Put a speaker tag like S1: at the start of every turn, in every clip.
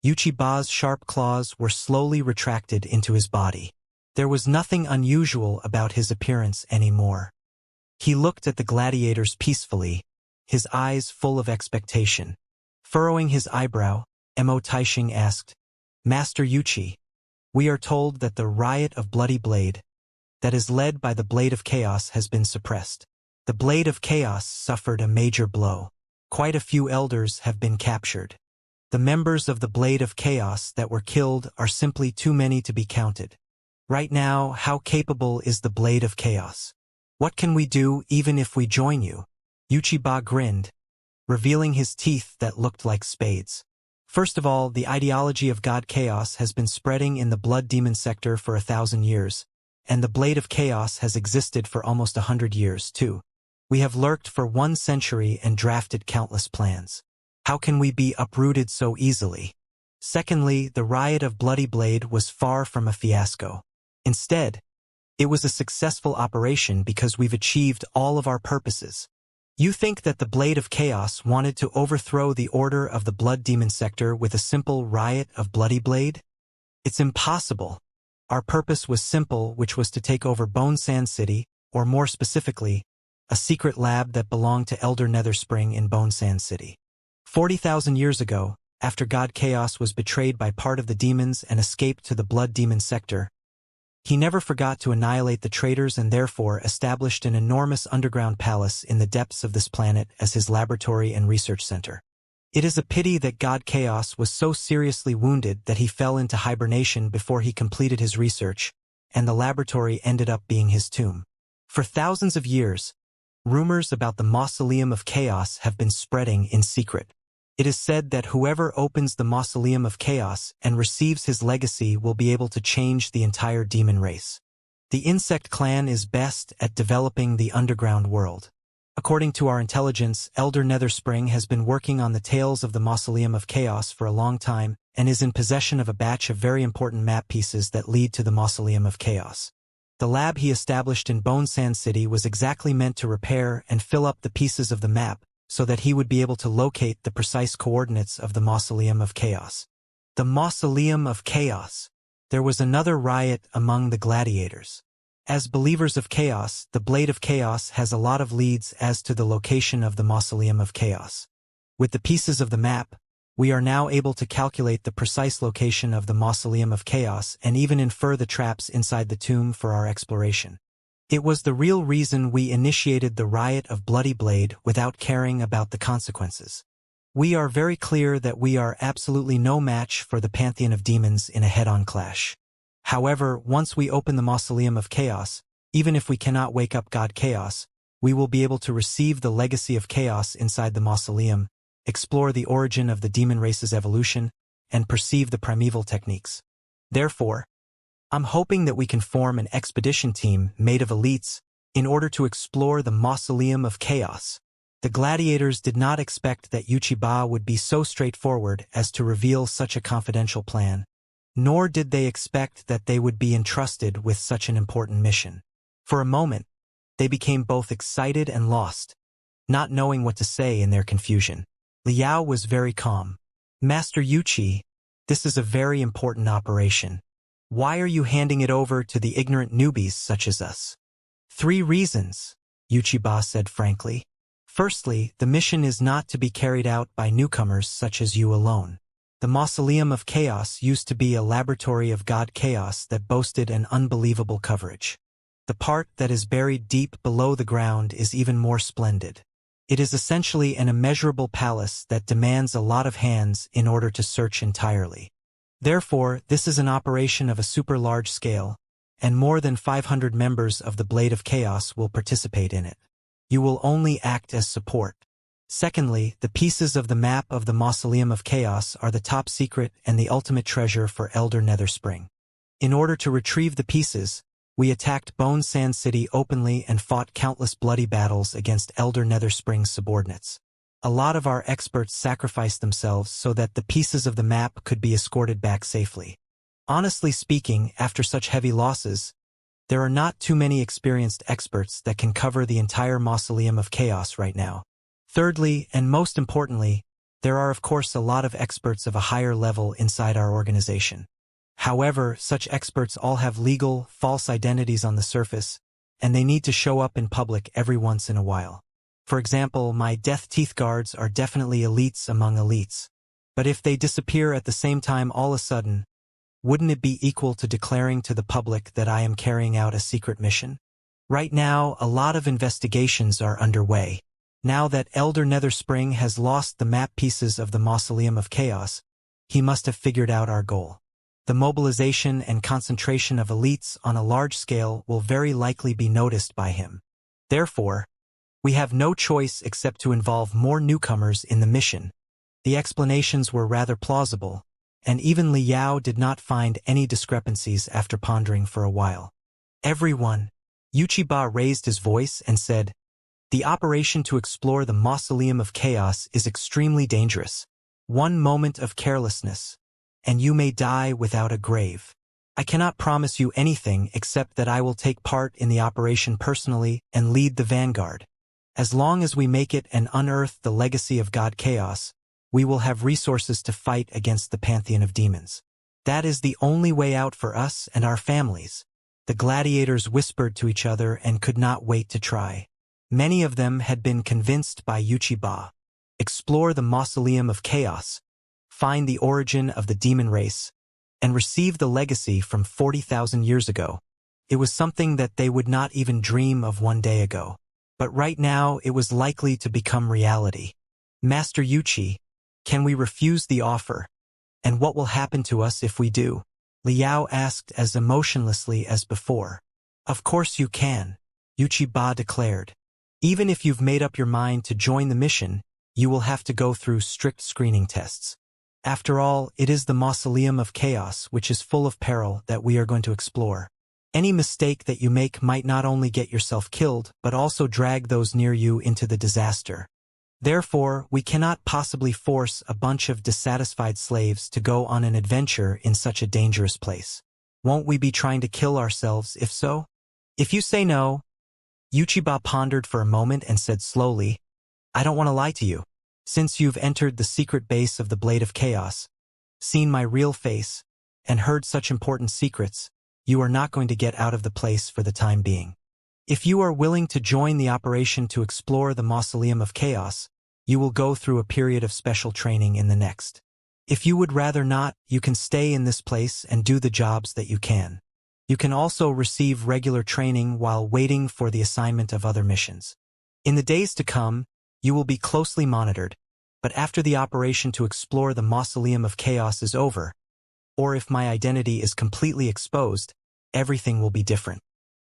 S1: Uchiba's sharp claws were slowly retracted into his body. There was nothing unusual about his appearance anymore. He looked at the gladiators peacefully, his eyes full of expectation. Furrowing his eyebrow, Mo Taixing asked, "Master Uchi, we are told that the riot of Bloody Blade, that is led by the Blade of Chaos, has been suppressed. The Blade of Chaos suffered a major blow. Quite a few elders have been captured. The members of the Blade of Chaos that were killed are simply too many to be counted. Right now, how capable is the Blade of Chaos? What can we do even if we join you?" Uchiba grinned, revealing his teeth that looked like spades. First of all, the ideology of God Chaos has been spreading in the Blood Demon sector for 1,000 years, and the Blade of Chaos has existed for almost 100 years, too. We have lurked for 1 century and drafted countless plans. How can we be uprooted so easily? Secondly, the riot of Bloody Blade was far from a fiasco. Instead, it was a successful operation because we've achieved all of our purposes. You think that the Blade of Chaos wanted to overthrow the order of the Blood Demon sector with a simple riot of Bloody Blade? It's impossible. Our purpose was simple, which was to take over Bone Sand City, or more specifically, a secret lab that belonged to Elder Netherspring in Bone Sand City. 40,000 years ago, after God Chaos was betrayed by part of the demons and escaped to the Blood Demon sector, he never forgot to annihilate the traitors and therefore established an enormous underground palace in the depths of this planet as his laboratory and research center. It is a pity that God Chaos was so seriously wounded that he fell into hibernation before he completed his research, and the laboratory ended up being his tomb. For thousands of years, rumors about the Mausoleum of Chaos have been spreading in secret. It is said that whoever opens the Mausoleum of Chaos and receives his legacy will be able to change the entire demon race. The insect clan is best at developing the underground world. According to our intelligence, Elder Netherspring has been working on the tales of the Mausoleum of Chaos for a long time and is in possession of a batch of very important map pieces that lead to the Mausoleum of Chaos. The lab he established in Bone Sand City was exactly meant to repair and fill up the pieces of the map so that he would be able to locate the precise coordinates of the Mausoleum of Chaos. The Mausoleum of Chaos. There was another riot among the gladiators. As believers of chaos, the Blade of Chaos has a lot of leads as to the location of the Mausoleum of Chaos. With the pieces of the map, we are now able to calculate the precise location of the Mausoleum of Chaos and even infer the traps inside the tomb for our exploration. It was the real reason we initiated the riot of Bloody Blade without caring about the consequences. We are very clear that we are absolutely no match for the Pantheon of Demons in a head-on clash. However, once we open the Mausoleum of Chaos, even if we cannot wake up God Chaos, we will be able to receive the legacy of chaos inside the Mausoleum, explore the origin of the demon race's evolution, and perceive the primeval techniques. Therefore, I'm hoping that we can form an expedition team made of elites in order to explore the Mausoleum of Chaos. The gladiators did not expect that Uchiba would be so straightforward as to reveal such a confidential plan, nor did they expect that they would be entrusted with such an important mission. For a moment, they became both excited and lost, not knowing what to say in their confusion. Liao was very calm. "Master Uchi, this is a very important operation. Why are you handing it over to the ignorant newbies such as us?" 3 reasons, Uchiba said frankly. Firstly, the mission is not to be carried out by newcomers such as you alone. The Mausoleum of Chaos used to be a laboratory of God Chaos that boasted an unbelievable coverage. The part that is buried deep below the ground is even more splendid. It is essentially an immeasurable palace that demands a lot of hands in order to search entirely. Therefore, this is an operation of a super large scale, and more than 500 members of the Blade of Chaos will participate in it. You will only act as support. Secondly, the pieces of the map of the Mausoleum of Chaos are the top secret and the ultimate treasure for Elder Netherspring. In order to retrieve the pieces, we attacked Bone Sand City openly and fought countless bloody battles against Elder Netherspring's subordinates. A lot of our experts sacrificed themselves so that the pieces of the map could be escorted back safely. Honestly speaking, after such heavy losses, there are not too many experienced experts that can cover the entire Mausoleum of Chaos right now. Thirdly, and most importantly, There are of course a lot of experts of a higher level inside our organization. However, such experts all have legal, false identities on the surface, and they need to show up in public every once in a while. For example, my Death Teeth guards are definitely elites among elites. But if they disappear at the same time all of a sudden, wouldn't it be equal to declaring to the public that I am carrying out a secret mission? Right now, a lot of investigations are underway. Now that Elder Netherspring has lost the map pieces of the Mausoleum of Chaos, he must have figured out our goal. The mobilization and concentration of elites on a large scale will very likely be noticed by him. Therefore, we have no choice except to involve more newcomers in the mission. The explanations were rather plausible, and even Liao did not find any discrepancies after pondering for a while. Everyone, Yuchiba raised his voice and said, the operation to explore the Mausoleum of Chaos is extremely dangerous. One moment of carelessness, and you may die without a grave. I cannot promise you anything except that I will take part in the operation personally and lead the vanguard. As long as we make it and unearth the legacy of God Chaos, we will have resources to fight against the pantheon of demons. That is the only way out for us and our families. The gladiators whispered to each other and could not wait to try. Many of them had been convinced by Yuchiba. Explore the Mausoleum of Chaos, find the origin of the demon race, and receive the legacy from 40,000 years ago. It was something that they would not even dream of one day ago. But right now it was likely to become reality. Master Yuchi, can we refuse the offer? And what will happen to us if we do? Liao asked as emotionlessly as before. Of course you can, Yuchiba declared. Even if you've made up your mind to join the mission, you will have to go through strict screening tests. After all, it is the Mausoleum of Chaos, which is full of peril, that we are going to explore. Any mistake that you make might not only get yourself killed, but also drag those near you into the disaster. Therefore, we cannot possibly force a bunch of dissatisfied slaves to go on an adventure in such a dangerous place. Won't we be trying to kill ourselves if so? If you say no, Yuchiba pondered for a moment and said slowly, I don't want to lie to you. Since you've entered the secret base of the Blade of Chaos, seen my real face, and heard such important secrets, you are not going to get out of the place for the time being. If you are willing to join the operation to explore the Mausoleum of Chaos, you will go through a period of special training in the next. If you would rather not, you can stay in this place and do the jobs that you can. You can also receive regular training while waiting for the assignment of other missions. In the days to come, you will be closely monitored, but after the operation to explore the Mausoleum of Chaos is over, or if my identity is completely exposed, everything will be different.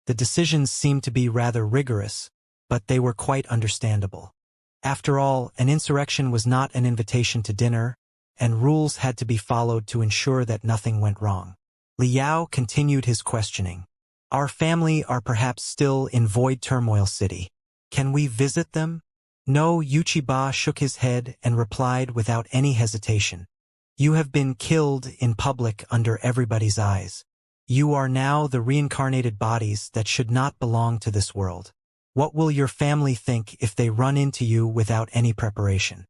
S1: The decisions seemed to be rather rigorous, but they were quite understandable. After all, an insurrection was not an invitation to dinner, and rules had to be followed to ensure that nothing went wrong. Liao continued his questioning. Our family are perhaps still in Void Turmoil City. Can we visit them? No, Yuchiba shook his head and replied without any hesitation. You have been killed in public under everybody's eyes. You are now the reincarnated bodies that should not belong to this world. What will your family think if they run into you without any preparation?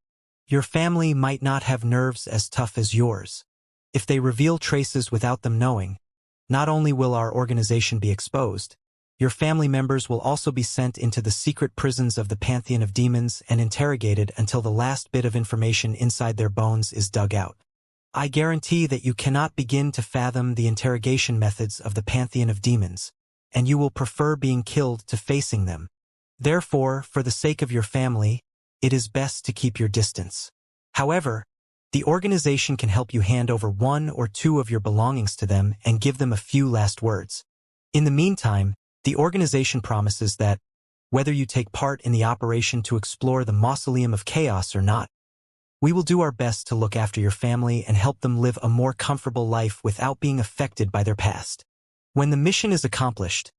S1: Your family might not have nerves as tough as yours. If they reveal traces without them knowing, not only will our organization be exposed, your family members will also be sent into the secret prisons of the Pantheon of Demons and interrogated until the last bit of information inside their bones is dug out. I guarantee that you cannot begin to fathom the interrogation methods of the Pantheon of Demons, and you will prefer being killed to facing them. Therefore, for the sake of your family, it is best to keep your distance. However, the organization can help you hand over 1 or 2 of your belongings to them and give them a few last words. In the meantime, the organization promises that, whether you take part in the operation to explore the Mausoleum of Chaos or not, we will do our best to look after your family and help them live a more comfortable life without being affected by their past. When the mission is accomplished,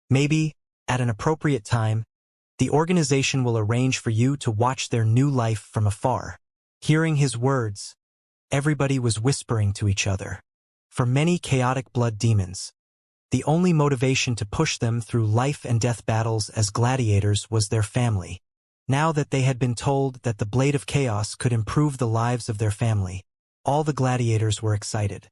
S1: maybe, at an appropriate time, the organization will arrange for you to watch their new life from afar. Hearing his words, everybody was whispering to each other. For many chaotic blood demons, the only motivation to push them through life and death battles as gladiators was their family. Now that they had been told that the Blade of Chaos could improve the lives of their family, all the gladiators were excited.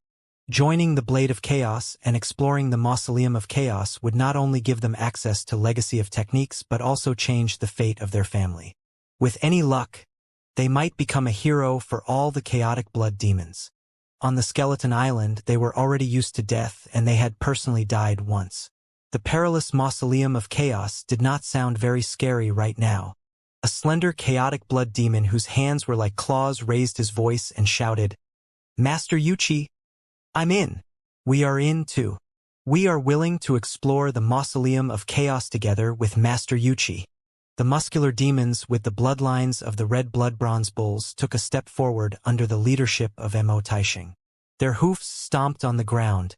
S1: Joining the Blade of Chaos and exploring the Mausoleum of Chaos would not only give them access to legacy of techniques but also change the fate of their family. With any luck, they might become a hero for all the chaotic blood demons. On the Skeleton Island, they were already used to death and they had personally died once. The perilous Mausoleum of Chaos did not sound very scary right now. A slender chaotic blood demon whose hands were like claws raised his voice and shouted, "Master Yuchi, I'm in. We are in too. We are willing to explore the Mausoleum of Chaos together with Master Yuchi." The muscular demons with the bloodlines of the red blood bronze bulls took a step forward under the leadership of Mo Taisheng. Their hoofs stomped on the ground,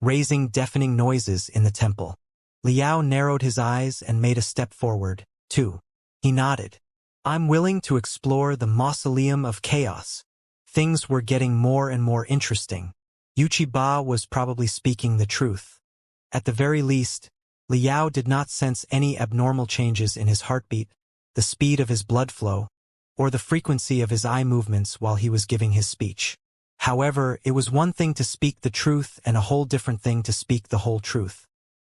S1: raising deafening noises in the temple. Liao narrowed his eyes and made a step forward, too. He nodded. "I'm willing to explore the Mausoleum of Chaos." Things were getting more and more interesting. Yuchi Ba was probably speaking the truth. At the very least, Liao did not sense any abnormal changes in his heartbeat, the speed of his blood flow, or the frequency of his eye movements while he was giving his speech. However, it was one thing to speak the truth and a whole different thing to speak the whole truth.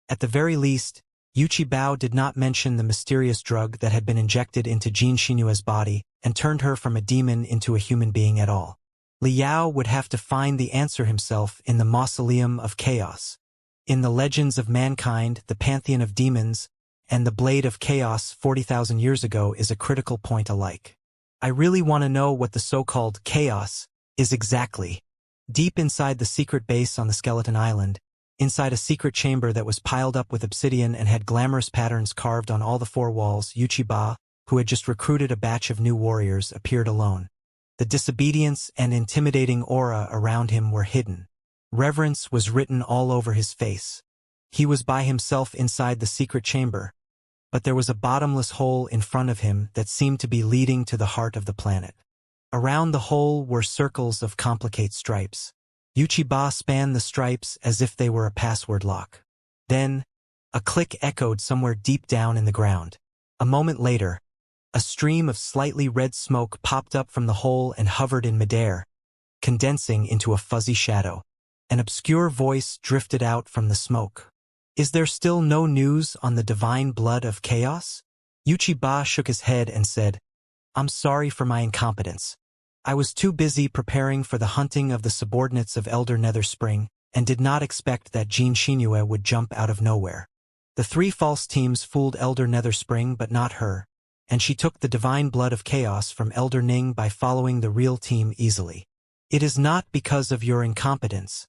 S1: At the very least, Yuchi Bao did not mention the mysterious drug that had been injected into Xianxia's body and turned her from a demon into a human being at all. Liao would have to find the answer himself in the Mausoleum of Chaos. In the legends of mankind, the Pantheon of Demons, and the Blade of Chaos 40,000 years ago is a critical point alike. I really want to know what the so-called chaos is exactly. Deep inside the secret base on the Skeleton Island, inside a secret chamber that was piled up with obsidian and had glamorous patterns carved on all the four walls, Yuchi Ba, who had just recruited a batch of new warriors, appeared alone. The disobedience and intimidating aura around him were hidden. Reverence was written all over his face. He was by himself inside the secret chamber, but there was a bottomless hole in front of him that seemed to be leading to the heart of the planet. Around the hole were circles of complicate stripes. Yuchi Ba spanned the stripes as if they were a password lock. Then, a click echoed somewhere deep down in the ground. A moment later, a stream of slightly red smoke popped up from the hole and hovered in midair, condensing into a fuzzy shadow. An obscure voice drifted out from the smoke. "Is there still no news on the divine blood of chaos?" Yuchi Ba shook his head and said, "I'm sorry for my incompetence. I was too busy preparing for the hunting of the subordinates of Elder Netherspring and did not expect that Xianxia would jump out of nowhere. The three false teams fooled Elder Netherspring but not her, and she took the divine blood of chaos from Elder Ning by following the real team easily. It is not because of your incompetence,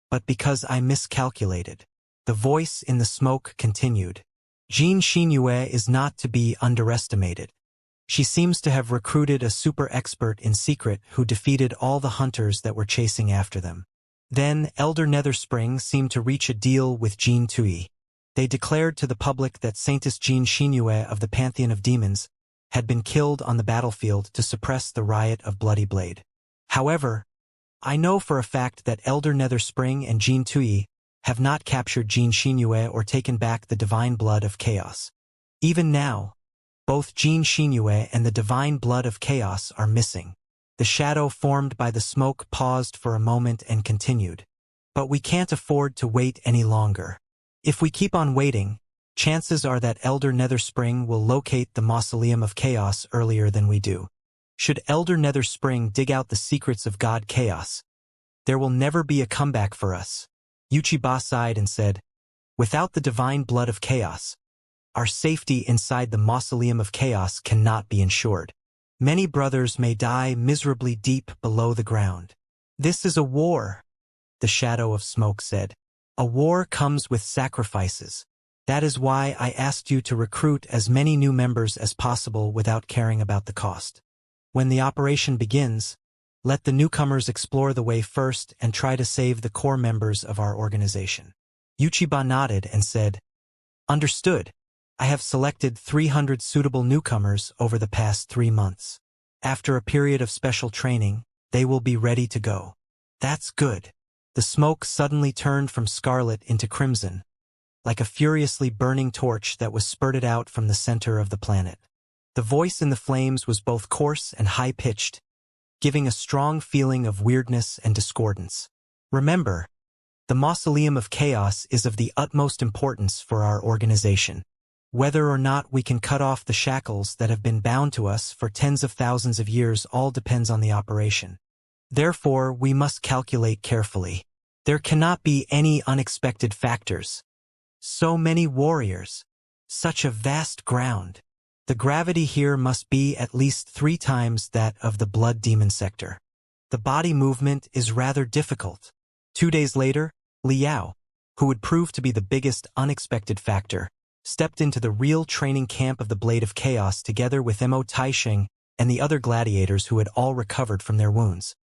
S1: but because I miscalculated." The voice in the smoke continued. "Xianxia is not to be underestimated. She seems to have recruited a super expert in secret who defeated all the hunters that were chasing after them. Then Elder Netherspring seemed to reach a deal with Jin Tui. They declared to the public that Saintess Xianxia of the Pantheon of Demons had been killed on the battlefield to suppress the riot of Bloody Blade. However, I know for a fact that Elder Netherspring and Jin Tui have not captured Xianxia or taken back the divine blood of chaos. Even now, both Xianxia and the divine blood of chaos are missing." The shadow formed by the smoke paused for a moment and continued. "But we can't afford to wait any longer. If we keep on waiting, chances are that Elder Netherspring will locate the Mausoleum of Chaos earlier than we do. Should Elder Netherspring dig out the secrets of God Chaos, there will never be a comeback for us." Yuchi Ba sighed and said, "Without the divine blood of chaos, our safety inside the Mausoleum of Chaos cannot be ensured. Many brothers may die miserably deep below the ground. This is a war," the shadow of smoke said. "A war comes with sacrifices. That is why I asked you to recruit as many new members as possible without caring about the cost. When the operation begins, let the newcomers explore the way first and try to save the core members of our organization." Yuchi Ba nodded and said, "Understood. I have selected 300 suitable newcomers over the past 3 months. After a period of special training, they will be ready to go." "That's good." The smoke suddenly turned from scarlet into crimson, like a furiously burning torch that was spurted out from the center of the planet. The voice in the flames was both coarse and high-pitched, giving a strong feeling of weirdness and discordance. Remember, the Mausoleum of Chaos is of the utmost importance for our organization. Whether or not we can cut off the shackles that have been bound to us for tens of thousands of years all depends on the operation. Therefore, we must calculate carefully. There cannot be any unexpected factors. So many warriors. Such a vast ground. The gravity here must be at least 3 times that of the Blood Demon sector. The body movement is rather difficult. 2 days later, Liao, who would prove to be the biggest unexpected factor, stepped into the real training camp of the Blade of Chaos together with Mo Taixing and the other gladiators who had all recovered from their wounds.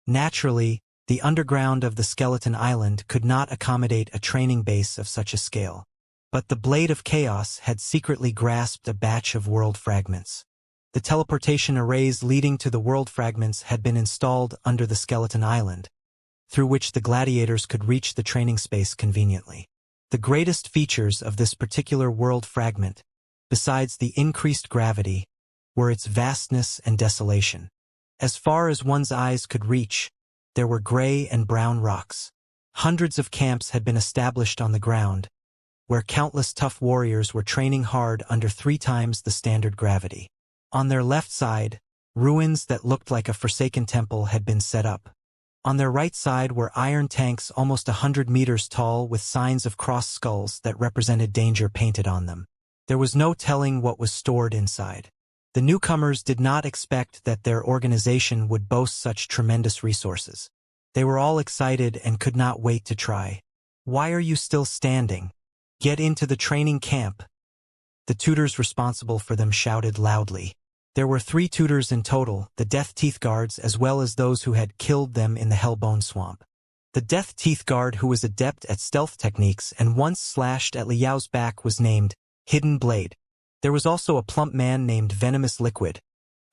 S1: Naturally, the underground of the Skeleton Island could not accommodate a training base of such a scale. But the Blade of Chaos had secretly grasped a batch of world fragments. The teleportation arrays leading to the world fragments had been installed under the Skeleton Island, through which the gladiators could reach the training space conveniently. The greatest features of this particular world fragment, besides the increased gravity, were its vastness and desolation. As far as one's eyes could reach, there were gray and brown rocks. Hundreds of camps had been established on the ground, where countless tough warriors were training hard under 3 times the standard gravity. On their left side, ruins that looked like a forsaken temple had been set up. On their right side were iron tanks almost 100 meters tall with signs of cross skulls that represented danger painted on them. There was no telling what was stored inside. The newcomers did not expect that their organization would boast such tremendous resources. They were all excited and could not wait to try. "Why are you still standing? Get into the training camp!" The tutors responsible for them shouted loudly. There were 3 tutors in total, the Death Teeth Guards as well as those who had killed them in the Hellbone Swamp. The Death Teeth Guard, who was adept at stealth techniques and once slashed at Liao's back, was named Hidden Blade. There was also a plump man named Venomous Liquid,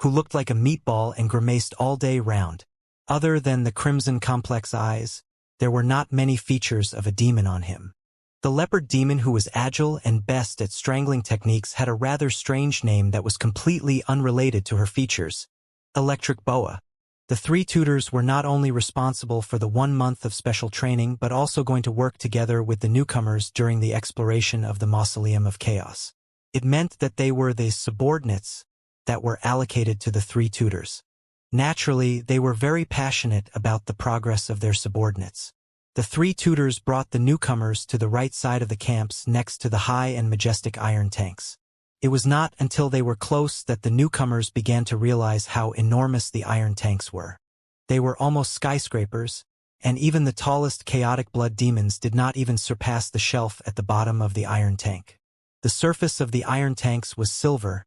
S1: who looked like a meatball and grimaced all day round. Other than the crimson complex eyes, there were not many features of a demon on him. The leopard demon, who was agile and best at strangling techniques, had a rather strange name that was completely unrelated to her features: Electric Boa. The 3 tutors were not only responsible for the 1 month of special training but also going to work together with the newcomers during the exploration of the Mausoleum of Chaos. It meant that they were the subordinates that were allocated to the 3 tutors. Naturally, they were very passionate about the progress of their subordinates. The 3 tutors brought the newcomers to the right side of the camps next to the high and majestic iron tanks. It was not until they were close that the newcomers began to realize how enormous the iron tanks were. They were almost skyscrapers, and even the tallest chaotic blood demons did not even surpass the shelf at the bottom of the iron tank. The surface of the iron tanks was silver,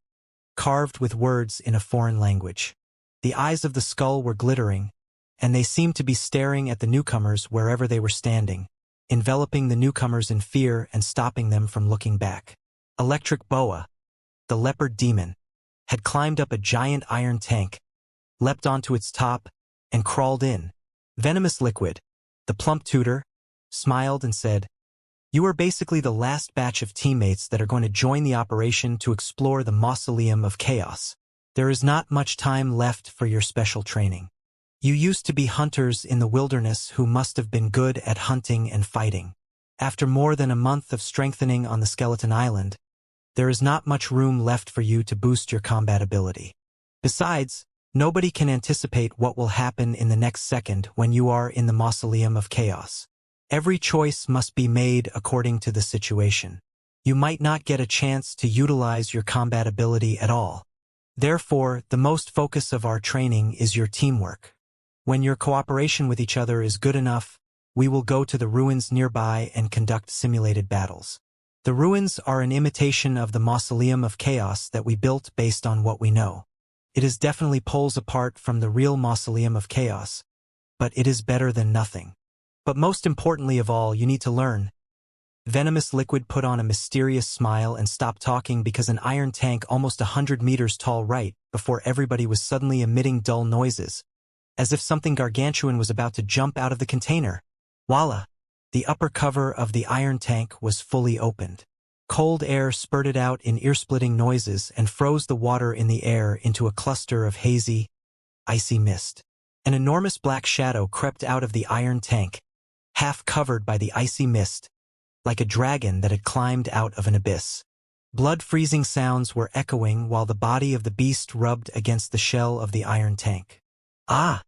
S1: carved with words in a foreign language. The eyes of the skull were glittering, and they seemed to be staring at the newcomers wherever they were standing, enveloping the newcomers in fear and stopping them from looking back. Electric Boa, the leopard demon, had climbed up a giant iron tank, leapt onto its top, and crawled in. Venomous Liquid, the plump tutor, smiled and said, "You are basically the last batch of teammates that are going to join the operation to explore the Mausoleum of Chaos. There is not much time left for your special training. You used to be hunters in the wilderness who must have been good at hunting and fighting. After more than a month of strengthening on the Skeleton Island, there is not much room left for you to boost your combat ability. Besides, nobody can anticipate what will happen in the next second when you are in the Mausoleum of Chaos. Every choice must be made according to the situation. You might not get a chance to utilize your combat ability at all. Therefore, the most focus of our training is your teamwork. When your cooperation with each other is good enough, we will go to the ruins nearby and conduct simulated battles. The ruins are an imitation of the Mausoleum of Chaos that we built based on what we know. It is definitely poles apart from the real Mausoleum of Chaos, but it is better than nothing. But most importantly of all, you need to learn." Venomous Liquid put on a mysterious smile and stopped talking because an iron tank almost 100 meters tall right before everybody was suddenly emitting dull noises, as if something gargantuan was about to jump out of the container. Voila! The upper cover of the iron tank was fully opened. Cold air spurted out in ear-splitting noises and froze the water in the air into a cluster of hazy, icy mist. An enormous black shadow crept out of the iron tank, half covered by the icy mist, like a dragon that had climbed out of an abyss. Blood-freezing sounds were echoing while the body of the beast rubbed against the shell of the iron tank. Ah!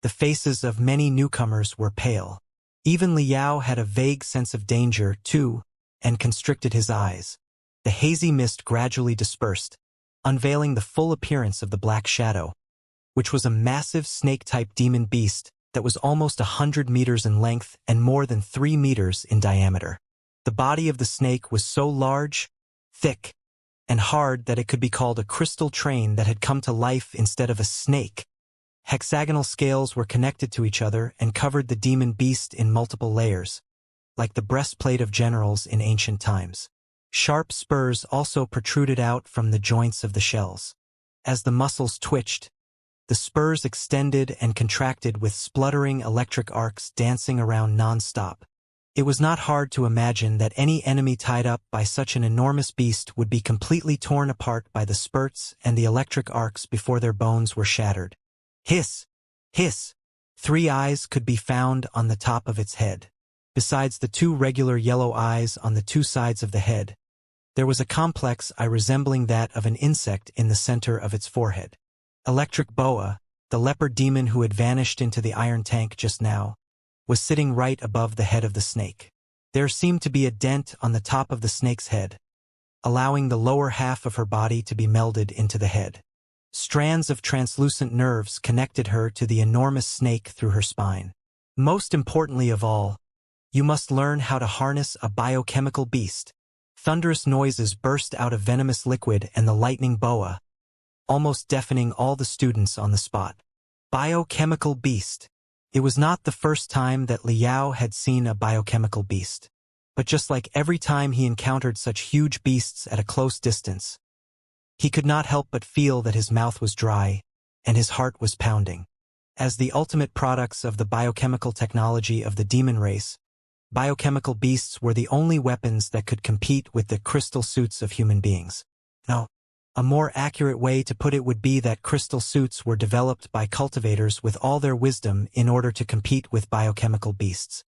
S1: The faces of many newcomers were pale. Even Liao had a vague sense of danger, too, and constricted his eyes. The hazy mist gradually dispersed, unveiling the full appearance of the black shadow, which was a massive snake-type demon beast that was almost 100 meters in length and more than 3 meters in diameter. The body of the snake was so large, thick, and hard that it could be called a crystal train that had come to life instead of a snake. Hexagonal scales were connected to each other and covered the demon beast in multiple layers, like the breastplate of generals in ancient times. Sharp spurs also protruded out from the joints of the shells. As the muscles twitched, the spurs extended and contracted with spluttering electric arcs dancing around non-stop. It was not hard to imagine that any enemy tied up by such an enormous beast would be completely torn apart by the spurts and the electric arcs before their bones were shattered. Hiss! Hiss! 3 eyes could be found on the top of its head. Besides the 2 regular yellow eyes on the 2 sides of the head, there was a complex eye resembling that of an insect in the center of its forehead. Electric Boa, the leopard demon who had vanished into the iron tank just now, was sitting right above the head of the snake. There seemed to be a dent on the top of the snake's head, allowing the lower half of her body to be melded into the head. Strands of translucent nerves connected her to the enormous snake through her spine. Most importantly of all, you must learn how to harness a biochemical beast. Thunderous noises burst out of venomous liquid and the lightning boa, almost deafening all the students on the spot. Biochemical beast. It was not the first time that Liao had seen a biochemical beast. But just like every time he encountered such huge beasts at a close distance, he could not help but feel that his mouth was dry and his heart was pounding. As the ultimate products of the biochemical technology of the demon race, biochemical beasts were the only weapons that could compete with the crystal suits of human beings. No, a more accurate way to put it would be that crystal suits were developed by cultivators with all their wisdom in order to compete with biochemical beasts.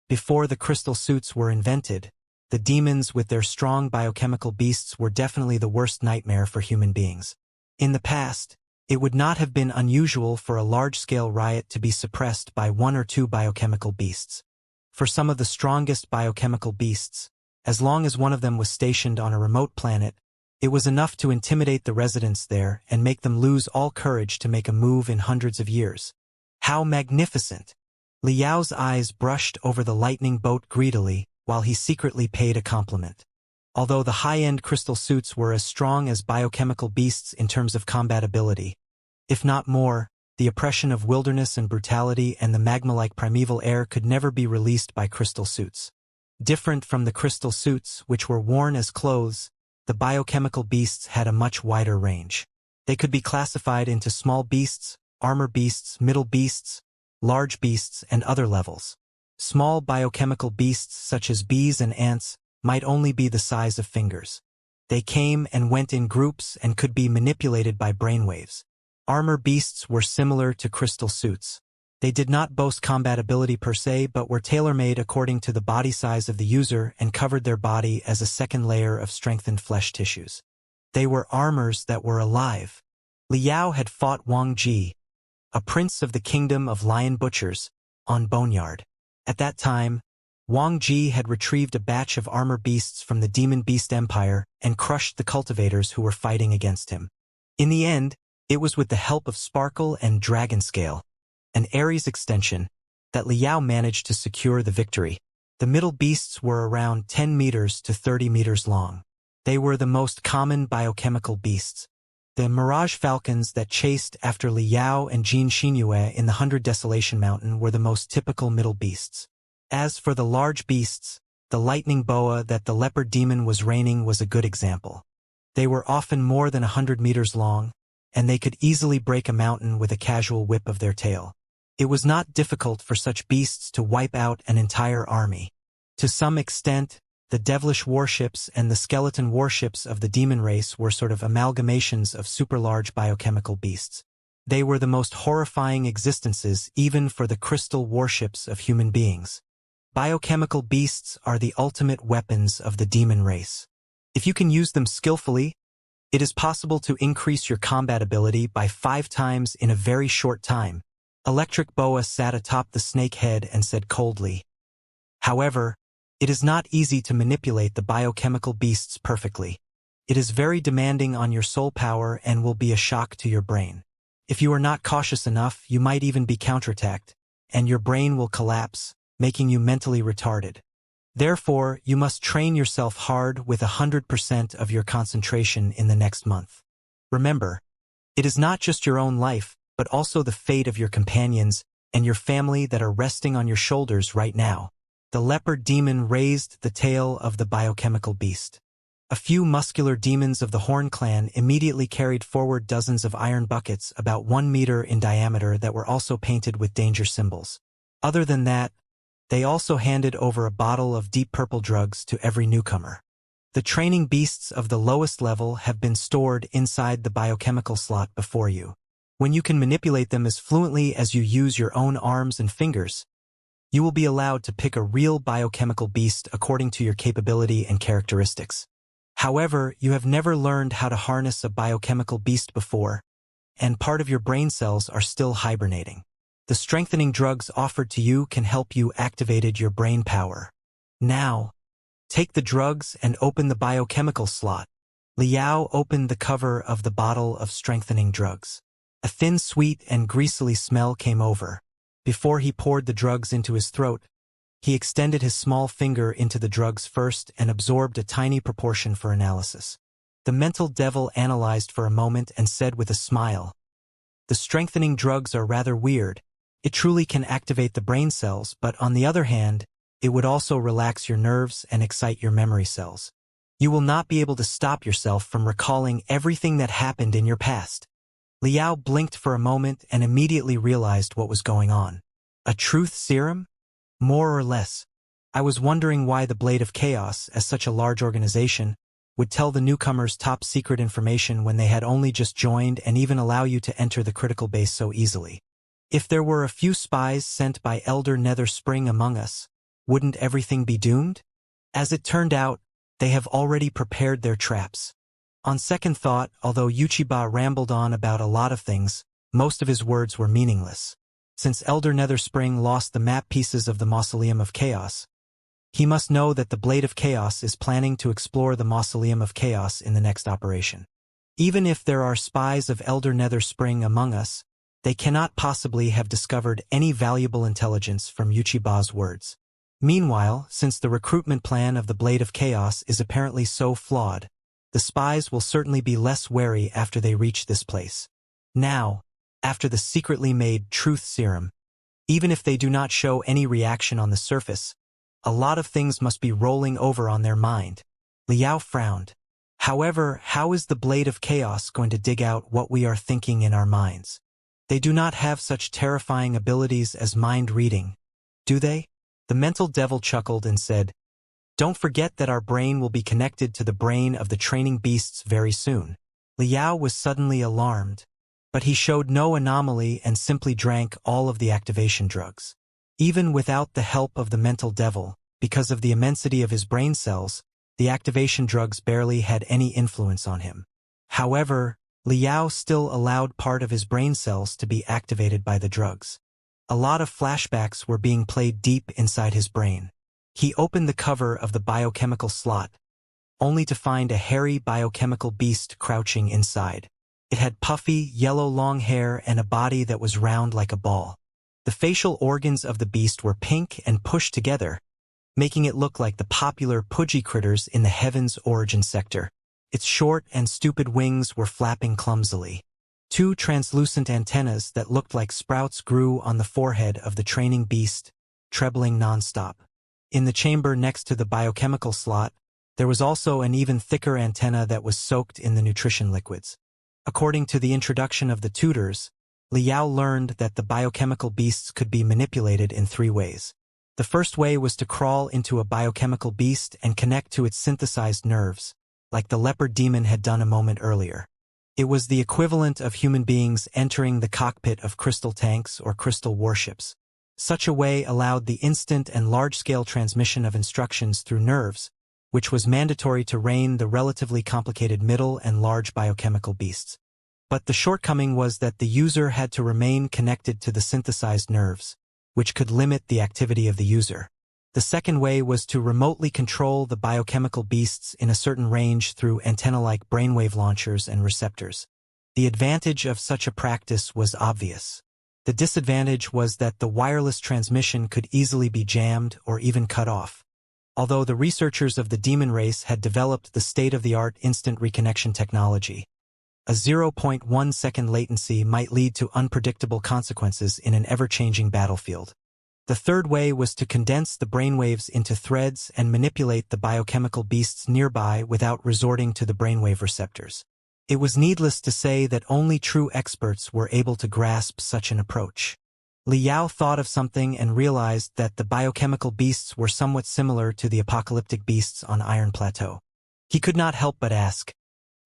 S1: Before the crystal suits were invented, the demons with their strong biochemical beasts were definitely the worst nightmare for human beings. In the past, it would not have been unusual for a large-scale riot to be suppressed by 1 or 2 biochemical beasts. For some of the strongest biochemical beasts, as long as one of them was stationed on a remote planet, it was enough to intimidate the residents there and make them lose all courage to make a move in hundreds of years. How magnificent! Liao's eyes brushed over the lightning boat greedily, while he secretly paid a compliment. Although the high-end crystal suits were as strong as biochemical beasts in terms of combatability, if not more, the oppression of wilderness and brutality and the magma-like primeval air could never be released by crystal suits. Different from the crystal suits, which were worn as clothes, the biochemical beasts had a much wider range. They could be classified into small beasts, armor beasts, middle beasts, large beasts, and other levels. Small biochemical beasts such as bees and ants might only be the size of fingers. They came and went in groups and could be manipulated by brainwaves. Armor beasts were similar to crystal suits. They did not boast combatability per se, but were tailor-made according to the body size of the user and covered their body as a second layer of strengthened flesh tissues. They were armors that were alive. Liao had fought Wang Ji, a prince of the kingdom of lion butchers, on Boneyard. At that time, Wang Ji had retrieved a batch of armor beasts from the Demon Beast Empire and crushed the cultivators who were fighting against him. In the end, it was with the help of Sparkle and Dragonscale, an Ares extension, that Liao managed to secure the victory. The middle beasts were around 10 meters to 30 meters long. They were the most common biochemical beasts. The mirage falcons that chased after Liao and Jin Xinyue in the 100 Desolation Mountain were the most typical middle beasts. As for the large beasts, the lightning boa that the leopard demon was reigning was a good example. They were often more than 100 meters long, and they could easily break a mountain with a casual whip of their tail. It was not difficult for such beasts to wipe out an entire army. To some extent, The devilish warships and the skeleton warships of the demon race were sort of amalgamations of super-large biochemical beasts. They were the most horrifying existences even for the crystal warships of human beings. Biochemical beasts are the ultimate weapons of the demon race. If you can use them skillfully, it is possible to increase your combat ability by 5 times in a very short time. Electric Boa sat atop the snake head and said coldly. However, it is not easy to manipulate the biochemical beasts perfectly. It is very demanding on your soul power and will be a shock to your brain. If you are not cautious enough, you might even be counterattacked, and your brain will collapse, making you mentally retarded. Therefore, you must train yourself hard with 100% of your concentration in the next month. Remember, it is not just your own life, but also the fate of your companions and your family that are resting on your shoulders right now. The leopard demon raised the tail of the biochemical beast. A few muscular demons of the Horn clan immediately carried forward dozens of iron buckets about 1 meter in diameter that were also painted with danger symbols. Other than that, they also handed over a bottle of deep purple drugs to every newcomer. The training beasts of the lowest level have been stored inside the biochemical slot before you. When you can manipulate them as fluently as you use your own arms and fingers, you will be allowed to pick a real biochemical beast according to your capability and characteristics. However, you have never learned how to harness a biochemical beast before, and part of your brain cells are still hibernating. The strengthening drugs offered to you can help you activate your brain power. Now, take the drugs and open the biochemical slot. Liao opened the cover of the bottle of strengthening drugs. A thin, sweet, and greasily smell came over. Before he poured the drugs into his throat, he extended his small finger into the drugs first and absorbed a tiny proportion for analysis. The mental devil analyzed for a moment and said with a smile, "The strengthening drugs are rather weird. It truly can activate the brain cells, but on the other hand, it would also relax your nerves and excite your memory cells. You will not be able to stop yourself from recalling everything that happened in your past." Liao blinked for a moment and immediately realized what was going on. A truth serum? More or less. I was wondering why the Blade of Chaos, as such a large organization, would tell the newcomers top secret information when they had only just joined and even allow you to enter the critical base so easily. If there were a few spies sent by Elder Nether Spring among us, wouldn't everything be doomed? As it turned out, they have already prepared their traps. On second thought, although Uchiba rambled on about a lot of things, most of his words were meaningless. Since Elder Nether Spring lost the map pieces of the Mausoleum of Chaos, he must know that the Blade of Chaos is planning to explore the Mausoleum of Chaos in the next operation. Even if there are spies of Elder Nether Spring among us, they cannot possibly have discovered any valuable intelligence from Uchiba's words. Meanwhile, since the recruitment plan of the Blade of Chaos is apparently so flawed, the spies will certainly be less wary after they reach this place. Now, after the secretly made truth serum, even if they do not show any reaction on the surface, a lot of things must be rolling over on their mind. Liao frowned. However, how is the Blade of Chaos going to dig out what we are thinking in our minds? They do not have such terrifying abilities as mind reading, do they? The mental devil chuckled and said, "Don't forget that our brain will be connected to the brain of the training beasts very soon." Liao was suddenly alarmed, but he showed no anomaly and simply drank all of the activation drugs. Even without the help of the mental devil, because of the immensity of his brain cells, the activation drugs barely had any influence on him. However, Liao still allowed part of his brain cells to be activated by the drugs. A lot of flashbacks were being played deep inside his brain. He opened the cover of the biochemical slot, only to find a hairy biochemical beast crouching inside. It had puffy, yellow long hair and a body that was round like a ball. The facial organs of the beast were pink and pushed together, making it look like the popular Pudgy critters in the Heavens origin sector. Its short and stupid wings were flapping clumsily. 2 translucent antennas that looked like sprouts grew on the forehead of the training beast, trebling nonstop. In the chamber next to the biochemical slot, there was also an even thicker antenna that was soaked in the nutrition liquids. According to the introduction of the tutors, Liao learned that the biochemical beasts could be manipulated in 3 ways. The first way was to crawl into a biochemical beast and connect to its synthesized nerves, like the leopard demon had done a moment earlier. It was the equivalent of human beings entering the cockpit of crystal tanks or crystal warships. Such a way allowed the instant and large-scale transmission of instructions through nerves, which was mandatory to rein the relatively complicated middle and large biochemical beasts. But the shortcoming was that the user had to remain connected to the synthesized nerves, which could limit the activity of the user. The second way was to remotely control the biochemical beasts in a certain range through antenna-like brainwave launchers and receptors. The advantage of such a practice was obvious. The disadvantage was that the wireless transmission could easily be jammed or even cut off. Although the researchers of the demon race had developed the state-of-the-art instant reconnection technology, a 0.1-second latency might lead to unpredictable consequences in an ever-changing battlefield. The third way was to condense the brainwaves into threads and manipulate the biochemical beasts nearby without resorting to the brainwave receptors. It was needless to say that only true experts were able to grasp such an approach. Li Yao thought of something and realized that the biochemical beasts were somewhat similar to the apocalyptic beasts on Iron Plateau. He could not help but ask,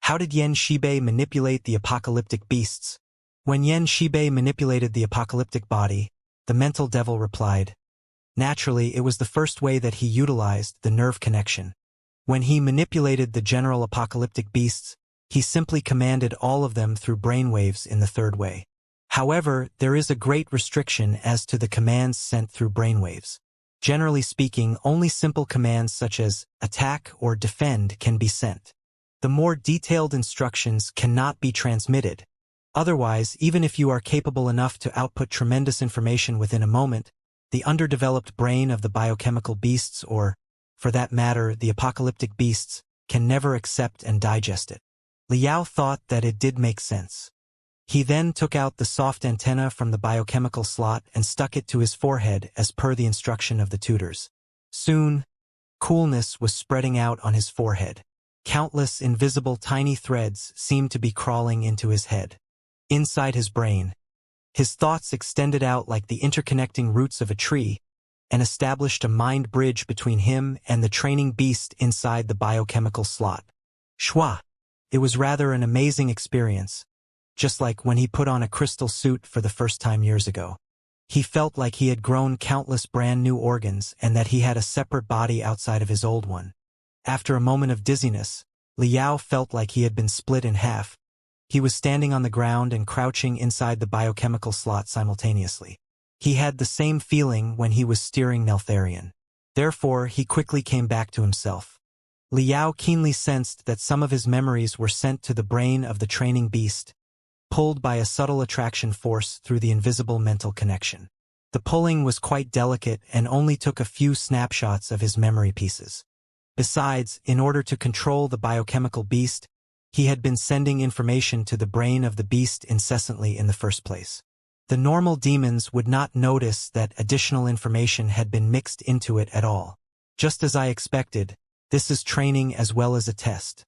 S1: how did Yen Shibei manipulate the apocalyptic beasts? When Yen Shibei manipulated the apocalyptic body, the mental devil replied, naturally, it was the first way that he utilized the nerve connection. When he manipulated the general apocalyptic beasts, he simply commanded all of them through brainwaves in the third way. However, there is a great restriction as to the commands sent through brainwaves. Generally speaking, only simple commands such as attack or defend can be sent. The more detailed instructions cannot be transmitted. Otherwise, even if you are capable enough to output tremendous information within a moment, the underdeveloped brain of the biochemical beasts or, for that matter, the apocalyptic beasts, can never accept and digest it. Li Yao thought that it did make sense. He then took out the soft antenna from the biochemical slot and stuck it to his forehead as per the instruction of the tutors. Soon, coolness was spreading out on his forehead. Countless invisible tiny threads seemed to be crawling into his head. Inside his brain, his thoughts extended out like the interconnecting roots of a tree and established a mind bridge between him and the training beast inside the biochemical slot. Shwa! It was rather an amazing experience, just like when he put on a crystal suit for the first time years ago. He felt like he had grown countless brand new organs and that he had a separate body outside of his old one. After a moment of dizziness, Li Yao felt like he had been split in half. He was standing on the ground and crouching inside the biochemical slot simultaneously. He had the same feeling when he was steering Neltharion. Therefore, he quickly came back to himself. Li Yao keenly sensed that some of his memories were sent to the brain of the training beast, pulled by a subtle attraction force through the invisible mental connection. The pulling was quite delicate and only took a few snapshots of his memory pieces. Besides, in order to control the biochemical beast, he had been sending information to the brain of the beast incessantly in the first place. The normal demons would not notice that additional information had been mixed into it at all. Just as I expected, this is training as well as a test.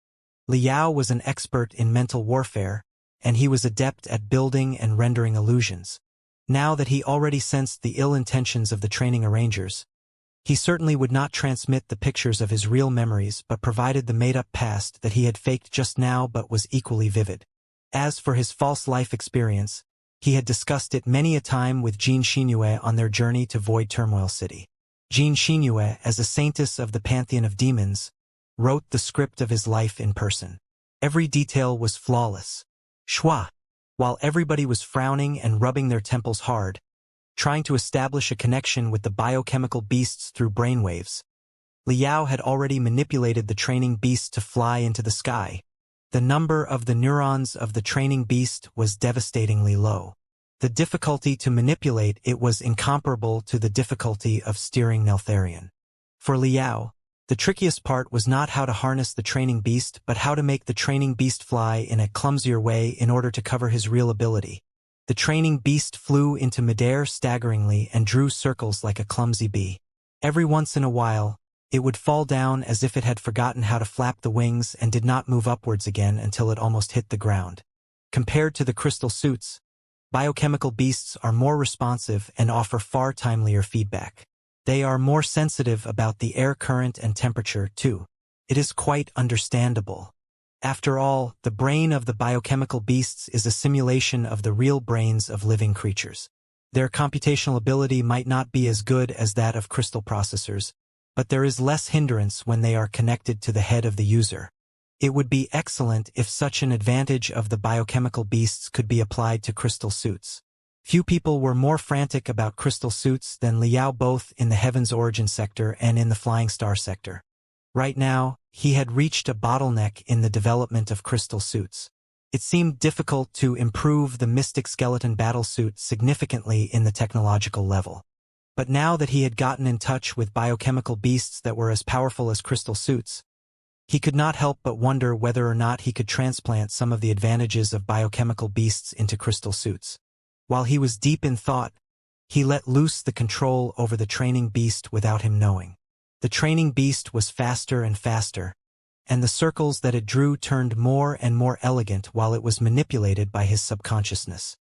S1: Li Yao was an expert in mental warfare, and he was adept at building and rendering illusions. Now that he already sensed the ill intentions of the training arrangers, he certainly would not transmit the pictures of his real memories but provided the made-up past that he had faked just now but was equally vivid. As for his false life experience, he had discussed it many a time with Jean Xinyue on their journey to Void Turmoil City. Jean Xinyue, as a saintess of the pantheon of demons, wrote the script of his life in person. Every detail was flawless. Shwa! While everybody was frowning and rubbing their temples hard, trying to establish a connection with the biochemical beasts through brainwaves, Li Yao had already manipulated the training beast to fly into the sky. The number of the neurons of the training beast was devastatingly low. The difficulty to manipulate it was incomparable to the difficulty of steering Neltharion. For Li Yao, the trickiest part was not how to harness the training beast but how to make the training beast fly in a clumsier way in order to cover his real ability. The training beast flew into midair staggeringly and drew circles like a clumsy bee. Every once in a while, it would fall down as if it had forgotten how to flap the wings and did not move upwards again until it almost hit the ground. Compared to the crystal suits, biochemical beasts are more responsive and offer far timelier feedback. They are more sensitive about the air current and temperature, too. It is quite understandable. After all, the brain of the biochemical beasts is a simulation of the real brains of living creatures. Their computational ability might not be as good as that of crystal processors, but there is less hindrance when they are connected to the head of the user. It would be excellent if such an advantage of the biochemical beasts could be applied to crystal suits. Few people were more frantic about crystal suits than Liao, both in the Heaven's Origin sector and in the Flying Star sector. Right now, he had reached a bottleneck in the development of crystal suits. It seemed difficult to improve the Mystic Skeleton battlesuit significantly in the technological level. But now that he had gotten in touch with biochemical beasts that were as powerful as crystal suits, he could not help but wonder whether or not he could transplant some of the advantages of biochemical beasts into crystal suits. While he was deep in thought, he let loose the control over the training beast without him knowing. The training beast was faster and faster, and the circles that it drew turned more and more elegant while it was manipulated by his subconsciousness.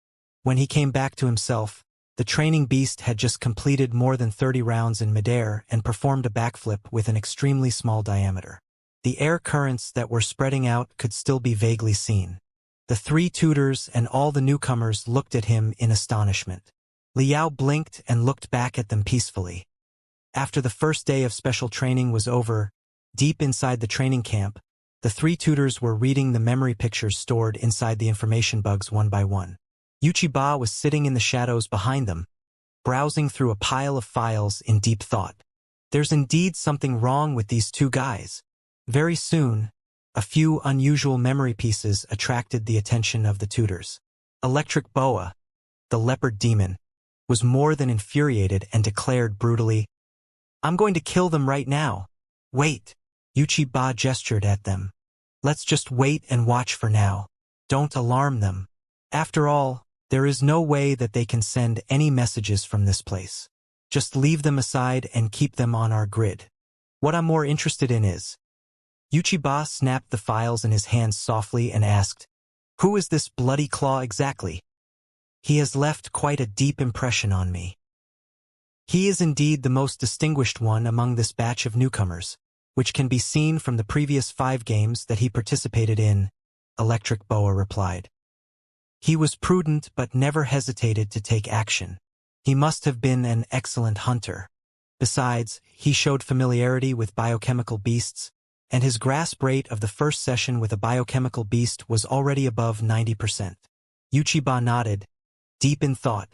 S1: When he came back to himself, the training beast had just completed more than 30 rounds in midair and performed a backflip with an extremely small diameter. The air currents that were spreading out could still be vaguely seen. The three tutors and all the newcomers looked at him in astonishment. Liao blinked and looked back at them peacefully. After the first day of special training was over, deep inside the training camp, the three tutors were reading the memory pictures stored inside the information bugs one by one. Wuxia was sitting in the shadows behind them, browsing through a pile of files in deep thought. There's indeed something wrong with these two guys. Very soon, a few unusual memory pieces attracted the attention of the tutors. Electric Boa, the leopard demon, was more than infuriated and declared brutally, "I'm going to kill them right now." "Wait," Wuxia gestured at them. "Let's just wait and watch for now. Don't alarm them. After all, there is no way that they can send any messages from this place. Just leave them aside and keep them on our grid. What I'm more interested in is..." Wuxia snapped the files in his hands softly and asked, "Who is this Bloody Claw exactly? He has left quite a deep impression on me." "He is indeed the most distinguished one among this batch of newcomers, which can be seen from the previous 5 games that he participated in," Electric Boa replied. "He was prudent but never hesitated to take action. He must have been an excellent hunter. Besides, he showed familiarity with biochemical beasts, and his grasp rate of the first session with a biochemical beast was already above 90%. Wuxia nodded, deep in thought,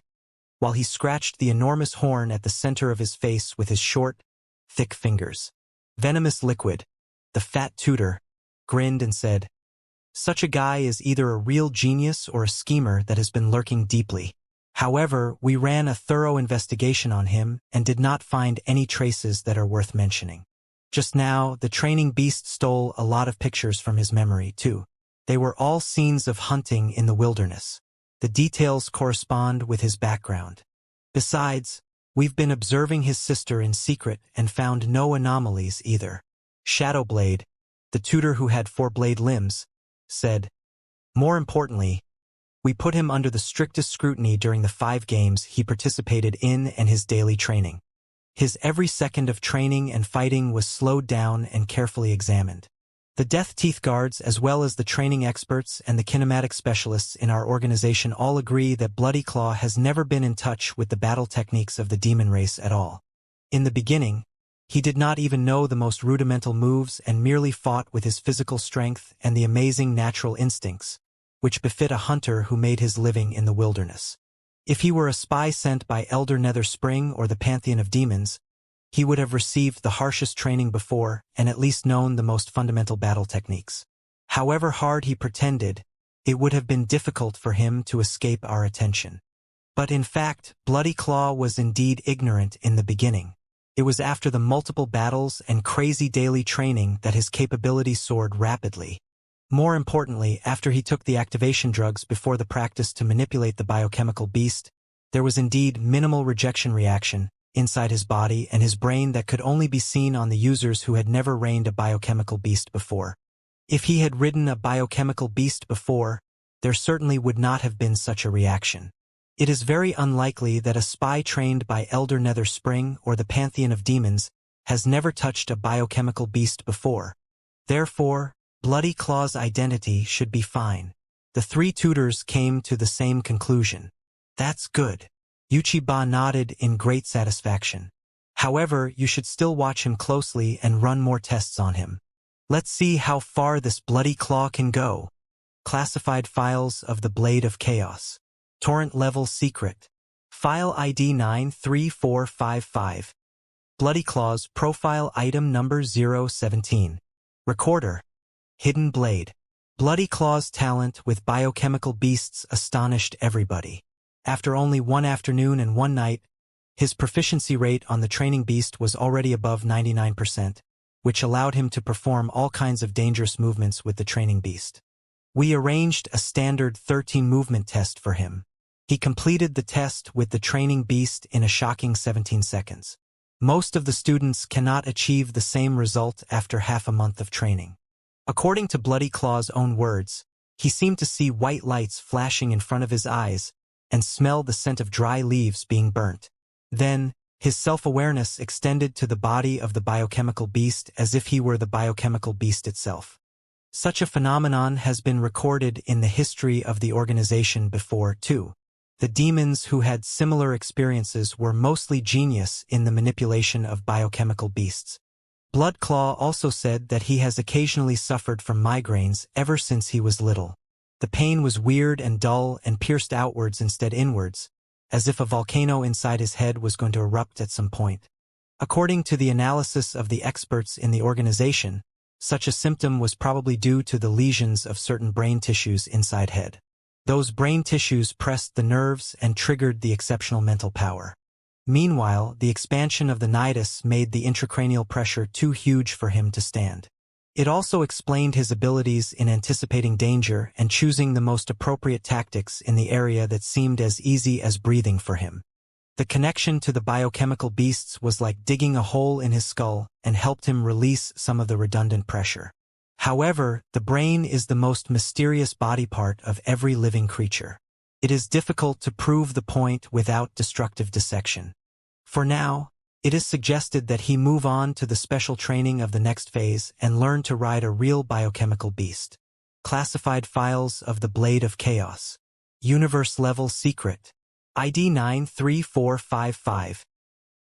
S1: while he scratched the enormous horn at the center of his face with his short, thick fingers. Venomous Liquid, the fat tutor, grinned and said, "Such a guy is either a real genius or a schemer that has been lurking deeply. However, we ran a thorough investigation on him and did not find any traces that are worth mentioning. Just now, the training beast stole a lot of pictures from his memory, too. They were all scenes of hunting in the wilderness. The details correspond with his background. Besides, we've been observing his sister in secret and found no anomalies either." Shadowblade, the tutor who had 4-blade limbs, said, "More importantly, we put him under the strictest scrutiny during the 5 games he participated in and his daily training. His every second of training and fighting was slowed down and carefully examined. The Death Teeth Guards, as well as the training experts and the kinematic specialists in our organization, all agree that Bloody Claw has never been in touch with the battle techniques of the demon race at all. In the beginning, he did not even know the most rudimental moves and merely fought with his physical strength and the amazing natural instincts, which befit a hunter who made his living in the wilderness. If he were a spy sent by Elder Nether Spring or the Pantheon of Demons, he would have received the harshest training before and at least known the most fundamental battle techniques. However hard he pretended, it would have been difficult for him to escape our attention. But in fact, Bloody Claw was indeed ignorant in the beginning. It was after the multiple battles and crazy daily training that his capability soared rapidly. More importantly, after he took the activation drugs before the practice to manipulate the biochemical beast, there was indeed minimal rejection reaction inside his body and his brain that could only be seen on the users who had never reined a biochemical beast before. If he had ridden a biochemical beast before, there certainly would not have been such a reaction. It is very unlikely that a spy trained by Elder Nether Spring or the Pantheon of Demons has never touched a biochemical beast before. Therefore, Bloody Claw's identity should be fine. The three tutors came to the same conclusion. That's good. Uchiba nodded in great satisfaction. However, you should still watch him closely and run more tests on him. Let's see how far this Bloody Claw can go. Classified files of the Blade of Chaos. Torrent level secret. File ID 93455. Bloody Claws profile item number 017. Recorder. Hidden Blade. Bloody Claw's talent with biochemical beasts astonished everybody. After only one afternoon and one night, his proficiency rate on the training beast was already above 99%, which allowed him to perform all kinds of dangerous movements with the training beast. We arranged a standard 13 movement test for him. He completed the test with the training beast in a shocking 17 seconds. Most of the students cannot achieve the same result after half a month of training. According to Bloody Claw's own words, he seemed to see white lights flashing in front of his eyes and smell the scent of dry leaves being burnt. Then, his self-awareness extended to the body of the biochemical beast as if he were the biochemical beast itself. Such a phenomenon has been recorded in the history of the organization before, too. The demons who had similar experiences were mostly genius in the manipulation of biochemical beasts. Bloodclaw also said that he has occasionally suffered from migraines ever since he was little. The pain was weird and dull and pierced outwards instead inwards, as if a volcano inside his head was going to erupt at some point. According to the analysis of the experts in the organization, such a symptom was probably due to the lesions of certain brain tissues inside head. Those brain tissues pressed the nerves and triggered the exceptional mental power. Meanwhile, the expansion of the nidus made the intracranial pressure too huge for him to stand. It also explained his abilities in anticipating danger and choosing the most appropriate tactics in the area that seemed as easy as breathing for him. The connection to the biochemical beasts was like digging a hole in his skull and helped him release some of the redundant pressure. However, the brain is the most mysterious body part of every living creature. It is difficult to prove the point without destructive dissection. For now, it is suggested that he move on to the special training of the next phase and learn to ride a real biochemical beast. Classified files of the Blade of Chaos. Universe level secret. ID 93455.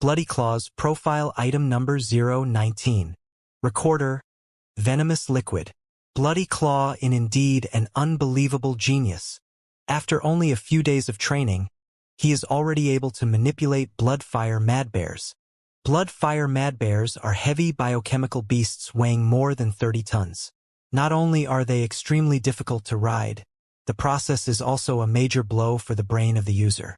S1: Bloody Claws profile item number 019. Recorder. Venomous liquid. Bloody Claw in indeed an unbelievable genius. After only a few days of training, he is already able to manipulate Bloodfire Madbears. Bloodfire Madbears are heavy biochemical beasts weighing more than 30 tons. Not only are they extremely difficult to ride, the process is also a major blow for the brain of the user.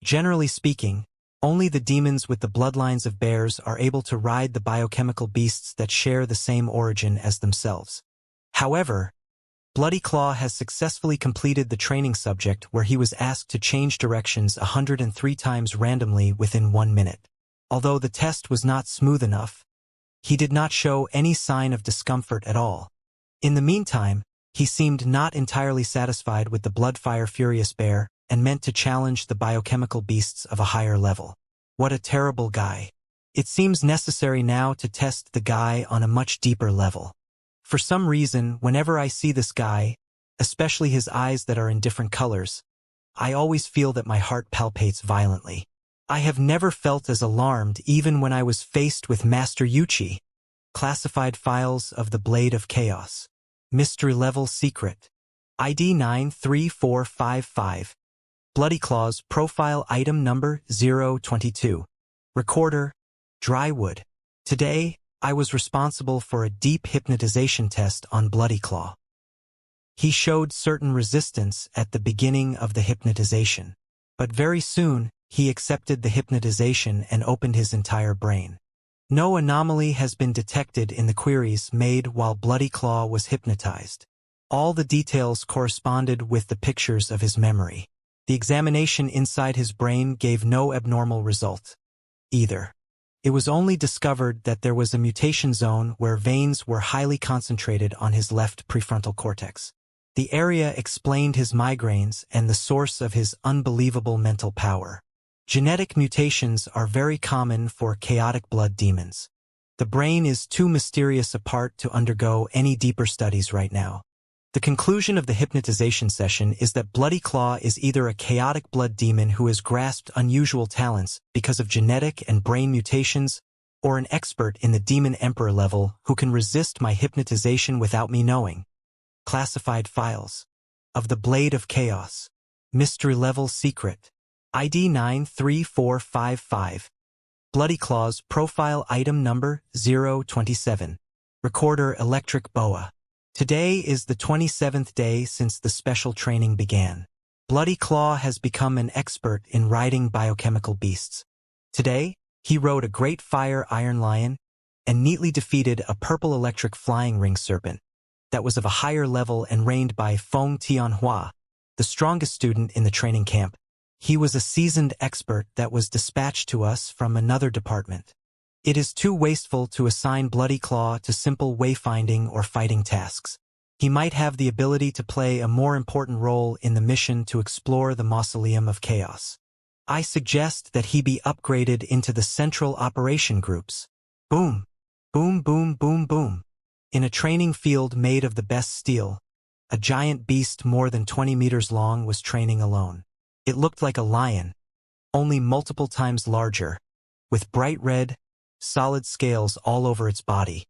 S1: Generally speaking, only the demons with the bloodlines of bears are able to ride the biochemical beasts that share the same origin as themselves. However, Bloody Claw has successfully completed the training subject where he was asked to change directions 103 times randomly within 1 minute. Although the test was not smooth enough, he did not show any sign of discomfort at all. In the meantime, he seemed not entirely satisfied with the Bloodfire Furious Bear and meant to challenge the biochemical beasts of a higher level. What a terrible guy. It seems necessary now to test the guy on a much deeper level. For some reason, whenever I see this guy, especially his eyes that are in different colors, I always feel that my heart palpitates violently. I have never felt as alarmed even when I was faced with Master Yuchi. Classified files of the Blade of Chaos. Mystery level secret. ID 93455. Bloody Claws profile item number 022. Recorder. Drywood. Today, I was responsible for a deep hypnotization test on Bloody Claw. He showed certain resistance at the beginning of the hypnotization, but very soon, he accepted the hypnotization and opened his entire brain. No anomaly has been detected in the queries made while Bloody Claw was hypnotized. All the details corresponded with the pictures of his memory. The examination inside his brain gave no abnormal result, either. It was only discovered that there was a mutation zone where veins were highly concentrated on his left prefrontal cortex. The area explained his migraines and the source of his unbelievable mental power. Genetic mutations are very common for chaotic blood demons. The brain is too mysterious a part to undergo any deeper studies right now. The conclusion of the hypnotization session is that Bloody Claw is either a chaotic blood demon who has grasped unusual talents because of genetic and brain mutations, or an expert in the Demon Emperor level who can resist my hypnotization without me knowing. Classified files. Of the Blade of Chaos. Mystery level secret. ID 93455. Bloody Claw's profile item number 027. Recorder electric boa. Today is the 27th day since the special training began. Bloody Claw has become an expert in riding biochemical beasts. Today, he rode a great fire iron lion and neatly defeated a purple electric flying ring serpent that was of a higher level and reigned by Feng Tianhua, the strongest student in the training camp. He was a seasoned expert that was dispatched to us from another department. It is too wasteful to assign Bloody Claw to simple wayfinding or fighting tasks. He might have the ability to play a more important role in the mission to explore the Mausoleum of Chaos. I suggest that he be upgraded into the Central Operation Groups. Boom, boom, boom, boom, boom. In a training field made of the best steel, a giant beast more than 20 meters long was training alone. It looked like a lion, only multiple times larger, with bright red, solid scales all over its body.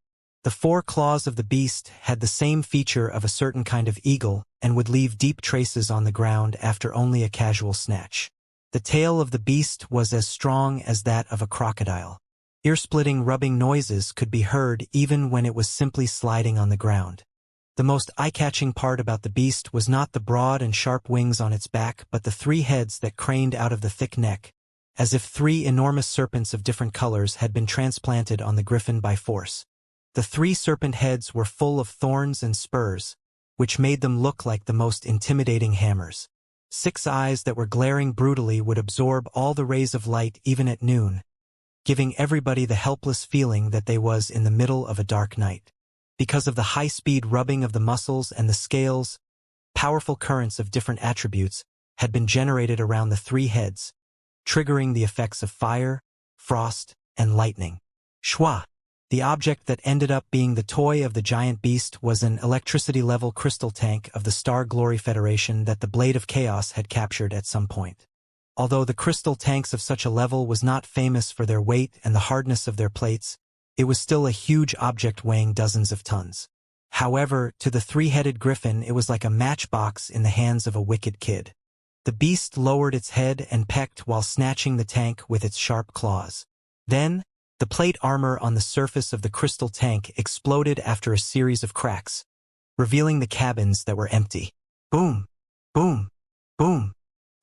S1: The 4 claws of the beast had the same feature of a certain kind of eagle and would leave deep traces on the ground after only a casual snatch. The tail of the beast was as strong as that of a crocodile. Ear-splitting rubbing noises could be heard even when it was simply sliding on the ground. The most eye-catching part about the beast was not the broad and sharp wings on its back but the 3 heads that craned out of the thick neck, as if 3 enormous serpents of different colors had been transplanted on the griffin by force. The 3 serpent heads were full of thorns and spurs, which made them look like the most intimidating hammers. 6 eyes that were glaring brutally would absorb all the rays of light even at noon, giving everybody the helpless feeling that they was in the middle of a dark night. Because of the high-speed rubbing of the muscles and the scales, powerful currents of different attributes had been generated around the 3 heads, triggering the effects of fire, frost, and lightning. Shwa! The object that ended up being the toy of the giant beast was an electricity-level crystal tank of the Star Glory Federation that the Blade of Chaos had captured at some point. Although the crystal tanks of such a level was not famous for their weight and the hardness of their plates, it was still a huge object weighing dozens of tons. However, to the 3-headed griffin it was like a matchbox in the hands of a wicked kid. The beast lowered its head and pecked while snatching the tank with its sharp claws. Then, the plate armor on the surface of the crystal tank exploded after a series of cracks, revealing the cabins that were empty. Boom! Boom! Boom!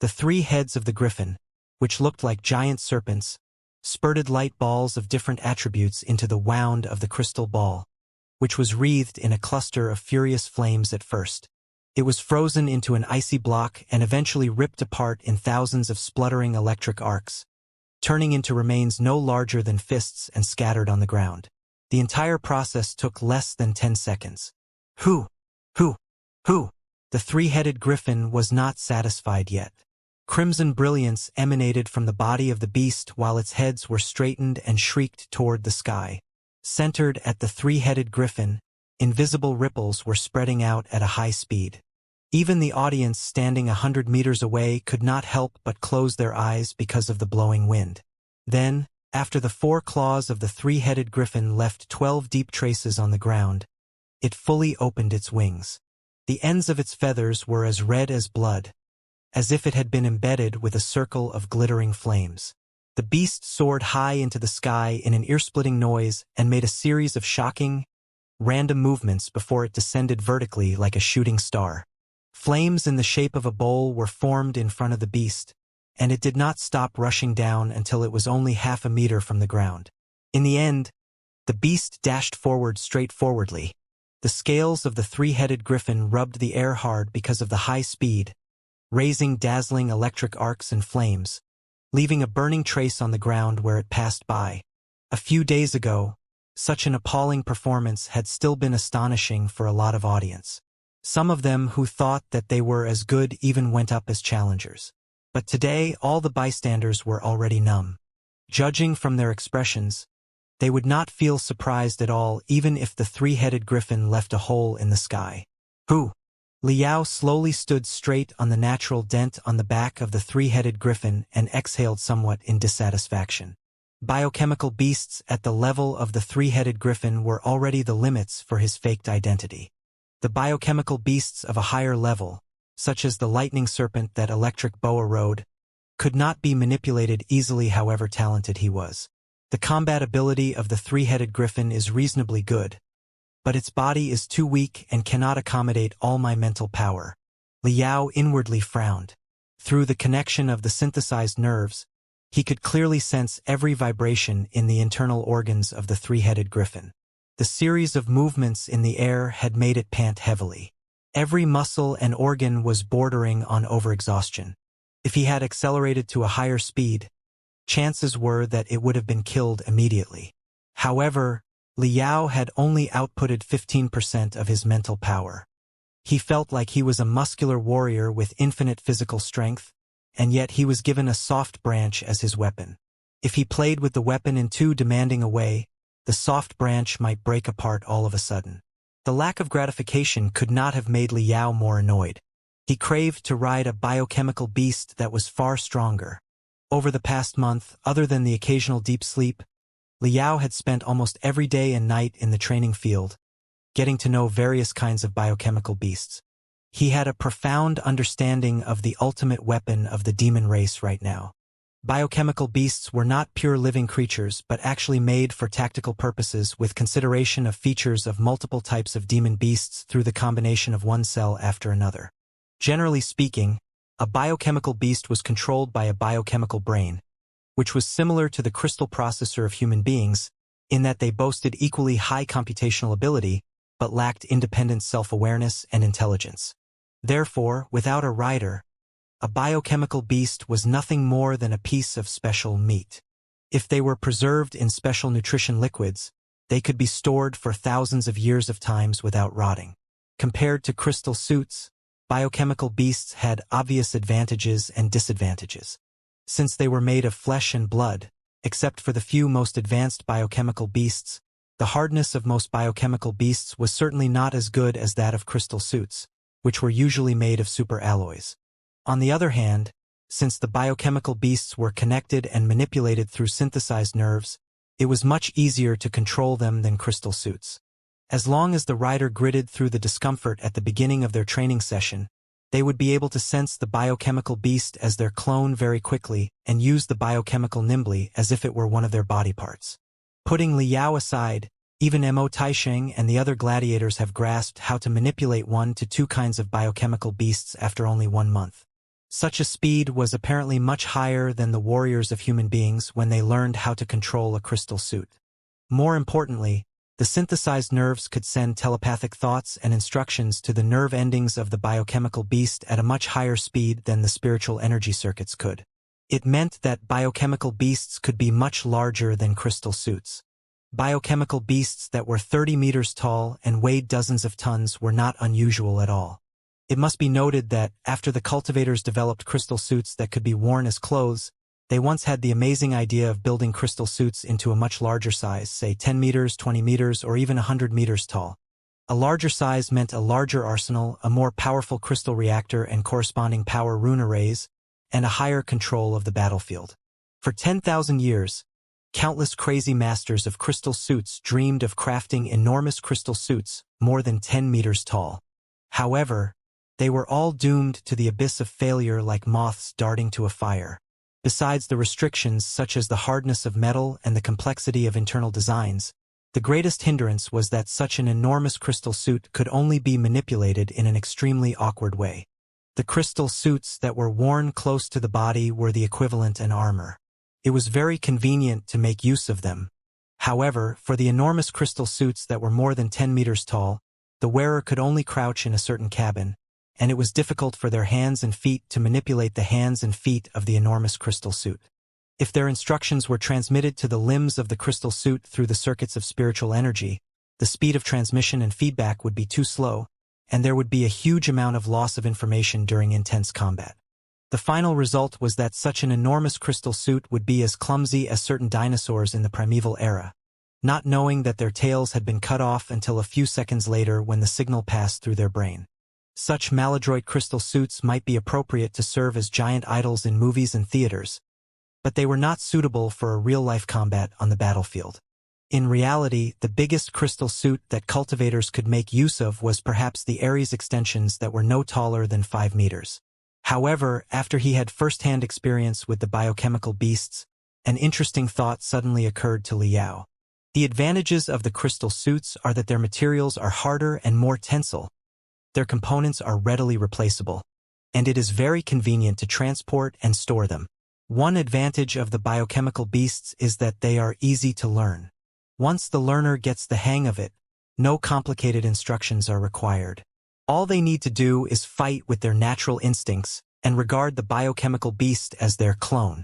S1: The 3 heads of the griffin, which looked like giant serpents, spurted light balls of different attributes into the wound of the crystal ball, which was wreathed in a cluster of furious flames at first. It was frozen into an icy block and eventually ripped apart in thousands of spluttering electric arcs, turning into remains no larger than fists and scattered on the ground. The entire process took less than 10 seconds. Who? Who? Who? The 3-headed griffin was not satisfied yet. Crimson brilliance emanated from the body of the beast while its heads were straightened and shrieked toward the sky. Centered at the 3-headed griffin, invisible ripples were spreading out at a high speed. Even the audience standing 100 meters away could not help but close their eyes because of the blowing wind. Then, after the 4 claws of the 3-headed griffin left 12 deep traces on the ground, it fully opened its wings. The ends of its feathers were as red as blood, as if it had been embedded with a circle of glittering flames. The beast soared high into the sky in an ear-splitting noise and made a series of shocking, random movements before it descended vertically like a shooting star. Flames in the shape of a bowl were formed in front of the beast, and it did not stop rushing down until it was only half a meter from the ground. In the end, the beast dashed forward straightforwardly. The scales of the 3-headed griffin rubbed the air hard because of the high speed, raising dazzling electric arcs and flames, leaving a burning trace on the ground where it passed by. A few days ago, such an appalling performance had still been astonishing for a lot of audience. Some of them who thought that they were as good even went up as challengers. But today all the bystanders were already numb. Judging from their expressions, they would not feel surprised at all even if the three-headed griffin left a hole in the sky. Who? Liao slowly stood straight on the natural dent on the back of the three-headed griffin and exhaled somewhat in dissatisfaction. Biochemical beasts at the level of the three-headed griffin were already the limits for his faked identity. The biochemical beasts of a higher level, such as the lightning serpent that electric boa rode, could not be manipulated easily however talented he was. The combat ability of the three-headed griffin is reasonably good, but its body is too weak and cannot accommodate all my mental power. Liao inwardly frowned. Through the connection of the synthesized nerves, he could clearly sense every vibration in the internal organs of the three-headed griffin. The series of movements in the air had made it pant heavily. Every muscle and organ was bordering on overexhaustion. If he had accelerated to a higher speed, chances were that it would have been killed immediately. However, Liao had only outputted 15% of his mental power. He felt like he was a muscular warrior with infinite physical strength, and yet he was given a soft branch as his weapon. If he played with the weapon in too demanding a way, the soft branch might break apart all of a sudden. The lack of gratification could not have made Liao more annoyed. He craved to ride a biochemical beast that was far stronger. Over the past month, other than the occasional deep sleep, Liao had spent almost every day and night in the training field, getting to know various kinds of biochemical beasts. He had a profound understanding of the ultimate weapon of the demon race right now. Biochemical beasts were not pure living creatures but actually made for tactical purposes with consideration of features of multiple types of demon beasts through the combination of one cell after another. Generally speaking, a biochemical beast was controlled by a biochemical brain, which was similar to the crystal processor of human beings, in that they boasted equally high computational ability, but lacked independent self-awareness and intelligence. Therefore, without a rider, a biochemical beast was nothing more than a piece of special meat. If they were preserved in special nutrition liquids, they could be stored for thousands of years of times without rotting. Compared to crystal suits, biochemical beasts had obvious advantages and disadvantages. Since they were made of flesh and blood, except for the few most advanced biochemical beasts, the hardness of most biochemical beasts was certainly not as good as that of crystal suits, which were usually made of superalloys. On the other hand, since the biochemical beasts were connected and manipulated through synthesized nerves, it was much easier to control them than crystal suits. As long as the rider gritted through the discomfort at the beginning of their training session, they would be able to sense the biochemical beast as their clone very quickly and use the biochemical nimbly as if it were one of their body parts. Putting Liao aside, even Mo Taisheng and the other gladiators have grasped how to manipulate 1 to 2 kinds of biochemical beasts after only 1 month. Such a speed was apparently much higher than the warriors of human beings when they learned how to control a crystal suit. More importantly, the synthesized nerves could send telepathic thoughts and instructions to the nerve endings of the biochemical beast at a much higher speed than the spiritual energy circuits could. It meant that biochemical beasts could be much larger than crystal suits. Biochemical beasts that were 30 meters tall and weighed dozens of tons were not unusual at all. It must be noted that, after the cultivators developed crystal suits that could be worn as clothes, they once had the amazing idea of building crystal suits into a much larger size, say 10 meters, 20 meters, or even 100 meters tall. A larger size meant a larger arsenal, a more powerful crystal reactor and corresponding power rune arrays, and a higher control of the battlefield. For 10,000 years, countless crazy masters of crystal suits dreamed of crafting enormous crystal suits more than 10 meters tall. However, they were all doomed to the abyss of failure like moths darting to a fire. Besides the restrictions such as the hardness of metal and the complexity of internal designs, the greatest hindrance was that such an enormous crystal suit could only be manipulated in an extremely awkward way. The crystal suits that were worn close to the body were the equivalent in armor. It was very convenient to make use of them. However, for the enormous crystal suits that were more than 10 meters tall, the wearer could only crouch in a certain cabin, and it was difficult for their hands and feet to manipulate the hands and feet of the enormous crystal suit. If their instructions were transmitted to the limbs of the crystal suit through the circuits of spiritual energy, the speed of transmission and feedback would be too slow, and there would be a huge amount of loss of information during intense combat. The final result was that such an enormous crystal suit would be as clumsy as certain dinosaurs in the primeval era, not knowing that their tails had been cut off until a few seconds later when the signal passed through their brain. Such maladroit crystal suits might be appropriate to serve as giant idols in movies and theaters, but they were not suitable for a real-life combat on the battlefield. In reality, the biggest crystal suit that cultivators could make use of was perhaps the Ares extensions that were no taller than 5 meters. However, after he had first-hand experience with the biochemical beasts, an interesting thought suddenly occurred to Liao. The advantages of the crystal suits are that their materials are harder and more tensile, their components are readily replaceable, and it is very convenient to transport and store them. One advantage of the biochemical beasts is that they are easy to learn. Once the learner gets the hang of it, no complicated instructions are required. All they need to do is fight with their natural instincts and regard the biochemical beast as their clone.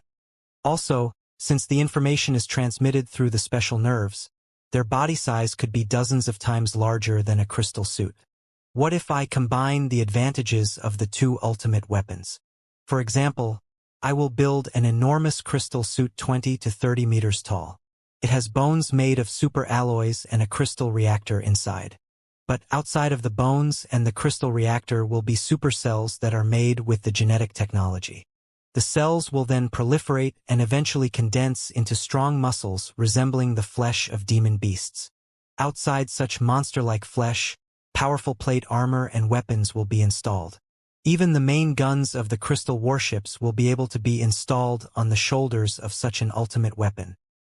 S1: Also, since the information is transmitted through the special nerves, their body size could be dozens of times larger than a crystal suit. What if I combine the advantages of the two ultimate weapons? For example, I will build an enormous crystal suit 20 to 30 meters tall. It has bones made of superalloys and a crystal reactor inside. But outside of the bones and the crystal reactor will be supercells that are made with the genetic technology. The cells will then proliferate and eventually condense into strong muscles resembling the flesh of demon beasts. Outside such monster-like flesh, powerful plate armor and weapons will be installed. Even the main guns of the crystal warships will be able to be installed on the shoulders of such an ultimate weapon.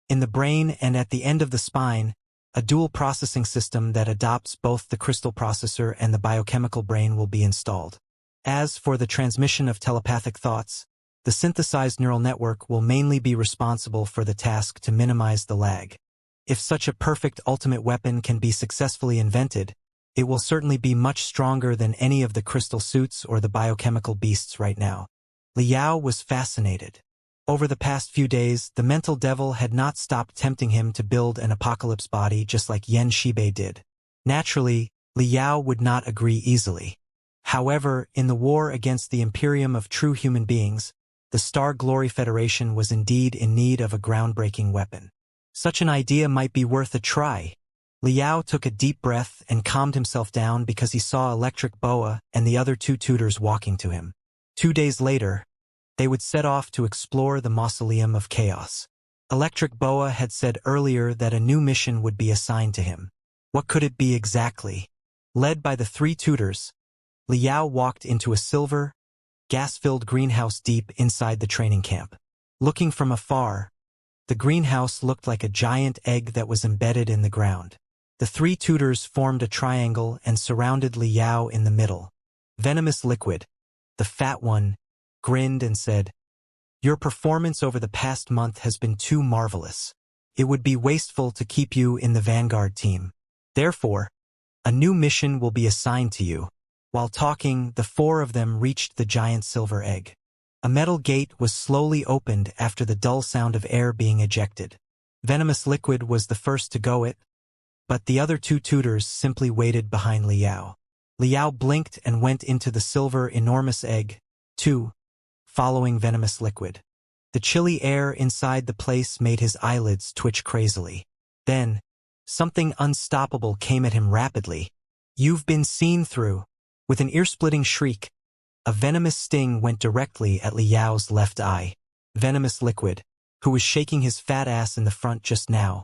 S1: In the brain and at the end of the spine, a dual processing system that adopts both the crystal processor and the biochemical brain will be installed. As for the transmission of telepathic thoughts, the synthesized neural network will mainly be responsible for the task to minimize the lag. If such a perfect ultimate weapon can be successfully invented, it will certainly be much stronger than any of the crystal suits or the biochemical beasts right now. Liao was fascinated. Over the past few days, the mental devil had not stopped tempting him to build an apocalypse body just like Yan Shibei did. Naturally, Liao would not agree easily. However, in the war against the Imperium of true human beings, the Star Glory Federation was indeed in need of a groundbreaking weapon. Such an idea might be worth a try. Liao took a deep breath and calmed himself down because he saw Electric Boa and the other two tutors walking to him. 2 days later, they would set off to explore the Mausoleum of Chaos. Electric Boa had said earlier that a new mission would be assigned to him. What could it be exactly? Led by the 3 tutors, Liao walked into a silver, gas-filled greenhouse deep inside the training camp. Looking from afar, the greenhouse looked like a giant egg that was embedded in the ground. The 3 tutors formed a triangle and surrounded Liao in the middle. Venomous Liquid, the fat one, grinned and said, "Your performance over the past month has been too marvelous. It would be wasteful to keep you in the vanguard team. Therefore, a new mission will be assigned to you." While talking, the 4 of them reached the giant silver egg. A metal gate was slowly opened after the dull sound of air being ejected. Venomous Liquid was the first to go it, but the other 2 tutors simply waited behind Liao. Liao blinked and went into the silver enormous egg, too, following Venomous Liquid. The chilly air inside the place made his eyelids twitch crazily. Then, something unstoppable came at him rapidly. "You've been seen through." With an ear-splitting shriek, a venomous sting went directly at Liao's left eye. Venomous Liquid, who was shaking his fat ass in the front just now,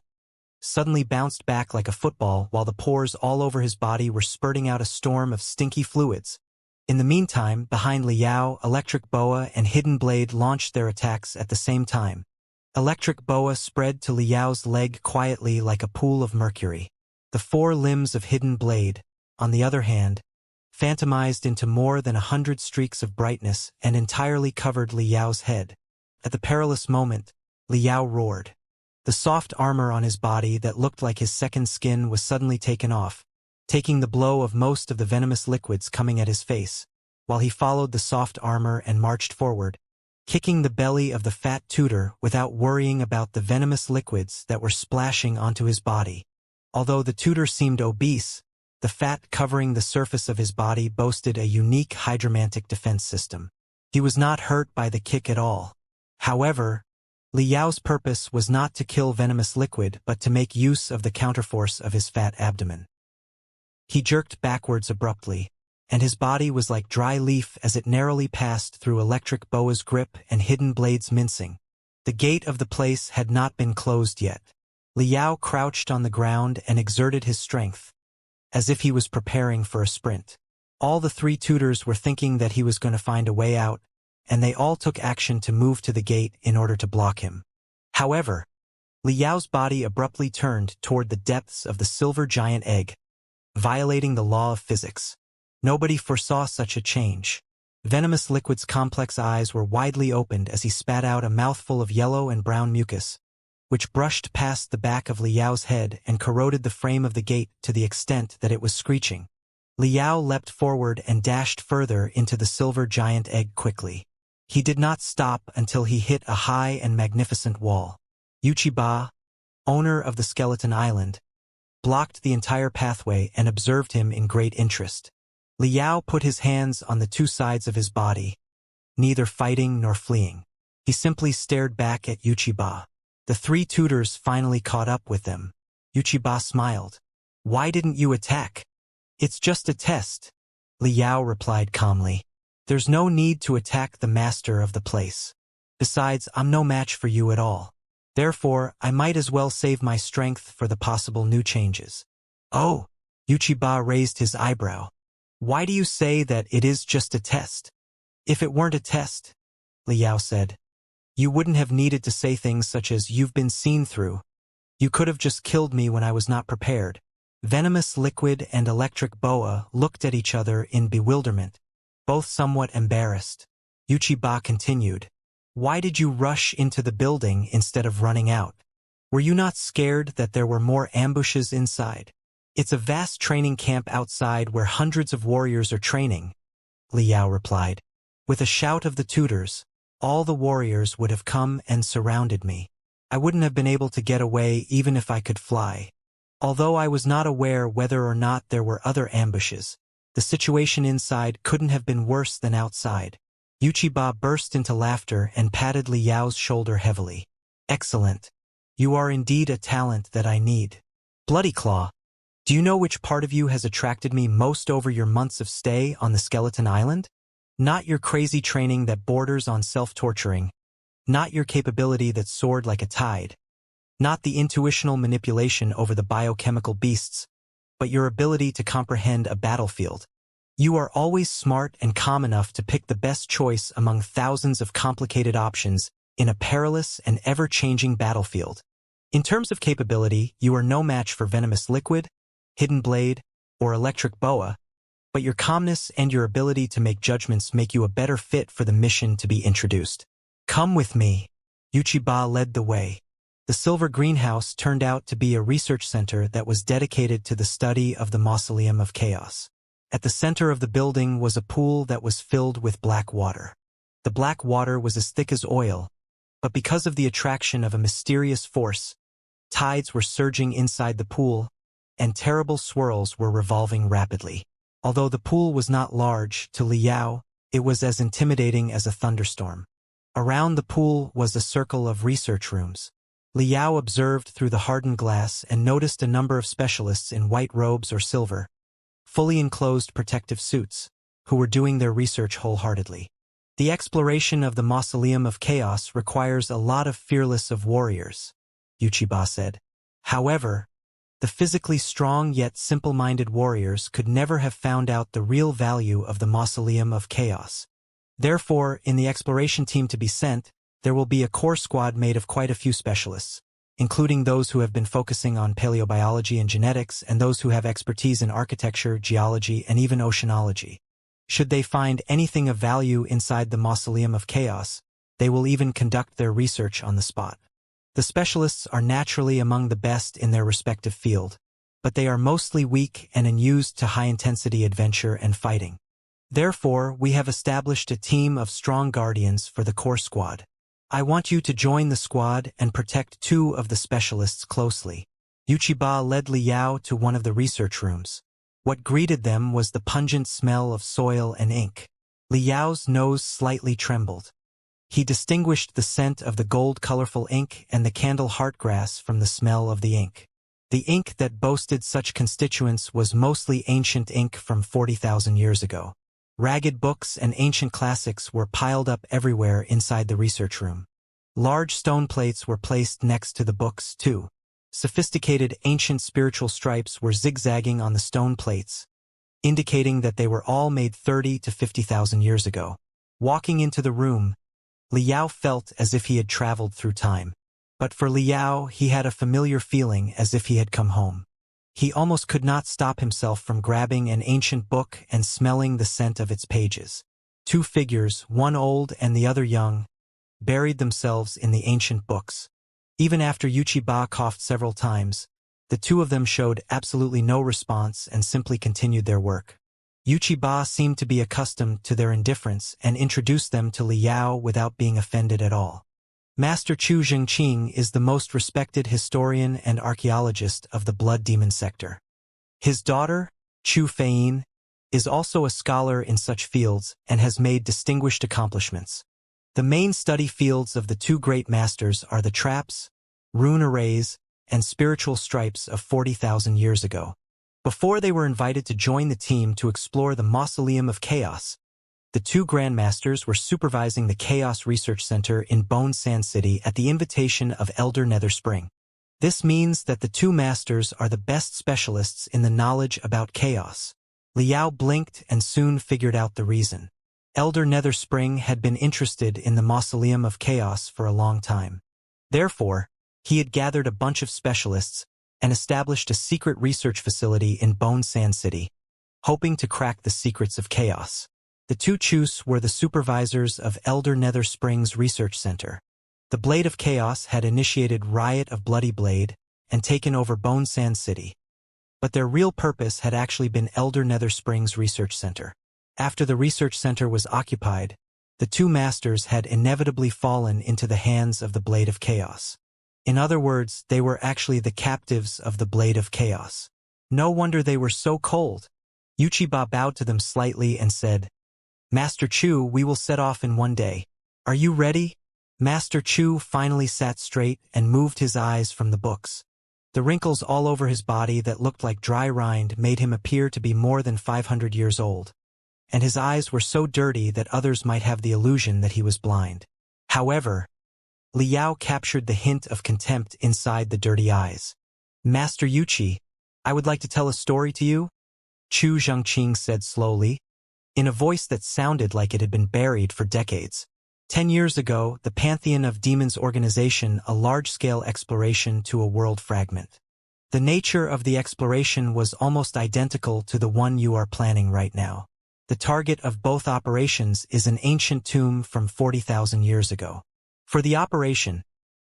S1: suddenly bounced back like a football while the pores all over his body were spurting out a storm of stinky fluids. In the meantime, behind Liao, Electric Boa and Hidden Blade launched their attacks at the same time. Electric Boa spread to Liao's leg quietly like a pool of mercury. The 4 limbs of Hidden Blade, on the other hand, phantomized into more than 100 streaks of brightness and entirely covered Liao's head. At the perilous moment, Liao roared. The soft armor on his body that looked like his second skin was suddenly taken off, taking the blow of most of the venomous liquids coming at his face, while he followed the soft armor and marched forward, kicking the belly of the fat tutor without worrying about the venomous liquids that were splashing onto his body. Although the tutor seemed obese, The fat covering the surface of his body boasted a unique hydromantic defense system. He was not hurt by the kick at all. However, Li Yao's purpose was not to kill venomous liquid but to make use of the counterforce of his fat abdomen. He jerked backwards abruptly, and his body was like dry leaf as it narrowly passed through electric boa's grip and hidden blades mincing. The gate of the place had not been closed yet. Li Yao crouched on the ground and exerted his strength, as if he was preparing for a sprint. All the three tutors were thinking that he was going to find a way out, and they all took action to move to the gate in order to block him. However, Li Yao's body abruptly turned toward the depths of the silver giant egg, violating the law of physics. Nobody foresaw such a change. Venomous Liquid's complex eyes were widely opened as he spat out a mouthful of yellow and brown mucus, which brushed past the back of Li Yao's head and corroded the frame of the gate to the extent that it was screeching. Li Yao leapt forward and dashed further into the silver giant egg quickly. He did not stop until he hit a high and magnificent wall. Wuxia, owner of the Skeleton Island, blocked the entire pathway and observed him in great interest. Li Yao put his hands on the two sides of his body, neither fighting nor fleeing. He simply stared back at Wuxia. The three tutors finally caught up with them. Wuxia smiled. "Why didn't you attack?" "It's just a test," Li Yao replied calmly. "There's no need to attack the master of the place. Besides, I'm no match for you at all. Therefore, I might as well save my strength for the possible new changes." "Oh," Wuxia raised his eyebrow. "Why do you say that it is just a test?" "If it weren't a test," Li Yao said, "you wouldn't have needed to say things such as 'you've been seen through.' You could have just killed me when I was not prepared." Venomous Liquid and Electric Boa looked at each other in bewilderment, both somewhat embarrassed. Wuxia continued, "Why did you rush into the building instead of running out? Were you not scared that there were more ambushes inside?" "It's a vast training camp outside where hundreds of warriors are training," Li Yao replied. "With a shout of the tutors, all the warriors would have come and surrounded me. I wouldn't have been able to get away even if I could fly. Although I was not aware whether or not there were other ambushes, the situation inside couldn't have been worse than outside." Wuxia burst into laughter and patted Li Yao's shoulder heavily. "Excellent. You are indeed a talent that I need. Bloody Claw, do you know which part of you has attracted me most over your months of stay on the Skeleton Island? Not your crazy training that borders on self-torturing, not your capability that soared like a tide, not the intuitional manipulation over the biochemical beasts, but your ability to comprehend a battlefield. You are always smart and calm enough to pick the best choice among thousands of complicated options in a perilous and ever-changing battlefield. In terms of capability, you are no match for Venomous Liquid, Hidden Blade, or Electric Boa, but your calmness and your ability to make judgments make you a better fit for the mission to be introduced. Come with me." Wuxia led the way. The silver greenhouse turned out to be a research center that was dedicated to the study of the Mausoleum of Chaos. At the center of the building was a pool that was filled with black water. The black water was as thick as oil, but because of the attraction of a mysterious force, tides were surging inside the pool, and terrible swirls were revolving rapidly. Although the pool was not large, to Li Yao, it was as intimidating as a thunderstorm. Around the pool was a circle of research rooms. Li Yao observed through the hardened glass and noticed a number of specialists in white robes or silver, fully enclosed protective suits, who were doing their research wholeheartedly. The exploration of the Mausoleum of Chaos requires a lot of fearless of warriors, Wuxia said. However, the physically strong yet simple-minded warriors could never have found out the real value of the Mausoleum of Chaos. Therefore, in the exploration team to be sent, there will be a core squad made of quite a few specialists, including those who have been focusing on paleobiology and genetics and those who have expertise in architecture, geology, and even oceanology. Should they find anything of value inside the Mausoleum of Chaos, they will even conduct their research on the spot. The specialists are naturally among the best in their respective field, but they are mostly weak and unused to high-intensity adventure and fighting. Therefore, we have established a team of strong guardians for the core squad. I want you to join the squad and protect 2 of the specialists closely. Wuxia led Li Yao to one of the research rooms. What greeted them was the pungent smell of soil and ink. Liao's nose slightly trembled. He distinguished the scent of the gold-colorful ink and the candle heartgrass from the smell of the ink. The ink that boasted such constituents was mostly ancient ink from 40,000 years ago. Ragged books and ancient classics were piled up everywhere inside the research room. Large stone plates were placed next to the books, too. Sophisticated ancient spiritual stripes were zigzagging on the stone plates, indicating that they were all made 30 to 50,000 years ago. Walking into the room, Liao felt as if he had traveled through time. But for Liao, he had a familiar feeling as if he had come home. He almost could not stop himself from grabbing an ancient book and smelling the scent of its pages. Two figures, one old and the other young, buried themselves in the ancient books. Even after Wuxia coughed several times, the two of them showed absolutely no response and simply continued their work. Wuxia seemed to be accustomed to their indifference and introduced them to Liao without being offended at all. Master Chu Zhengqing is the most respected historian and archaeologist of the blood demon sector. His daughter, Chu Feiyin, is also a scholar in such fields and has made distinguished accomplishments. The main study fields of the two great masters are the traps, rune arrays, and spiritual stripes of 40,000 years ago. Before they were invited to join the team to explore the Mausoleum of Chaos, the two grandmasters were supervising the Chaos Research Center in Bone Sand City at the invitation of Elder Nether Spring. This means that the two masters are the best specialists in the knowledge about chaos. Liao blinked and soon figured out the reason. Elder Nether Spring had been interested in the Mausoleum of Chaos for a long time. Therefore, he had gathered a bunch of specialists and established a secret research facility in Bone Sand City, hoping to crack the secrets of chaos. The two Chus were the supervisors of Elder Nether Spring's research center. The Blade of Chaos had initiated Riot of Bloody Blade and taken over Bone Sand City. But their real purpose had actually been Elder Nether Spring's research center. After the research center was occupied, the two masters had inevitably fallen into the hands of the Blade of Chaos. In other words, they were actually the captives of the Blade of Chaos. No wonder they were so cold. Wuxia bowed to them slightly and said, "Master Chu, we will set off in one day. Are you ready?" Master Chu finally sat straight and moved his eyes from the books. The wrinkles all over his body that looked like dry rind made him appear to be more than 500 years old. And his eyes were so dirty that others might have the illusion that he was blind. However, Liao captured the hint of contempt inside the dirty eyes. "Master Wuxia, I would like to tell a story to you," Chu Zhengqing said slowly, in a voice that sounded like it had been buried for decades. 10 years ago, the Pantheon of Demons organization a large-scale exploration to a world fragment. The nature of the exploration was almost identical to the one you are planning right now. The target of both operations is an ancient tomb from 40,000 years ago. For the operation,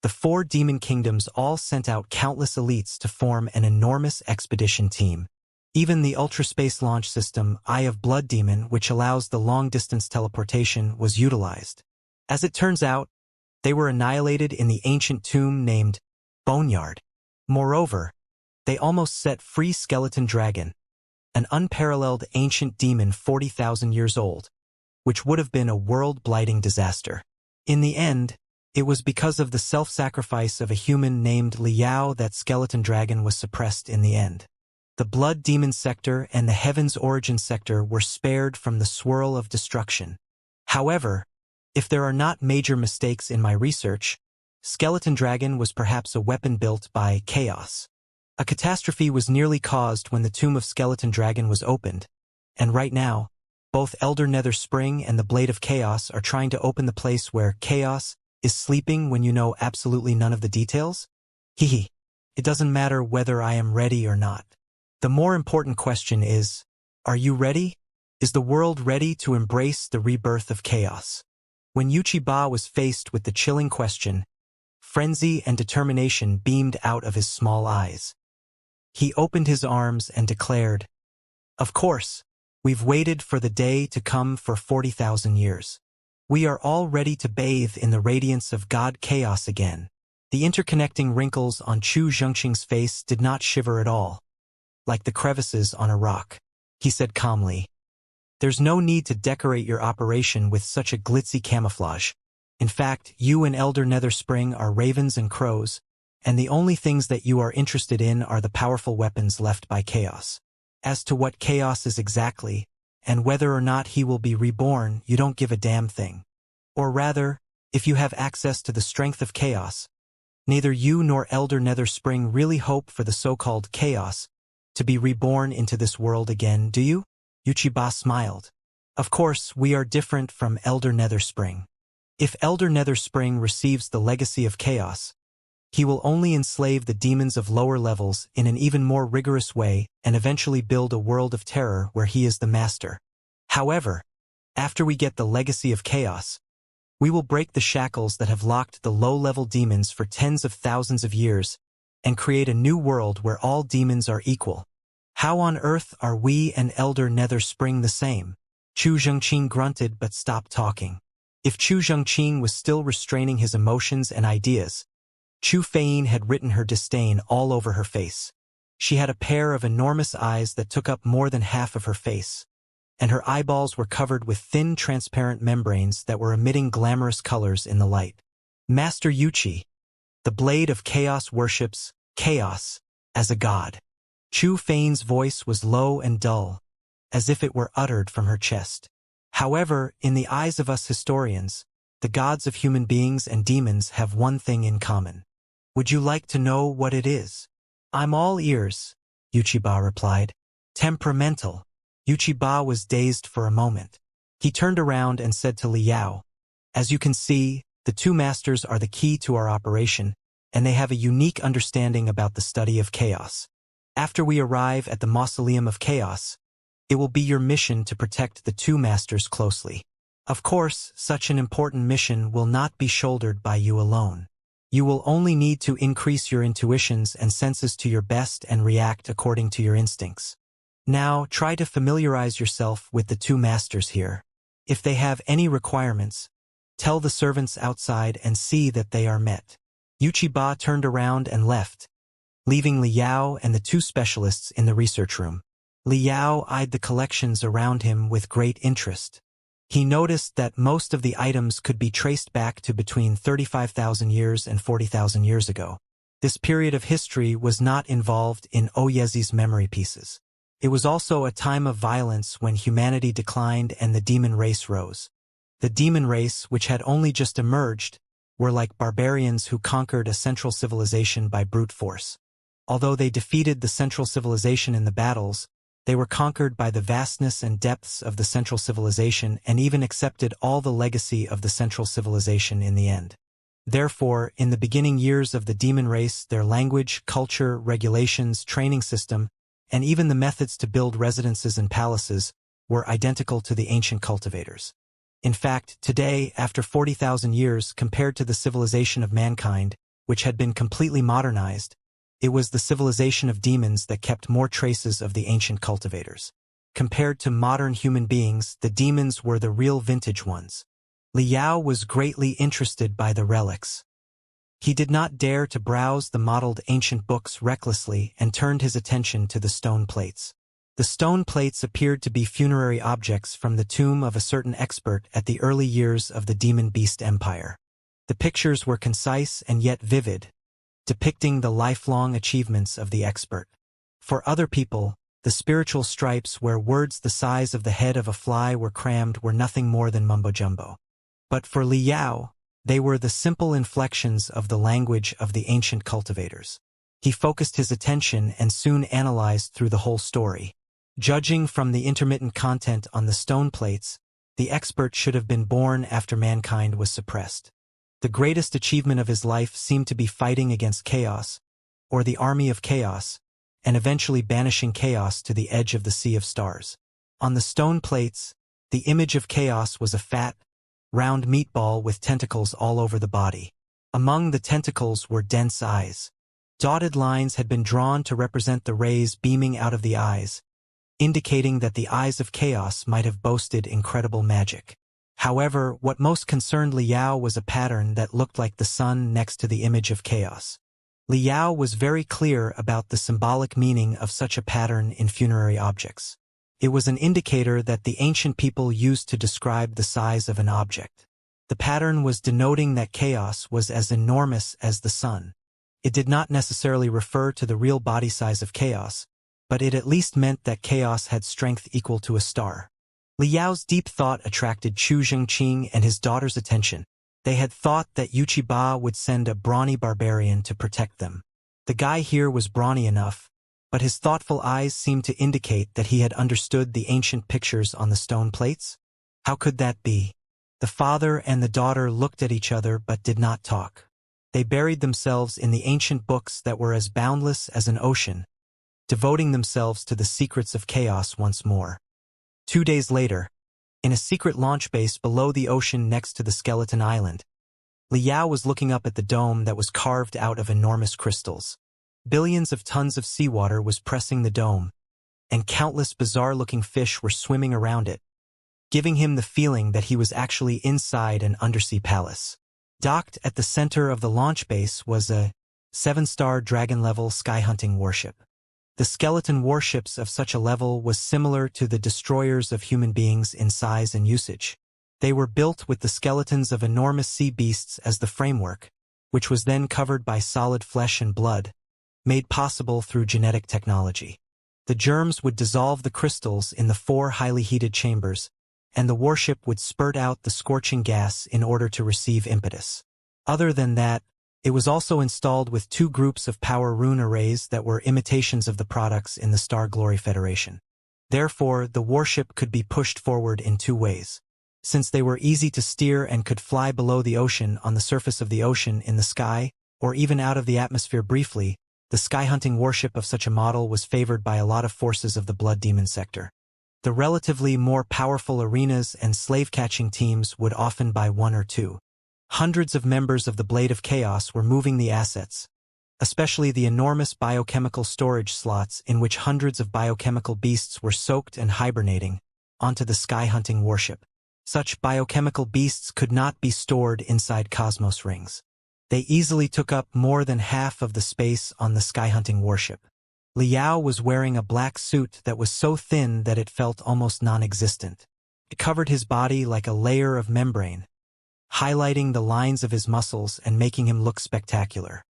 S1: the 4 demon kingdoms all sent out countless elites to form an enormous expedition team. Even the ultraspace launch system, Eye of Blood Demon, which allows the long-distance teleportation, was utilized. As it turns out, they were annihilated in the ancient tomb named Boneyard. Moreover, they almost set free Skeleton Dragon, an unparalleled ancient demon 40,000 years old, which would have been a world-blighting disaster. In the end, it was because of the self-sacrifice of a human named Liao that Skeleton Dragon was suppressed in the end. The Blood Demon sector and the Heaven's Origin sector were spared from the swirl of destruction. However, if there are not major mistakes in my research, Skeleton Dragon was perhaps a weapon built by Chaos. A catastrophe was nearly caused when the tomb of Skeleton Dragon was opened, and right now, both Elder Nether Spring and the Blade of Chaos are trying to open the place where Chaos is sleeping when you know absolutely none of the details? Hehe. It doesn't matter whether I am ready or not. The more important question is, are you ready? Is the world ready to embrace the rebirth of chaos? When Wuxia was faced with the chilling question, frenzy and determination beamed out of his small eyes. He opened his arms and declared, "Of course, we've waited for the day to come for 40,000 years. We are all ready to bathe in the radiance of God Chaos again." The interconnecting wrinkles on Chu Zhengqing's face did not shiver at all. like the crevices on a rock. He said calmly, "There's no need to decorate your operation with such a glitzy camouflage. In fact, you and Elder Netherspring are ravens and crows, and the only things that you are interested in are the powerful weapons left by Chaos. As to what Chaos is exactly, and whether or not he will be reborn, you don't give a damn thing. Or rather, if you have access to the strength of Chaos, neither you nor Elder Netherspring really hope for the so-called Chaos to be reborn into this world again, do you?" Uchiba smiled. "Of course, we are different from Elder Netherspring. If Elder Netherspring receives the legacy of Chaos, he will only enslave the demons of lower levels in an even more rigorous way and eventually build a world of terror where he is the master. However, after we get the legacy of Chaos, we will break the shackles that have locked the low-level demons for tens of thousands of years and create a new world where all demons are equal. How on earth are we and Elder Netherspring the same?" Chu Zhengqing grunted but stopped talking. If Chu Zhengqing was still restraining his emotions and ideas, Chu Feyin had written her disdain all over her face. She had a pair of enormous eyes that took up more than half of her face, and her eyeballs were covered with thin, transparent membranes that were emitting glamorous colors in the light. "Master Yuchi, the blade of Chaos worships Chaos as a god." Chu Fein's voice was low and dull, as if it were uttered from her chest. "However, in the eyes of us historians, the gods of human beings and demons have one thing in common. Would you like to know what it is?" "I'm all ears," Uchiba replied. "Temperamental." Uchiba was dazed for a moment. He turned around and said to Liao, "As you can see, the two masters are the key to our operation, and they have a unique understanding about the study of Chaos. After we arrive at the Mausoleum of Chaos, it will be your mission to protect the two masters closely. Of course, such an important mission will not be shouldered by you alone. You will only need to increase your intuitions and senses to your best and react according to your instincts. Now, try to familiarize yourself with the two masters here. If they have any requirements, tell the servants outside and see that they are met." Uchiba turned around and left, leaving Liao and the two specialists in the research room. Liao eyed the collections around him with great interest. He noticed that most of the items could be traced back to between 35,000 years and 40,000 years ago. This period of history was not involved in Oyezi's memory pieces. It was also a time of violence when humanity declined and the demon race rose. The demon race, which had only just emerged, were like barbarians who conquered a central civilization by brute force. Although they defeated the central civilization in the battles, they were conquered by the vastness and depths of the central civilization and even accepted all the legacy of the central civilization in the end. Therefore, in the beginning years of the demon race, their language, culture, regulations, training system, and even the methods to build residences and palaces were identical to the ancient cultivators. In fact, today, after 40,000 years, compared to the civilization of mankind, which had been completely modernized, it was the civilization of demons that kept more traces of the ancient cultivators. Compared to modern human beings, the demons were the real vintage ones. Liao was greatly interested by the relics. He did not dare to browse the modeled ancient books recklessly and turned his attention to the stone plates. The stone plates appeared to be funerary objects from the tomb of a certain expert at the early years of the Demon Beast Empire. The pictures were concise and yet vivid, depicting the lifelong achievements of the expert. For other people, the spiritual stripes where words the size of the head of a fly were crammed were nothing more than mumbo-jumbo. But for Liao, they were the simple inflections of the language of the ancient cultivators. He focused his attention and soon analyzed through the whole story. Judging from the intermittent content on the stone plates, the expert should have been born after mankind was suppressed. The greatest achievement of his life seemed to be fighting against chaos, or the army of chaos, and eventually banishing chaos to the edge of the sea of stars. On the stone plates, the image of chaos was a fat, round meatball with tentacles all over the body. Among the tentacles were dense eyes. Dotted lines had been drawn to represent the rays beaming out of the eyes, indicating that the eyes of chaos might have boasted incredible magic. However, what most concerned Liao was a pattern that looked like the sun next to the image of chaos. Liao was very clear about the symbolic meaning of such a pattern in funerary objects. It was an indicator that the ancient people used to describe the size of an object. The pattern was denoting that chaos was as enormous as the sun. It did not necessarily refer to the real body size of chaos, but it at least meant that chaos had strength equal to a star. Liao's deep thought attracted Chu Zhengqing and his daughter's attention. They had thought that Yuqiba would send a brawny barbarian to protect them. The guy here was brawny enough, but his thoughtful eyes seemed to indicate that he had understood the ancient pictures on the stone plates. How could that be? The father and the daughter looked at each other but did not talk. They buried themselves in the ancient books that were as boundless as an ocean, devoting themselves to the secrets of chaos once more. 2 days later, in a secret launch base below the ocean next to the skeleton island, Liao was looking up at the dome that was carved out of enormous crystals. Billions of tons of seawater was pressing the dome, and countless bizarre-looking fish were swimming around it, giving him the feeling that he was actually inside an undersea palace. Docked at the center of the launch base was a 7-star dragon-level sky-hunting warship. The skeleton warships of such a level was similar to the destroyers of human beings in size and usage. They were built with the skeletons of enormous sea beasts as the framework, which was then covered by solid flesh and blood, made possible through genetic technology. The germs would dissolve the crystals in the 4 highly heated chambers, and the warship would spurt out the scorching gas in order to receive impetus. Other than that, it was also installed with 2 groups of power rune arrays that were imitations of the products in the Star Glory Federation. Therefore, the warship could be pushed forward in 2 ways. Since they were easy to steer and could fly below the ocean on the surface of the ocean in the sky, or even out of the atmosphere briefly, the sky-hunting warship of such a model was favored by a lot of forces of the Blood Demon sector. The relatively more powerful arenas and slave-catching teams would often buy 1 or 2. Hundreds of members of the Blade of Chaos were moving the assets, especially the enormous biochemical storage slots in which hundreds of biochemical beasts were soaked and hibernating, onto the sky-hunting warship. Such biochemical beasts could not be stored inside cosmos rings. They easily took up more than half of the space on the sky-hunting warship. Liao was wearing a black suit that was so thin that it felt almost non-existent. It covered his body like a layer of membrane, highlighting the lines of his muscles and making him look spectacular.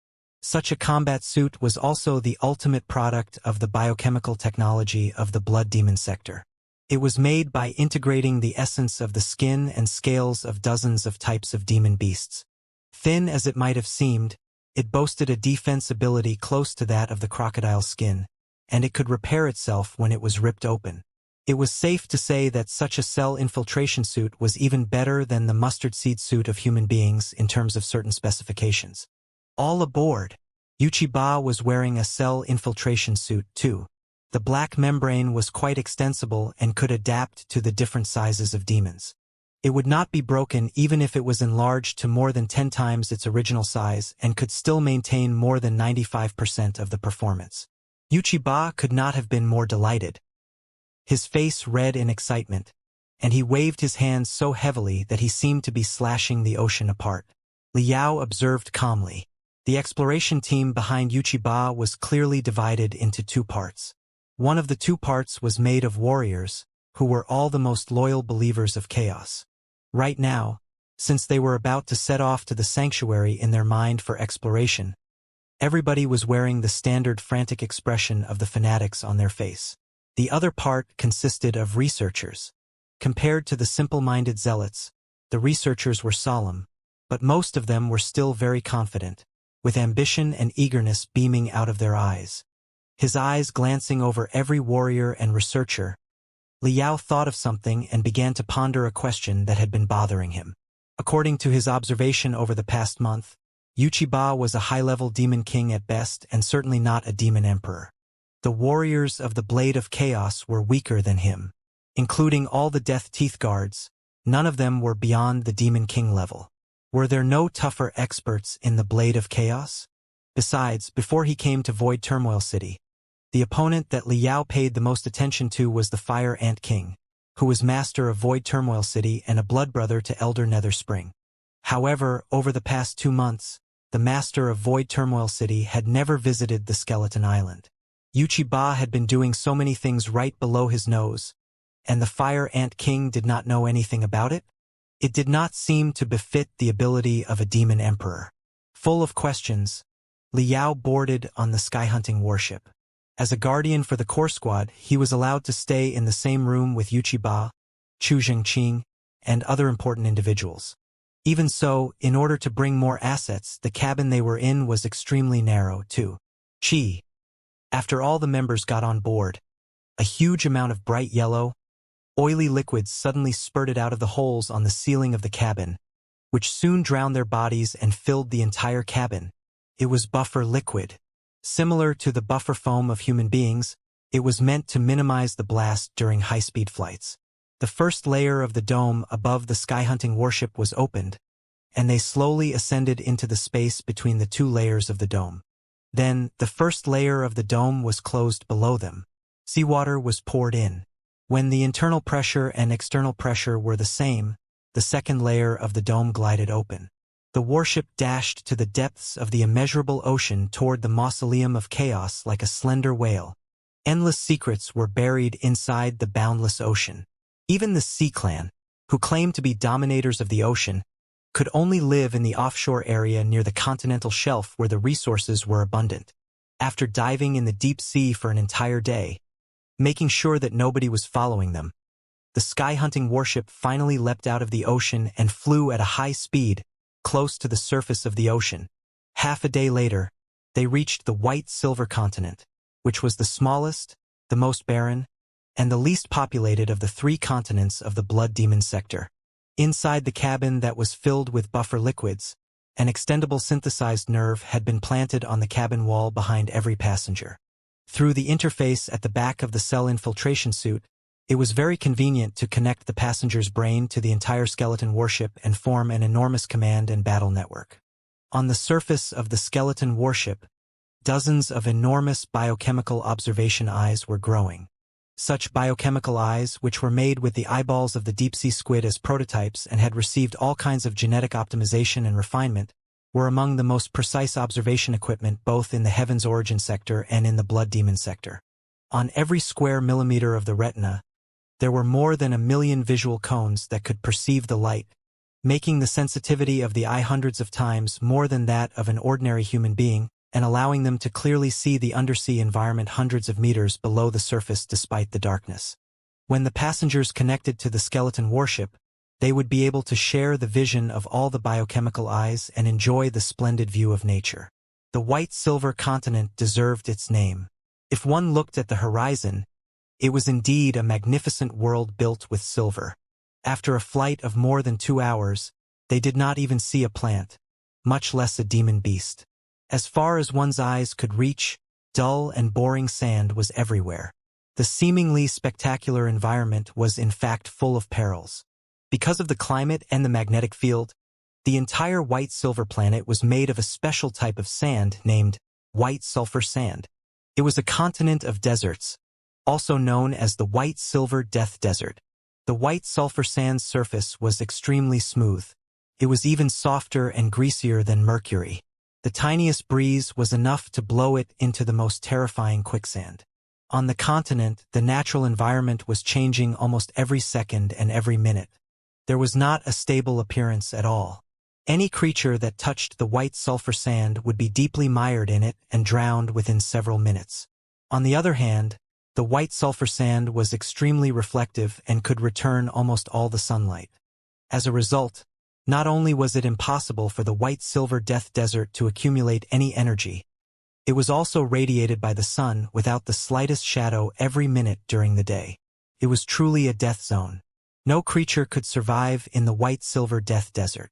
S1: Such a combat suit was also the ultimate product of the biochemical technology of the Blood Demon sector. It was made by integrating the essence of the skin and scales of dozens of types of demon beasts. Thin as it might have seemed, it boasted a defense ability close to that of the crocodile skin, and it could repair itself when it was ripped open. It was safe to say that such a cell infiltration suit was even better than the mustard seed suit of human beings in terms of certain specifications. All aboard, Yuqiba was wearing a cell infiltration suit too. The black membrane was quite extensible and could adapt to the different sizes of demons. It would not be broken even if it was enlarged to more than 10 times its original size and could still maintain more than 95% of the performance. Yuqiba could not have been more delighted. His face red in excitement, and he waved his hands so heavily that he seemed to be slashing the ocean apart. Liao observed calmly. The exploration team behind Yuqiba was clearly divided into 2 parts. One of the 2 parts was made of warriors, who were all the most loyal believers of chaos. Right now, since they were about to set off to the sanctuary in their mind for exploration, everybody was wearing the standard frantic expression of the fanatics on their face. The other part consisted of researchers. Compared to the simple-minded zealots, the researchers were solemn, but most of them were still very confident, with ambition and eagerness beaming out of their eyes. His eyes glancing over every warrior and researcher, Liao thought of something and began to ponder a question that had been bothering him. According to his observation over the past month, Yuqiba was a high-level demon king at best and certainly not a demon emperor. The warriors of the Blade of Chaos were weaker than him. Including all the Death Teeth guards, none of them were beyond the Demon King level. Were there no tougher experts in the Blade of Chaos? Besides, before he came to Void Turmoil City, the opponent that Liao paid the most attention to was the Fire Ant King, who was master of Void Turmoil City and a blood brother to Elder Nether Spring. However, over the past 2 months, the master of Void Turmoil City, had never visited the Skeleton Island. Wuxia had been doing so many things right below his nose, and the Fire Ant King did not know anything about it? It did not seem to befit the ability of a demon emperor. Full of questions, Liao boarded on the sky-hunting warship. As a guardian for the core squad, he was allowed to stay in the same room with Wuxia, Chu Zhengqing, and other important individuals. Even so, in order to bring more assets, the cabin they were in was extremely narrow, too. After all the members got on board, a huge amount of bright yellow, oily liquids suddenly spurted out of the holes on the ceiling of the cabin, which soon drowned their bodies and filled the entire cabin. It was buffer liquid. Similar to the buffer foam of human beings, it was meant to minimize the blast during high-speed flights. The first layer of the dome above the sky-hunting warship was opened, and they slowly ascended into the space between the two layers of the dome. Then, the first layer of the dome was closed below them. Seawater was poured in. When the internal pressure and external pressure were the same, the second layer of the dome glided open. The warship dashed to the depths of the immeasurable ocean toward the mausoleum of chaos like a slender whale. Endless secrets were buried inside the boundless ocean. Even the Sea Clan, who claimed to be dominators of the ocean, could only live in the offshore area near the continental shelf where the resources were abundant. After diving in the deep sea for an entire day, making sure that nobody was following them, the sky-hunting warship finally leapt out of the ocean and flew at a high speed, close to the surface of the ocean. Half a day later, they reached the white-silver continent, which was the smallest, the most barren, and the least populated of the three continents of the Blood Demon sector. Inside the cabin that was filled with buffer liquids, an extendable synthesized nerve had been planted on the cabin wall behind every passenger. Through the interface at the back of the cell infiltration suit, it was very convenient to connect the passenger's brain to the entire skeleton warship and form an enormous command and battle network. On the surface of the skeleton warship, dozens of enormous biochemical observation eyes were growing. Such biochemical eyes, which were made with the eyeballs of the deep-sea squid as prototypes and had received all kinds of genetic optimization and refinement, were among the most precise observation equipment both in the Heaven's Origin sector and in the Blood Demon sector. On every square millimeter of the retina, there were more than 1 million visual cones that could perceive the light, making the sensitivity of the eye hundreds of times more than that of an ordinary human being, and allowing them to clearly see the undersea environment hundreds of meters below the surface despite the darkness. When the passengers connected to the skeleton warship, they would be able to share the vision of all the biochemical eyes and enjoy the splendid view of nature. The white-silver continent deserved its name. If one looked at the horizon, it was indeed a magnificent world built with silver. After a flight of more than 2 hours, they did not even see a plant, much less a demon beast. As far as one's eyes could reach, dull and boring sand was everywhere. The seemingly spectacular environment was in fact full of perils. Because of the climate and the magnetic field, the entire white-silver planet was made of a special type of sand named white sulfur sand. It was a continent of deserts, also known as the white-silver death desert. The white sulfur sand's surface was extremely smooth. It was even softer and greasier than mercury. The tiniest breeze was enough to blow it into the most terrifying quicksand. On the continent, the natural environment was changing almost every second and every minute. There was not a stable appearance at all. Any creature that touched the white sulfur sand would be deeply mired in it and drowned within several minutes. On the other hand, the white sulfur sand was extremely reflective and could return almost all the sunlight. As a result, not only was it impossible for the white-silver death desert to accumulate any energy, it was also radiated by the sun without the slightest shadow every minute during the day. It was truly a death zone. No creature could survive in the white-silver death desert.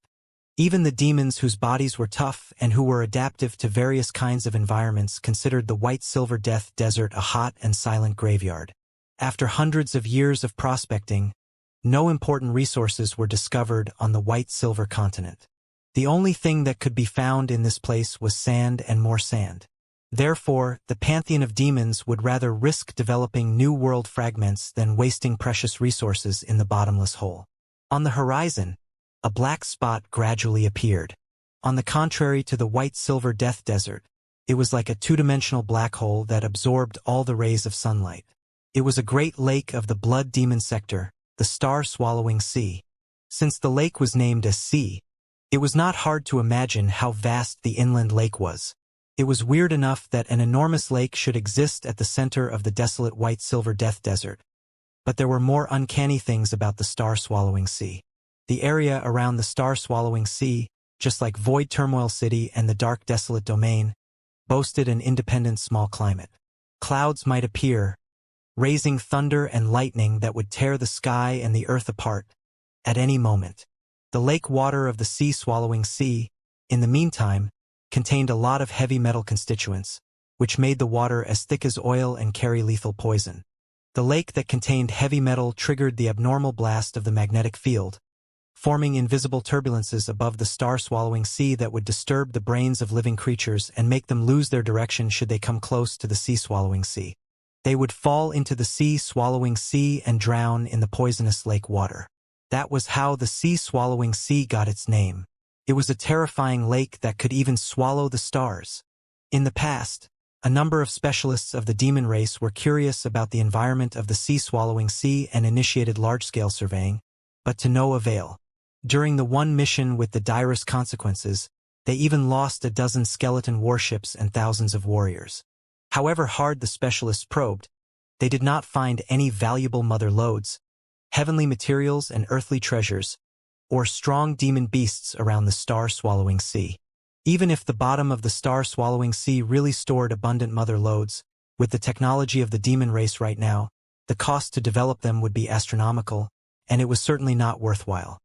S1: Even the demons whose bodies were tough and who were adaptive to various kinds of environments considered the white-silver death desert a hot and silent graveyard. After hundreds of years of prospecting, no important resources were discovered on the white-silver continent. The only thing that could be found in this place was sand and more sand. Therefore, the pantheon of demons would rather risk developing new world fragments than wasting precious resources in the bottomless hole. On the horizon, a black spot gradually appeared. On the contrary to the white-silver death desert, it was like a two-dimensional black hole that absorbed all the rays of sunlight. It was a great lake of the blood demon sector, the star-swallowing sea. Since the lake was named a sea, it was not hard to imagine how vast the inland lake was. It was weird enough that an enormous lake should exist at the center of the desolate white-silver death desert. But there were more uncanny things about the star-swallowing sea. The area around the star-swallowing sea, just like Void Turmoil City and the Dark Desolate Domain, boasted an independent small climate. Clouds might appear, raising thunder and lightning that would tear the sky and the earth apart at any moment. The lake water of the sea-swallowing sea, in the meantime, contained a lot of heavy metal constituents, which made the water as thick as oil and carry lethal poison. The lake that contained heavy metal triggered the abnormal blast of the magnetic field, forming invisible turbulences above the star-swallowing sea that would disturb the brains of living creatures and make them lose their direction should they come close to the sea-swallowing sea. They would fall into the sea-swallowing sea and drown in the poisonous lake water. That was how the sea-swallowing sea got its name. It was a terrifying lake that could even swallow the stars. In the past, a number of specialists of the demon race were curious about the environment of the sea-swallowing sea and initiated large-scale surveying, but to no avail. During the one mission with the direst consequences, they even lost a dozen skeleton warships and thousands of warriors. However hard the specialists probed, they did not find any valuable mother lodes, heavenly materials and earthly treasures, or strong demon beasts around the star-swallowing sea. Even if the bottom of the star-swallowing sea really stored abundant mother lodes, with the technology of the demon race right now, the cost to develop them would be astronomical, and it was certainly not worthwhile.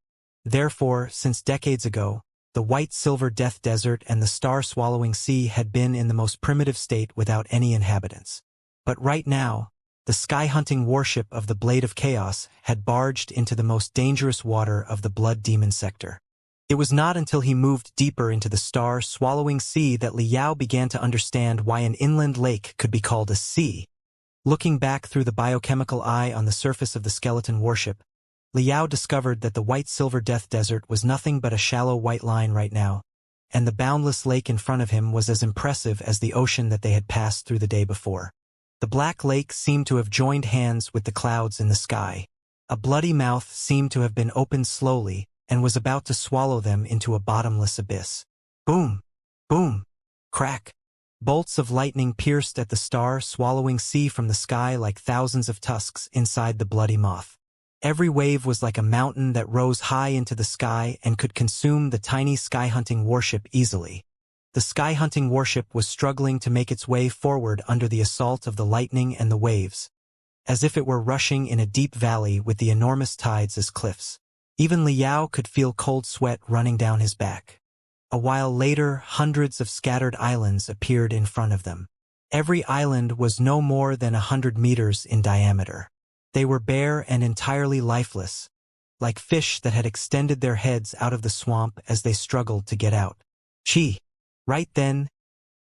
S1: Therefore, since decades ago, the white-silver death desert and the star-swallowing sea had been in the most primitive state without any inhabitants. But right now, the sky-hunting warship of the Blade of Chaos had barged into the most dangerous water of the blood demon sector. It was not until he moved deeper into the star-swallowing sea that Liao began to understand why an inland lake could be called a sea. Looking back through the biochemical eye on the surface of the skeleton warship, Liao discovered that the white-silver death desert was nothing but a shallow white line right now, and the boundless lake in front of him was as impressive as the ocean that they had passed through the day before. The black lake seemed to have joined hands with the clouds in the sky. A bloody mouth seemed to have been opened slowly and was about to swallow them into a bottomless abyss. Boom! Boom! Crack! Bolts of lightning pierced at the star-swallowing sea from the sky like thousands of tusks inside the bloody moth. Every wave was like a mountain that rose high into the sky and could consume the tiny sky-hunting warship easily. The sky-hunting warship was struggling to make its way forward under the assault of the lightning and the waves, as if it were rushing in a deep valley with the enormous tides as cliffs. Even Liao could feel cold sweat running down his back. A while later, hundreds of scattered islands appeared in front of them. Every island was no more than 100 meters in diameter. They were bare and entirely lifeless, like fish that had extended their heads out of the swamp as they struggled to get out. Chi! Right then,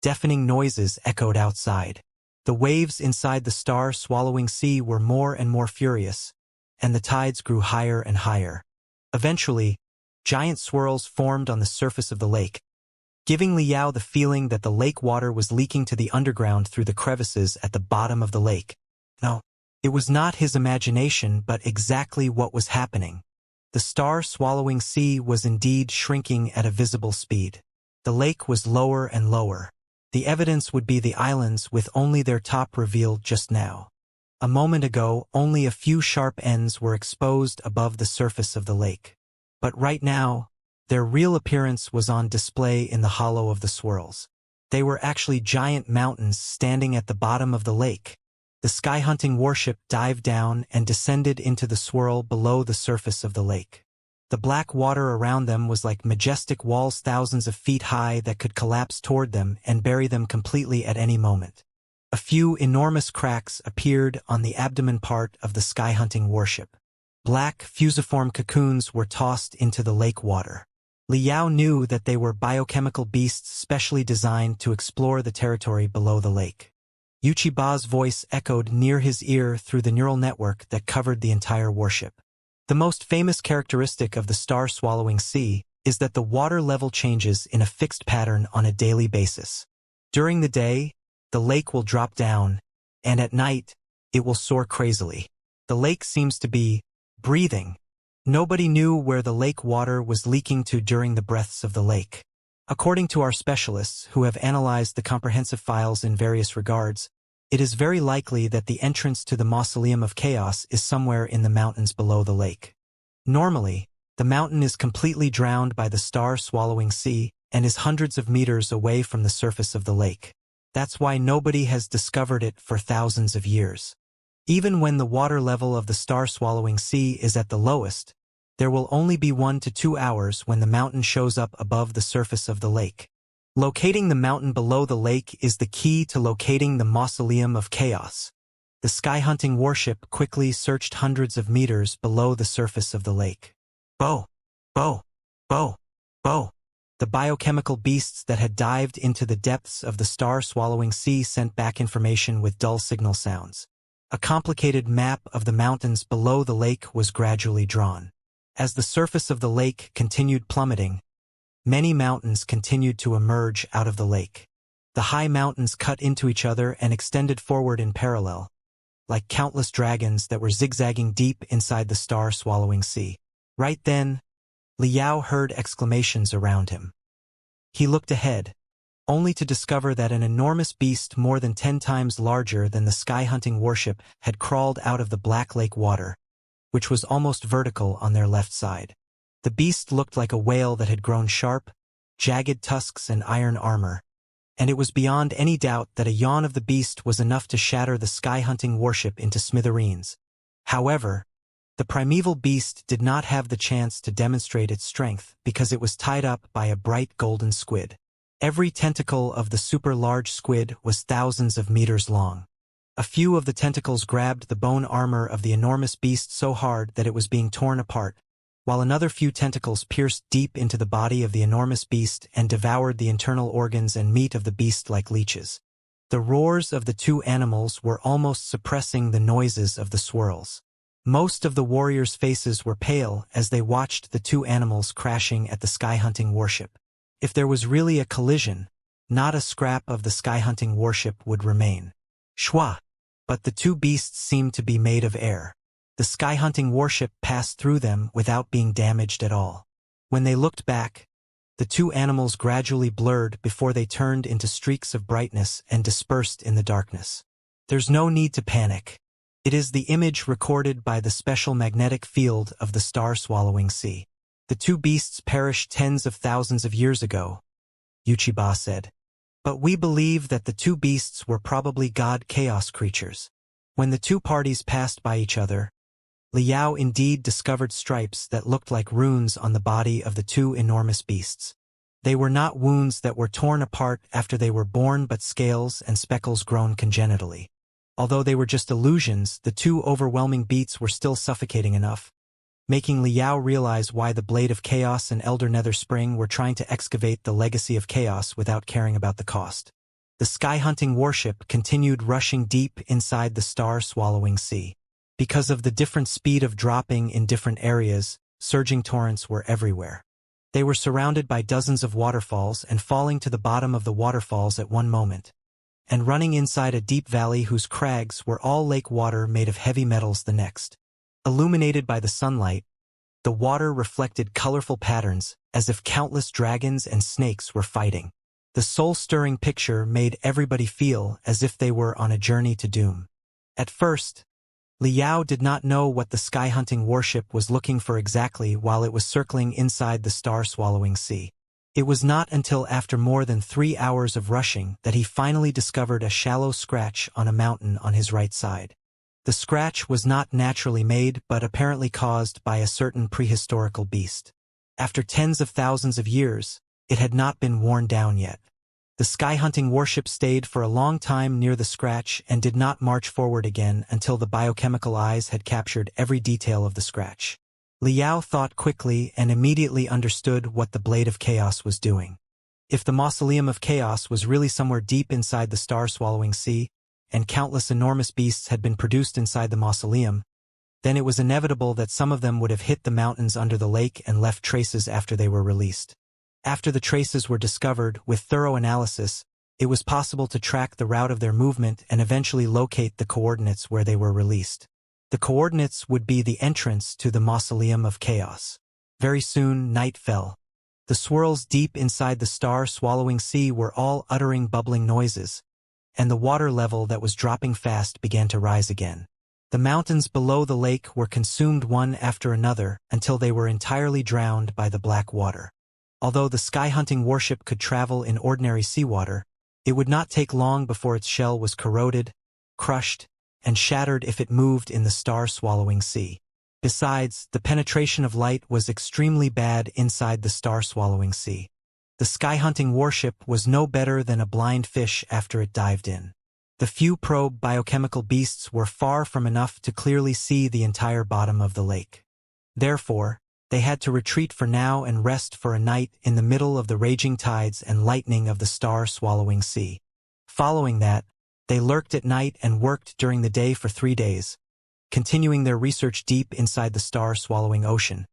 S1: deafening noises echoed outside. The waves inside the star-swallowing sea were more and more furious, and the tides grew higher and higher. Eventually, giant swirls formed on the surface of the lake, giving Liao the feeling that the lake water was leaking to the underground through the crevices at the bottom of the lake. No, it was not his imagination, but exactly what was happening. The star-swallowing sea was indeed shrinking at a visible speed. The lake was lower and lower. The evidence would be the islands with only their top revealed just now. A moment ago, only a few sharp ends were exposed above the surface of the lake. But right now, their real appearance was on display in the hollow of the swirls. They were actually giant mountains standing at the bottom of the lake. The sky-hunting warship dived down and descended into the swirl below the surface of the lake. The black water around them was like majestic walls thousands of feet high that could collapse toward them and bury them completely at any moment. A few enormous cracks appeared on the abdomen part of the sky-hunting warship. Black, fusiform cocoons were tossed into the lake water. Liao knew that they were biochemical beasts specially designed to explore the territory below the lake. Yuchiba's voice echoed near his ear through the neural network that covered the entire warship. The most famous characteristic of the star-swallowing sea is that the water level changes in a fixed pattern on a daily basis. During the day, the lake will drop down, and at night, it will soar crazily. The lake seems to be breathing. Nobody knew where the lake water was leaking to during the breaths of the lake. According to our specialists who have analyzed the comprehensive files in various regards, it is very likely that the entrance to the Mausoleum of Chaos is somewhere in the mountains below the lake. Normally, the mountain is completely drowned by the star-swallowing sea and is hundreds of meters away from the surface of the lake. That's why nobody has discovered it for thousands of years. Even when the water level of the star-swallowing sea is at the lowest, there will only be 1 to 2 hours when the mountain shows up above the surface of the lake. Locating the mountain below the lake is the key to locating the Mausoleum of Chaos. The sky-hunting warship quickly searched hundreds of meters below the surface of the lake. Bo! Bo! Bo! Bo! The biochemical beasts that had dived into the depths of the star-swallowing sea sent back information with dull signal sounds. A complicated map of the mountains below the lake was gradually drawn. As the surface of the lake continued plummeting, many mountains continued to emerge out of the lake. The high mountains cut into each other and extended forward in parallel, like countless dragons that were zigzagging deep inside the star-swallowing sea. Right then, Liao heard exclamations around him. He looked ahead, only to discover that an enormous beast more than 10 times larger than the sky-hunting warship had crawled out of the black lake water, which was almost vertical on their left side. The beast looked like a whale that had grown sharp, jagged tusks and iron armor, and it was beyond any doubt that a yawn of the beast was enough to shatter the sky-hunting warship into smithereens. However, the primeval beast did not have the chance to demonstrate its strength because it was tied up by a bright golden squid. Every tentacle of the super-large squid was thousands of meters long. A few of the tentacles grabbed the bone armor of the enormous beast so hard that it was being torn apart, while another few tentacles pierced deep into the body of the enormous beast and devoured the internal organs and meat of the beast like leeches. The roars of the two animals were almost suppressing the noises of the swirls. Most of the warriors' faces were pale as they watched the two animals crashing at the sky-hunting warship. If there was really a collision, not a scrap of the sky-hunting warship would remain. Shwa! But the two beasts seemed to be made of air. The sky-hunting warship passed through them without being damaged at all. When they looked back, the two animals gradually blurred before they turned into streaks of brightness and dispersed in the darkness. There's no need to panic. It is the image recorded by the special magnetic field of the star-swallowing sea. The two beasts perished tens of thousands of years ago, Yuchiba said. But we believe that the two beasts were probably god chaos creatures. When the two parties passed by each other, Liao indeed discovered stripes that looked like runes on the body of the two enormous beasts. They were not wounds that were torn apart after they were born but scales and speckles grown congenitally. Although they were just illusions, the two overwhelming beats were still suffocating enough, making Liao realize why the Blade of Chaos and Elder Nether Spring were trying to excavate the legacy of chaos without caring about the cost. The sky-hunting warship continued rushing deep inside the star-swallowing sea. Because of the different speed of dropping in different areas, surging torrents were everywhere. They were surrounded by dozens of waterfalls and falling to the bottom of the waterfalls at one moment, and running inside a deep valley whose crags were all lake water made of heavy metals the next. Illuminated by the sunlight, the water reflected colorful patterns as if countless dragons and snakes were fighting. The soul-stirring picture made everybody feel as if they were on a journey to doom. At first, Liao did not know what the sky-hunting warship was looking for exactly while it was circling inside the star-swallowing sea. It was not until after more than 3 hours of rushing that he finally discovered a shallow scratch on a mountain on his right side. The scratch was not naturally made but apparently caused by a certain prehistorical beast. After tens of thousands of years, it had not been worn down yet. The sky-hunting warship stayed for a long time near the scratch and did not march forward again until the biochemical eyes had captured every detail of the scratch. Liao thought quickly and immediately understood what the Blade of Chaos was doing. If the Mausoleum of Chaos was really somewhere deep inside the star-swallowing sea, and countless enormous beasts had been produced inside the mausoleum, then it was inevitable that some of them would have hit the mountains under the lake and left traces after they were released. After the traces were discovered, with thorough analysis, it was possible to track the route of their movement and eventually locate the coordinates where they were released. The coordinates would be the entrance to the Mausoleum of Chaos. Very soon, night fell. The swirls deep inside the star-swallowing sea were all uttering bubbling noises, and the water level that was dropping fast began to rise again. The mountains below the lake were consumed one after another until they were entirely drowned by the black water. Although the sky-hunting warship could travel in ordinary seawater, it would not take long before its shell was corroded, crushed, and shattered if it moved in the star-swallowing sea. Besides, the penetration of light was extremely bad inside the star-swallowing sea. The sky-hunting warship was no better than a blind fish after it dived in. The few probe biochemical beasts were far from enough to clearly see the entire bottom of the lake. Therefore, they had to retreat for now and rest for a night in the middle of the raging tides and lightning of the star-swallowing sea. Following that, they lurked at night and worked during the day for 3 days, continuing their research deep inside the star-swallowing ocean,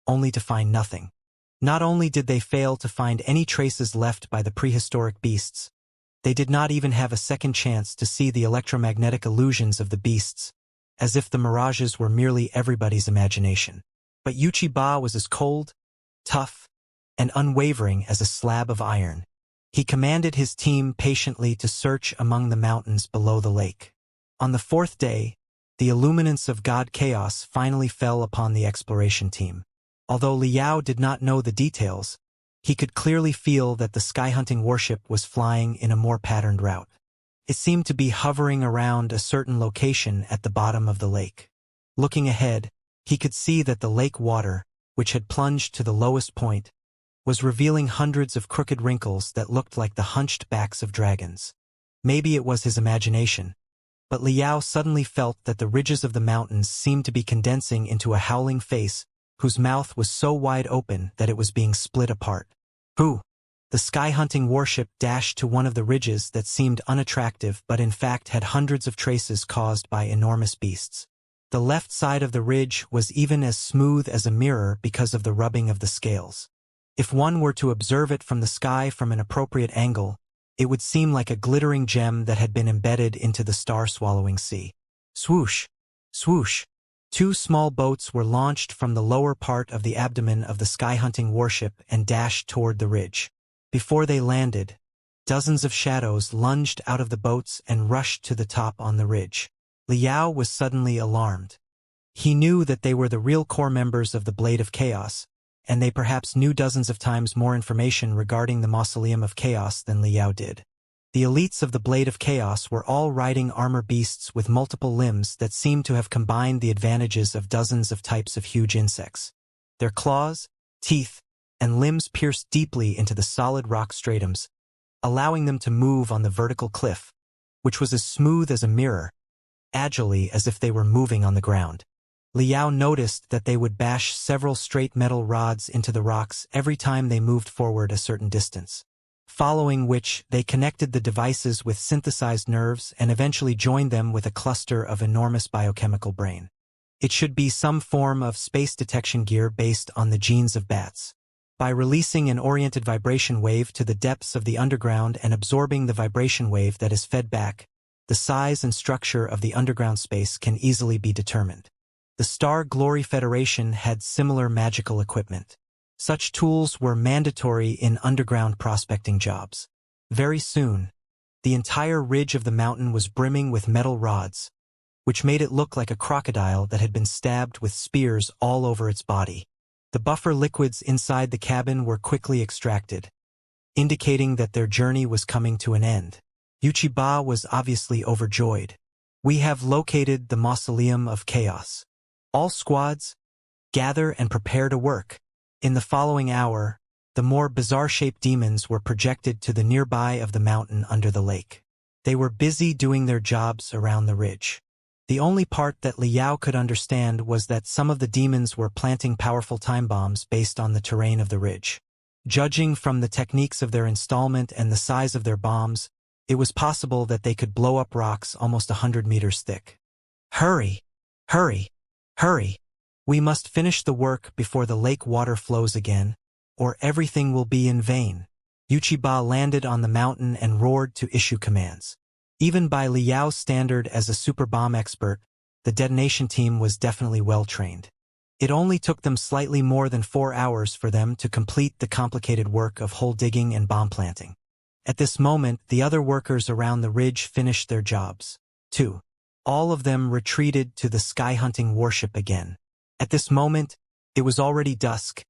S1: only to find nothing. Not only did they fail to find any traces left by the prehistoric beasts, they did not even have a second chance to see the electromagnetic illusions of the beasts, as if the mirages were merely everybody's imagination. But Wuxia was as cold, tough, and unwavering as a slab of iron. He commanded his team patiently to search among the mountains below the lake. On the 4th day, the illuminance of God Chaos finally fell upon the exploration team. Although Liao did not know the details, he could clearly feel that the sky-hunting warship was flying in a more patterned route. It seemed to be hovering around a certain location at the bottom of the lake. Looking ahead, he could see that the lake water, which had plunged to the lowest point, was revealing hundreds of crooked wrinkles that looked like the hunched backs of dragons. Maybe it was his imagination, but Liao suddenly felt that the ridges of the mountains seemed to be condensing into a howling face whose mouth was so wide open that it was being split apart. Who? The sky-hunting warship dashed to one of the ridges that seemed unattractive but in fact had hundreds of traces caused by enormous beasts. The left side of the ridge was even as smooth as a mirror because of the rubbing of the scales. If one were to observe it from the sky from an appropriate angle, it would seem like a glittering gem that had been embedded into the star-swallowing sea. Swoosh! Swoosh! 2 small boats were launched from the lower part of the abdomen of the sky-hunting warship and dashed toward the ridge. Before they landed, dozens of shadows lunged out of the boats and rushed to the top on the ridge. Liao was suddenly alarmed. He knew that they were the real core members of the Blade of Chaos, and they perhaps knew dozens of times more information regarding the Mausoleum of Chaos than Liao did. The elites of the Blade of Chaos were all riding armor beasts with multiple limbs that seemed to have combined the advantages of dozens of types of huge insects. Their claws, teeth, and limbs pierced deeply into the solid rock stratums, allowing them to move on the vertical cliff, which was as smooth as a mirror, agilely as if they were moving on the ground. Liao noticed that they would bash several straight metal rods into the rocks every time they moved forward a certain distance, following which they connected the devices with synthesized nerves and eventually joined them with a cluster of enormous biochemical brain. It should be some form of space detection gear based on the genes of bats. By releasing an oriented vibration wave to the depths of the underground and absorbing the vibration wave that is fed back, the size and structure of the underground space can easily be determined. The Star Glory Federation had similar magical equipment. Such tools were mandatory in underground prospecting jobs. Very soon, the entire ridge of the mountain was brimming with metal rods, which made it look like a crocodile that had been stabbed with spears all over its body. The buffer liquids inside the cabin were quickly extracted, indicating that their journey was coming to an end. Wuxia was obviously overjoyed. We have located the Mausoleum of Chaos. All squads, gather and prepare to work. In the following hour, the more bizarre-shaped demons were projected to the nearby of the mountain under the lake. They were busy doing their jobs around the ridge. The only part that Liao could understand was that some of the demons were planting powerful time bombs based on the terrain of the ridge. Judging from the techniques of their installment and the size of their bombs, it was possible that they could blow up rocks almost 100 meters thick. Hurry! Hurry! Hurry! We must finish the work before the lake water flows again, or everything will be in vain. Wuxia landed on the mountain and roared to issue commands. Even by Liao's standard as a super bomb expert, the detonation team was definitely well-trained. It only took them slightly more than 4 hours for them to complete the complicated work of hole digging and bomb planting. At this moment, the other workers around the ridge finished their jobs, too. All of them retreated to the sky-hunting warship again. At this moment, it was already dusk,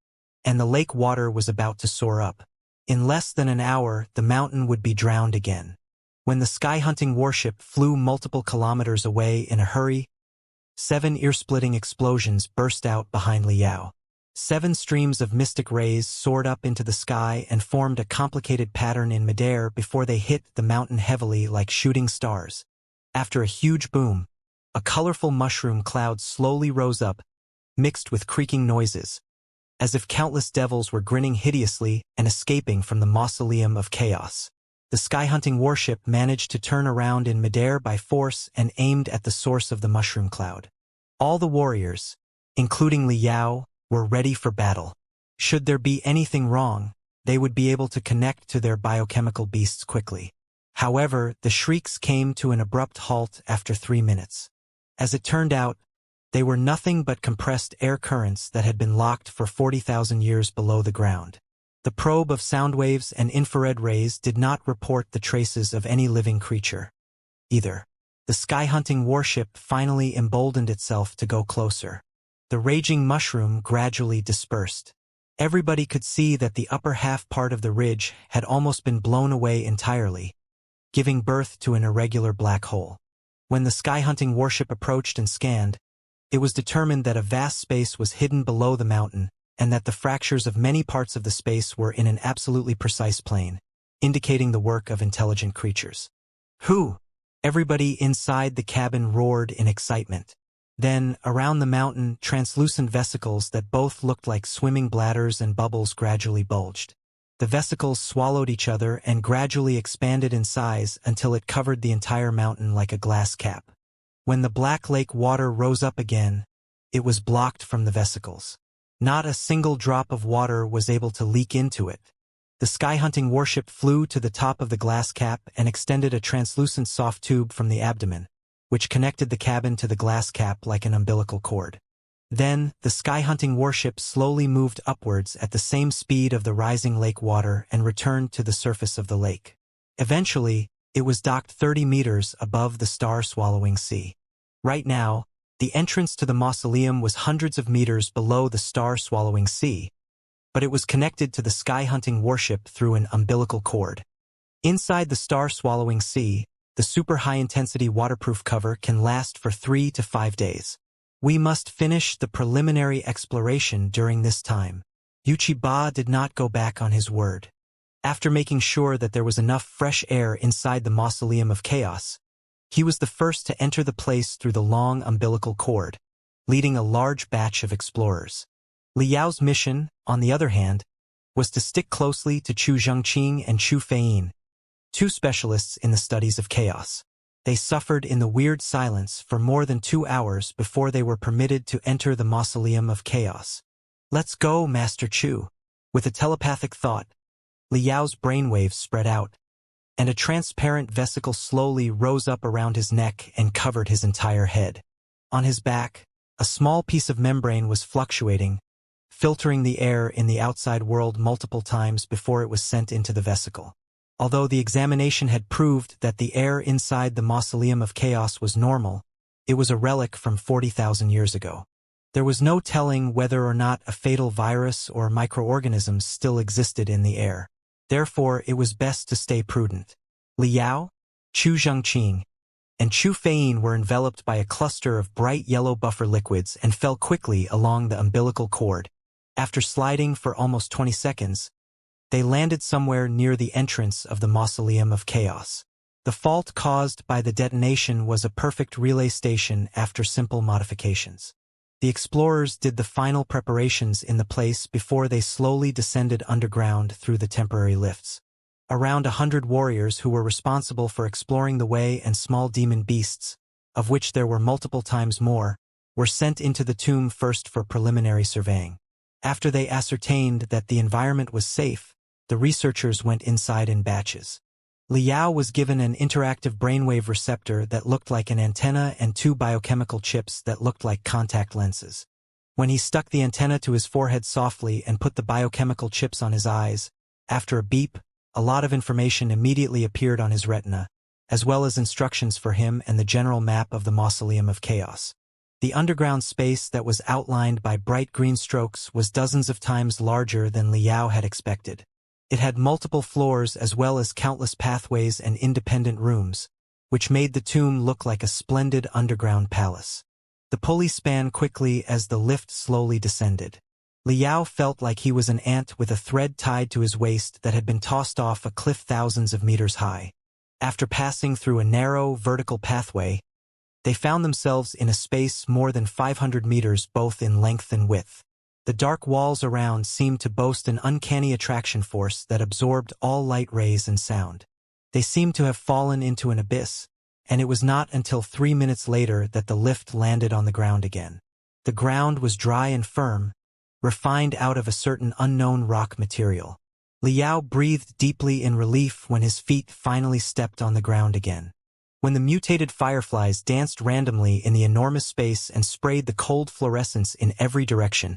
S1: and the lake water was about to soar up. In less than an hour, the mountain would be drowned again. When the sky-hunting warship flew multiple kilometers away in a hurry, 7 ear-splitting explosions burst out behind Liao. 7 streams of mystic rays soared up into the sky and formed a complicated pattern in midair before they hit the mountain heavily like shooting stars. After a huge boom, a colorful mushroom cloud slowly rose up, mixed with creaking noises, as if countless devils were grinning hideously and escaping from the mausoleum of chaos. The sky-hunting warship managed to turn around in midair by force and aimed at the source of the mushroom cloud. All the warriors, including Liao, were ready for battle. Should there be anything wrong, they would be able to connect to their biochemical beasts quickly. However, the shrieks came to an abrupt halt after 3 minutes. As it turned out, they were nothing but compressed air currents that had been locked for 40,000 years below the ground. The probe of sound waves and infrared rays did not report the traces of any living creature, either. The sky-hunting warship finally emboldened itself to go closer. The raging mushroom gradually dispersed. Everybody could see that the upper half part of the ridge had almost been blown away entirely, giving birth to an irregular black hole. When the sky-hunting warship approached and scanned, it was determined that a vast space was hidden below the mountain, and that the fractures of many parts of the space were in an absolutely precise plane, indicating the work of intelligent creatures. Who? Everybody inside the cabin roared in excitement. Then, around the mountain, translucent vesicles that both looked like swimming bladders and bubbles gradually bulged. The vesicles swallowed each other and gradually expanded in size until it covered the entire mountain like a glass cap. When the black lake water rose up again, it was blocked from the vesicles. Not a single drop of water was able to leak into it. The sky-hunting warship flew to the top of the glass cap and extended a translucent soft tube from the abdomen, which connected the cabin to the glass cap like an umbilical cord. Then, the sky-hunting warship slowly moved upwards at the same speed of the rising lake water and returned to the surface of the lake. Eventually, it was docked 30 meters above the star-swallowing sea. Right now, the entrance to the mausoleum was hundreds of meters below the star-swallowing sea, but it was connected to the sky-hunting warship through an umbilical cord. Inside the star-swallowing sea, the super high-intensity waterproof cover can last for 3 to 5 days. We must finish the preliminary exploration during this time. Wuxia did not go back on his word. After making sure that there was enough fresh air inside the mausoleum of chaos, he was the first to enter the place through the long umbilical cord, leading a large batch of explorers. Liao's mission, on the other hand, was to stick closely to Chu Zhengqing and Chu Feiyin, 2 specialists in the studies of chaos. They suffered in the weird silence for more than 2 hours before they were permitted to enter the mausoleum of chaos. "Let's go, Master Chu." With a telepathic thought, Liao's brainwaves spread out, and a transparent vesicle slowly rose up around his neck and covered his entire head. On his back, a small piece of membrane was fluctuating, filtering the air in the outside world multiple times before it was sent into the vesicle. Although the examination had proved that the air inside the mausoleum of chaos was normal, it was a relic from 40,000 years ago. There was no telling whether or not a fatal virus or microorganisms still existed in the air. Therefore, it was best to stay prudent. Liao, Chu Zhengqing, and Chu Feiyin were enveloped by a cluster of bright yellow buffer liquids and fell quickly along the umbilical cord. After sliding for almost 20 seconds, they landed somewhere near the entrance of the Mausoleum of Chaos. The fault caused by the detonation was a perfect relay station after simple modifications. The explorers did the final preparations in the place before they slowly descended underground through the temporary lifts. Around 100 warriors who were responsible for exploring the way and small demon beasts, of which there were multiple times more, were sent into the tomb first for preliminary surveying. After they ascertained that the environment was safe, the researchers went inside in batches. Liao was given an interactive brainwave receptor that looked like an antenna and 2 biochemical chips that looked like contact lenses. When he stuck the antenna to his forehead softly and put the biochemical chips on his eyes, after a beep, a lot of information immediately appeared on his retina, as well as instructions for him and the general map of the Mausoleum of Chaos. The underground space that was outlined by bright green strokes was dozens of times larger than Liao had expected. It had multiple floors as well as countless pathways and independent rooms, which made the tomb look like a splendid underground palace. The pulley span quickly as the lift slowly descended. Liao felt like he was an ant with a thread tied to his waist that had been tossed off a cliff thousands of meters high. After passing through a narrow, vertical pathway, they found themselves in a space more than 500 meters both in length and width. The dark walls around seemed to boast an uncanny attraction force that absorbed all light rays and sound. They seemed to have fallen into an abyss, and it was not until 3 minutes later that the lift landed on the ground again. The ground was dry and firm, refined out of a certain unknown rock material. Liao breathed deeply in relief when his feet finally stepped on the ground again. When the mutated fireflies danced randomly in the enormous space and sprayed the cold fluorescence in every direction,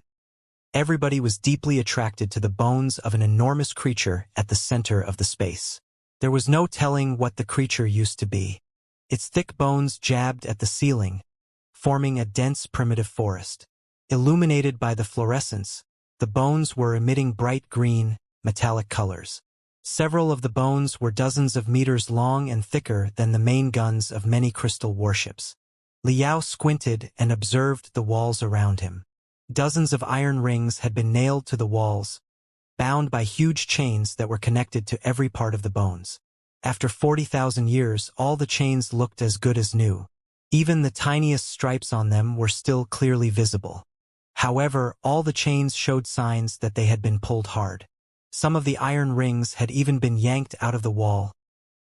S1: everybody was deeply attracted to the bones of an enormous creature at the center of the space. There was no telling what the creature used to be. Its thick bones jabbed at the ceiling, forming a dense primitive forest. Illuminated by the fluorescence, the bones were emitting bright green, metallic colors. Several of the bones were dozens of meters long and thicker than the main guns of many crystal warships. Liao squinted and observed the walls around him. Dozens of iron rings had been nailed to the walls, bound by huge chains that were connected to every part of the bones. After 40,000 years, all the chains looked as good as new. Even the tiniest stripes on them were still clearly visible. However, all the chains showed signs that they had been pulled hard. Some of the iron rings had even been yanked out of the wall,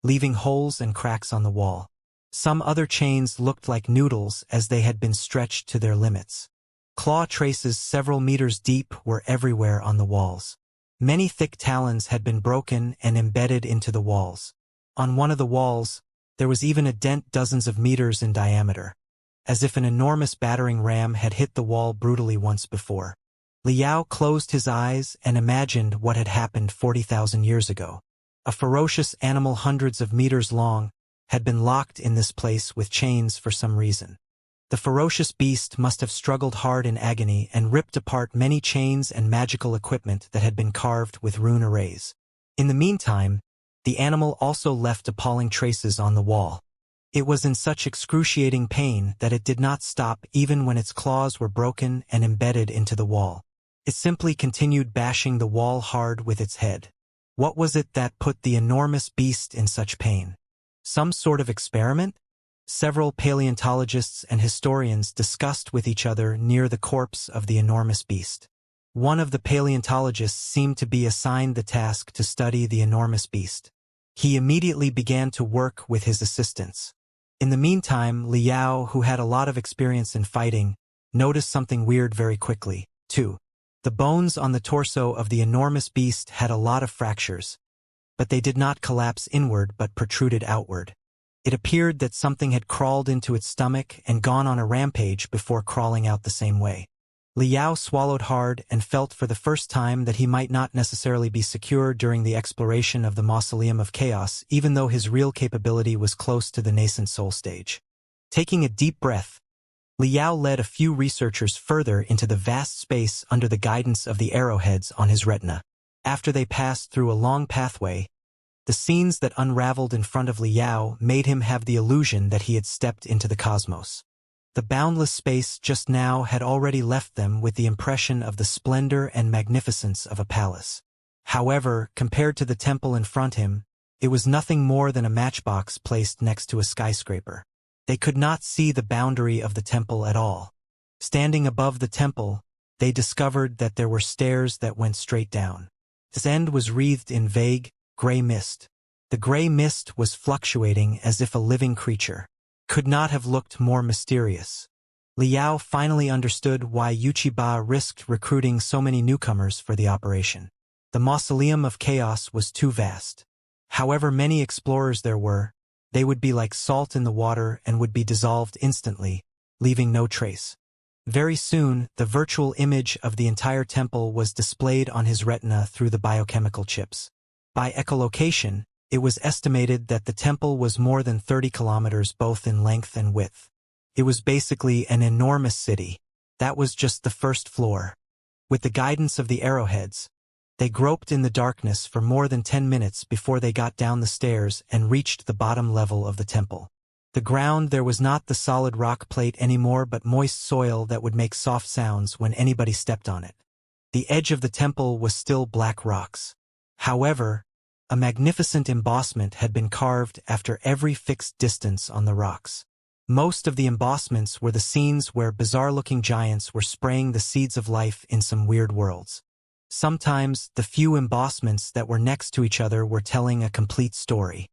S1: leaving holes and cracks on the wall. Some other chains looked like noodles as they had been stretched to their limits. Claw traces several meters deep were everywhere on the walls. Many thick talons had been broken and embedded into the walls. On one of the walls, there was even a dent dozens of meters in diameter, as if an enormous battering ram had hit the wall brutally once before. Liao closed his eyes and imagined what had happened 40,000 years ago. A ferocious animal hundreds of meters long had been locked in this place with chains for some reason. The ferocious beast must have struggled hard in agony and ripped apart many chains and magical equipment that had been carved with rune arrays. In the meantime, the animal also left appalling traces on the wall. It was in such excruciating pain that it did not stop even when its claws were broken and embedded into the wall. It simply continued bashing the wall hard with its head. What was it that put the enormous beast in such pain? Some sort of experiment? Several paleontologists and historians discussed with each other near the corpse of the enormous beast. One of the paleontologists seemed to be assigned the task to study the enormous beast. He immediately began to work with his assistants. In the meantime, Liao, who had a lot of experience in fighting, noticed something weird very quickly, too. The bones on the torso of the enormous beast had a lot of fractures, but they did not collapse inward but protruded outward. It appeared that something had crawled into its stomach and gone on a rampage before crawling out the same way. Liao swallowed hard and felt for the first time that he might not necessarily be secure during the exploration of the Mausoleum of Chaos, even though his real capability was close to the nascent soul stage. Taking a deep breath, Liao led a few researchers further into the vast space under the guidance of the arrowheads on his retina. After they passed through a long pathway, the scenes that unraveled in front of Liao made him have the illusion that he had stepped into the cosmos. The boundless space just now had already left them with the impression of the splendor and magnificence of a palace. However, compared to the temple in front of him, it was nothing more than a matchbox placed next to a skyscraper. They could not see the boundary of the temple at all. Standing above the temple, they discovered that there were stairs that went straight down. Its end was wreathed in vague, gray mist. The gray mist was fluctuating as if a living creature. Could not have looked more mysterious. Liao finally understood why Yuchiba risked recruiting so many newcomers for the operation. The Mausoleum of Chaos was too vast. However many explorers there were, they would be like salt in the water and would be dissolved instantly, leaving no trace. Very soon, the virtual image of the entire temple was displayed on his retina through the biochemical chips. By echolocation, it was estimated that the temple was more than 30 kilometers both in length and width. It was basically an enormous city. That was just the first floor. With the guidance of the arrowheads, they groped in the darkness for more than 10 minutes before they got down the stairs and reached the bottom level of the temple. The ground there was not the solid rock plate anymore but moist soil that would make soft sounds when anybody stepped on it. The edge of the temple was still black rocks. However, a magnificent embossment had been carved after every fixed distance on the rocks. Most of the embossments were the scenes where bizarre-looking giants were spraying the seeds of life in some weird worlds. Sometimes, the few embossments that were next to each other were telling a complete story.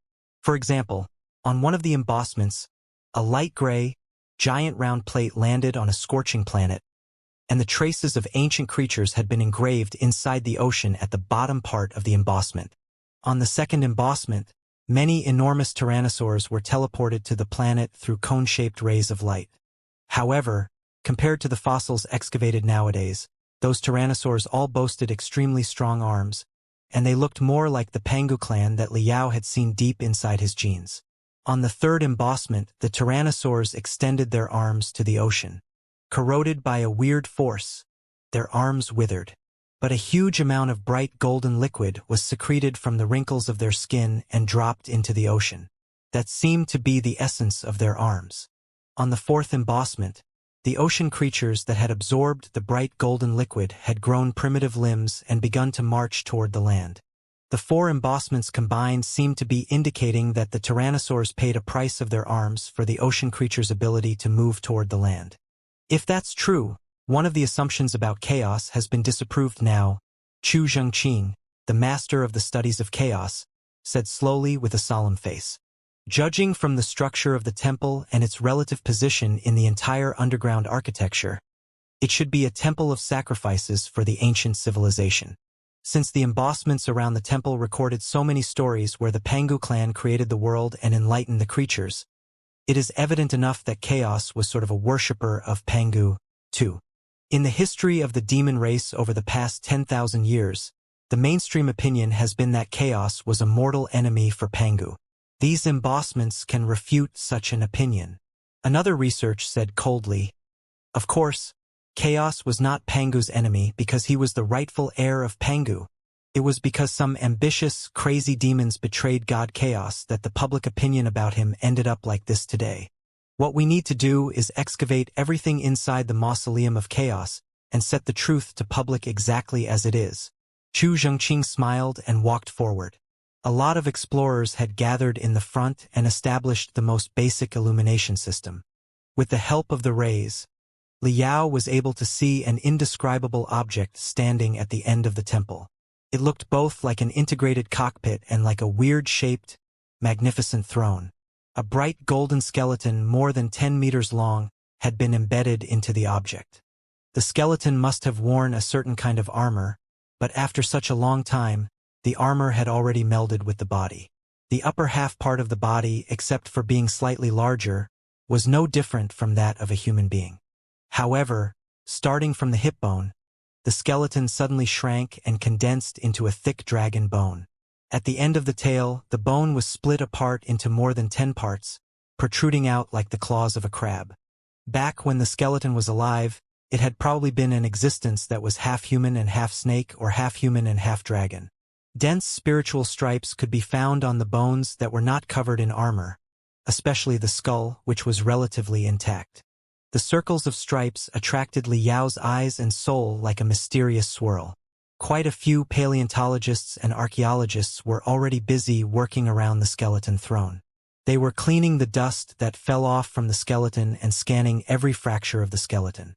S1: For example, on one of the embossments, a light gray, giant round plate landed on a scorching planet, and the traces of ancient creatures had been engraved inside the ocean at the bottom part of the embossment. On the second embossment, many enormous tyrannosaurs were teleported to the planet through cone-shaped rays of light. However, compared to the fossils excavated nowadays, those tyrannosaurs all boasted extremely strong arms, and they looked more like the Pangu clan that Liao had seen deep inside his genes. On the third embossment, the tyrannosaurs extended their arms to the ocean. Corroded by a weird force, their arms withered. But a huge amount of bright golden liquid was secreted from the wrinkles of their skin and dropped into the ocean. That seemed to be the essence of their arms. On the fourth embossment, the ocean creatures that had absorbed the bright golden liquid had grown primitive limbs and begun to march toward the land. The four embossments combined seemed to be indicating that the tyrannosaurs paid a price of their arms for the ocean creatures' ability to move toward the land. If that's true, one of the assumptions about chaos has been disapproved now. Chu Zhengqing, the master of the studies of chaos, said slowly with a solemn face. Judging from the structure of the temple and its relative position in the entire underground architecture, it should be a temple of sacrifices for the ancient civilization. Since the embossments around the temple recorded so many stories where the Pangu clan created the world and enlightened the creatures, it is evident enough that chaos was sort of a worshipper of Pangu, too. In the history of the demon race over the past 10,000 years, the mainstream opinion has been that chaos was a mortal enemy for Pangu. These embossments can refute such an opinion. Another research said coldly, of course, chaos was not Pangu's enemy because he was the rightful heir of Pangu. It was because some ambitious, crazy demons betrayed God Chaos that the public opinion about him ended up like this today. What we need to do is excavate everything inside the Mausoleum of Chaos and set the truth to public exactly as it is. Chu Zhengqing smiled and walked forward. A lot of explorers had gathered in the front and established the most basic illumination system. With the help of the rays, Liao was able to see an indescribable object standing at the end of the temple. It looked both like an integrated cockpit and like a weird-shaped, magnificent throne. A bright golden skeleton more than 10 meters long had been embedded into the object. The skeleton must have worn a certain kind of armor, but after such a long time, the armor had already melded with the body. The upper half part of the body, except for being slightly larger, was no different from that of a human being. However, starting from the hip bone, the skeleton suddenly shrank and condensed into a thick dragon bone. At the end of the tail, the bone was split apart into more than 10 parts, protruding out like the claws of a crab. Back when the skeleton was alive, it had probably been an existence that was half human and half snake or half human and half dragon. Dense spiritual stripes could be found on the bones that were not covered in armor, especially the skull, which was relatively intact. The circles of stripes attracted Liao's eyes and soul like a mysterious swirl. Quite a few paleontologists and archaeologists were already busy working around the skeleton throne. They were cleaning the dust that fell off from the skeleton and scanning every fracture of the skeleton.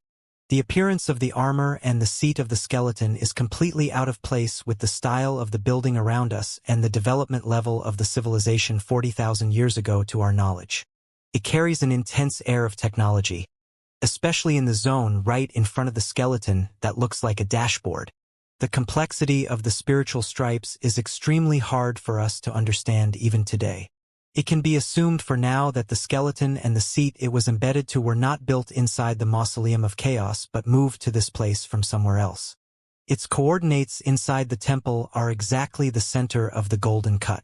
S1: The appearance of the armor and the seat of the skeleton is completely out of place with the style of the building around us and the development level of the civilization 40,000 years ago to our knowledge. It carries an intense air of technology. especially in the zone right in front of the skeleton that looks like a dashboard. The complexity of the spiritual stripes is extremely hard for us to understand even today. It can be assumed for now that the skeleton and the seat it was embedded to were not built inside the Mausoleum of Chaos but moved to this place from somewhere else. Its coordinates inside the temple are exactly the center of the golden cut.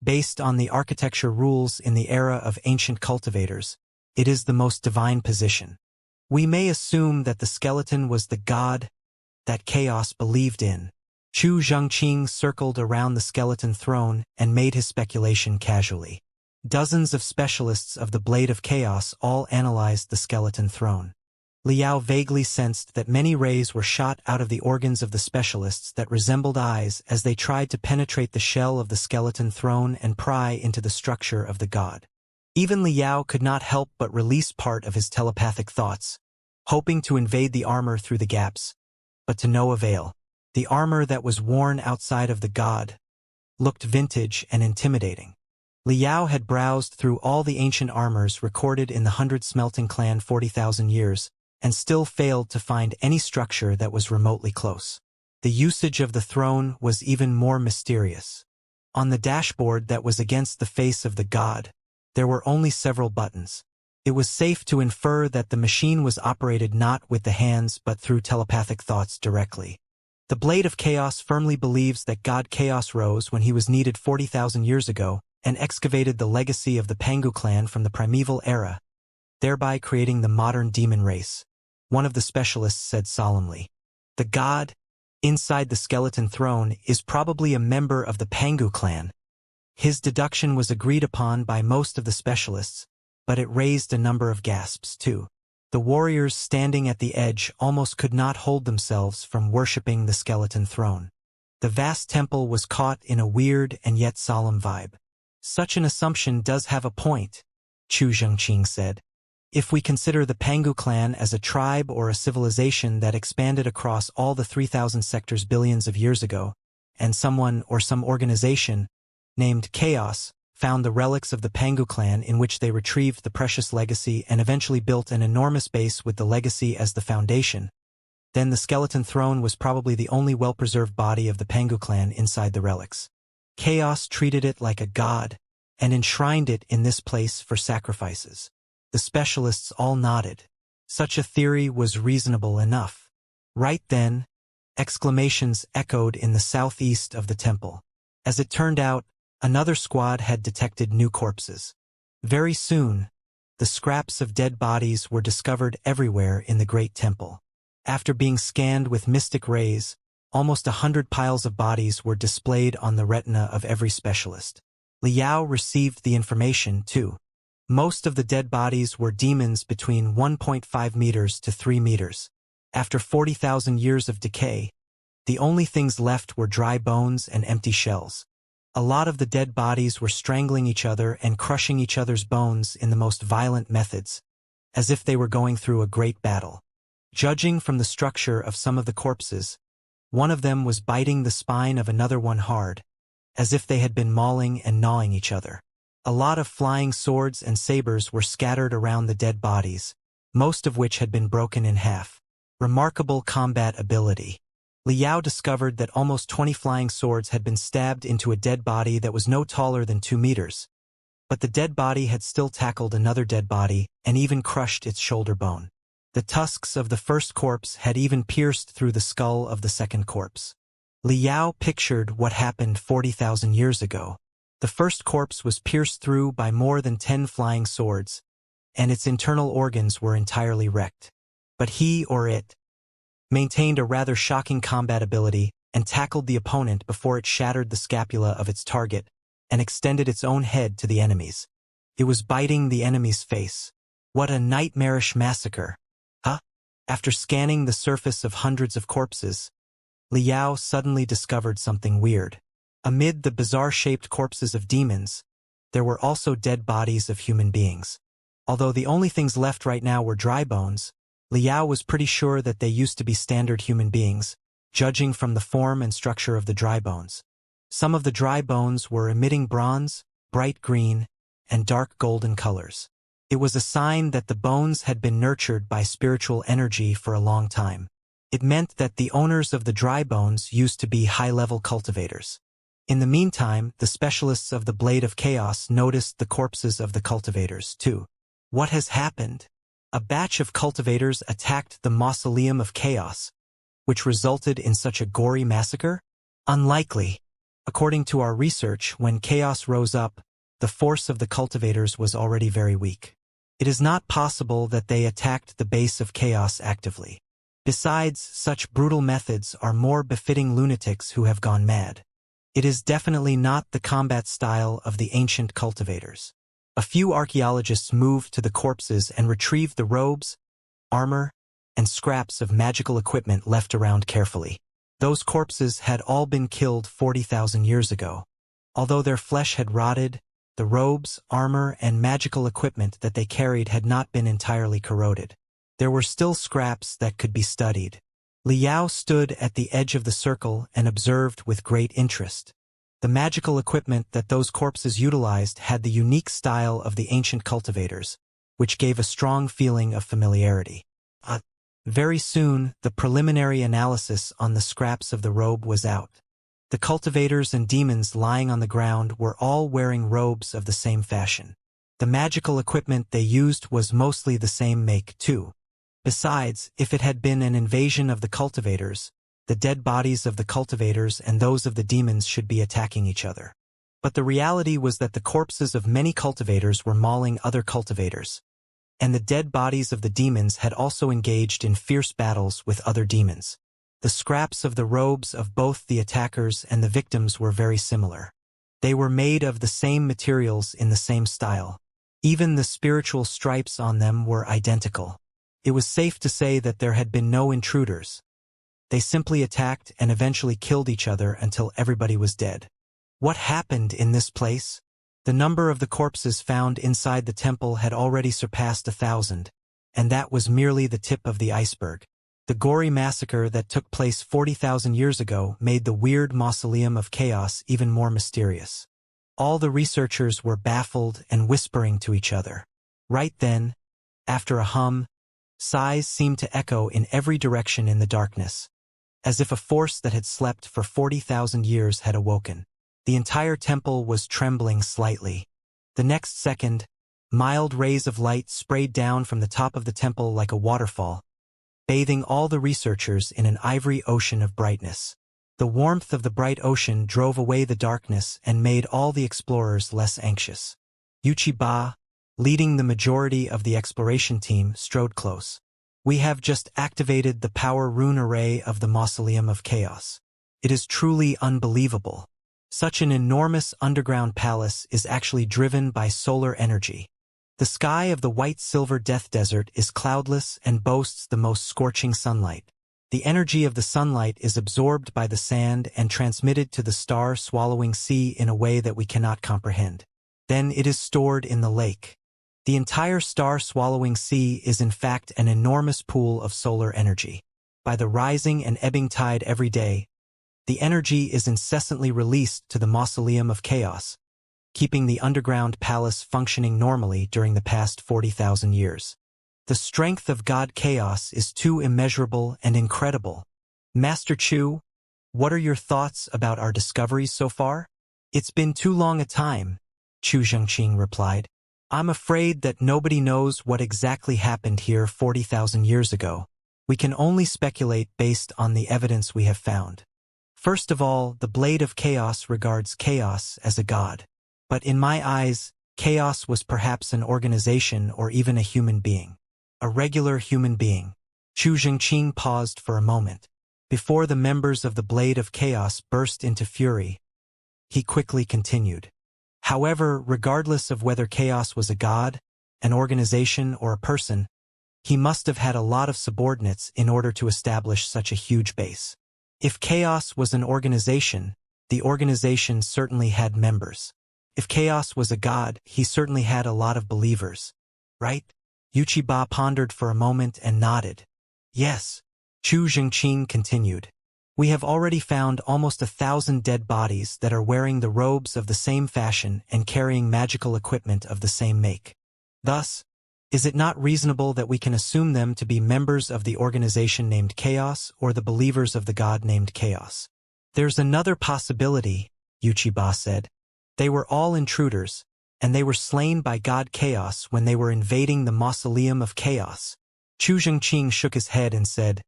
S1: Based on the architecture rules in the era of ancient cultivators, it is the most divine position. We may assume that the skeleton was the god that Chaos believed in. Chu Zhengqing circled around the skeleton throne and made his speculation casually. Dozens of specialists of the Blade of Chaos all analyzed the skeleton throne. Liao vaguely sensed that many rays were shot out of the organs of the specialists that resembled eyes as they tried to penetrate the shell of the skeleton throne and pry into the structure of the god. Even Liao could not help but release part of his telepathic thoughts, hoping to invade the armor through the gaps, but to no avail. The armor that was worn outside of the god looked vintage and intimidating. Liao had browsed through all the ancient armors recorded in the 100 Smelting Clan 40,000 years, and still failed to find any structure that was remotely close. The usage of the throne was even more mysterious. On the dashboard that was against the face of the god, there were only several buttons. It was safe to infer that the machine was operated not with the hands but through telepathic thoughts directly. The Blade of Chaos firmly believes that God Chaos rose when he was needed 40,000 years ago and excavated the legacy of the Pangu clan from the primeval era, thereby creating the modern demon race. One of the specialists said solemnly. The god inside the skeleton throne is probably a member of the Pangu clan. His deduction was agreed upon by most of the specialists, but it raised a number of gasps too. The warriors standing at the edge almost could not hold themselves from worshipping the skeleton throne. The vast temple was caught in a weird and yet solemn vibe. Such an assumption does have a point, Chu Zhengqing said. If we consider the Pangu clan as a tribe or a civilization that expanded across all the 3,000 sectors billions of years ago, and someone or some organization named Chaos found the relics of the Pangu clan in which they retrieved the precious legacy and eventually built an enormous base with the legacy as the foundation, then the skeleton throne was probably the only well-preserved body of the Pangu clan inside the relics. Chaos treated it like a god and enshrined it in this place for sacrifices. The specialists all nodded. Such a theory was reasonable enough. Right then, exclamations echoed in the southeast of the temple. As it turned out, another squad had detected new corpses. Very soon, the scraps of dead bodies were discovered everywhere in the great temple. After being scanned with mystic rays, almost 100 piles of bodies were displayed on the retina of every specialist. Liao received the information, too. Most of the dead bodies were demons between 1.5 meters to 3 meters. After 40,000 years of decay, the only things left were dry bones and empty shells. A lot of the dead bodies were strangling each other and crushing each other's bones in the most violent methods, as if they were going through a great battle. Judging from the structure of some of the corpses, one of them was biting the spine of another one hard, as if they had been mauling and gnawing each other. A lot of flying swords and sabers were scattered around the dead bodies, most of which had been broken in half. Remarkable combat ability. Liao discovered that almost 20 flying swords had been stabbed into a dead body that was no taller than 2 meters. But the dead body had still tackled another dead body and even crushed its shoulder bone. The tusks of the first corpse had even pierced through the skull of the second corpse. Liao pictured what happened 40,000 years ago. The first corpse was pierced through by more than 10 flying swords, and its internal organs were entirely wrecked. But he or it maintained a rather shocking combat ability and tackled the opponent before it shattered the scapula of its target and extended its own head to the enemy's. It was biting the enemy's face. What a nightmarish massacre. Huh? After scanning the surface of hundreds of corpses, Liao suddenly discovered something weird. Amid the bizarre-shaped corpses of demons, there were also dead bodies of human beings. Although the only things left right now were dry bones, Liao was pretty sure that they used to be standard human beings, judging from the form and structure of the dry bones. Some of the dry bones were emitting bronze, bright green, and dark golden colors. It was a sign that the bones had been nurtured by spiritual energy for a long time. It meant that the owners of the dry bones used to be high-level cultivators. In the meantime, the specialists of the Blade of Chaos noticed the corpses of the cultivators, too. What has happened? A batch of cultivators attacked the Mausoleum of Chaos, which resulted in such a gory massacre? Unlikely. According to our research, when chaos rose up, the force of the cultivators was already very weak. It is not possible that they attacked the base of chaos actively. Besides, such brutal methods are more befitting lunatics who have gone mad. It is definitely not the combat style of the ancient cultivators. A few archaeologists moved to the corpses and retrieved the robes, armor, and scraps of magical equipment left around carefully. Those corpses had all been killed 40,000 years ago. Although their flesh had rotted, the robes, armor, and magical equipment that they carried had not been entirely corroded. There were still scraps that could be studied. Liao stood at the edge of the circle and observed with great interest. The magical equipment that those corpses utilized had the unique style of the ancient cultivators, which gave a strong feeling of familiarity. Very soon, the preliminary analysis on the scraps of the robe was out. The cultivators and demons lying on the ground were all wearing robes of the same fashion. The magical equipment they used was mostly the same make, too. Besides, if it had been an invasion of the cultivators, the dead bodies of the cultivators and those of the demons should be attacking each other. But the reality was that the corpses of many cultivators were mauling other cultivators, and the dead bodies of the demons had also engaged in fierce battles with other demons. The scraps of the robes of both the attackers and the victims were very similar. They were made of the same materials in the same style. Even the spiritual stripes on them were identical. It was safe to say that there had been no intruders. They simply attacked and eventually killed each other until everybody was dead. What happened in this place? The number of the corpses found inside the temple had already surpassed 1,000, and that was merely the tip of the iceberg. The gory massacre that took place 40,000 years ago made the weird Mausoleum of Chaos even more mysterious. All the researchers were baffled and whispering to each other. Right then, after a hum, sighs seemed to echo in every direction in the darkness, as if a force that had slept for 40,000 years had awoken. The entire temple was trembling slightly. The next second, mild rays of light sprayed down from the top of the temple like a waterfall, bathing all the researchers in an ivory ocean of brightness. The warmth of the bright ocean drove away the darkness and made all the explorers less anxious. Wuxia, leading the majority of the exploration team, strode close. We have just activated the power rune array of the Mausoleum of Chaos. It is truly unbelievable. Such an enormous underground palace is actually driven by solar energy. The sky of the white-silver Death Desert is cloudless and boasts the most scorching sunlight. The energy of the sunlight is absorbed by the sand and transmitted to the star-swallowing sea in a way that we cannot comprehend. Then it is stored in the lake. The entire star-swallowing sea is in fact an enormous pool of solar energy. By the rising and ebbing tide every day, the energy is incessantly released to the Mausoleum of Chaos, keeping the underground palace functioning normally during the past 40,000 years. The strength of God Chaos is too immeasurable and incredible. Master Chu, what are your thoughts about our discoveries so far? It's been too long a time, Chu Xianxia replied. I'm afraid that nobody knows what exactly happened here 40,000 years ago. We can only speculate based on the evidence we have found. First of all, the Blade of Chaos regards chaos as a god. But in my eyes, chaos was perhaps an organization or even a human being. A regular human being. Chu Xianxia paused for a moment. Before the members of the Blade of Chaos burst into fury, he quickly continued. However, regardless of whether chaos was a god, an organization, or a person, he must have had a lot of subordinates in order to establish such a huge base. If chaos was an organization, the organization certainly had members. If chaos was a god, he certainly had a lot of believers. Right? Wuxia pondered for a moment and nodded. Yes. Chu Xianxia continued. We have already found almost 1,000 dead bodies that are wearing the robes of the same fashion and carrying magical equipment of the same make. Thus, Is it not reasonable that we can assume them to be members of the organization named Chaos or the believers of the god named Chaos? There's another possibility, Uchiba said. They were all intruders, and they were slain by God Chaos when they were invading the mausoleum of Chaos. Chu Zhengqing shook his head and said,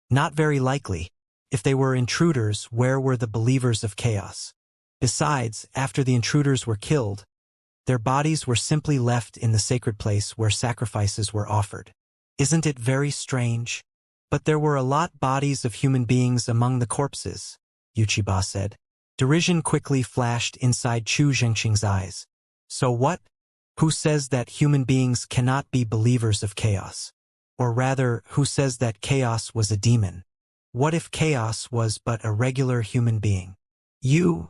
S1: not very likely. If they were intruders, where were the believers of Chaos? Besides, after the intruders were killed, their bodies were simply left in the sacred place where sacrifices were offered. Isn't it very strange? But there were a lot bodies of human beings among the corpses, Uchiba said. Derision quickly flashed inside Chu Zhengqing's eyes. So what? Who says that human beings cannot be believers of Chaos? Or rather, who says that Chaos was a demon? What if Chaos was but a regular human being? You?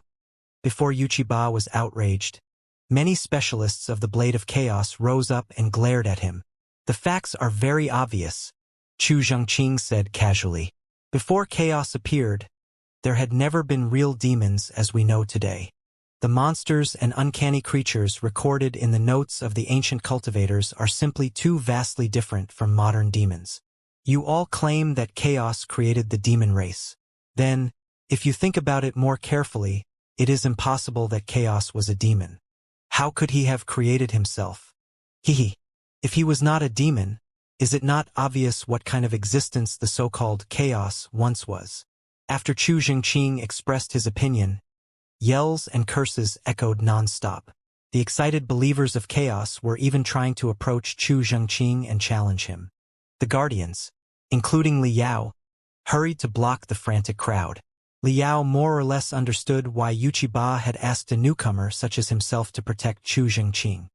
S1: Before Uchiba was outraged, many specialists of the Blade of Chaos rose up and glared at him. The facts are very obvious, Chu Zhengqing said casually. Before Chaos appeared, there had never been real demons as we know today. The monsters and uncanny creatures recorded in the notes of the ancient cultivators are simply too vastly different from modern demons. You all claim that Chaos created the demon race. Then, if you think about it more carefully, it is impossible that Chaos was a demon. How could he have created himself? If he was not a demon, is it not obvious what kind of existence the so-called Chaos once was? After Chu Zhengqing expressed his opinion, yells and curses echoed non-stop. The excited believers of Chaos were even trying to approach Chu Zhengqing and challenge him. The guardians, including Li Yao, hurried to block the frantic crowd. Li Yao more or less understood why Uchiba had asked a newcomer such as himself to protect Chu Zhengqing.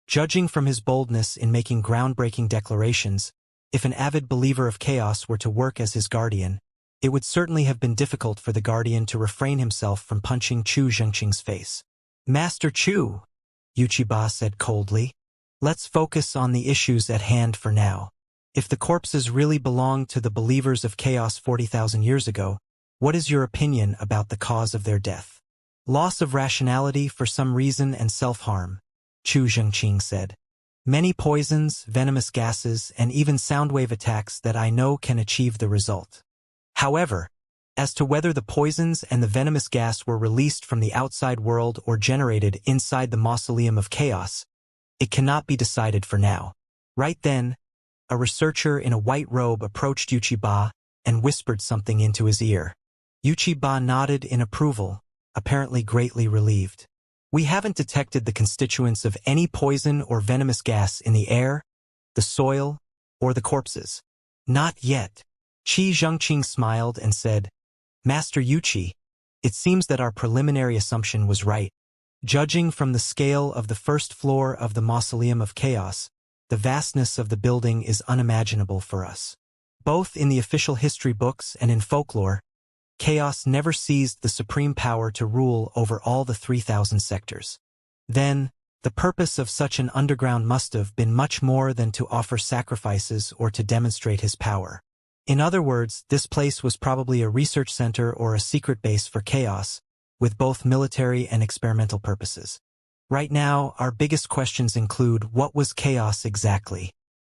S1: Judging from his boldness in making groundbreaking declarations, if an avid believer of Chaos were to work as his guardian, it would certainly have been difficult for the guardian to refrain himself from punching Chu Zhengqing's face. Master Chu, Uchiba said coldly, let's focus on the issues at hand for now. If the corpses really belonged to the believers of Chaos 40,000 years ago, what is your opinion about the cause of their death? Loss of rationality for some reason and self-harm, Chu Zhengqing said. Many poisons, venomous gases, and even soundwave attacks that I know can achieve the result. However, as to whether the poisons and the venomous gas were released from the outside world or generated inside the mausoleum of Chaos, it cannot be decided for now. Right then, a researcher in a white robe approached Uchiba and whispered something into his ear. Uchiba nodded in approval, apparently greatly relieved. We haven't detected the constituents of any poison or venomous gas in the air, the soil, or the corpses. Not yet. Chi Zhengqing smiled and said, Master Uchi, it seems that our preliminary assumption was right. Judging from the scale of the first floor of the Mausoleum of Chaos, the vastness of the building is unimaginable for us. Both in the official history books and in folklore, Chaos never seized the supreme power to rule over all the 3,000 sectors. Then, the purpose of such an underground must have been much more than to offer sacrifices or to demonstrate his power. In other words, this place was probably a research center or a secret base for Chaos, with both military and experimental purposes. Right now, our biggest questions include what was Chaos exactly?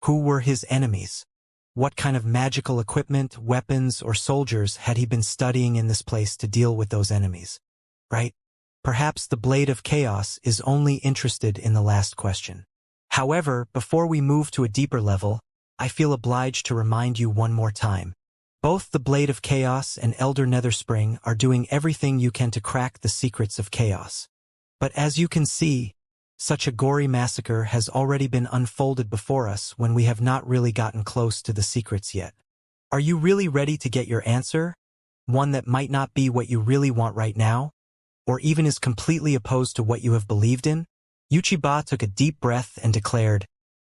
S1: Who were his enemies? What kind of magical equipment, weapons, or soldiers had he been studying in this place to deal with those enemies? Right? Perhaps the Blade of Chaos is only interested in the last question. However, before we move to a deeper level, I feel obliged to remind you one more time. Both the Blade of Chaos and Elder Netherspring are doing everything you can to crack the secrets of Chaos. But as you can see, such a gory massacre has already been unfolded before us when we have not really gotten close to the secrets yet. Are you really ready to get your answer? One that might not be what you really want right now? Or even is completely opposed to what you have believed in? Uchiba took a deep breath and declared,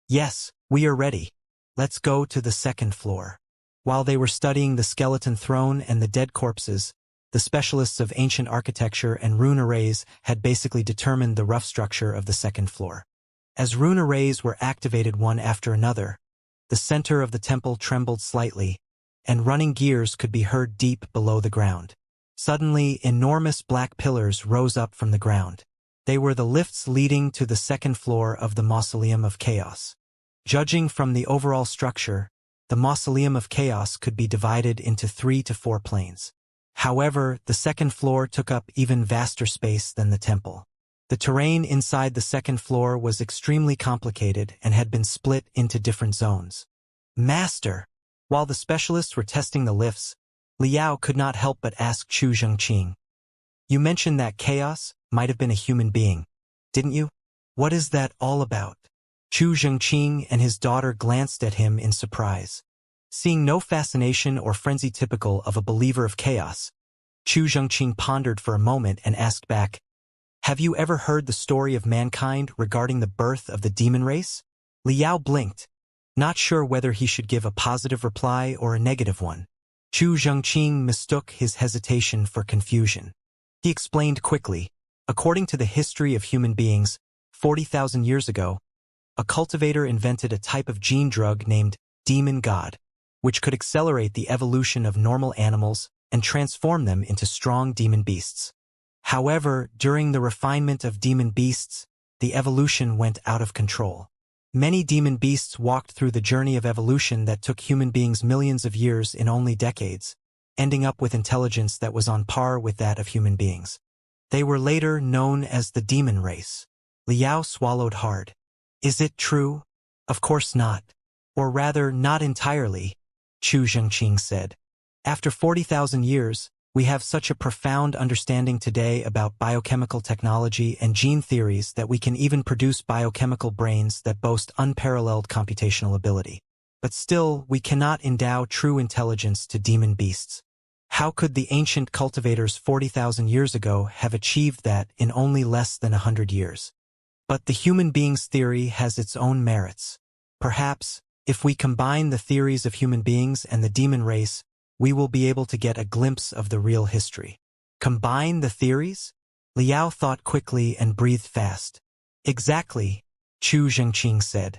S1: Yes, we are ready. Let's go to the second floor. While they were studying the skeleton throne and the dead corpses, the specialists of ancient architecture and rune arrays had basically determined the rough structure of the second floor. As rune arrays were activated one after another, the center of the temple trembled slightly, and running gears could be heard deep below the ground. Suddenly, enormous black pillars rose up from the ground. They were the lifts leading to the second floor of the Mausoleum of Chaos. Judging from the overall structure, the Mausoleum of Chaos could be divided into 3 to 4 planes. However, the second floor took up even vaster space than the temple. The terrain inside the second floor was extremely complicated and had been split into different zones. Master! While the specialists were testing the lifts, Liao could not help but ask Chu Zhengqing. You mentioned that chaos might have been a human being, didn't you? What is that all about? Chu Zhengqing and his daughter glanced at him in surprise. Seeing no fascination or frenzy typical of a believer of chaos, Chu Zhengqing pondered for a moment and asked back, have you ever heard the story of mankind regarding the birth of the demon race? Liao blinked, not sure whether he should give a positive reply or a negative one. Chu Zhengqing mistook his hesitation for confusion. He explained quickly, according to the history of human beings, 40,000 years ago, a cultivator invented a type of gene drug named demon god, which could accelerate the evolution of normal animals and transform them into strong demon beasts. However, during the refinement of demon beasts, the evolution went out of control. Many demon beasts walked through the journey of evolution that took human beings millions of years in only decades, ending up with intelligence that was on par with that of human beings. They were later known as the demon race. Liao swallowed hard. Is it true? Of course not. Or rather, not entirely, Chu Zhengqing said. After 40,000 years, we have such a profound understanding today about biochemical technology and gene theories that we can even produce biochemical brains that boast unparalleled computational ability. But still, we cannot endow true intelligence to demon beasts. How could the ancient cultivators 40,000 years ago have achieved that in only less than 100 years? But the human being's theory has its own merits. Perhaps, if we combine the theories of human beings and the demon race, we will be able to get a glimpse of the real history. Combine the theories? Liao thought quickly and breathed fast. Exactly, Chu Zhengqing said.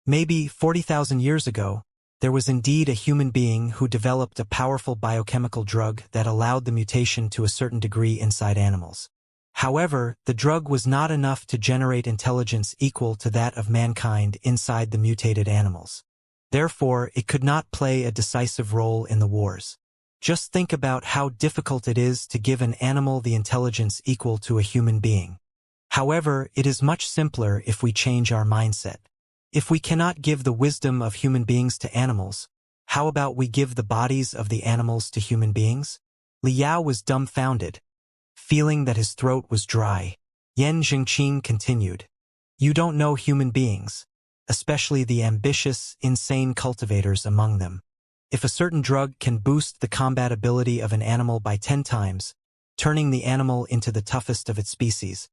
S1: Maybe 40,000 years ago, there was indeed a human being who developed a powerful biochemical drug that allowed the mutation to a certain degree inside animals. However, the drug was not enough to generate intelligence equal to that of mankind inside the mutated animals. Therefore, it could not play a decisive role in the wars. Just think about how difficult it is to give an animal the intelligence equal to a human being. However, it is much simpler if we change our mindset. If we cannot give the wisdom of human beings to animals, how about we give the bodies of the animals to human beings? Liao was dumbfounded, feeling that his throat was dry. Yan Zhengqing continued. You don't know human beings, especially the ambitious, insane cultivators among them. If a certain drug can boost the combat ability of an animal by 10 times, turning the animal into the toughest of its species,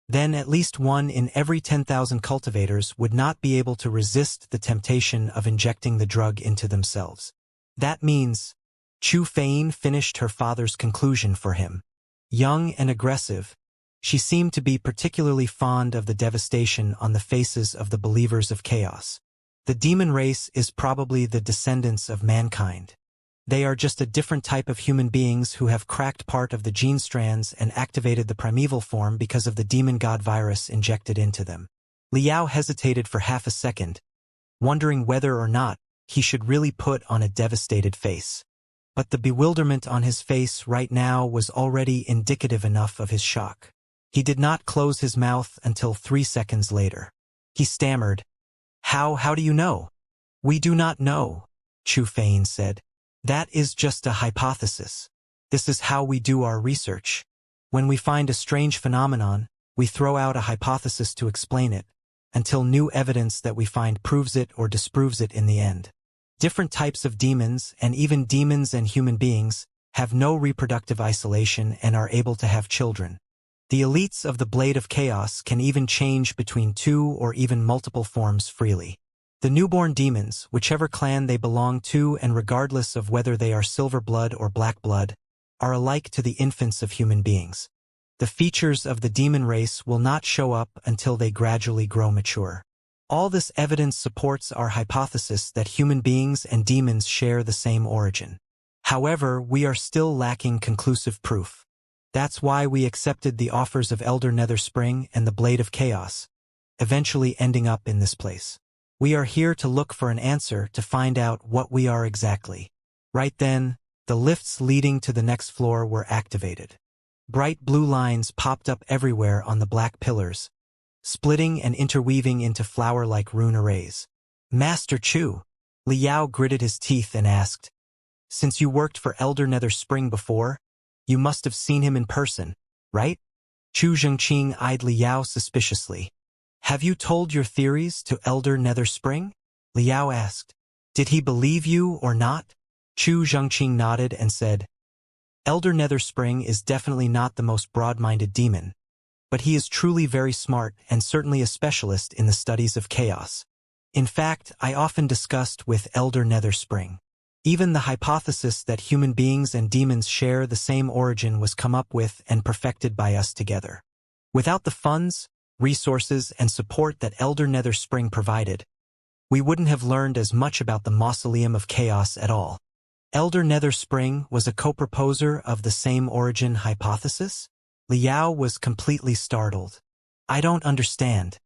S1: then at least 1 in every 10,000 cultivators would not be able to resist the temptation of injecting the drug into themselves. That means, Chu Fein finished her father's conclusion for him. Young and aggressive, she seemed to be particularly fond of the devastation on the faces of the believers of chaos. The demon race is probably the descendants of mankind. They are just a different type of human beings who have cracked part of the gene strands and activated the primeval form because of the demon god virus injected into them. Liao hesitated for half a second, wondering whether or not he should really put on a devastated face. But the bewilderment on his face right now was already indicative enough of his shock. He did not close his mouth until 3 seconds later. He stammered, How do you know? We do not know, Chu Fein said. That is just a hypothesis. This is how we do our research. When we find a strange phenomenon, we throw out a hypothesis to explain it, until new evidence that we find proves it or disproves it in the end. Different types of demons, and even demons and human beings, have no reproductive isolation and are able to have children. The elites of the Blade of Chaos can even change between 2 or even multiple forms freely. The newborn demons, whichever clan they belong to and regardless of whether they are silver blood or black blood, are alike to the infants of human beings. The features of the demon race will not show up until they gradually grow mature. All this evidence supports our hypothesis that human beings and demons share the same origin. However, we are still lacking conclusive proof. That's why we accepted the offers of Elder Netherspring and the Blade of Chaos, eventually ending up in this place. We are here to look for an answer to find out what we are exactly. Right then, the lifts leading to the next floor were activated. Bright blue lines popped up everywhere on the black pillars, splitting and interweaving into flower-like rune arrays. Master Chu, Liao gritted his teeth and asked, "Since you worked for Elder Nether Spring before, you must have seen him in person, right?" Chu Zhengqing eyed Liao suspiciously. "Have you told your theories to Elder Nether Spring?" Liao asked. "Did he believe you or not?" Chu Zhengqing nodded and said, "Elder Nether Spring is definitely not the most broad-minded demon, but he is truly very smart and certainly a specialist in the studies of chaos. In fact, I often discussed with Elder Nether Spring. Even the hypothesis that human beings and demons share the same origin was come up with and perfected by us together. Without the funds, resources, and support that Elder Nether Spring provided, we wouldn't have learned as much about the Mausoleum of Chaos at all." Elder Nether Spring was a co-proposer of the same origin hypothesis? Liao was completely startled. "I don't understand.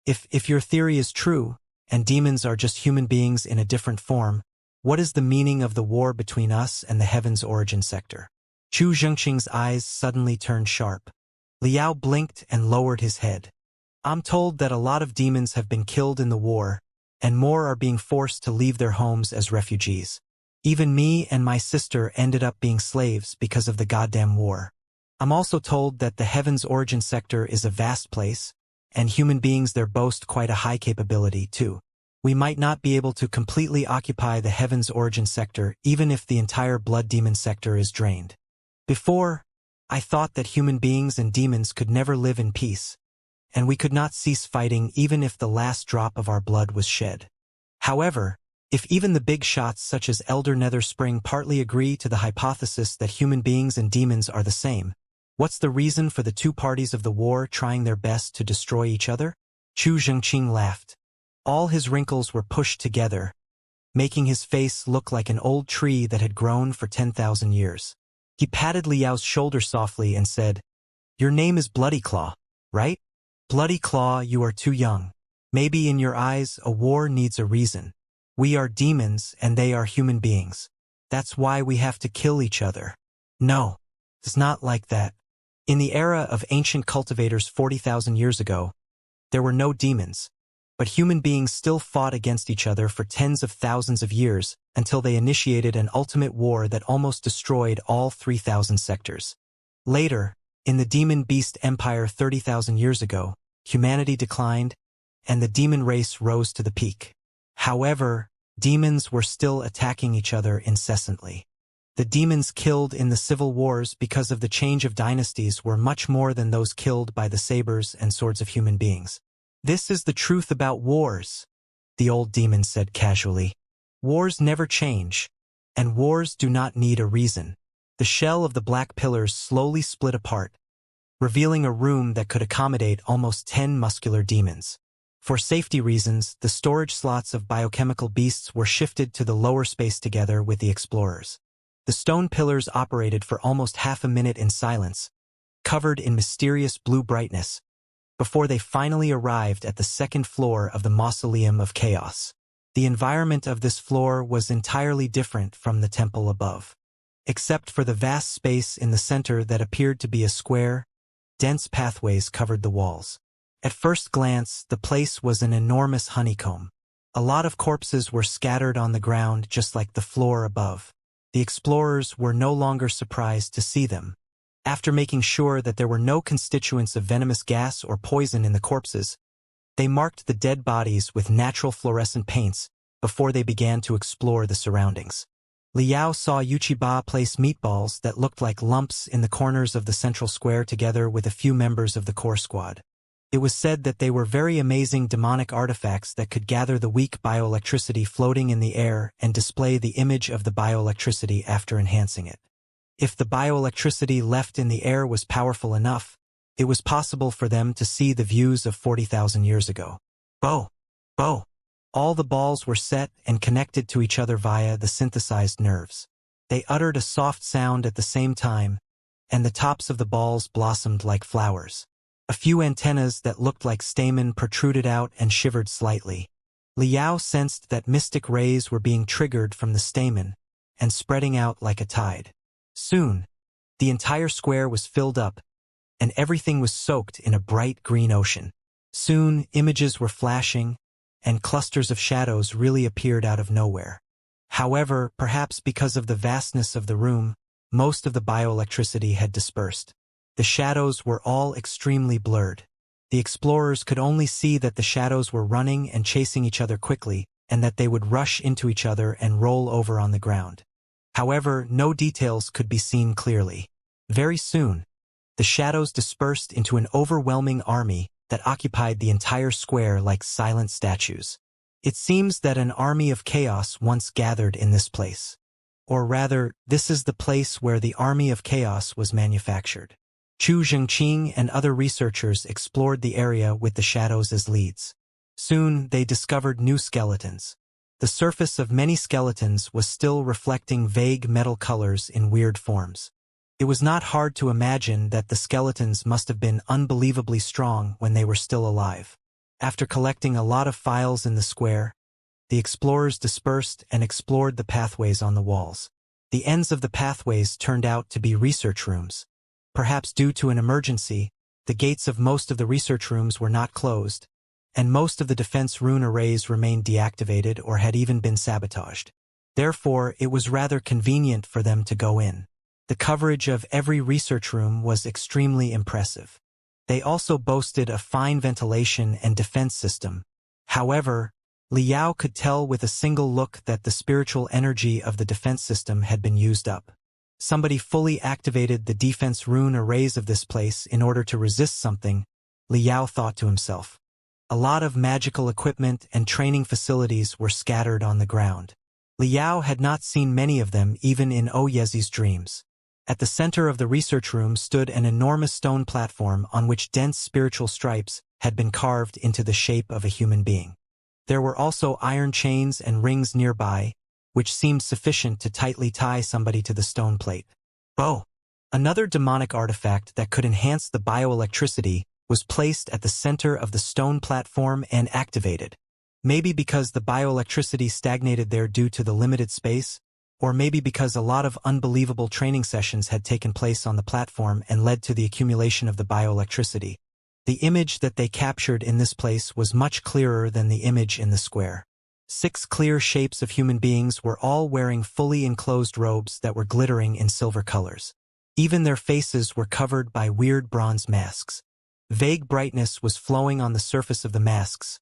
S1: If your theory is true, and demons are just human beings in a different form, what is the meaning of the war between us and the Heaven's Origin Sector?" Chu Zhengqing's eyes suddenly turned sharp. Liao blinked and lowered his head. "I'm told that a lot of demons have been killed in the war, and more are being forced to leave their homes as refugees. Even me and my sister ended up being slaves because of the goddamn war. I'm also told that the Heaven's Origin Sector is a vast place, and human beings there boast quite a high capability, too. We might not be able to completely occupy the Heaven's Origin Sector even if the entire Blood Demon Sector is drained. Before, I thought that human beings and demons could never live in peace, and we could not cease fighting even if the last drop of our blood was shed. However, if even the big shots such as Elder Nether Spring partly agree to the hypothesis that human beings and demons are the same, what's the reason for the two parties of the war trying their best to destroy each other?" Chu Zhengqing laughed. All his wrinkles were pushed together, making his face look like an old tree that had grown for 10,000 years. He patted Liao's shoulder softly and said, "Your name is Bloody Claw, right? Bloody Claw, you are too young. Maybe in your eyes a war needs a reason. We are demons and they are human beings. That's why we have to kill each other." "No, it's not like that. In the era of ancient cultivators 40,000 years ago, there were no demons, but human beings still fought against each other for tens of thousands of years until they initiated an ultimate war that almost destroyed all 3,000 sectors. Later, in the Demon Beast Empire 30,000 years ago, humanity declined, and the demon race rose to the peak. However, demons were still attacking each other incessantly. The demons killed in the civil wars because of the change of dynasties were much more than those killed by the sabers and swords of human beings. "This is the truth about wars," the old demon said casually. "Wars never change, and wars do not need a reason." The shell of the black pillars slowly split apart, revealing a room that could accommodate almost 10 muscular demons. For safety reasons, the storage slots of biochemical beasts were shifted to the lower space together with the explorers. The stone pillars operated for almost half a minute in silence, covered in mysterious blue brightness, before they finally arrived at the second floor of the Mausoleum of Chaos. The environment of this floor was entirely different from the temple above. Except for the vast space in the center that appeared to be a square, dense pathways covered the walls. At first glance, the place was an enormous honeycomb. A lot of corpses were scattered on the ground just like the floor above. The explorers were no longer surprised to see them. After making sure that there were no constituents of venomous gas or poison in the corpses, they marked the dead bodies with natural fluorescent paints before they began to explore the surroundings. Liao saw Yuchiba place meatballs that looked like lumps in the corners of the central square together with a few members of the core squad. It was said that they were very amazing demonic artifacts that could gather the weak bioelectricity floating in the air and display the image of the bioelectricity after enhancing it. If the bioelectricity left in the air was powerful enough, it was possible for them to see the views of 40,000 years ago. Bo! Bo! All the balls were set and connected to each other via the synthesized nerves. They uttered a soft sound at the same time, and the tops of the balls blossomed like flowers. A few antennas that looked like stamen protruded out and shivered slightly. Liao sensed that mystic rays were being triggered from the stamen and spreading out like a tide. Soon, the entire square was filled up, and everything was soaked in a bright green ocean. Soon, images were flashing, and clusters of shadows really appeared out of nowhere. However, perhaps because of the vastness of the room, most of the bioelectricity had dispersed. The shadows were all extremely blurred. The explorers could only see that the shadows were running and chasing each other quickly, and that they would rush into each other and roll over on the ground. However, no details could be seen clearly. Very soon, the shadows dispersed into an overwhelming army that occupied the entire square like silent statues. It seems that an army of chaos once gathered in this place. Or rather, this is the place where the army of chaos was manufactured. Chu Zhengqing and other researchers explored the area with the shadows as leads. Soon, they discovered new skeletons. The surface of many skeletons was still reflecting vague metal colors in weird forms. It was not hard to imagine that the skeletons must have been unbelievably strong when they were still alive. After collecting a lot of files in the square, the explorers dispersed and explored the pathways on the walls. The ends of the pathways turned out to be research rooms. Perhaps due to an emergency, the gates of most of the research rooms were not closed, and most of the defense rune arrays remained deactivated or had even been sabotaged. Therefore, it was rather convenient for them to go in. The coverage of every research room was extremely impressive. They also boasted a fine ventilation and defense system. However, Liao could tell with a single look that the spiritual energy of the defense system had been used up. Somebody fully activated the defense rune arrays of this place in order to resist something, Liao thought to himself. A lot of magical equipment and training facilities were scattered on the ground. Liao had not seen many of them even in Oyezi's dreams. At the center of the research room stood an enormous stone platform on which dense spiritual stripes had been carved into the shape of a human being. There were also iron chains and rings nearby, which seemed sufficient to tightly tie somebody to the stone plate. Oh! Another demonic artifact that could enhance the bioelectricity was placed at the center of the stone platform and activated. Maybe because the bioelectricity stagnated there due to the limited space, or maybe because a lot of unbelievable training sessions had taken place on the platform and led to the accumulation of the bioelectricity. The image that they captured in this place was much clearer than the image in the square. 6 clear shapes of human beings were all wearing fully enclosed robes that were glittering in silver colors. Even their faces were covered by weird bronze masks. Vague brightness was flowing on the surface of the masks,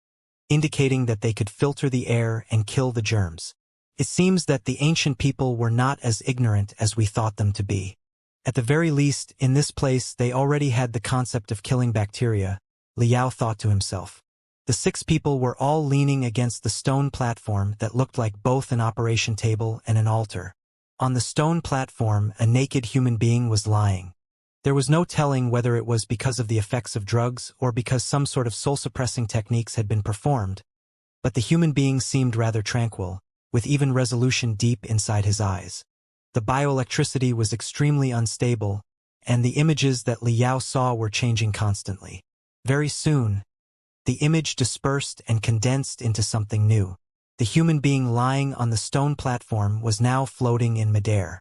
S1: indicating that they could filter the air and kill the germs. It seems that the ancient people were not as ignorant as we thought them to be. At the very least, in this place they already had the concept of killing bacteria, Liao thought to himself. The 6 people were all leaning against the stone platform that looked like both an operation table and an altar. On the stone platform, a naked human being was lying. There was no telling whether it was because of the effects of drugs or because some sort of soul-suppressing techniques had been performed, but the human being seemed rather tranquil, with even resolution deep inside his eyes. The bioelectricity was extremely unstable, and the images that Liao saw were changing constantly. Very soon, the image dispersed and condensed into something new. The human being lying on the stone platform was now floating in midair.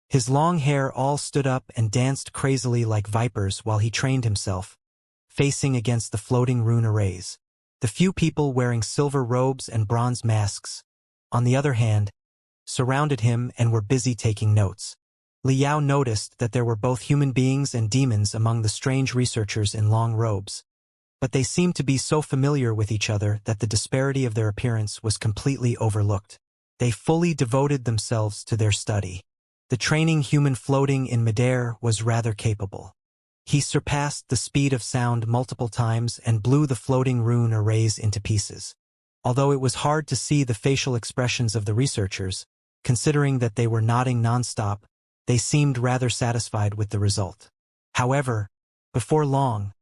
S1: His long hair all stood up and danced crazily like vipers while he trained himself, facing against the floating rune arrays. The few people wearing silver robes and bronze masks, on the other hand, surrounded him and were busy taking notes. Liao noticed that there were both human beings and demons among the strange researchers in long robes, but they seemed to be so familiar with each other that the disparity of their appearance was completely overlooked. They fully devoted themselves to their study. The training human floating in midair was rather capable. He surpassed the speed of sound multiple times and blew the floating rune arrays into pieces. Although it was hard to see the facial expressions of the researchers, considering that they were nodding non-stop, they seemed rather satisfied with the result. However, before long,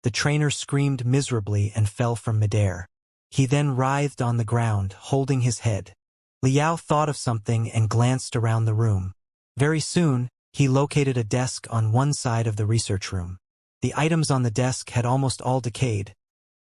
S1: the trainer screamed miserably and fell from midair. He then writhed on the ground, holding his head. Liao thought of something and glanced around the room. Very soon, he located a desk on one side of the research room. The items on the desk had almost all decayed,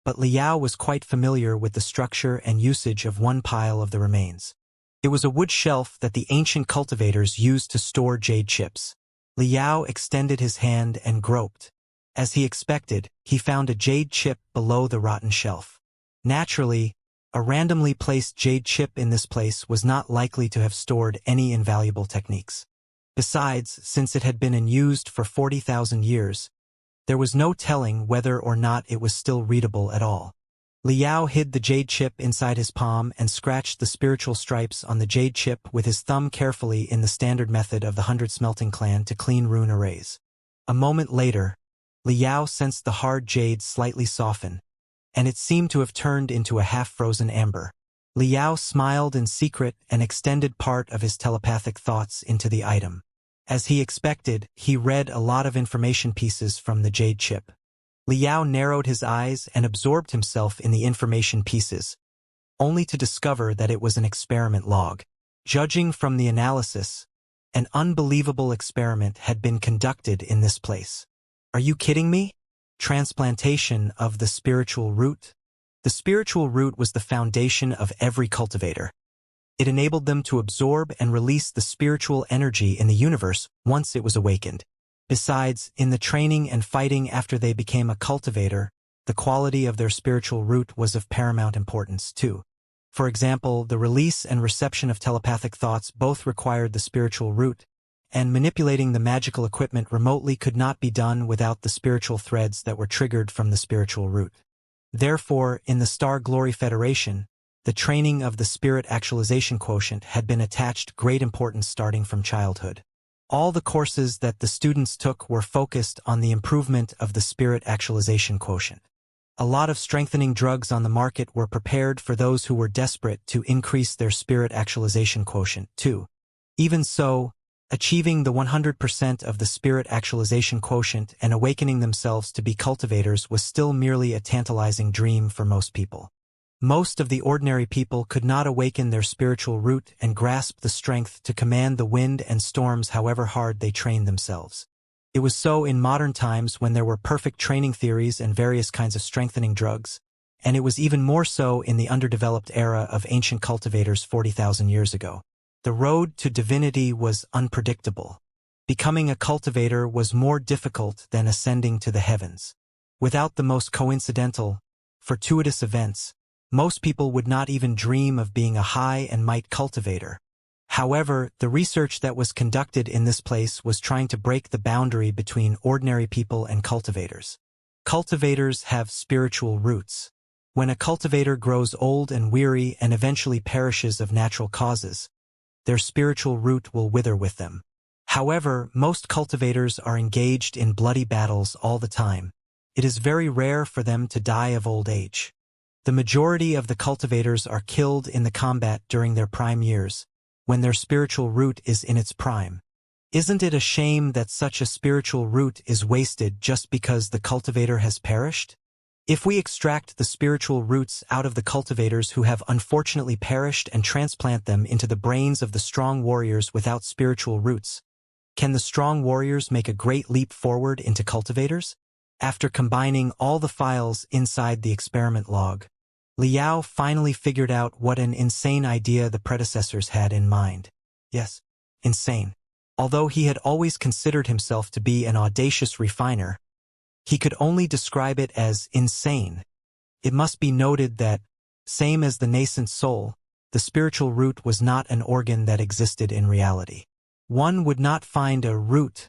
S1: but Liao was quite familiar with the structure and usage of one pile of the remains. It was a wood shelf that the ancient cultivators used to store jade chips. Liao extended his hand and groped. As he expected, he found a jade chip below the rotten shelf. Naturally, a randomly placed jade chip in this place was not likely to have stored any invaluable techniques. Besides, since it had been unused for 40,000 years, there was no telling whether or not it was still readable at all. Liao hid the jade chip inside his palm and scratched the spiritual stripes on the jade chip with his thumb carefully in the standard method of the 100 Smelting Clan to clean rune arrays. A moment later, Liao sensed the hard jade slightly soften, and it seemed to have turned into a half-frozen amber. Liao smiled in secret and extended part of his telepathic thoughts into the item. As he expected, he read a lot of information pieces from the jade chip. Liao narrowed his eyes and absorbed himself in the information pieces, only to discover that it was an experiment log. Judging from the analysis, an unbelievable experiment had been conducted in this place. Are you kidding me? Transplantation of the spiritual root? The spiritual root was the foundation of every cultivator. It enabled them to absorb and release the spiritual energy in the universe once it was awakened. Besides, in the training and fighting after they became a cultivator, the quality of their spiritual root was of paramount importance too. For example, the release and reception of telepathic thoughts both required the spiritual root, and manipulating the magical equipment remotely could not be done without the spiritual threads that were triggered from the spiritual root. Therefore, in the Star Glory Federation, the training of the spirit actualization quotient had been attached great importance starting from childhood. All the courses that the students took were focused on the improvement of the spirit actualization quotient. A lot of strengthening drugs on the market were prepared for those who were desperate to increase their spirit actualization quotient too. Even so, achieving the 100% of the spirit actualization quotient and awakening themselves to be cultivators was still merely a tantalizing dream for most people. Most of the ordinary people could not awaken their spiritual root and grasp the strength to command the wind and storms however hard they trained themselves. It was so in modern times when there were perfect training theories and various kinds of strengthening drugs, and it was even more so in the underdeveloped era of ancient cultivators 40,000 years ago. The road to divinity was unpredictable. Becoming a cultivator was more difficult than ascending to the heavens. Without the most coincidental, fortuitous events, most people would not even dream of being a high and might cultivator. However, the research that was conducted in this place was trying to break the boundary between ordinary people and cultivators. Cultivators have spiritual roots. When a cultivator grows old and weary and eventually perishes of natural causes, their spiritual root will wither with them. However, most cultivators are engaged in bloody battles all the time. It is very rare for them to die of old age. The majority of the cultivators are killed in the combat during their prime years, when their spiritual root is in its prime. Isn't it a shame that such a spiritual root is wasted just because the cultivator has perished? If we extract the spiritual roots out of the cultivators who have unfortunately perished and transplant them into the brains of the strong warriors without spiritual roots, can the strong warriors make a great leap forward into cultivators? After combining all the files inside the experiment log, Liao finally figured out what an insane idea the predecessors had in mind. Yes, insane. Although he had always considered himself to be an audacious refiner, he could only describe it as insane. It must be noted that, same as the nascent soul, the spiritual root was not an organ that existed in reality. One would not find a root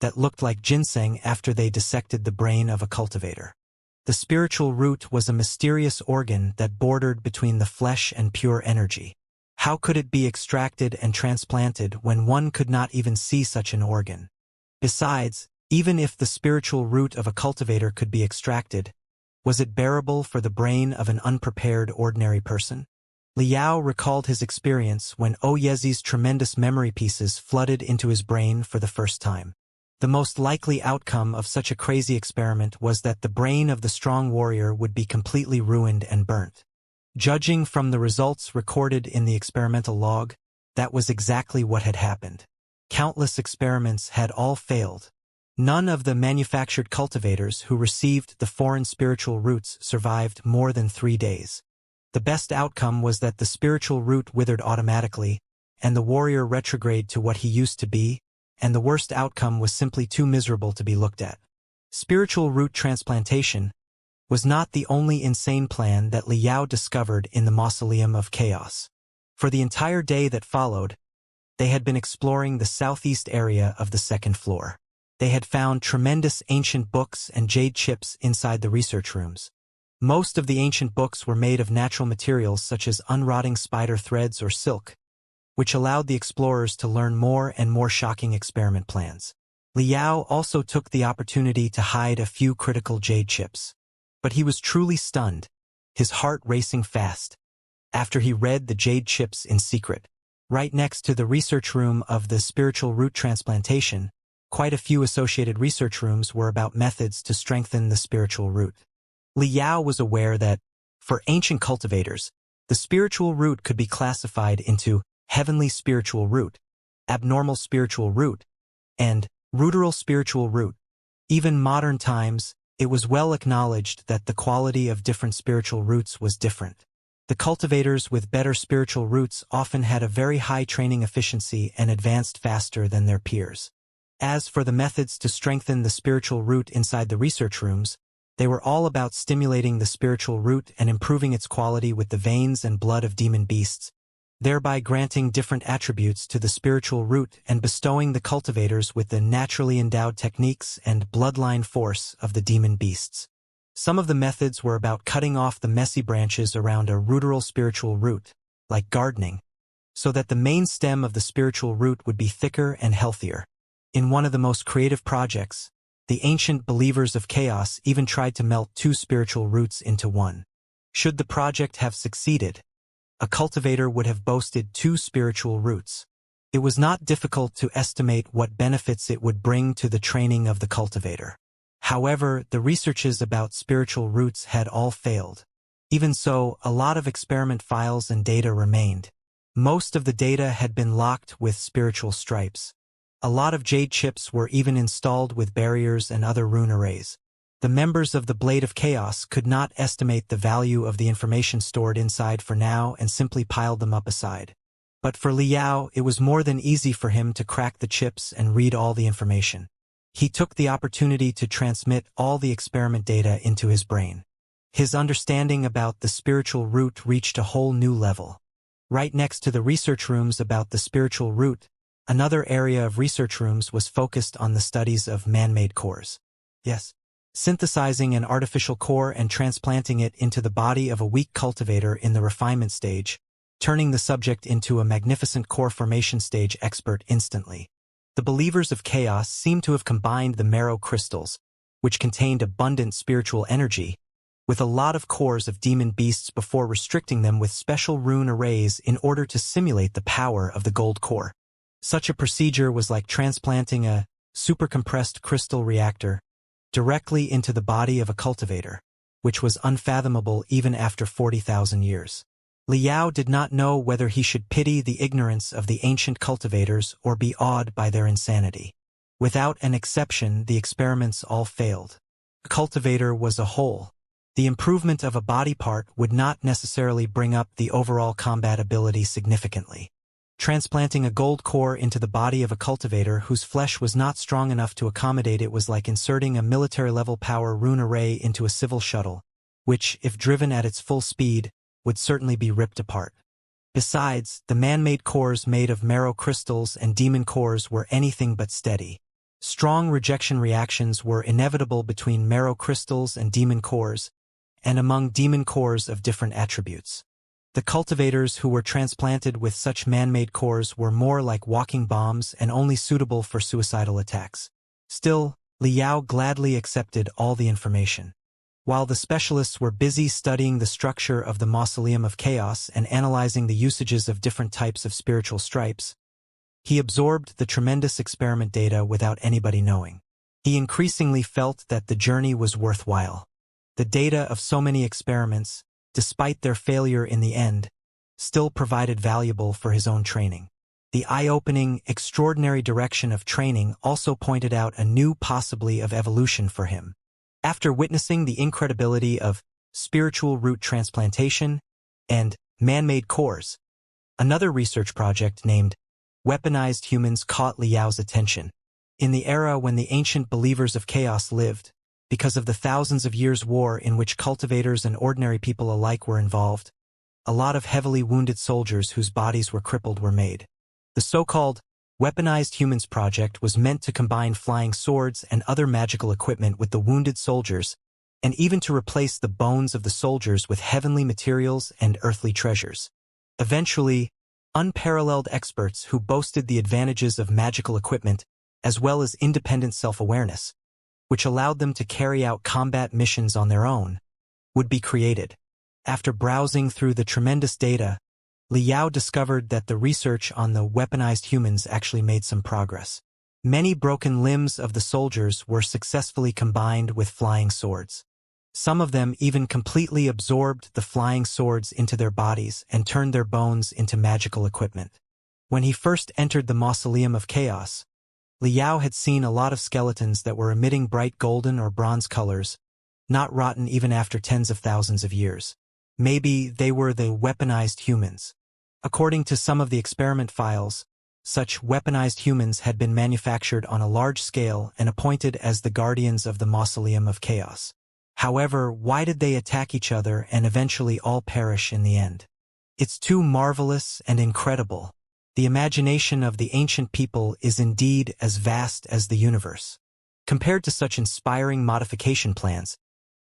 S1: that looked like ginseng after they dissected the brain of a cultivator. The spiritual root was a mysterious organ that bordered between the flesh and pure energy. How could it be extracted and transplanted when one could not even see such an organ? Besides, even if the spiritual root of a cultivator could be extracted, was it bearable for the brain of an unprepared ordinary person? Liao recalled his experience when Oyezi's tremendous memory pieces flooded into his brain for the first time. The most likely outcome of such a crazy experiment was that the brain of the strong warrior would be completely ruined and burnt. Judging from the results recorded in the experimental log, that was exactly what had happened. Countless experiments had all failed. None of the manufactured cultivators who received the foreign spiritual roots survived more than 3 days. The best outcome was that the spiritual root withered automatically, and the warrior retrograde to what he used to be, and the worst outcome was simply too miserable to be looked at. Spiritual root transplantation was not the only insane plan that Liao discovered in the Mausoleum of Chaos. For the entire day that followed, they had been exploring the southeast area of the second floor. They had found tremendous ancient books and jade chips inside the research rooms. Most of the ancient books were made of natural materials such as unrotting spider threads or silk, which allowed the explorers to learn more and more shocking experiment plans. Liao also took the opportunity to hide a few critical jade chips. But he was truly stunned, his heart racing fast, after he read the jade chips in secret. Right next to the research room of the spiritual root transplantation, quite a few associated research rooms were about methods to strengthen the spiritual root. Liao was aware that, for ancient cultivators, the spiritual root could be classified into heavenly spiritual root, abnormal spiritual root, and ruderal spiritual root. Even modern times, it was well acknowledged that the quality of different spiritual roots was different. The cultivators with better spiritual roots often had a very high training efficiency and advanced faster than their peers. As for the methods to strengthen the spiritual root inside the research rooms, they were all about stimulating the spiritual root and improving its quality with the veins and blood of demon beasts, thereby granting different attributes to the spiritual root and bestowing the cultivators with the naturally endowed techniques and bloodline force of the demon beasts. Some of the methods were about cutting off the messy branches around a ruderal spiritual root, like gardening, so that the main stem of the spiritual root would be thicker and healthier. In one of the most creative projects, the ancient believers of chaos even tried to melt 2 spiritual roots into one. Should the project have succeeded, a cultivator would have boasted 2 spiritual roots. It was not difficult to estimate what benefits it would bring to the training of the cultivator. However, the researches about spiritual roots had all failed. Even so, a lot of experiment files and data remained. Most of the data had been locked with spiritual stripes. A lot of jade chips were even installed with barriers and other rune arrays. The members of the Blade of Chaos could not estimate the value of the information stored inside for now and simply piled them up aside. But for Liao, it was more than easy for him to crack the chips and read all the information. He took the opportunity to transmit all the experiment data into his brain. His understanding about the spiritual root reached a whole new level. Right next to the research rooms about the spiritual root, another area of research rooms was focused on the studies of man-made cores. Yes, synthesizing an artificial core and transplanting it into the body of a weak cultivator in the refinement stage, turning the subject into a magnificent core formation stage expert instantly. The believers of chaos seemed to have combined the marrow crystals, which contained abundant spiritual energy, with a lot of cores of demon beasts before restricting them with special rune arrays in order to simulate the power of the gold core. Such a procedure was like transplanting a supercompressed crystal reactor directly into the body of a cultivator, which was unfathomable even after 40,000 years. Liao did not know whether he should pity the ignorance of the ancient cultivators or be awed by their insanity. Without an exception, the experiments all failed. A cultivator was a whole. The improvement of a body part would not necessarily bring up the overall combat ability significantly. Transplanting a gold core into the body of a cultivator whose flesh was not strong enough to accommodate it was like inserting a military-level power rune array into a civil shuttle, which, if driven at its full speed, would certainly be ripped apart. Besides, the man-made cores made of marrow crystals and demon cores were anything but steady. Strong rejection reactions were inevitable between marrow crystals and demon cores, and among demon cores of different attributes. The cultivators who were transplanted with such man-made cores were more like walking bombs and only suitable for suicidal attacks. Still, Liao gladly accepted all the information. While the specialists were busy studying the structure of the Mausoleum of Chaos and analyzing the usages of different types of spiritual stripes, he absorbed the tremendous experiment data without anybody knowing. He increasingly felt that the journey was worthwhile. The data of so many experiments, despite their failure in the end, still provided valuable for his own training. The eye-opening, extraordinary direction of training also pointed out a new possibility of evolution for him. After witnessing the incredibility of spiritual root transplantation and man-made cores, another research project named Weaponized Humans caught Liao's attention. In the era when the ancient believers of chaos lived, because of the thousands of years' war in which cultivators and ordinary people alike were involved, a lot of heavily wounded soldiers whose bodies were crippled were made. The so-called Weaponized Humans project was meant to combine flying swords and other magical equipment with the wounded soldiers, and even to replace the bones of the soldiers with heavenly materials and earthly treasures. Eventually, unparalleled experts who boasted the advantages of magical equipment, as well as independent self-awareness, which allowed them to carry out combat missions on their own, would be created. After browsing through the tremendous data, Liao discovered that the research on the weaponized humans actually made some progress. Many broken limbs of the soldiers were successfully combined with flying swords. Some of them even completely absorbed the flying swords into their bodies and turned their bones into magical equipment. When he first entered the Mausoleum of Chaos, Liao had seen a lot of skeletons that were emitting bright golden or bronze colors, not rotten even after tens of thousands of years. Maybe they were the weaponized humans. According to some of the experiment files, such weaponized humans had been manufactured on a large scale and appointed as the guardians of the Mausoleum of Chaos. However, why did they attack each other and eventually all perish in the end? It's too marvelous and incredible. The imagination of the ancient people is indeed as vast as the universe. Compared to such inspiring modification plans,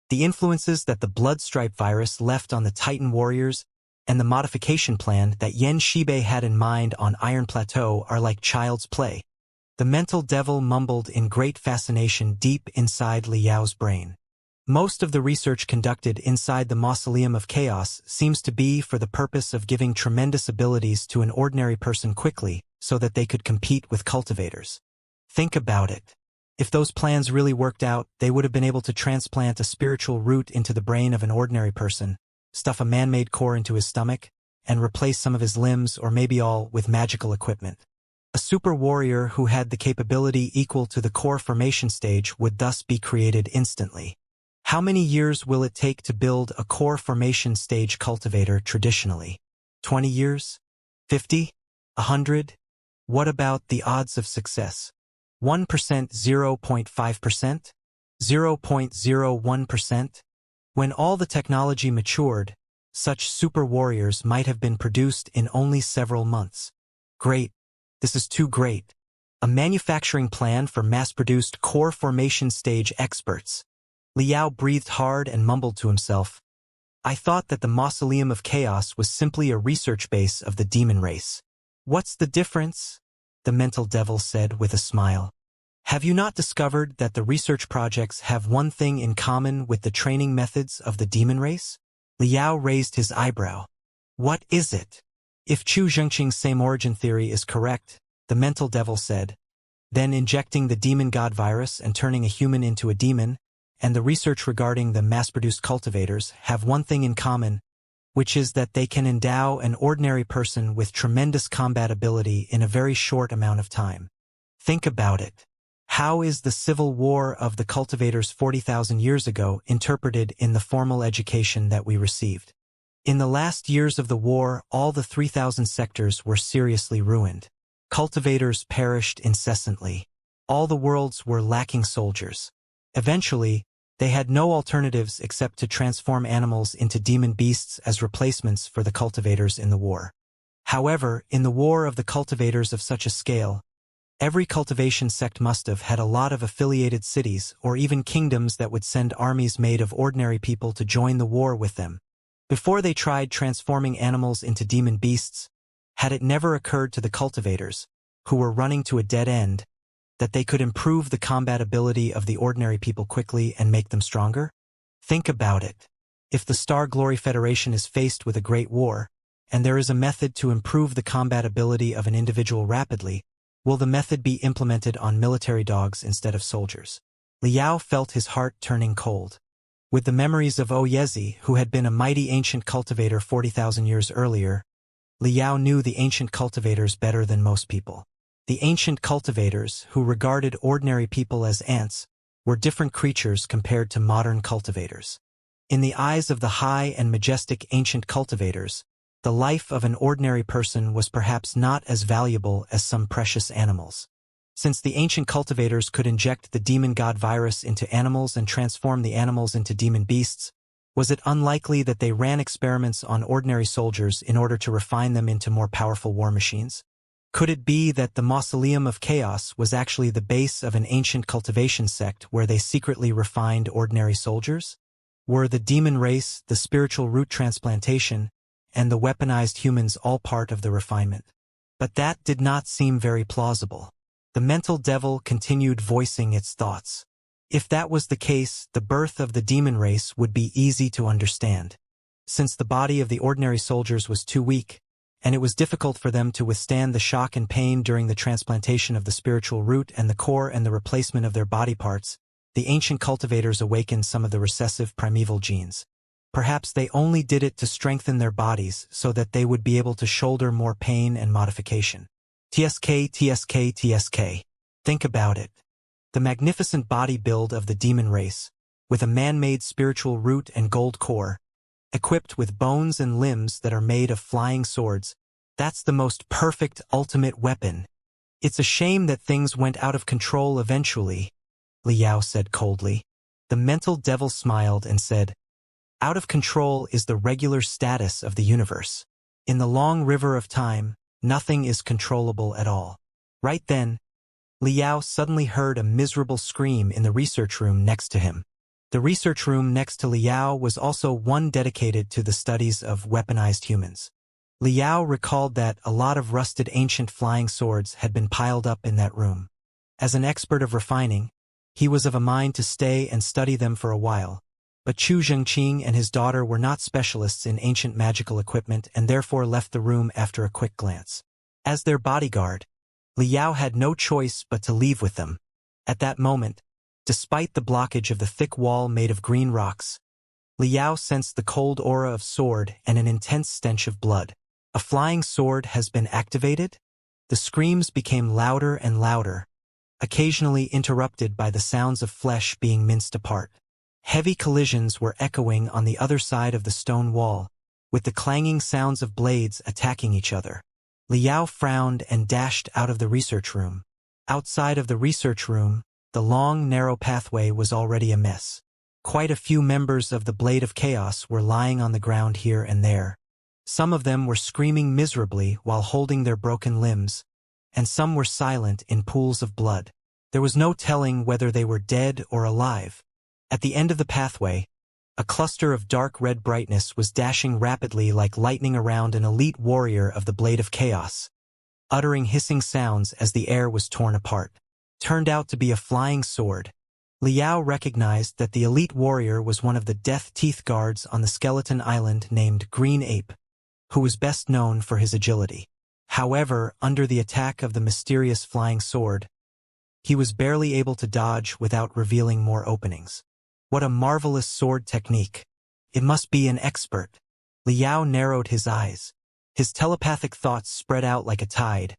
S1: the influences that the blood-stripe virus left on the Titan warriors and the modification plan that Yen Shibei had in mind on Iron Plateau are like child's play. The mental devil mumbled in great fascination deep inside Liao's brain. Most of the research conducted inside the Mausoleum of Chaos seems to be for the purpose of giving tremendous abilities to an ordinary person quickly so that they could compete with cultivators. Think about it. If those plans really worked out, they would have been able to transplant a spiritual root into the brain of an ordinary person, stuff a man-made core into his stomach, and replace some of his limbs or maybe all with magical equipment. A super warrior who had the capability equal to the core formation stage would thus be created instantly. How many years will it take to build a core formation stage cultivator traditionally? 20 years? 50? 100? What about the odds of success? 1%, 0.5%? 0.01%? When all the technology matured, such super warriors might have been produced in only several months. Great. This is too great. A manufacturing plan for mass-produced core formation stage experts. Liao breathed hard and mumbled to himself. I thought that the Mausoleum of Chaos was simply a research base of the demon race. What's the difference? The mental devil said with a smile. Have you not discovered that the research projects have one thing in common with the training methods of the demon race? Liao raised his eyebrow. What is it? If Chu Zhengqing's same origin theory is correct, the mental devil said, then injecting the demon god virus and turning a human into a demon, and the research regarding the mass-produced cultivators have one thing in common, which is that they can endow an ordinary person with tremendous combat ability in a very short amount of time. Think about it. How is the civil war of the cultivators 40,000 years ago interpreted in the formal education that we received? In the last years of the war, all the 3,000 sectors were seriously ruined. Cultivators perished incessantly. All the worlds were lacking soldiers. Eventually, they had no alternatives except to transform animals into demon beasts as replacements for the cultivators in the war. However, in the war of the cultivators of such a scale, every cultivation sect must have had a lot of affiliated cities or even kingdoms that would send armies made of ordinary people to join the war with them. Before they tried transforming animals into demon beasts, had it never occurred to the cultivators, who were running to a dead end, that they could improve the combat ability of the ordinary people quickly and make them stronger? Think about it. If the Star Glory Federation is faced with a great war, and there is a method to improve the combat ability of an individual rapidly, will the method be implemented on military dogs instead of soldiers? Liao felt his heart turning cold. With the memories of Oyezi, who had been a mighty ancient cultivator 40,000 years earlier, Liao knew the ancient cultivators better than most people. The ancient cultivators, who regarded ordinary people as ants, were different creatures compared to modern cultivators. In the eyes of the high and majestic ancient cultivators, the life of an ordinary person was perhaps not as valuable as some precious animals. Since the ancient cultivators could inject the demon god virus into animals and transform the animals into demon beasts, was it unlikely that they ran experiments on ordinary soldiers in order to refine them into more powerful war machines? Could it be that the Mausoleum of Chaos was actually the base of an ancient cultivation sect where they secretly refined ordinary soldiers? Were the demon race, the spiritual root transplantation, and the weaponized humans all part of the refinement? But that did not seem very plausible. The mental devil continued voicing its thoughts. If that was the case, the birth of the demon race would be easy to understand. Since the body of the ordinary soldiers was too weak, and it was difficult for them to withstand the shock and pain during the transplantation of the spiritual root and the core and the replacement of their body parts, the ancient cultivators awakened some of the recessive primeval genes. Perhaps they only did it to strengthen their bodies so that they would be able to shoulder more pain and modification. TSK. Think about it. The magnificent body build of the demon race, with a man-made spiritual root and gold core, equipped with bones and limbs that are made of flying swords, that's the most perfect ultimate weapon. It's a shame that things went out of control eventually, Liao said coldly. The mental devil smiled and said, "Out of control is the regular status of the universe. In the long river of time, nothing is controllable at all." Right then, Liao suddenly heard a miserable scream in the research room next to him. The research room next to Liao was also one dedicated to the studies of weaponized humans. Liao recalled that a lot of rusted ancient flying swords had been piled up in that room. As an expert of refining, he was of a mind to stay and study them for a while, but Chu Zhengqing and his daughter were not specialists in ancient magical equipment and therefore left the room after a quick glance. As their bodyguard, Liao had no choice but to leave with them. At that moment, despite the blockage of the thick wall made of green rocks, Liao sensed the cold aura of sword and an intense stench of blood. A flying sword has been activated? The screams became louder and louder, occasionally interrupted by the sounds of flesh being minced apart. Heavy collisions were echoing on the other side of the stone wall, with the clanging sounds of blades attacking each other. Liao frowned and dashed out of the research room. Outside of the research room, the long, narrow pathway was already a mess. Quite a few members of the Blade of Chaos were lying on the ground here and there. Some of them were screaming miserably while holding their broken limbs, and some were silent in pools of blood. There was no telling whether they were dead or alive. At the end of the pathway, a cluster of dark red brightness was dashing rapidly like lightning around an elite warrior of the Blade of Chaos, uttering hissing sounds as the air was torn apart. Turned out to be a flying sword. Liao recognized that the elite warrior was one of the Death Teeth guards on the skeleton island named Green Ape, who was best known for his agility. However, under the attack of the mysterious flying sword, he was barely able to dodge without revealing more openings. What a marvelous sword technique. It must be an expert. Liao narrowed his eyes. His telepathic thoughts spread out like a tide,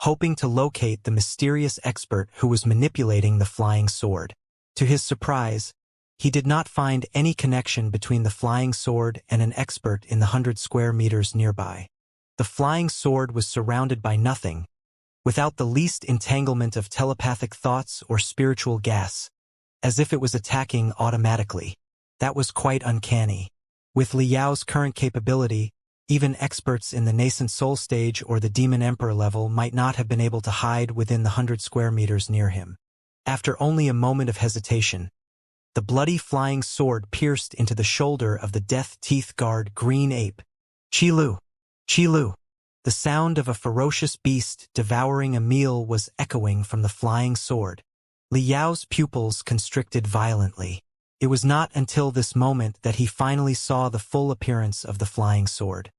S1: hoping to locate the mysterious expert who was manipulating the flying sword. To his surprise, he did not find any connection between the flying sword and an expert in the 100 square meters nearby. The flying sword was surrounded by nothing, without the least entanglement of telepathic thoughts or spiritual gas, as if it was attacking automatically. That was quite uncanny. With Liao's current capability, even experts in the nascent soul stage or the demon emperor level might not have been able to hide within the 100 square meters near him. After only a moment of hesitation, the bloody flying sword pierced into the shoulder of the Death Teeth guard Green Ape. Qilu! Qilu! The sound of a ferocious beast devouring a meal was echoing from the flying sword. Liao's pupils constricted violently. It was not until this moment that he finally saw the full appearance of the flying sword.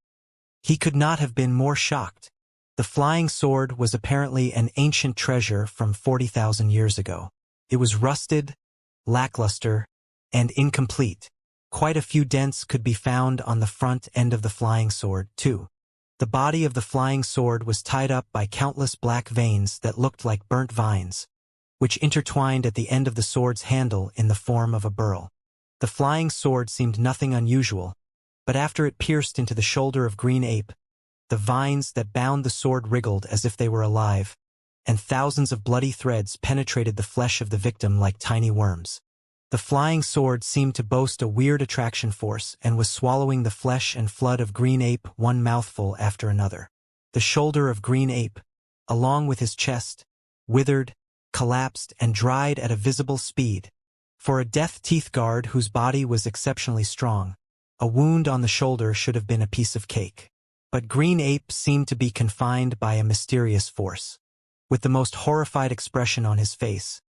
S1: He could not have been more shocked. The flying sword was apparently an ancient treasure from 40,000 years ago. It was rusted, lackluster, and incomplete. Quite a few dents could be found on the front end of the flying sword, too. The body of the flying sword was tied up by countless black veins that looked like burnt vines, which intertwined at the end of the sword's handle in the form of a burl. The flying sword seemed nothing unusual, but after it pierced into the shoulder of Green Ape, the vines that bound the sword wriggled as if they were alive, and thousands of bloody threads penetrated the flesh of the victim like tiny worms. The flying sword seemed to boast a weird attraction force and was swallowing the flesh and flood of Green Ape one mouthful after another. The shoulder of Green Ape, along with his chest, withered, collapsed, and dried at a visible speed. For a death teeth guard whose body was exceptionally strong, a wound on the shoulder should have been a piece of cake. But Green Ape seemed to be confined by a mysterious force. With the most horrified expression on his face,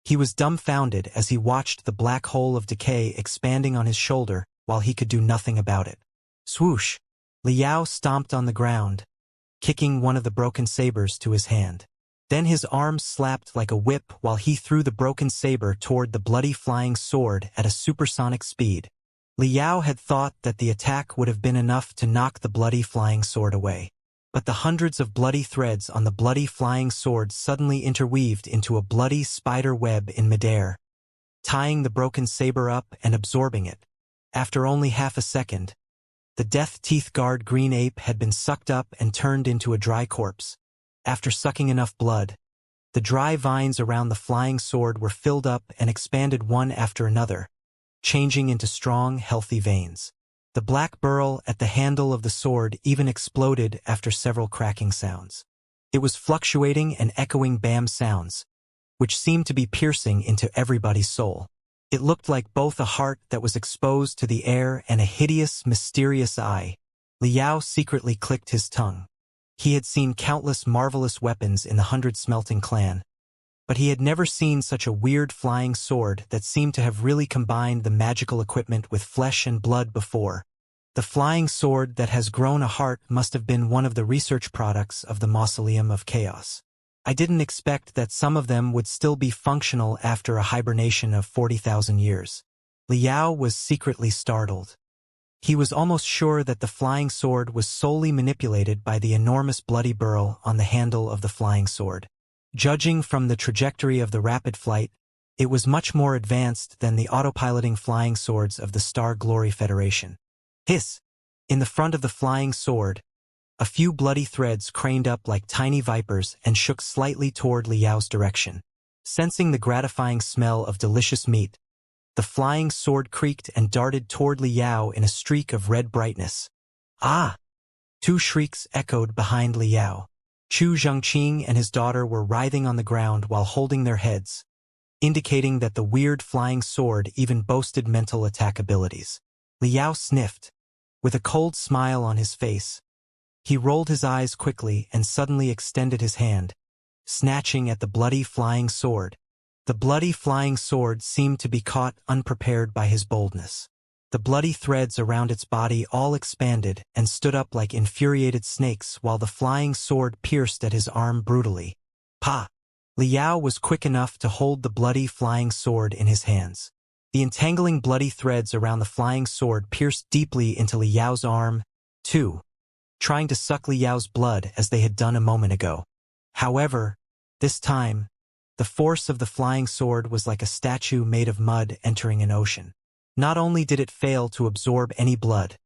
S1: he was dumbfounded as he watched the black hole of decay expanding on his shoulder while he could do nothing about it. Swoosh! Liao stomped on the ground, kicking one of the broken sabers to his hand. Then his arms slapped like a whip while he threw the broken saber toward the bloody flying sword at a supersonic speed. Liao had thought that the attack would have been enough to knock the bloody flying sword away. But the hundreds of bloody threads on the bloody flying sword suddenly interweaved into a bloody spider web in midair, tying the broken saber up and absorbing it. After only half a second, the death teeth guard Green Ape had been sucked up and turned into a dry corpse. After sucking enough blood, the dry vines around the flying sword were filled up and expanded one after another, changing into strong, healthy veins. The black burl at the handle of the sword even exploded after several cracking sounds. It was fluctuating and echoing bam sounds, which seemed to be piercing into everybody's soul. It looked like both a heart that was exposed to the air and a hideous, mysterious eye. Liao secretly clicked his tongue. He had seen countless marvelous weapons in the 100-smelting clan, but he had never seen such a weird flying sword that seemed to have really combined the magical equipment with flesh and blood before. The flying sword that has grown a heart must have been one of the research products of the Mausoleum of Chaos. I didn't expect that some of them would still be functional after a hibernation of 40,000 years. Liao was secretly startled. He was almost sure that the flying sword was solely manipulated by the enormous bloody burl on the handle of the flying sword. Judging from the trajectory of the rapid flight, it was much more advanced than the autopiloting flying swords of the Star Glory Federation. Hiss! In the front of the flying sword, a few bloody threads craned up like tiny vipers and shook slightly toward Liao's direction. Sensing the gratifying smell of delicious meat, the flying sword creaked and darted toward Liao in a streak of red brightness. Ah! Two shrieks echoed behind Liao. Chu Zhengqing and his daughter were writhing on the ground while holding their heads, indicating that the weird flying sword even boasted mental attack abilities. Liao sniffed. With a cold smile on his face, he rolled his eyes quickly and suddenly extended his hand, snatching at the bloody flying sword. The bloody flying sword seemed to be caught unprepared by his boldness. The bloody threads around its body all expanded and stood up like infuriated snakes while the flying sword pierced at his arm brutally. Pa! Liao was quick enough to hold the bloody flying sword in his hands. The entangling bloody threads around the flying sword pierced deeply into Liao's arm, too, trying to suck Liao's blood as they had done a moment ago. However, this time, the force of the flying sword was like a statue made of mud entering an ocean. Not only did it fail to absorb any blood,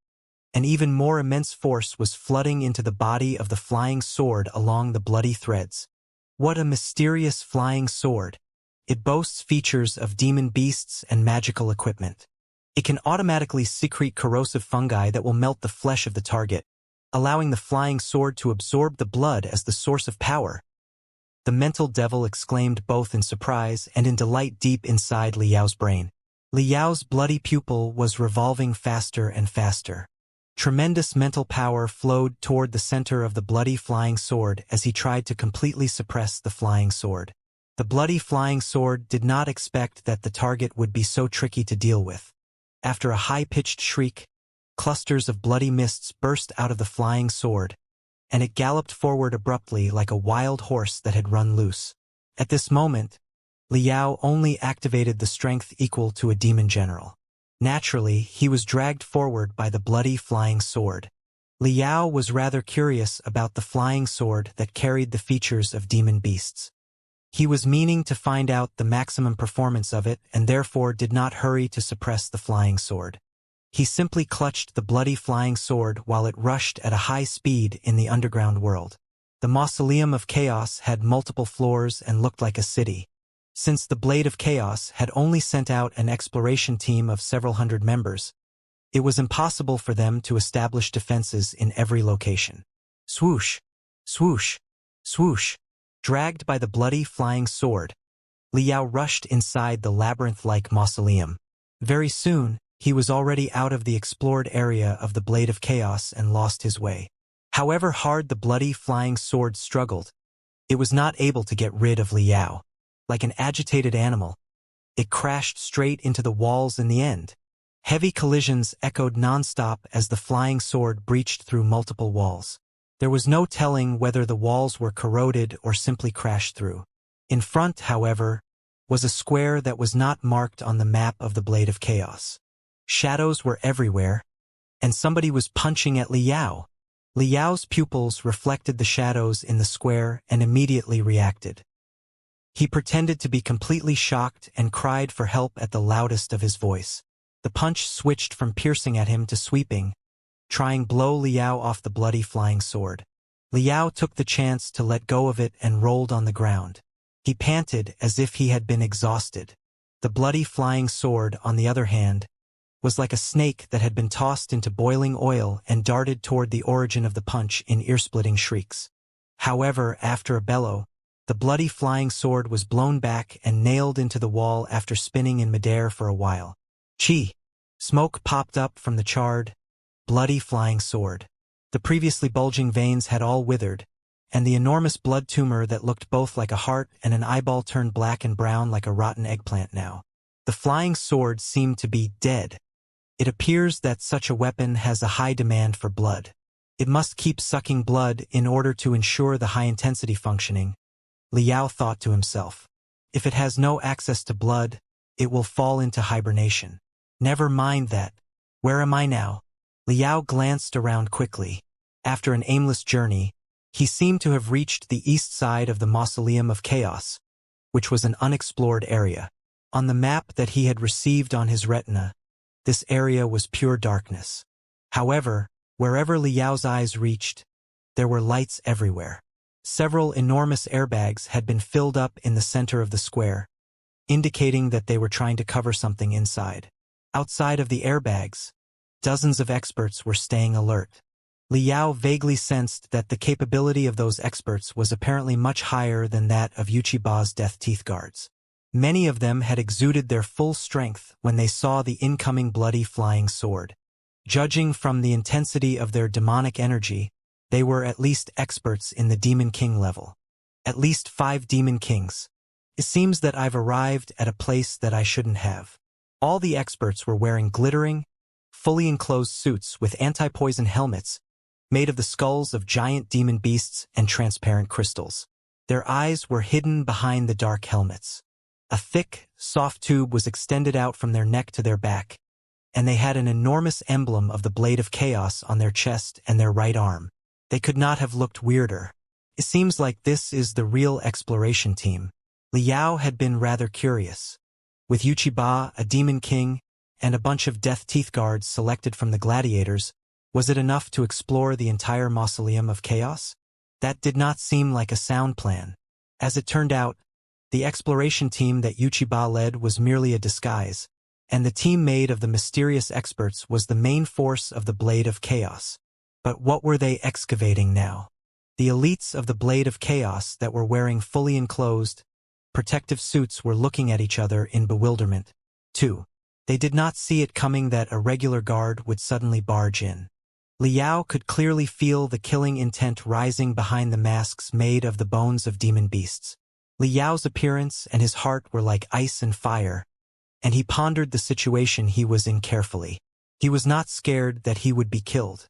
S1: an even more immense force was flooding into the body of the flying sword along the bloody threads. What a mysterious flying sword! It boasts features of demon beasts and magical equipment. It can automatically secrete corrosive fungi that will melt the flesh of the target, allowing the flying sword to absorb the blood as the source of power. The mental devil exclaimed both in surprise and in delight deep inside Liao's brain. Liao's bloody pupil was revolving faster and faster. Tremendous mental power flowed toward the center of the bloody flying sword as he tried to completely suppress the flying sword. The bloody flying sword did not expect that the target would be so tricky to deal with. After a high-pitched shriek, clusters of bloody mists burst out of the flying sword, and it galloped forward abruptly like a wild horse that had run loose. At this moment, Liao only activated the strength equal to a demon general. Naturally, he was dragged forward by the bloody flying sword. Liao was rather curious about the flying sword that carried the features of demon beasts. He was meaning to find out the maximum performance of it and therefore did not hurry to suppress the flying sword. He simply clutched the bloody flying sword while it rushed at a high speed in the underground world. The Mausoleum of Chaos had multiple floors and looked like a city. Since the Blade of Chaos had only sent out an exploration team of several hundred members, it was impossible for them to establish defenses in every location. Swoosh! Swoosh! Swoosh! Dragged by the bloody flying sword, Liao rushed inside the labyrinth-like mausoleum. Very soon, he was already out of the explored area of the Blade of Chaos and lost his way. However hard the bloody flying sword struggled, it was not able to get rid of Liao. Like an agitated animal, it crashed straight into the walls in the end. Heavy collisions echoed non-stop as the flying sword breached through multiple walls. There was no telling whether the walls were corroded or simply crashed through. In front, however, was a square that was not marked on the map of the Blade of Chaos. Shadows were everywhere, and somebody was punching at Liao. Liao's pupils reflected the shadows in the square and immediately reacted. He pretended to be completely shocked and cried for help at the loudest of his voice. The punch switched from piercing at him to sweeping, trying to blow Liao off the bloody flying sword. Liao took the chance to let go of it and rolled on the ground. He panted as if he had been exhausted. The bloody flying sword, on the other hand, was like a snake that had been tossed into boiling oil and darted toward the origin of the punch in ear-splitting shrieks. However, after a bellow, the bloody flying sword was blown back and nailed into the wall after spinning in midair for a while. Chi! Smoke popped up from the charred, bloody flying sword. The previously bulging veins had all withered, and the enormous blood tumor that looked both like a heart and an eyeball turned black and brown like a rotten eggplant now. The flying sword seemed to be dead. It appears that such a weapon has a high demand for blood. It must keep sucking blood in order to ensure the high-intensity functioning, Liao thought to himself. If it has no access to blood, it will fall into hibernation. Never mind that. Where am I now? Liao glanced around quickly. After an aimless journey, he seemed to have reached the east side of the Mausoleum of Chaos, which was an unexplored area. On the map that he had received on his retina, this area was pure darkness. However, wherever Liao's eyes reached, there were lights everywhere. Several enormous airbags had been filled up in the center of the square, indicating that they were trying to cover something inside. Outside of the airbags, dozens of experts were staying alert. Liao vaguely sensed that the capability of those experts was apparently much higher than that of Uchiba's Death Teeth guards. Many of them had exuded their full strength when they saw the incoming bloody flying sword. Judging from the intensity of their demonic energy, they were at least experts in the Demon King level. At least 5 Demon Kings. It seems that I've arrived at a place that I shouldn't have. All the experts were wearing glittering, fully enclosed suits with anti-poison helmets made of the skulls of giant demon beasts and transparent crystals. Their eyes were hidden behind the dark helmets. A thick, soft tube was extended out from their neck to their back, and they had an enormous emblem of the Blade of Chaos on their chest and their right arm. They could not have looked weirder. It seems like this is the real exploration team. Liao had been rather curious. With Uchiba, a Demon King, and a bunch of Death Teeth guards selected from the gladiators, was it enough to explore the entire Mausoleum of Chaos? That did not seem like a sound plan. As it turned out, the exploration team that Uchiba led was merely a disguise, and the team made of the mysterious experts was the main force of the Blade of Chaos. But what were they excavating now? The elites of the Blade of Chaos that were wearing fully enclosed, protective suits were looking at each other in bewilderment. 2. They did not see it coming that a regular guard would suddenly barge in. Liao could clearly feel the killing intent rising behind the masks made of the bones of demon beasts. Liao's appearance and his heart were like ice and fire, and he pondered the situation he was in carefully. He was not scared that he would be killed.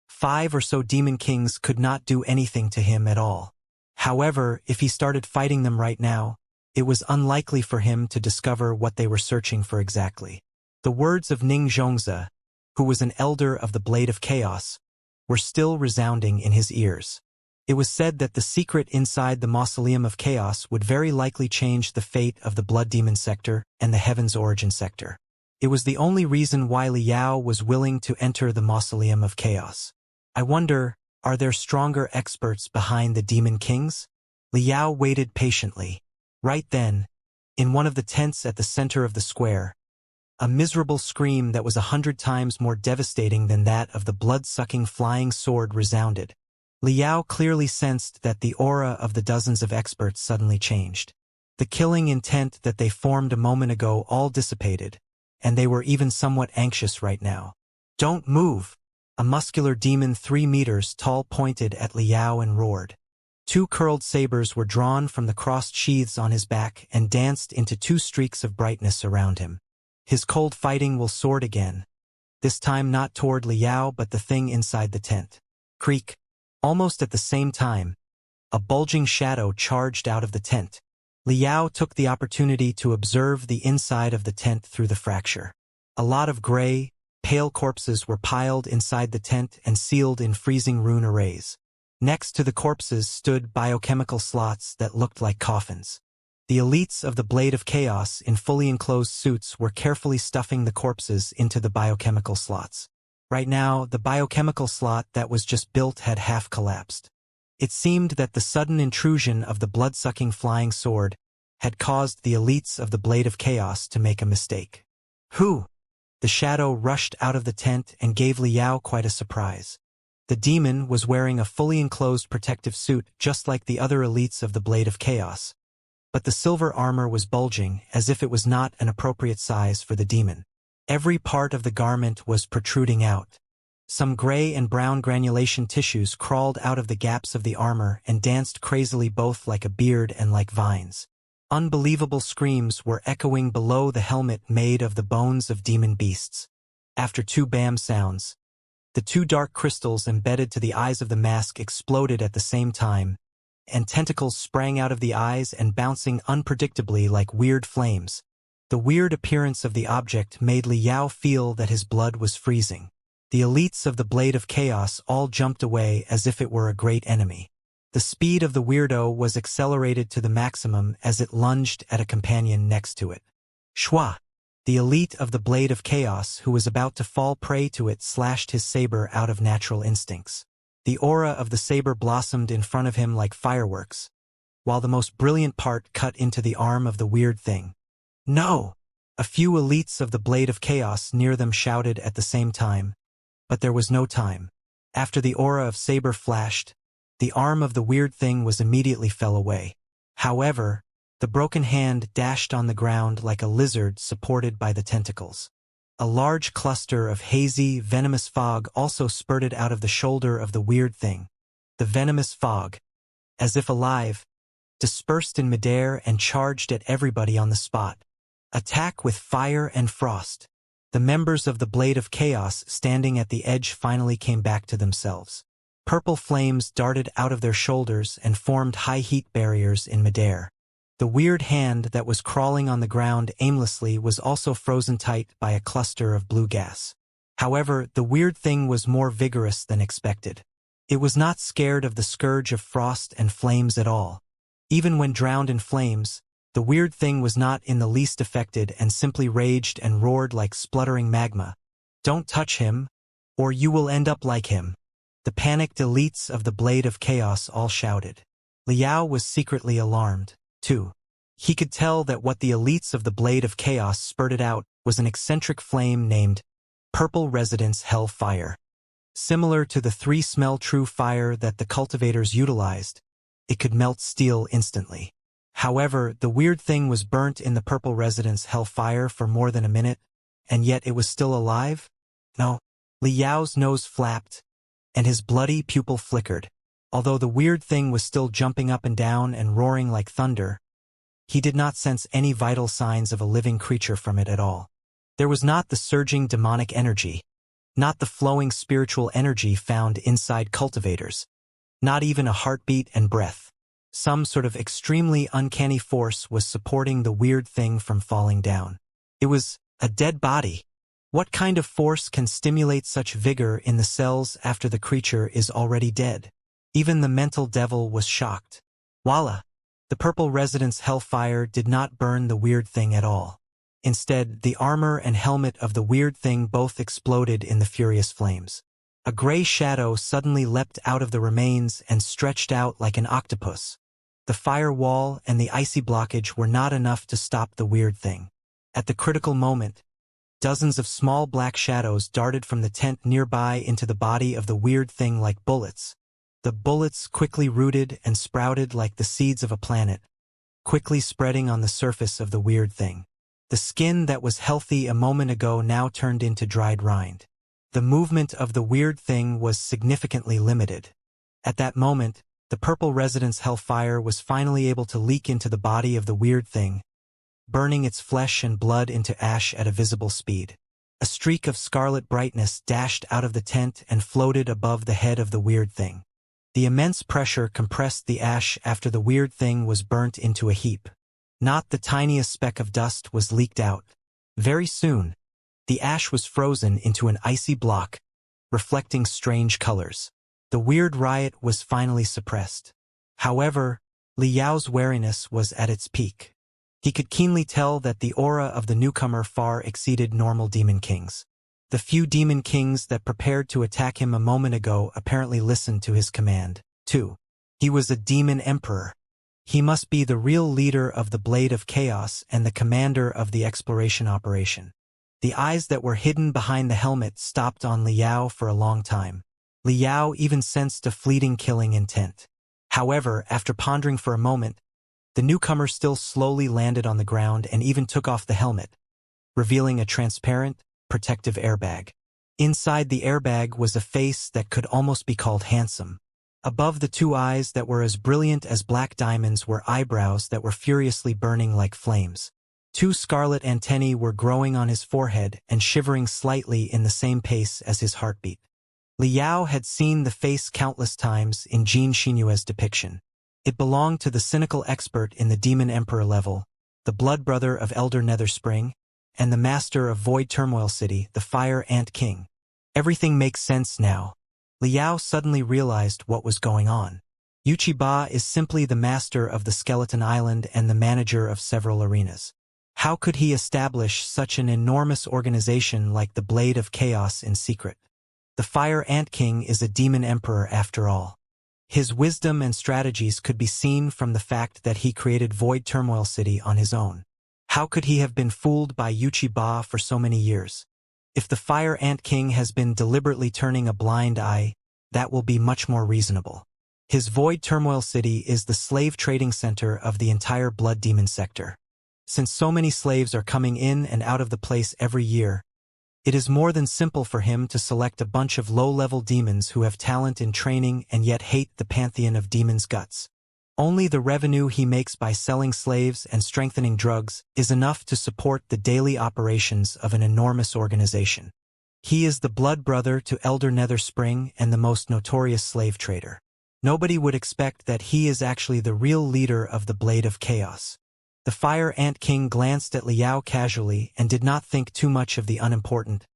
S1: 5 or so Demon Kings could not do anything to him at all. However, if he started fighting them right now, it was unlikely for him to discover what they were searching for exactly. The words of Ning Zhongzi, who was an elder of the Blade of Chaos, were still resounding in his ears. It was said that the secret inside the Mausoleum of Chaos would very likely change the fate of the Blood Demon sector and the Heaven's Origin sector. It was the only reason why Liao was willing to enter the Mausoleum of Chaos. I wonder, are there stronger experts behind the Demon Kings? Liao waited patiently. Right then, in one of the tents at the center of the square, a miserable scream that was 100 times more devastating than that of the blood-sucking flying sword resounded. Liao clearly sensed that the aura of the dozens of experts suddenly changed. The killing intent that they formed a moment ago all dissipated, and they were even somewhat anxious right now. "Don't move!" A muscular demon 3 meters tall pointed at Liao and roared. 2 curled sabers were drawn from the crossed sheaths on his back and danced into 2 streaks of brightness around him. His cold fighting will soar again, this time not toward Liao but the thing inside the tent. Creak. Almost at the same time, a bulging shadow charged out of the tent. Liao took the opportunity to observe the inside of the tent through the fracture. A lot of gray, pale corpses were piled inside the tent and sealed in freezing rune arrays. Next to the corpses stood biochemical slots that looked like coffins. The elites of the Blade of Chaos in fully enclosed suits were carefully stuffing the corpses into the biochemical slots. Right now, the biochemical slot that was just built had half collapsed. It seemed that the sudden intrusion of the blood-sucking flying sword had caused the elites of the Blade of Chaos to make a mistake. "Who?" The shadow rushed out of the tent and gave Liao quite a surprise. The demon was wearing a fully enclosed protective suit just like the other elites of the Blade of Chaos. But the silver armor was bulging as if it was not an appropriate size for the demon. Every part of the garment was protruding out. Some gray and brown granulation tissues crawled out of the gaps of the armor and danced crazily both like a beard and like vines. Unbelievable screams were echoing below the helmet made of the bones of demon beasts. After 2 bam sounds, the 2 dark crystals embedded to the eyes of the mask exploded at the same time, and tentacles sprang out of the eyes and bouncing unpredictably like weird flames. The weird appearance of the object made Liao feel that his blood was freezing. The elites of the Blade of Chaos all jumped away as if it were a great enemy. The speed of the weirdo was accelerated to the maximum as it lunged at a companion next to it. Shwa! The elite of the Blade of Chaos who was about to fall prey to it slashed his saber out of natural instincts. The aura of the saber blossomed in front of him like fireworks, while the most brilliant part cut into the arm of the weird thing. "No!" A few elites of the Blade of Chaos near them shouted at the same time, but there was no time. After the aura of saber flashed, the arm of the weird thing was immediately fell away. However, the broken hand dashed on the ground like a lizard supported by the tentacles. A large cluster of hazy, venomous fog also spurted out of the shoulder of the weird thing. The venomous fog, as if alive, dispersed in midair and charged at everybody on the spot. Attack with fire and frost. The members of the Blade of Chaos standing at the edge finally came back to themselves. Purple flames darted out of their shoulders and formed high heat barriers in midair. The weird hand that was crawling on the ground aimlessly was also frozen tight by a cluster of blue gas. However, the weird thing was more vigorous than expected. It was not scared of the scourge of frost and flames at all. Even when drowned in flames, the weird thing was not in the least affected and simply raged and roared like spluttering magma. "Don't touch him, or you will end up like him." The panicked elites of the Blade of Chaos all shouted. Liao was secretly alarmed, too. He could tell that what the elites of the Blade of Chaos spurted out was an eccentric flame named Purple Residence Hell Fire. Similar to the 3 smell true fire that the cultivators utilized, it could melt steel instantly. However, the weird thing was burnt in the Purple Residence Hellfire for more than a minute, and yet it was still alive? No. Liao's nose flapped, and his bloody pupil flickered. Although the weird thing was still jumping up and down and roaring like thunder, he did not sense any vital signs of a living creature from it at all. There was not the surging demonic energy, not the flowing spiritual energy found inside cultivators, not even a heartbeat and breath. Some sort of extremely uncanny force was supporting the weird thing from falling down. It was a dead body. What kind of force can stimulate such vigor in the cells after the creature is already dead? Even the mental devil was shocked. Voila! The purple resident's hellfire did not burn the weird thing at all. Instead, the armor and helmet of the weird thing both exploded in the furious flames. A gray shadow suddenly leapt out of the remains and stretched out like an octopus. The fire wall and the icy blockage were not enough to stop the weird thing. At the critical moment, dozens of small black shadows darted from the tent nearby into the body of the weird thing like bullets. The bullets quickly rooted and sprouted like the seeds of a planet, quickly spreading on the surface of the weird thing. The skin that was healthy a moment ago now turned into dried rind. The movement of the weird thing was significantly limited. At that moment, the purple resident's hellfire was finally able to leak into the body of the weird thing, burning its flesh and blood into ash at a visible speed. A streak of scarlet brightness dashed out of the tent and floated above the head of the weird thing. The immense pressure compressed the ash after the weird thing was burnt into a heap. Not the tiniest speck of dust was leaked out. Very soon, the ash was frozen into an icy block, reflecting strange colors. The weird riot was finally suppressed. However, Li Yao's wariness was at its peak. He could keenly tell that the aura of the newcomer far exceeded normal demon kings. The few demon kings that prepared to attack him a moment ago apparently listened to his command, too. He was a demon emperor. He must be the real leader of the Blade of Chaos and the commander of the exploration operation. The eyes that were hidden behind the helmet stopped on Li Yao for a long time. Li Yao even sensed a fleeting killing intent. However, after pondering for a moment, the newcomer still slowly landed on the ground and even took off the helmet, revealing a transparent, protective airbag. Inside the airbag was a face that could almost be called handsome. Above the two eyes that were as brilliant as black diamonds were eyebrows that were furiously burning like flames. Two scarlet antennae were growing on his forehead and shivering slightly in the same pace as his heartbeat. Li Yao had seen the face countless times in Jin Xinyue's depiction. It belonged to the cynical expert in the Demon Emperor level, the blood brother of Elder Netherspring, and the master of Void Turmoil City, the Fire Ant King. Everything makes sense now. Li Yao suddenly realized what was going on. Wuxia is simply the master of the Skeleton Island and the manager of several arenas. How could he establish such an enormous organization like the Blade of Chaos in secret? The Fire Ant King is a demon emperor after all. His wisdom and strategies could be seen from the fact that he created Void Turmoil City on his own. How could he have been fooled by Wuxia for so many years? If the Fire Ant King has been deliberately turning a blind eye, that will be much more reasonable. His Void Turmoil City is the slave trading center of the entire Blood Demon sector. Since so many slaves are coming in and out of the place every year, it is more than simple for him to select a bunch of low-level demons who have talent in training and yet hate the pantheon of demons' guts. Only the revenue he makes by selling slaves and strengthening drugs is enough to support the daily operations of an enormous organization. He is the blood brother to Elder Netherspring and the most notorious slave trader. Nobody would expect that he is actually the real leader of the Blade of Chaos. The Fire Ant King glanced at Li Yao casually and did not think too much of the unimportant,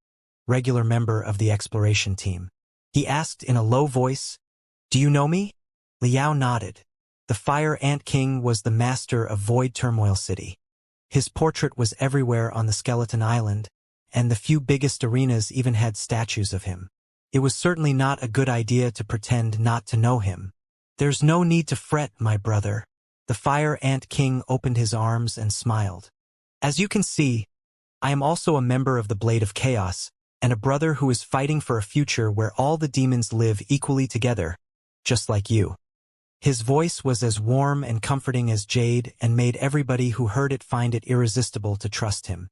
S1: regular member of the exploration team. He asked in a low voice, "Do you know me?" Li Yao nodded. The Fire Ant King was the master of Void Turmoil City. His portrait was everywhere on the Skeleton Island, and the few biggest arenas even had statues of him. It was certainly not a good idea to pretend not to know him. "There's no need to fret, my brother." The Fire Ant King opened his arms and smiled. "As you can see, I am also a member of the Blade of Chaos, and a brother who is fighting for a future where all the demons live equally together, just like you." His voice was as warm and comforting as jade and made everybody who heard it find it irresistible to trust him.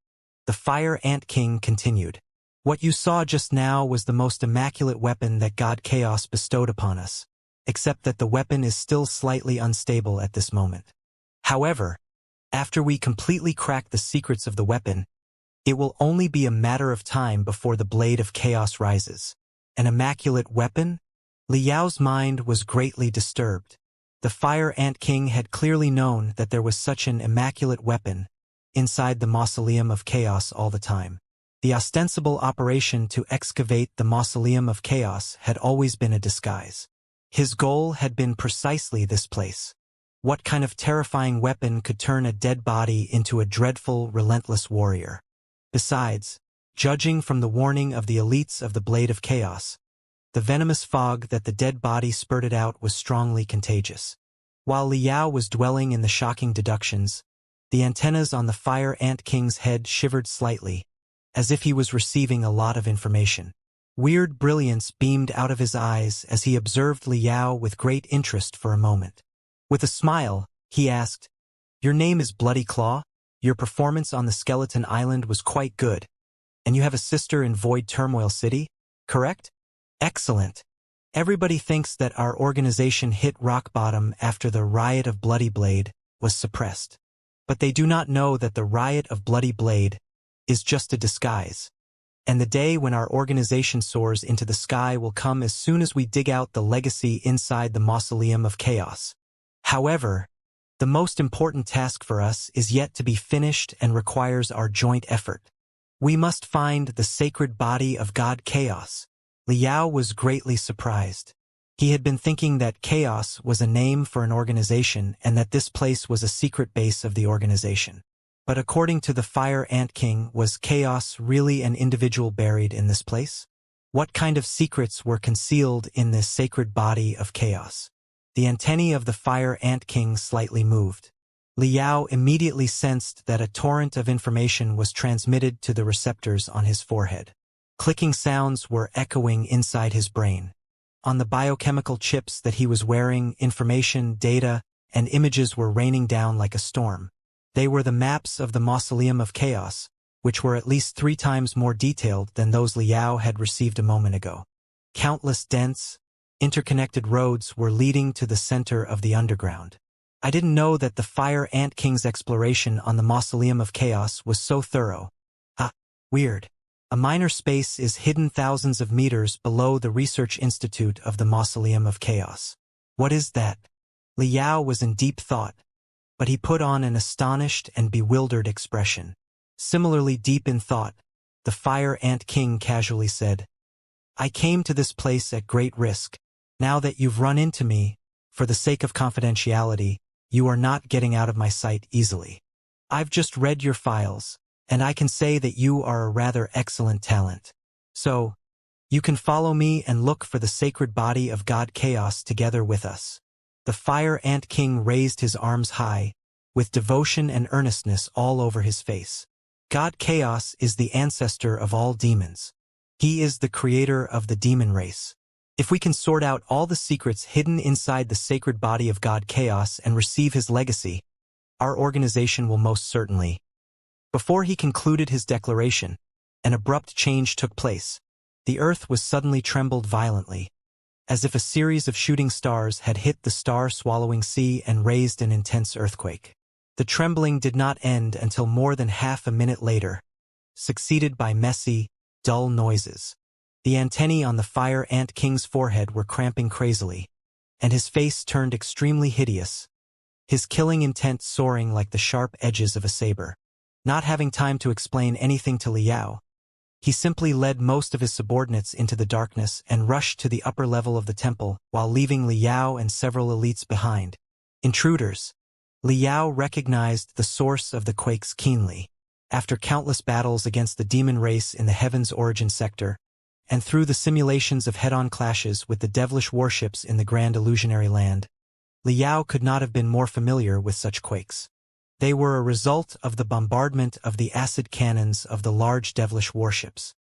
S1: The Fire Ant King continued, "What you saw just now was the most immaculate weapon that God Chaos bestowed upon us, except that the weapon is still slightly unstable at this moment. However, after we completely crack the secrets of the weapon, it will only be a matter of time before the Blade of Chaos rises." An immaculate weapon? Li Yao's mind was greatly disturbed. The Fire Ant King had clearly known that there was such an immaculate weapon inside the Mausoleum of Chaos all the time. The ostensible operation to excavate the Mausoleum of Chaos had always been a disguise. His goal had been precisely this place. What kind of terrifying weapon could turn a dead body into a dreadful, relentless warrior? Besides, judging from the warning of the elites of the Blade of Chaos, the venomous fog that the dead body spurted out was strongly contagious. While Liao was dwelling in the shocking deductions, the antennas on the Fire Ant King's head shivered slightly, as if he was receiving a lot of information. Weird brilliance beamed out of his eyes as he observed Liao with great interest for a moment. With a smile, he asked, "Your name is Bloody Claw? Your performance on the Skeleton Island was quite good. And you have a sister in Void Turmoil City, correct? Excellent. Everybody thinks that our organization hit rock bottom after the Riot of Bloody Blade was suppressed. But they do not know that the Riot of Bloody Blade is just a disguise. And the day when our organization soars into the sky will come as soon as we dig out the legacy inside the Mausoleum of Chaos. However, the most important task for us is yet to be finished and requires our joint effort. We must find the sacred body of God Chaos." Liao was greatly surprised. He had been thinking that Chaos was a name for an organization and that this place was a secret base of the organization. But according to the Fire Ant King, was Chaos really an individual buried in this place? What kind of secrets were concealed in this sacred body of Chaos? The antennae of the Fire Ant King slightly moved. Liao immediately sensed that a torrent of information was transmitted to the receptors on his forehead. Clicking sounds were echoing inside his brain. On the biochemical chips that he was wearing, information, data, and images were raining down like a storm. They were the maps of the Mausoleum of Chaos, which were at least 3 times more detailed than those Liao had received a moment ago. Countless dense, interconnected roads were leading to the center of the underground. I didn't know that the Fire Ant King's exploration on the Mausoleum of Chaos was so thorough. Weird. A minor space is hidden thousands of meters below the Research Institute of the Mausoleum of Chaos. What is that? Liao was in deep thought, but he put on an astonished and bewildered expression. Similarly deep in thought, the Fire Ant King casually said, "I came to this place at great risk. Now that you've run into me, for the sake of confidentiality, you are not getting out of my sight easily. I've just read your files, and I can say that you are a rather excellent talent. So, you can follow me and look for the sacred body of God Chaos together with us." The Fire Ant King raised his arms high, with devotion and earnestness all over his face. God Chaos is the ancestor of all demons. He is the creator of the demon race. If we can sort out all the secrets hidden inside the sacred body of God Chaos and receive his legacy, our organization will most certainly. Before he concluded his declaration, an abrupt change took place. The earth was suddenly trembled violently, as if a series of shooting stars had hit the star-swallowing sea and raised an intense earthquake. The trembling did not end until more than half a minute later, succeeded by messy, dull noises. The antennae on the Fire Ant King's forehead were cramping crazily, and his face turned extremely hideous, his killing intent soaring like the sharp edges of a saber. Not having time to explain anything to Liao, he simply led most of his subordinates into the darkness and rushed to the upper level of the temple while leaving Liao and several elites behind. Intruders. Liao recognized the source of the quakes keenly. After countless battles against the demon race in the Heaven's Origin sector, and through the simulations of head-on clashes with the devilish warships in the Grand Illusionary Land, Liao could not have been more familiar with such quakes. They were a result of the bombardment of the acid cannons of the large devilish warships.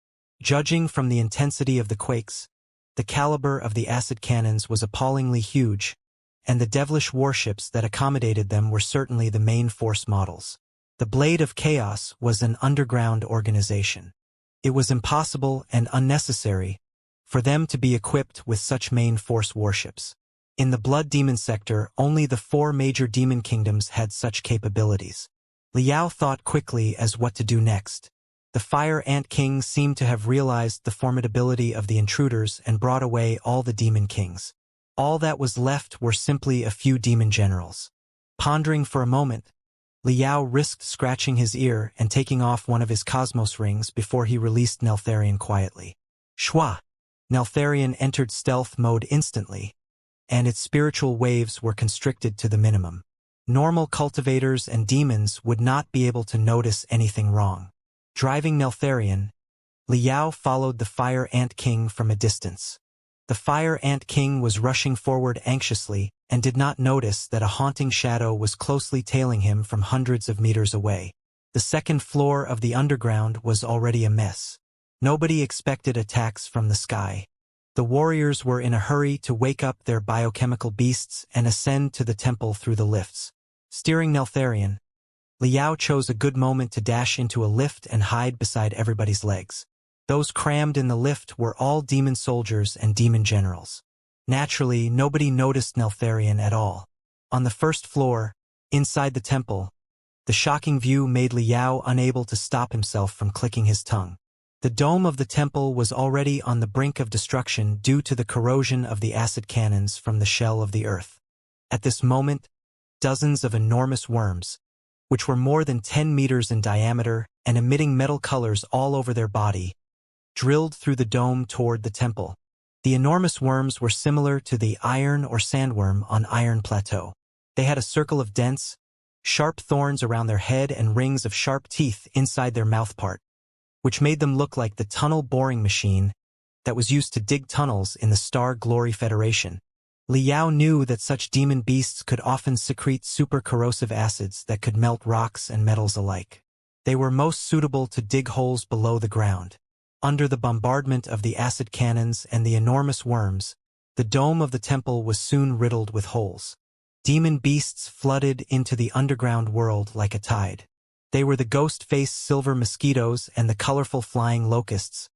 S1: Judging from the intensity of the quakes, the caliber of the acid cannons was appallingly huge, and the devilish warships that accommodated them were certainly the main force models. The Blade of Chaos was an underground organization. It was impossible and unnecessary for them to be equipped with such main force warships. In the Blood Demon sector, only the 4 major demon kingdoms had such capabilities. Liao thought quickly as what to do next. The Fire Ant King seemed to have realized the formidability of the intruders and brought away all the demon kings. All that was left were simply a few demon generals. Pondering for a moment, Liao risked scratching his ear and taking off one of his cosmos rings before he released Neltharion quietly. Shwa! Neltharion entered stealth mode instantly, and its spiritual waves were constricted to the minimum. Normal cultivators and demons would not be able to notice anything wrong. Driving Neltharion, Liao followed the Fire Ant King from a distance. The Fire Ant King was rushing forward anxiously and did not notice that a haunting shadow was closely tailing him from hundreds of meters away. The second floor of the underground was already a mess. Nobody expected attacks from the sky. The warriors were in a hurry to wake up their biochemical beasts and ascend to the temple through the lifts. Steering Neltharion, Liao chose a good moment to dash into a lift and hide beside everybody's legs. Those crammed in the lift were all demon soldiers and demon generals. Naturally, nobody noticed Neltharion at all. On the first floor, inside the temple, the shocking view made Liao unable to stop himself from clicking his tongue. The dome of the temple was already on the brink of destruction due to the corrosion of the acid cannons from the shell of the earth. At this moment, dozens of enormous worms, which were more than 10 meters in diameter and emitting metal colors all over their body, drilled through the dome toward the temple. The enormous worms were similar to the iron or sandworm on Iron Plateau. They had a circle of dense, sharp thorns around their head and rings of sharp teeth inside their mouth part, which made them look like the tunnel boring machine that was used to dig tunnels in the Star Glory Federation. Liao knew that such demon beasts could often secrete super-corrosive acids that could melt rocks and metals alike. They were most suitable to dig holes below the ground. Under the bombardment of the acid cannons and the enormous worms, the dome of the temple was soon riddled with holes. Demon beasts flooded into the underground world like a tide. They were the ghost-faced silver mosquitoes and the colorful flying locusts,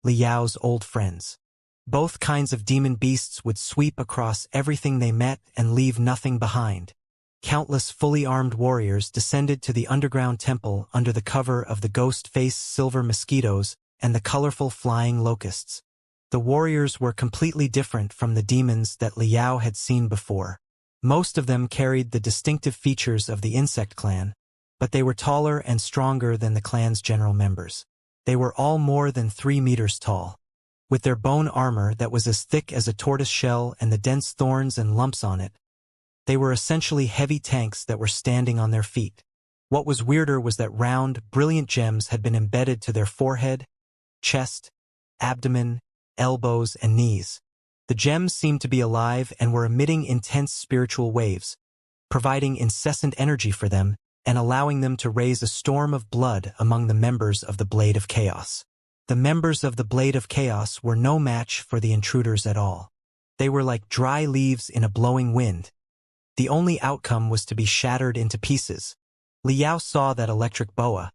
S1: Liao's old friends. Both kinds of demon beasts would sweep across everything they met and leave nothing behind. Countless fully armed warriors descended to the underground temple under the cover of the ghost-faced silver mosquitoes and the colorful flying locusts. The warriors were completely different from the demons that Liao had seen before. Most of them carried the distinctive features of the insect clan, but they were taller and stronger than the clan's general members. They were all more than 3 meters tall. With their bone armor that was as thick as a tortoise shell and the dense thorns and lumps on it, they were essentially heavy tanks that were standing on their feet. What was weirder was that round, brilliant gems had been embedded to their forehead, chest, abdomen, elbows, and knees. The gems seemed to be alive and were emitting intense spiritual waves, providing incessant energy for them and allowing them to raise a storm of blood among the members of the Blade of Chaos. The members of the Blade of Chaos were no match for the intruders at all. They were like dry leaves in a blowing wind. The only outcome was to be shattered into pieces. Liao saw that electric boa,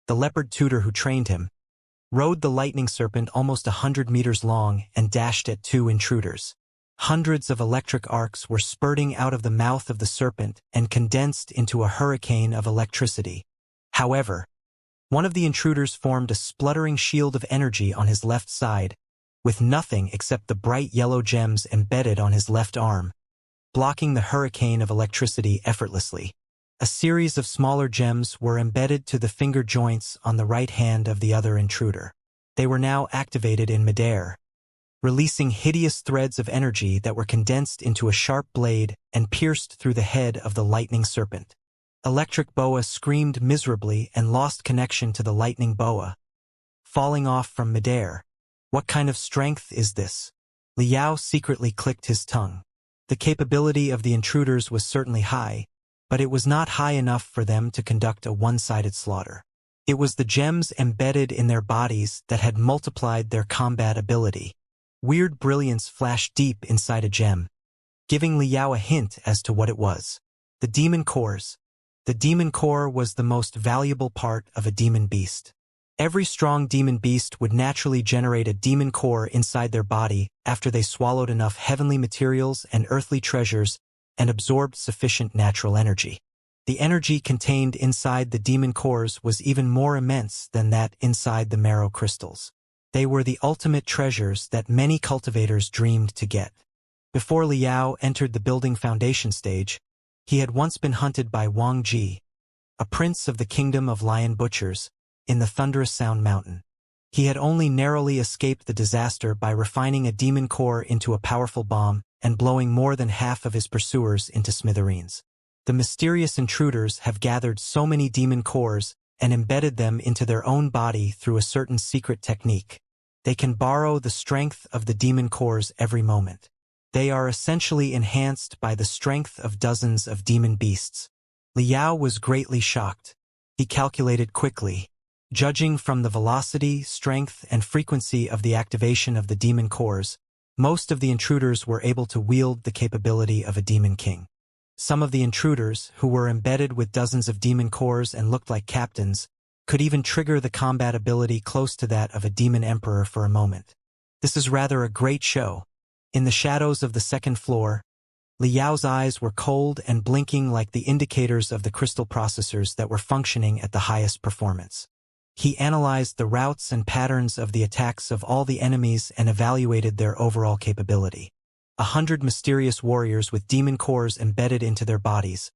S1: the leopard tutor who trained him, rode the lightning serpent almost 100 meters long and dashed at 2 intruders. Hundreds of electric arcs were spurting out of the mouth of the serpent and condensed into a hurricane of electricity. However, one of the intruders formed a spluttering shield of energy on his left side, with nothing except the bright yellow gems embedded on his left arm, blocking the hurricane of electricity effortlessly. A series of smaller gems were embedded to the finger joints on the right hand of the other intruder. They were now activated in midair, releasing hideous threads of energy that were condensed into a sharp blade and pierced through the head of the lightning serpent. Electric boa screamed miserably and lost connection to the lightning boa, falling off from midair. What kind of strength is this? Liao secretly clicked his tongue. The capability of the intruders was certainly high, but it was not high enough for them to conduct a one-sided slaughter. It was the gems embedded in their bodies that had multiplied their combat ability. Weird brilliance flashed deep inside a gem, giving Liao a hint as to what it was. The demon cores. The demon core was the most valuable part of a demon beast. Every strong demon beast would naturally generate a demon core inside their body after they swallowed enough heavenly materials and earthly treasures and absorbed sufficient natural energy. The energy contained inside the demon cores was even more immense than that inside the marrow crystals. They were the ultimate treasures that many cultivators dreamed to get. Before Liao entered the building foundation stage, he had once been hunted by Wang Ji, a prince of the kingdom of lion butchers, in the thunderous Sound Mountain. He had only narrowly escaped the disaster by refining a demon core into a powerful bomb and blowing more than half of his pursuers into smithereens. The mysterious intruders have gathered so many demon cores and embedded them into their own body through a certain secret technique. They can borrow the strength of the demon cores every moment. They are essentially enhanced by the strength of dozens of demon beasts. Liao was greatly shocked. He calculated quickly. Judging from the velocity, strength, and frequency of the activation of the demon cores, most of the intruders were able to wield the capability of a demon king. Some of the intruders, who were embedded with dozens of demon cores and looked like captains, could even trigger the combat ability close to that of a demon emperor for a moment. This is rather a great show. In the shadows of the second floor, Liao's eyes were cold and blinking like the indicators of the crystal processors that were functioning at the highest performance. He analyzed the routes and patterns of the attacks of all the enemies and evaluated their overall capability. 100 mysterious warriors with demon cores embedded into their bodies,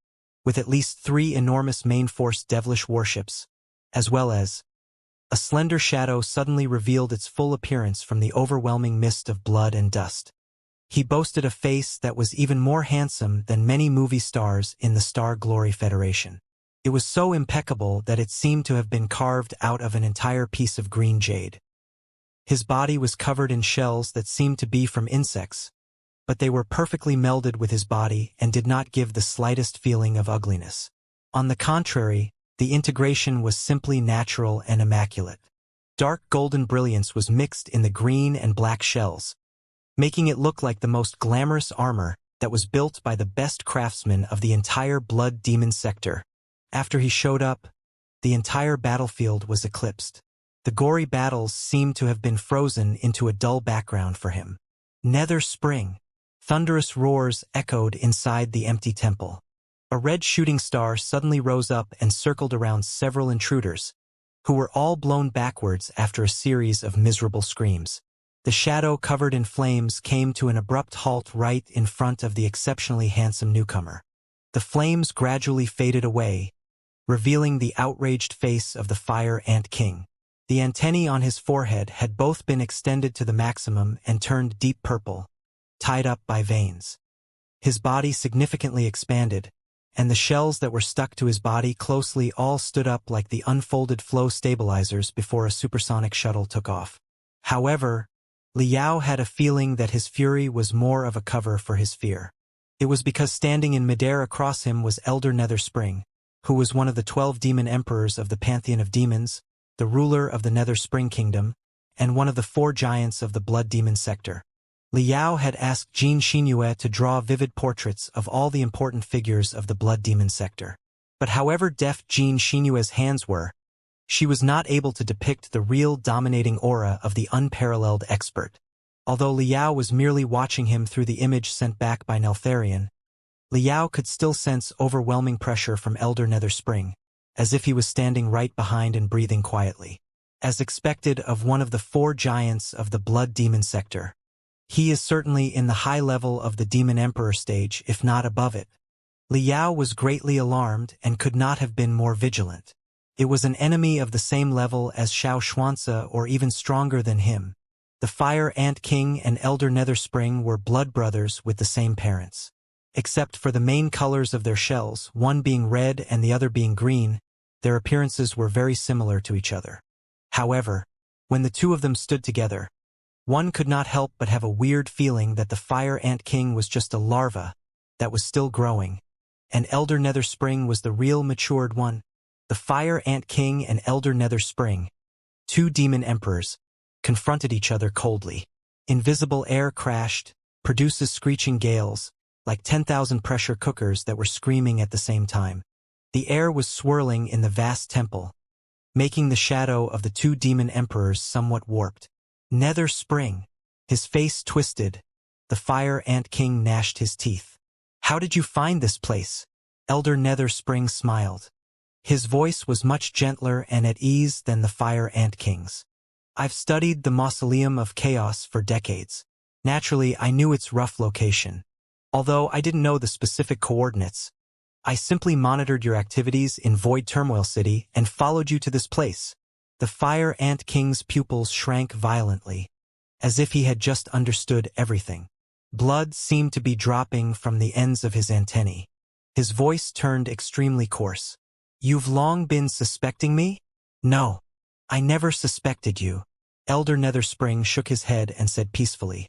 S1: with at least 3 enormous main-force devilish warships, as well as a slender shadow suddenly revealed its full appearance from the overwhelming mist of blood and dust. He boasted a face that was even more handsome than many movie stars in the Star Glory Federation. It was so impeccable that it seemed to have been carved out of an entire piece of green jade. His body was covered in shells that seemed to be from insects, but they were perfectly melded with his body and did not give the slightest feeling of ugliness. On the contrary, the integration was simply natural and immaculate. Dark golden brilliance was mixed in the green and black shells, making it look like the most glamorous armor that was built by the best craftsmen of the entire Blood Demon sector. After he showed up, the entire battlefield was eclipsed. The gory battles seemed to have been frozen into a dull background for him. Nether Spring. Thunderous roars echoed inside the empty temple. A red shooting star suddenly rose up and circled around several intruders, who were all blown backwards after a series of miserable screams. The shadow covered in flames came to an abrupt halt right in front of the exceptionally handsome newcomer. The flames gradually faded away, revealing the outraged face of the Fire Ant King. The antennae on his forehead had both been extended to the maximum and turned deep purple, tied up by veins. His body significantly expanded, and the shells that were stuck to his body closely all stood up like the unfolded flow stabilizers before a supersonic shuttle took off. However, Liao had a feeling that his fury was more of a cover for his fear. It was because standing in midair across him was Elder Nether Spring, who was one of the 12 demon emperors of the Pantheon of Demons, the ruler of the Nether Spring Kingdom, and one of the 4 giants of the Blood Demon sector. Liao had asked Xianxia to draw vivid portraits of all the important figures of the Blood Demon sector. But however deft Xianxia's hands were, she was not able to depict the real dominating aura of the unparalleled expert. Although Liao was merely watching him through the image sent back by Neltharion, Liao could still sense overwhelming pressure from Elder Nether Spring, as if he was standing right behind and breathing quietly. As expected of one of the 4 giants of the Blood Demon sector, he is certainly in the high level of the Demon Emperor stage, if not above it. Liao was greatly alarmed and could not have been more vigilant. It was an enemy of the same level as Xianxia or even stronger than him. The Fire Ant King and Elder Nether Spring were blood brothers with the same parents. Except for the main colors of their shells, one being red and the other being green, their appearances were very similar to each other. However, when the 2 of them stood together, one could not help but have a weird feeling that the Fire Ant King was just a larva that was still growing, and Elder Nether Spring was the real matured one. The Fire Ant King and Elder Nether Spring, 2 demon emperors, confronted each other coldly. Invisible air crashed, produces screeching gales, like 10,000 pressure cookers that were screaming at the same time. The air was swirling in the vast temple, making the shadow of the 2 demon emperors somewhat warped. Nether Spring. His face twisted. The Fire Ant King gnashed his teeth. "How did you find this place?" Elder Nether Spring smiled. His voice was much gentler and at ease than the Fire Ant King's. "I've studied the Mausoleum of Chaos for decades. Naturally, I knew its rough location. Although I didn't know the specific coordinates, I simply monitored your activities in Void Turmoil City and followed you to this place. The Fire Ant King's pupils shrank violently, as if he had just understood everything. Blood seemed to be dropping from the ends of his antennae. His voice turned extremely coarse. You've long been suspecting me? No. I never suspected you. Elder Netherspring shook his head and said peacefully.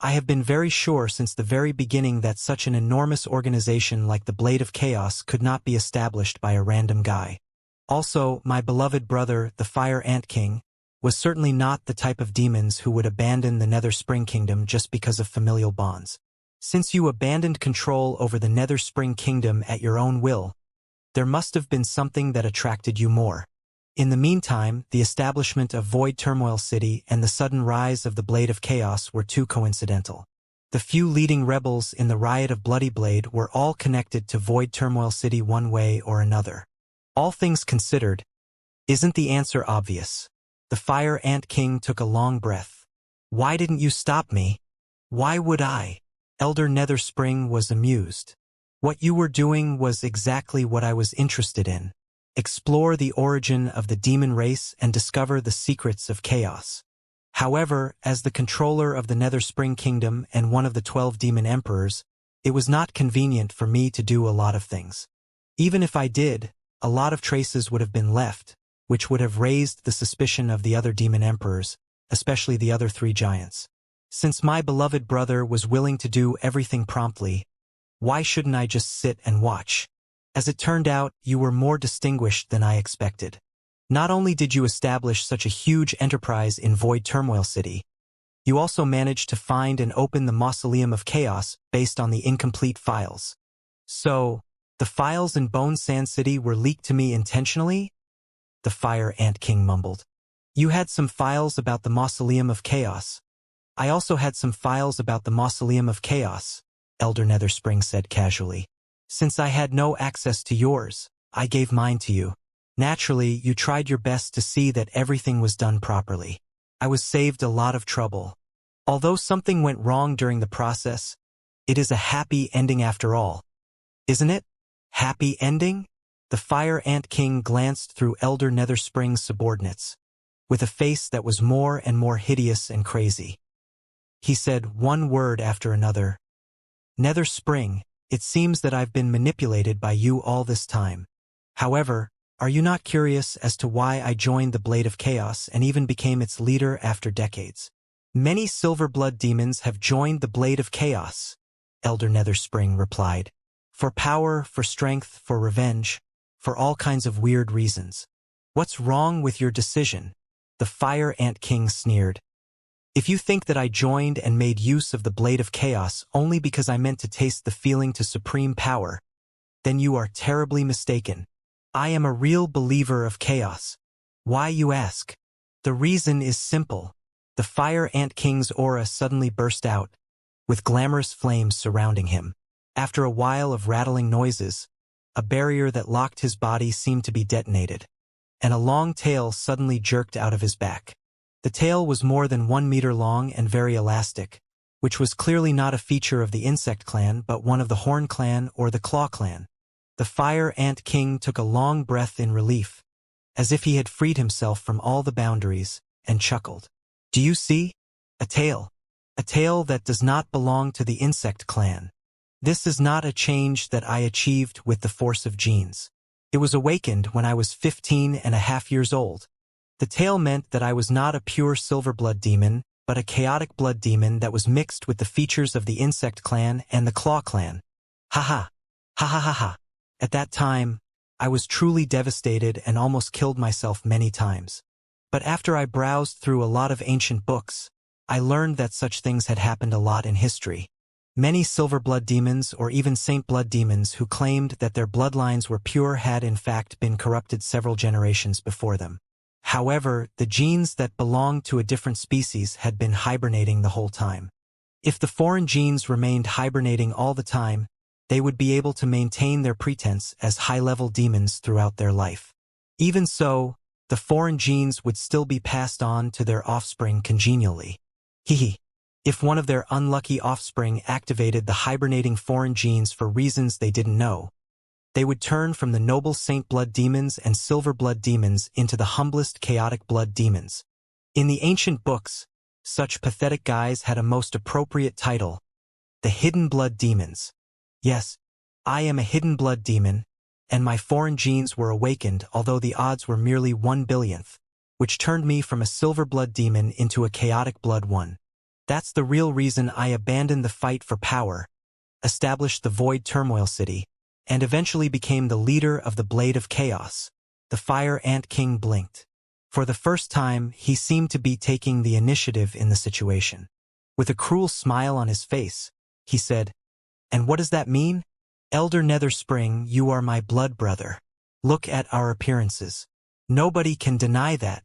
S1: I have been very sure since the very beginning that such an enormous organization like the Blade of Chaos could not be established by a random guy. Also, my beloved brother, the Fire Ant King, was certainly not the type of demons who would abandon the Nether Spring Kingdom just because of familial bonds. Since you abandoned control over the Nether Spring Kingdom at your own will, there must have been something that attracted you more. In the meantime, the establishment of Void Turmoil City and the sudden rise of the Blade of Chaos were too coincidental. The few leading rebels in the Riot of Bloody Blade were all connected to Void Turmoil City one way or another. All things considered, isn't the answer obvious? The Fire Ant King took a long breath. Why didn't you stop me? Why would I? Elder Netherspring was amused. What you were doing was exactly what I was interested in. Explore the origin of the demon race and discover the secrets of chaos. However, as the controller of the Nether Spring Kingdom and one of the 12 demon emperors, it was not convenient for me to do a lot of things. Even if I did, a lot of traces would have been left, which would have raised the suspicion of the other demon emperors, especially the other 3 giants. Since my beloved brother was willing to do everything promptly, why shouldn't I just sit and watch? As it turned out, you were more distinguished than I expected. Not only did you establish such a huge enterprise in Void Turmoil City, you also managed to find and open the Mausoleum of Chaos based on the incomplete files. So, the files in Bone Sand City were leaked to me intentionally? The Fire Ant King mumbled. You had some files about the Mausoleum of Chaos. I also had some files about the Mausoleum of Chaos, Elder Netherspring said casually. Since I had no access to yours, I gave mine to you. Naturally, you tried your best to see that everything was done properly. I was saved a lot of trouble. Although something went wrong during the process, it is a happy ending after all. Isn't it? Happy ending? The Fire Ant King glanced through Elder Netherspring's subordinates, with a face that was more and more hideous and crazy. He said one word after another. Netherspring. It seems that I've been manipulated by you all this time. However, are you not curious as to why I joined the Blade of Chaos and even became its leader after decades? Many silver blood demons have joined the Blade of Chaos, Elder Netherspring replied. For power, for strength, for revenge, for all kinds of weird reasons. What's wrong with your decision? The Fire Ant King sneered. If you think that I joined and made use of the Blade of Chaos only because I meant to taste the feeling to supreme power, then you are terribly mistaken. I am a real believer of chaos. Why, you ask? The reason is simple. The Fire Ant King's aura suddenly burst out, with glamorous flames surrounding him. After a while of rattling noises, a barrier that locked his body seemed to be detonated, and a long tail suddenly jerked out of his back. The tail was more than 1 meter long and very elastic, which was clearly not a feature of the Insect Clan but one of the Horn Clan or the Claw Clan. The Fire Ant King took a long breath in relief, as if he had freed himself from all the boundaries, and chuckled. Do you see? A tail. A tail that does not belong to the Insect Clan. This is not a change that I achieved with the force of genes. It was awakened when I was 15.5 years old. The tail meant that I was not a pure silver blood demon, but a chaotic blood demon that was mixed with the features of the Insect Clan and the Claw Clan. Ha ha. Ha ha ha ha. At that time, I was truly devastated and almost killed myself many times. But after I browsed through a lot of ancient books, I learned that such things had happened a lot in history. Many silver blood demons or even saint blood demons who claimed that their bloodlines were pure had in fact been corrupted several generations before them. However, the genes that belonged to a different species had been hibernating the whole time. If the foreign genes remained hibernating all the time, they would be able to maintain their pretense as high-level demons throughout their life. Even so, the foreign genes would still be passed on to their offspring congenially. Hehe. If one of their unlucky offspring activated the hibernating foreign genes for reasons they didn't know, They would turn from the noble saint blood demons and silver blood demons into the humblest chaotic blood demons. In the ancient books, such pathetic guys had a most appropriate title, the hidden blood demons. Yes, I am a hidden blood demon, and my foreign genes were awakened, although the odds were merely 1/1000th, which turned me from a silver blood demon into a chaotic blood one. That's the real reason I abandoned the fight for power, established the Void Turmoil City, and eventually became the leader of the Blade of Chaos. The Fire Ant King blinked. For the first time, he seemed to be taking the initiative in the situation. With a cruel smile on his face, he said, "And what does that mean? Elder Netherspring, you are my blood brother. Look at our appearances. Nobody can deny that.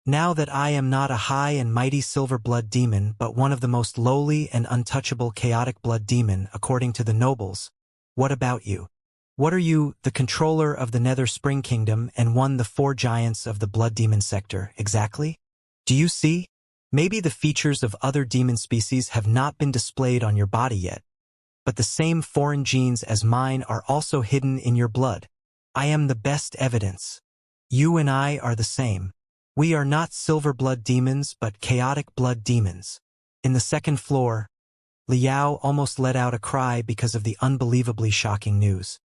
S1: Now that I am not a high and mighty silver blood demon but one of the most lowly and untouchable chaotic blood demon according to the nobles, what about you? What are you, the controller of the Nether Spring Kingdom and the 4 giants of the blood demon sector, exactly? Do you see? Maybe the features of other demon species have not been displayed on your body yet, but the same foreign genes as mine are also hidden in your blood. I am the best evidence. You and I are the same. We are not silver blood demons but chaotic blood demons." In the second floor, Liao almost let out a cry because of the unbelievably shocking news.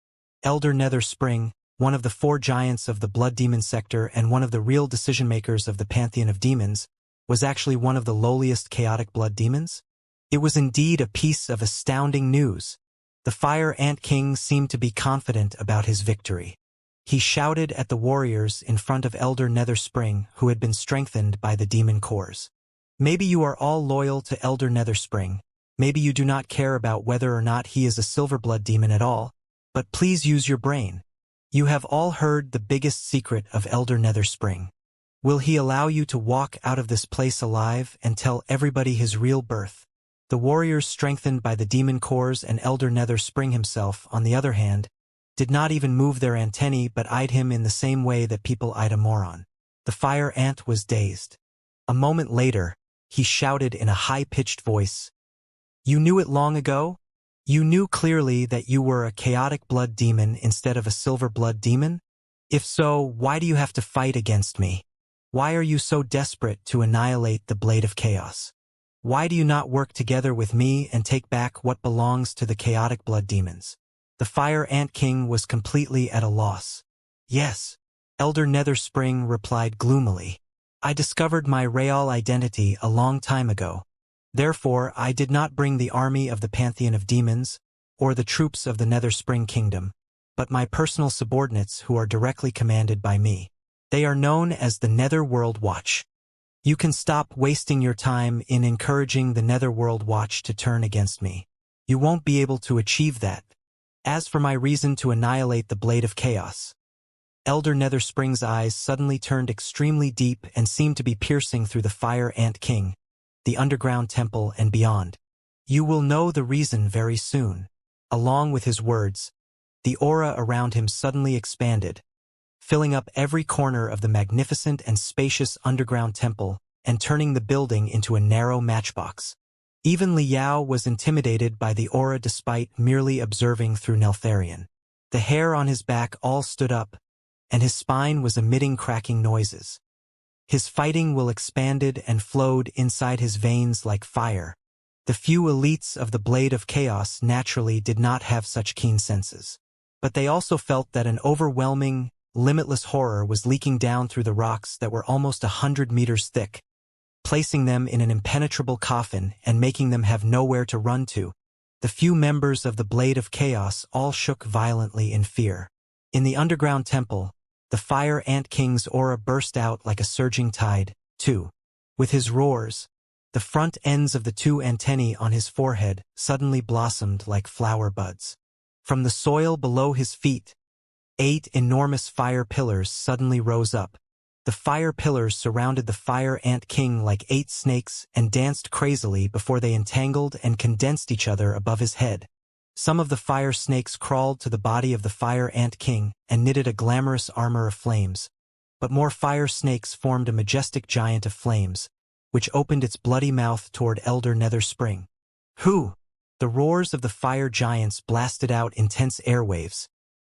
S1: Elder Nether Spring, one of the 4 giants of the blood demon sector and one of the real decision-makers of the pantheon of demons, was actually one of the lowliest chaotic blood demons? It was indeed a piece of astounding news. The Fire Ant King seemed to be confident about his victory. He shouted at the warriors in front of Elder Nether Spring who had been strengthened by the demon cores. Maybe you are all loyal to Elder Nether Spring. Maybe you do not care about whether or not he is a silver blood demon at all. But please use your brain. You have all heard the biggest secret of Elder Nether Spring. Will he allow you to walk out of this place alive and tell everybody his real birth? The warriors strengthened by the demon cores and Elder Nether Spring himself, on the other hand, did not even move their antennae but eyed him in the same way that people eyed a moron. The fire ant was dazed. A moment later, he shouted in a high-pitched voice, "You knew it long ago? You knew clearly that you were a chaotic blood demon instead of a silver blood demon? If so, why do you have to fight against me? Why are you so desperate to annihilate the Blade of Chaos? Why do you not work together with me and take back what belongs to the chaotic blood demons?" The Fire Ant King was completely at a loss. "Yes," Elder Nether Spring replied gloomily. "I discovered my real identity a long time ago. Therefore, I did not bring the army of the Pantheon of Demons, or the troops of the Nether Spring Kingdom, but my personal subordinates who are directly commanded by me. They are known as the Nether World Watch. You can stop wasting your time in encouraging the Nether World Watch to turn against me. You won't be able to achieve that. As for my reason to annihilate the Blade of Chaos..." Elder Nether Spring's eyes suddenly turned extremely deep and seemed to be piercing through the Fire Ant King, the underground temple, and beyond. "You will know the reason very soon." Along with his words, the aura around him suddenly expanded, filling up every corner of the magnificent and spacious underground temple and turning the building into a narrow matchbox. Even Liao was intimidated by the aura despite merely observing through Neltharion. The hair on his back all stood up, and his spine was emitting cracking noises. His fighting will expanded and flowed inside his veins like fire. The few elites of the Blade of Chaos naturally did not have such keen senses. But they also felt that an overwhelming, limitless horror was leaking down through the rocks that were almost 100 meters thick, placing them in an impenetrable coffin and making them have nowhere to run to. The few members of the Blade of Chaos all shook violently in fear. In the underground temple, the Fire Ant King's aura burst out like a surging tide, too. With his roars, the front ends of the 2 antennae on his forehead suddenly blossomed like flower buds. From the soil below his feet, 8 enormous fire pillars suddenly rose up. The fire pillars surrounded the Fire Ant King like 8 snakes and danced crazily before they entangled and condensed each other above his head. Some of the fire snakes crawled to the body of the Fire Ant King and knitted a glamorous armor of flames. But more fire snakes formed a majestic giant of flames, which opened its bloody mouth toward Elder Nether Spring. "Who?" The roars of the fire giants blasted out intense airwaves,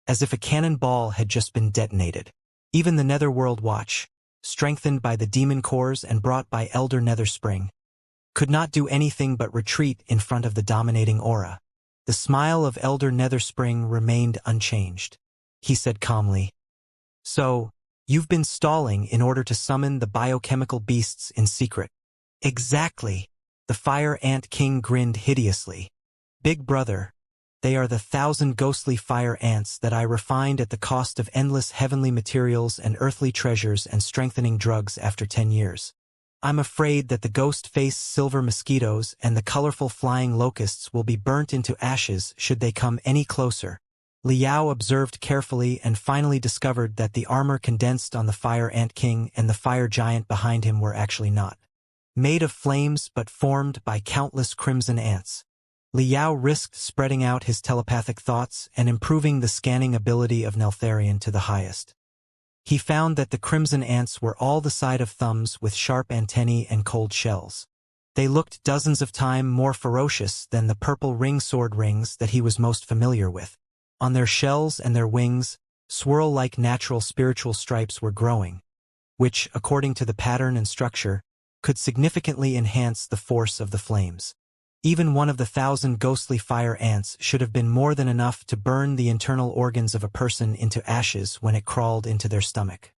S1: as if a cannonball had just been detonated. Even the Netherworld Watch, strengthened by the demon cores and brought by Elder Netherspring, could not do anything but retreat in front of the dominating aura. The smile of Elder Netherspring remained unchanged. He said calmly, "So, you've been stalling in order to summon the biochemical beasts in secret." "Exactly." The Fire Ant King grinned hideously. "Big brother, they are the 1,000 ghostly fire ants that I refined at the cost of endless heavenly materials and earthly treasures and strengthening drugs after 10 years. I'm afraid that the ghost-faced silver mosquitoes and the colorful flying locusts will be burnt into ashes should they come any closer." Liao observed carefully and finally discovered that the armor condensed on the Fire Ant King and the fire giant behind him were actually not made of flames but formed by countless crimson ants. Liao risked spreading out his telepathic thoughts and improving the scanning ability of Neltharion to the highest. He found that the crimson ants were all the side of thumbs with sharp antennae and cold shells. They looked dozens of times more ferocious than the purple ring sword rings that he was most familiar with. On their shells and their wings, swirl-like natural spiritual stripes were growing, which, according to the pattern and structure, could significantly enhance the force of the flames. Even one of the 1,000 ghostly fire ants should have been more than enough to burn the internal organs of a person into ashes when it crawled into their stomach.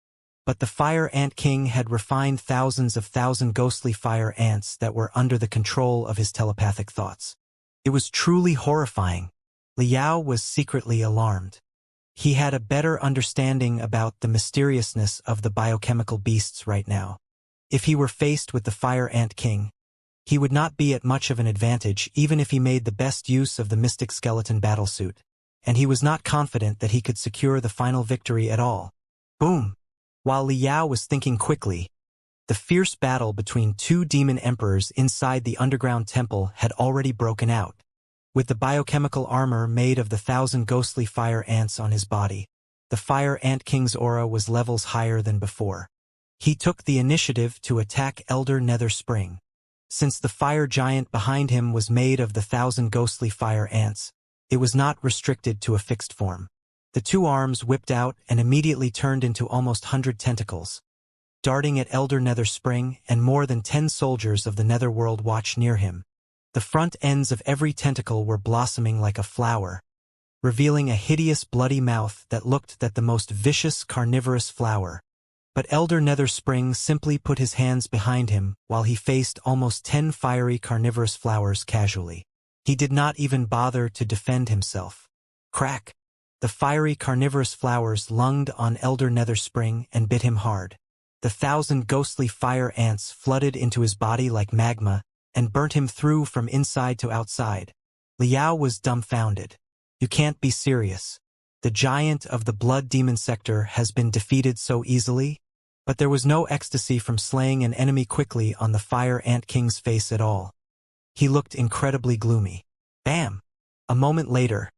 S1: But the Fire Ant King had refined thousands of 1,000 ghostly fire ants that were under the control of his telepathic thoughts. It was truly horrifying. Liao was secretly alarmed. He had a better understanding about the mysteriousness of the biochemical beasts right now. If he were faced with the Fire Ant King, he would not be at much of an advantage even if he made the best use of the Mystic Skeleton battlesuit, and he was not confident that he could secure the final victory at all. Boom! While Liao was thinking quickly, the fierce battle between two demon emperors inside the underground temple had already broken out. With the biochemical armor made of the 1,000 ghostly fire ants on his body, the Fire Ant King's aura was levels higher than before. He took the initiative to attack Elder Netherspring. Since the fire giant behind him was made of the 1,000 ghostly fire ants, it was not restricted to a fixed form. The two arms whipped out and immediately turned into almost 100 tentacles, darting at Elder Netherspring and more than 10 soldiers of the Netherworld Watch near him. The front ends of every tentacle were blossoming like a flower, revealing a hideous bloody mouth that looked like the most vicious carnivorous flower. But Elder Netherspring simply put his hands behind him while he faced almost 10 fiery carnivorous flowers casually. He did not even bother to defend himself. Crack! The fiery carnivorous flowers lunged on Elder Netherspring and bit him hard. The 1,000 ghostly fire ants flooded into his body like magma and burnt him through from inside to outside. Liao was dumbfounded. "You can't be serious. The giant of the blood demon sector has been defeated so easily?" But there was no ecstasy from slaying an enemy quickly on the Fire Ant King's face at all. He looked incredibly gloomy. Bam! A moment later,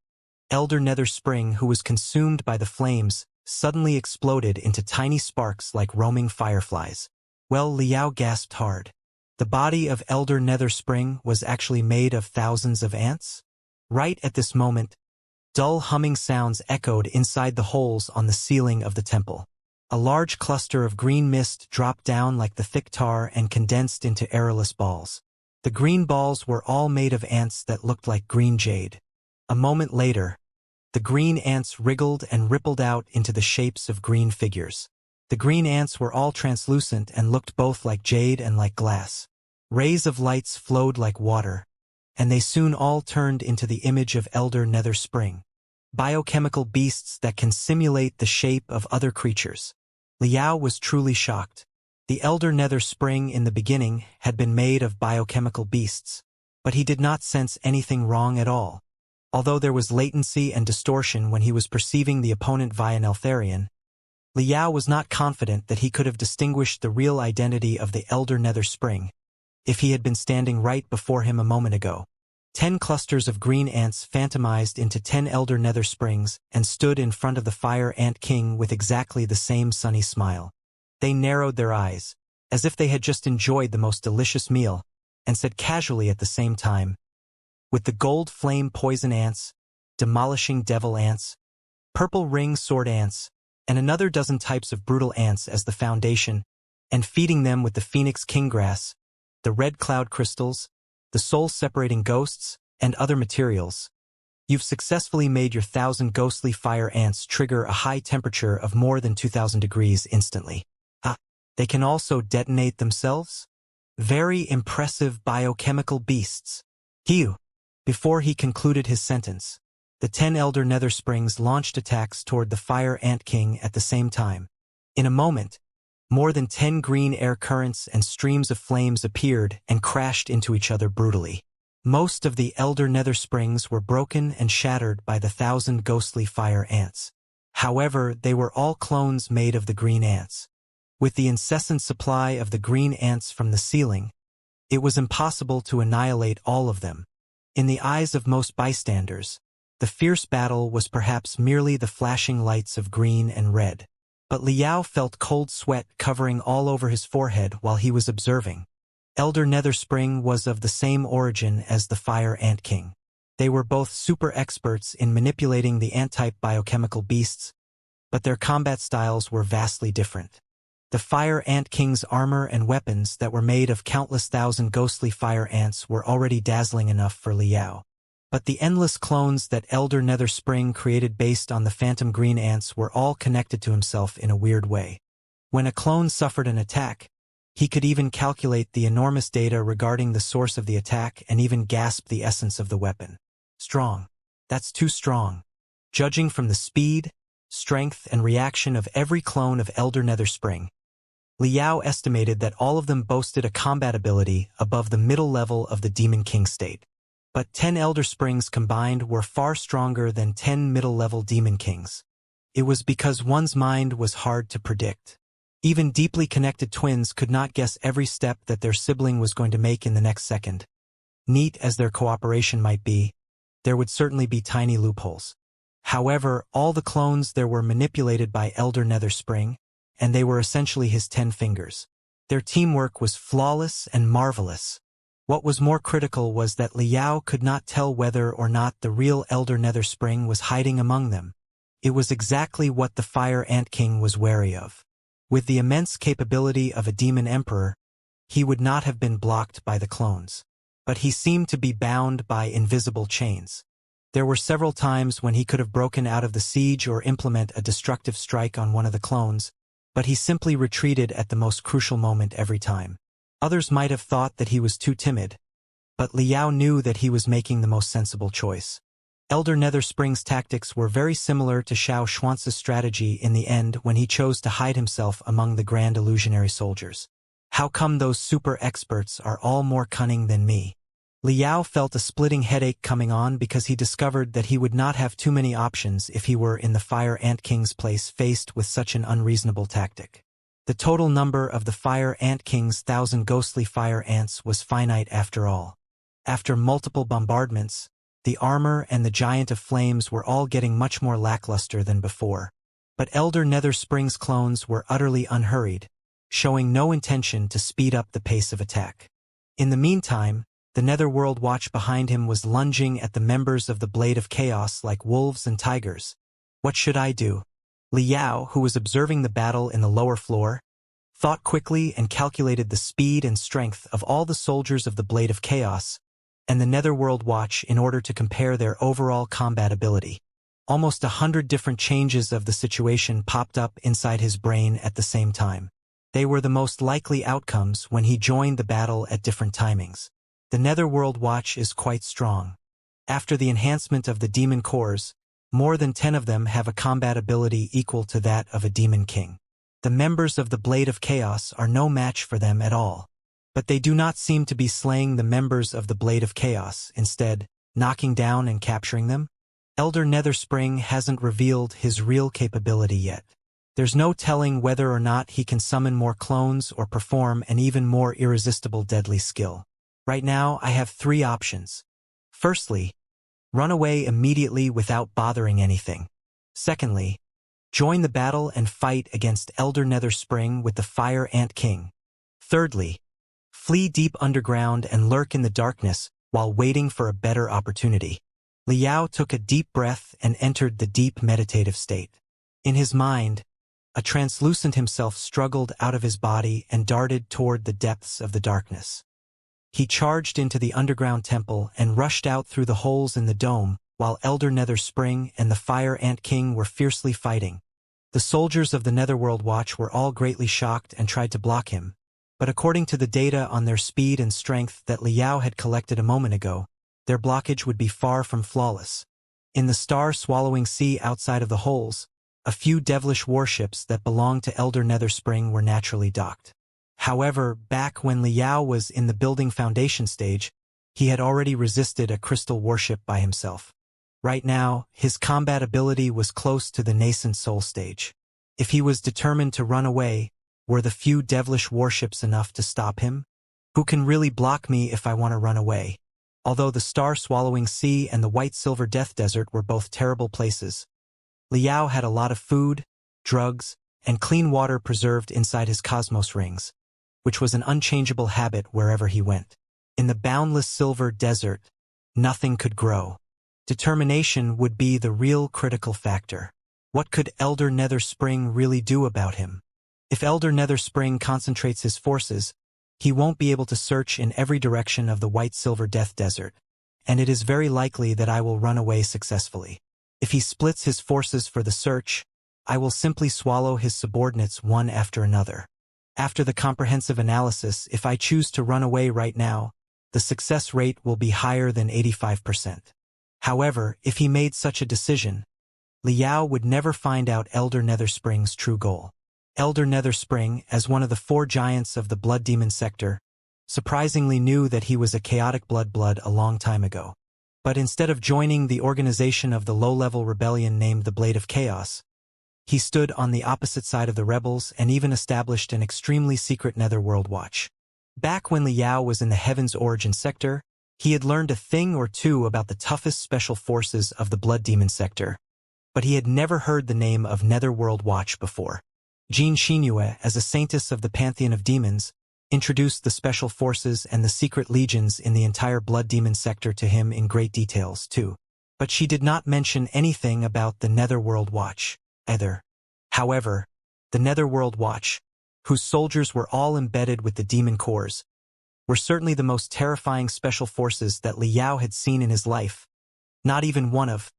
S1: Elder Netherspring, who was consumed by the flames, suddenly exploded into tiny sparks like roaming fireflies. Well, Liao gasped hard. The body of Elder Netherspring was actually made of thousands of ants? Right at this moment, dull humming sounds echoed inside the holes on the ceiling of the temple. A large cluster of green mist dropped down like the thick tar and condensed into airless balls. The green balls were all made of ants that looked like green jade. A moment later, the green ants wriggled and rippled out into the shapes of green figures. The green ants were all translucent and looked both like jade and like glass. Rays of lights flowed like water, and they soon all turned into the image of Elder Netherspring. Biochemical beasts that can simulate the shape of other creatures. Liao was truly shocked. The Elder Netherspring in the beginning had been made of biochemical beasts, but he did not sense anything wrong at all. Although there was latency and distortion when he was perceiving the opponent via Neltharion, Liao was not confident that he could have distinguished the real identity of the Elder Netherspring if he had been standing right before him a moment ago. 10 clusters of green ants phantomized into 10 Elder Nethersprings and stood in front of the Fire Ant King with exactly the same sunny smile. They narrowed their eyes, as if they had just enjoyed the most delicious meal, and said casually at the same time, "With the gold flame poison ants, demolishing devil ants, purple ring sword ants, and another dozen types of brutal ants as the foundation, and feeding them with the phoenix kinggrass, the red cloud crystals, the soul-separating ghosts, and other materials. You've successfully made your 1,000 ghostly fire ants trigger a high temperature of more than 2,000 degrees instantly. They can also detonate themselves? Very impressive biochemical beasts. Before he concluded his sentence, the 10 Elder Nether Springs launched attacks toward the Fire Ant King at the same time. In a moment, more than 10 green air currents and streams of flames appeared and crashed into each other brutally. Most of the Elder Nether Springs were broken and shattered by the 1,000 ghostly fire ants. However, they were all clones made of the green ants. With the incessant supply of the green ants from the ceiling, it was impossible to annihilate all of them. In the eyes of most bystanders, the fierce battle was perhaps merely the flashing lights of green and red. But Liao felt cold sweat covering all over his forehead while he was observing. Elder Nether Spring was of the same origin as the Fire Ant King. They were both super experts in manipulating the ant-type biochemical beasts, but their combat styles were vastly different. The Fire Ant King's armor and weapons that were made of countless thousand ghostly fire ants were already dazzling enough for Liao. But the endless clones that Elder Nether Spring created based on the phantom green ants were all connected to himself in a weird way. When a clone suffered an attack, he could even calculate the enormous data regarding the source of the attack and even gasp the essence of the weapon. Strong. That's too strong. Judging from the speed, strength, and reaction of every clone of Elder Nether Spring, Liao estimated that all of them boasted a combat ability above the middle level of the Demon King state. But 10 Elder Springs combined were far stronger than 10 middle-level Demon Kings. It was because one's mind was hard to predict. Even deeply connected twins could not guess every step that their sibling was going to make in the next second. Neat as their cooperation might be, there would certainly be tiny loopholes. However, all the clones there were manipulated by Elder Nether Spring, and they were essentially his 10 fingers. Their teamwork was flawless and marvelous. What was more critical was that Liao could not tell whether or not the real Elder Nether Spring was hiding among them. It was exactly what the Fire Ant King was wary of. With the immense capability of a demon emperor, he would not have been blocked by the clones. But he seemed to be bound by invisible chains. There were several times when he could have broken out of the siege or implement a destructive strike on one of the clones, but he simply retreated at the most crucial moment every time. Others might have thought that he was too timid, but Liao knew that he was making the most sensible choice. Elder Nether Spring's tactics were very similar to Xianxia's strategy in the end when he chose to hide himself among the Grand Illusionary soldiers. How come those super experts are all more cunning than me? Liao felt a splitting headache coming on because he discovered that he would not have too many options if he were in the Fire Ant King's place faced with such an unreasonable tactic. The total number of the Fire Ant King's 1,000 ghostly fire ants was finite after all. After multiple bombardments, the armor and the Giant of Flames were all getting much more lackluster than before. But Elder Nether Spring's clones were utterly unhurried, showing no intention to speed up the pace of attack. In the meantime, the Netherworld Watch behind him was lunging at the members of the Blade of Chaos like wolves and tigers. What should I do? Liao, who was observing the battle in the lower floor, thought quickly and calculated the speed and strength of all the soldiers of the Blade of Chaos and the Netherworld Watch in order to compare their overall combat ability. Almost 100 different changes of the situation popped up inside his brain at the same time. They were the most likely outcomes when he joined the battle at different timings. The Netherworld Watch is quite strong. After the enhancement of the Demon Cores, more than 10 of them have a combat ability equal to that of a Demon King. The members of the Blade of Chaos are no match for them at all. But they do not seem to be slaying the members of the Blade of Chaos, instead, knocking down and capturing them. Elder Nether Spring hasn't revealed his real capability yet. There's no telling whether or not he can summon more clones or perform an even more irresistible deadly skill. Right now, I have 3 options. Firstly, run away immediately without bothering anything. Secondly, join the battle and fight against Elder Nether Spring with the Fire Ant King. Thirdly, flee deep underground and lurk in the darkness while waiting for a better opportunity. Liao took a deep breath and entered the deep meditative state. In his mind, a translucent himself struggled out of his body and darted toward the depths of the darkness. He charged into the underground temple and rushed out through the holes in the dome, while Elder Nether Spring and the Fire Ant King were fiercely fighting. The soldiers of the Netherworld Watch were all greatly shocked and tried to block him, but according to the data on their speed and strength that Liao had collected a moment ago, their blockage would be far from flawless. In the star-swallowing sea outside of the holes, a few devilish warships that belonged to Elder Nether Spring were naturally docked. However, back when Liao was in the building foundation stage, he had already resisted a crystal warship by himself. Right now, his combat ability was close to the nascent soul stage. If he was determined to run away, were the few devilish warships enough to stop him? Who can really block me if I want to run away? Although the star-swallowing sea and the white-silver death desert were both terrible places, Liao had a lot of food, drugs, and clean water preserved inside his cosmos rings, which was an unchangeable habit wherever he went. In the boundless silver desert, nothing could grow. Determination would be the real critical factor. What could Elder Nether Spring really do about him? If Elder Nether Spring concentrates his forces, he won't be able to search in every direction of the white-silver death desert, and it is very likely that I will run away successfully. If he splits his forces for the search, I will simply swallow his subordinates one after another. After the comprehensive analysis, if I choose to run away right now, the success rate will be higher than 85%. However, if he made such a decision, Liao would never find out Elder Nether Spring's true goal. Elder Nether Spring, as one of the 4 giants of the Blood Demon sector, surprisingly knew that he was a chaotic blood a long time ago. But instead of joining the organization of the low-level rebellion named the Blade of Chaos, he stood on the opposite side of the rebels and even established an extremely secret Netherworld Watch. Back when Liao was in the Heaven's Origin sector, he had learned a thing or two about the toughest special forces of the Blood Demon sector, but he had never heard the name of Netherworld Watch before. Xianxia, as a saintess of the Pantheon of Demons, introduced the special forces and the secret legions in the entire Blood Demon sector to him in great details, too. But she did not mention anything about the Netherworld Watch, either. However, the Netherworld Watch, whose soldiers were all embedded with the demon cores, were certainly the most terrifying special forces that Liao had seen in his life, not even one of,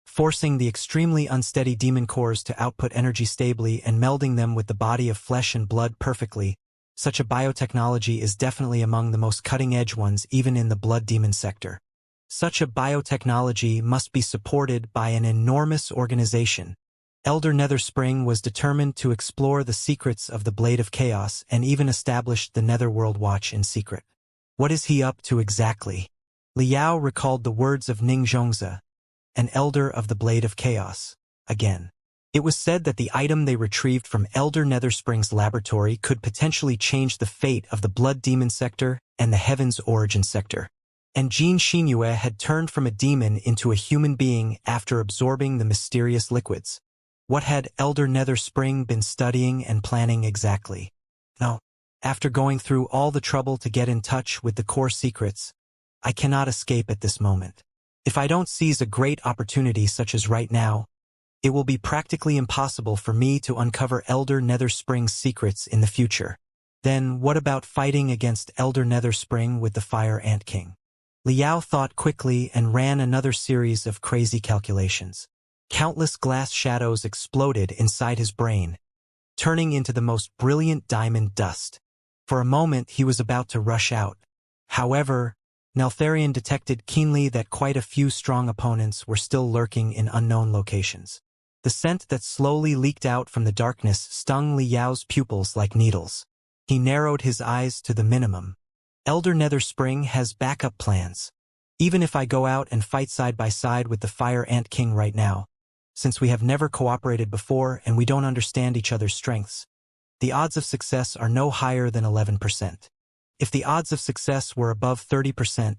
S1: forcing the extremely unsteady demon cores to output energy stably and melding them with the body of flesh and blood perfectly. Such a biotechnology is definitely among the most cutting-edge ones even in the Blood Demon sector. Such a biotechnology must be supported by an enormous organization. Elder Nether Spring was determined to explore the secrets of the Blade of Chaos and even established the Netherworld Watch in secret. What is he up to exactly? Liao recalled the words of Ning Zhongzi, an elder of the Blade of Chaos, again. It was said that the item they retrieved from Elder Nether Spring's laboratory could potentially change the fate of the Blood Demon sector and the Heaven's Origin sector. And Xianxia had turned from a demon into a human being after absorbing the mysterious liquids. What had Elder Nether Spring been studying and planning exactly? No. After going through all the trouble to get in touch with the core secrets, I cannot escape at this moment. If I don't seize a great opportunity such as right now, it will be practically impossible for me to uncover Elder Nether Spring's secrets in the future. Then what about fighting against Elder Nether Spring with the Fire Ant King? Liao thought quickly and ran another series of crazy calculations. Countless glass shadows exploded inside his brain, turning into the most brilliant diamond dust. For a moment he was about to rush out. However, Neltharion detected keenly that quite a few strong opponents were still lurking in unknown locations. The scent that slowly leaked out from the darkness stung Liao's pupils like needles. He narrowed his eyes to the minimum. Elder Nether Spring has backup plans. Even if I go out and fight side by side with the Fire Ant King right now, since we have never cooperated before and we don't understand each other's strengths, the odds of success are no higher than 11%. If the odds of success were above 30%,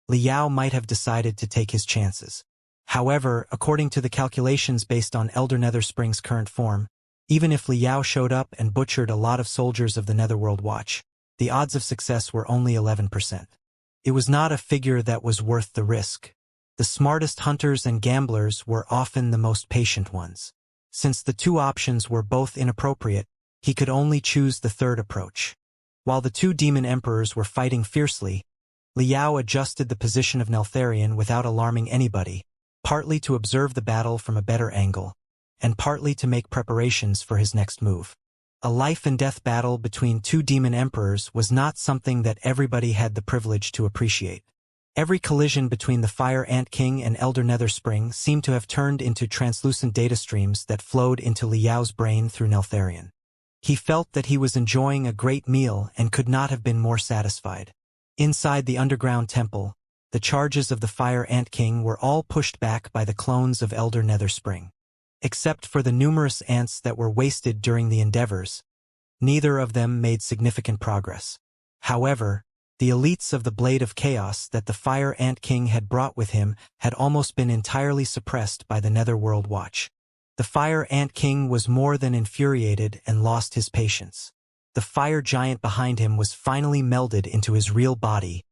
S1: Liao might have decided to take his chances. However, according to the calculations based on Elder Nether Spring's current form, even if Liao showed up and butchered a lot of soldiers of the Netherworld Watch, the odds of success were only 11%. It was not a figure that was worth the risk. The smartest hunters and gamblers were often the most patient ones. Since the two options were both inappropriate, he could only choose the third approach. While the two demon emperors were fighting fiercely, Liao adjusted the position of Neltharion without alarming anybody, partly to observe the battle from a better angle, and partly to make preparations for his next move. A life-and-death battle between two demon emperors was not something that everybody had the privilege to appreciate. Every collision between the Fire Ant King and Elder Netherspring seemed to have turned into translucent data streams that flowed into Liao's brain through Neltharion. He felt that he was enjoying a great meal and could not have been more satisfied. Inside the underground temple, the charges of the Fire Ant King were all pushed back by the clones of Elder Netherspring. Except for the numerous ants that were wasted during the endeavors, neither of them made significant progress. However, the elites of the Blade of Chaos that the Fire Ant King had brought with him had almost been entirely suppressed by the Netherworld Watch. The Fire Ant King was more than infuriated and lost his patience. The fire giant behind him was finally melded into his real body,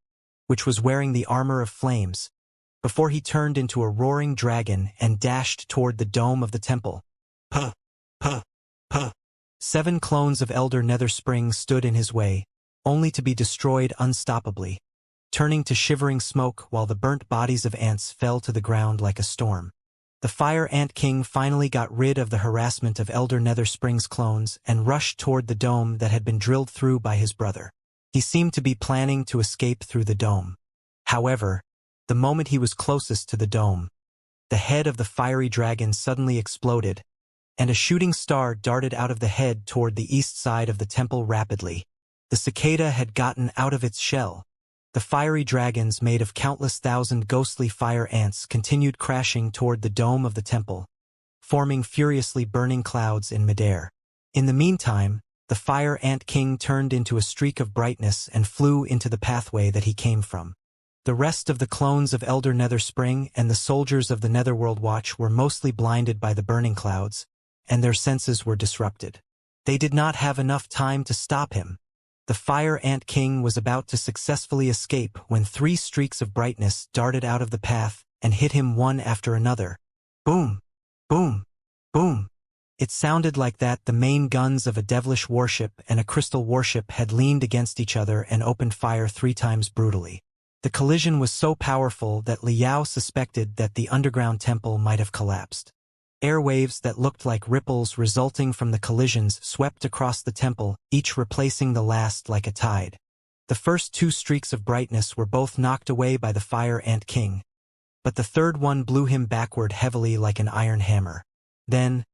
S1: which was wearing the armor of flames, before he turned into a roaring dragon and dashed toward the dome of the temple. Puh! Puh! Puh! 7 clones of Elder Netherspring stood in his way, only to be destroyed unstoppably, turning to shivering smoke while the burnt bodies of ants fell to the ground like a storm. The Fire Ant King finally got rid of the harassment of Elder Netherspring's clones and rushed toward the dome that had been drilled through by his brother. He seemed to be planning to escape through the dome. However, the moment he was closest to the dome, the head of the fiery dragon suddenly exploded, and a shooting star darted out of the head toward the east side of the temple rapidly. The cicada had gotten out of its shell. The fiery dragons made of countless thousand ghostly fire ants continued crashing toward the dome of the temple, forming furiously burning clouds in midair. In the meantime, the Fire Ant King turned into a streak of brightness and flew into the pathway that he came from. The rest of the clones of Elder Netherspring and the soldiers of the Netherworld Watch were mostly blinded by the burning clouds, and their senses were disrupted. They did not have enough time to stop him. The Fire Ant King was about to successfully escape when 3 streaks of brightness darted out of the path and hit him one after another. Boom! Boom! Boom! It sounded like that the main guns of a devilish warship and a crystal warship had leaned against each other and opened fire 3 times brutally. The collision was so powerful that Liao suspected that the underground temple might have collapsed. Airwaves that looked like ripples resulting from the collisions swept across the temple, each replacing the last like a tide. The first 2 streaks of brightness were both knocked away by the Fire Ant King, but the third one blew him backward heavily like an iron hammer. Then,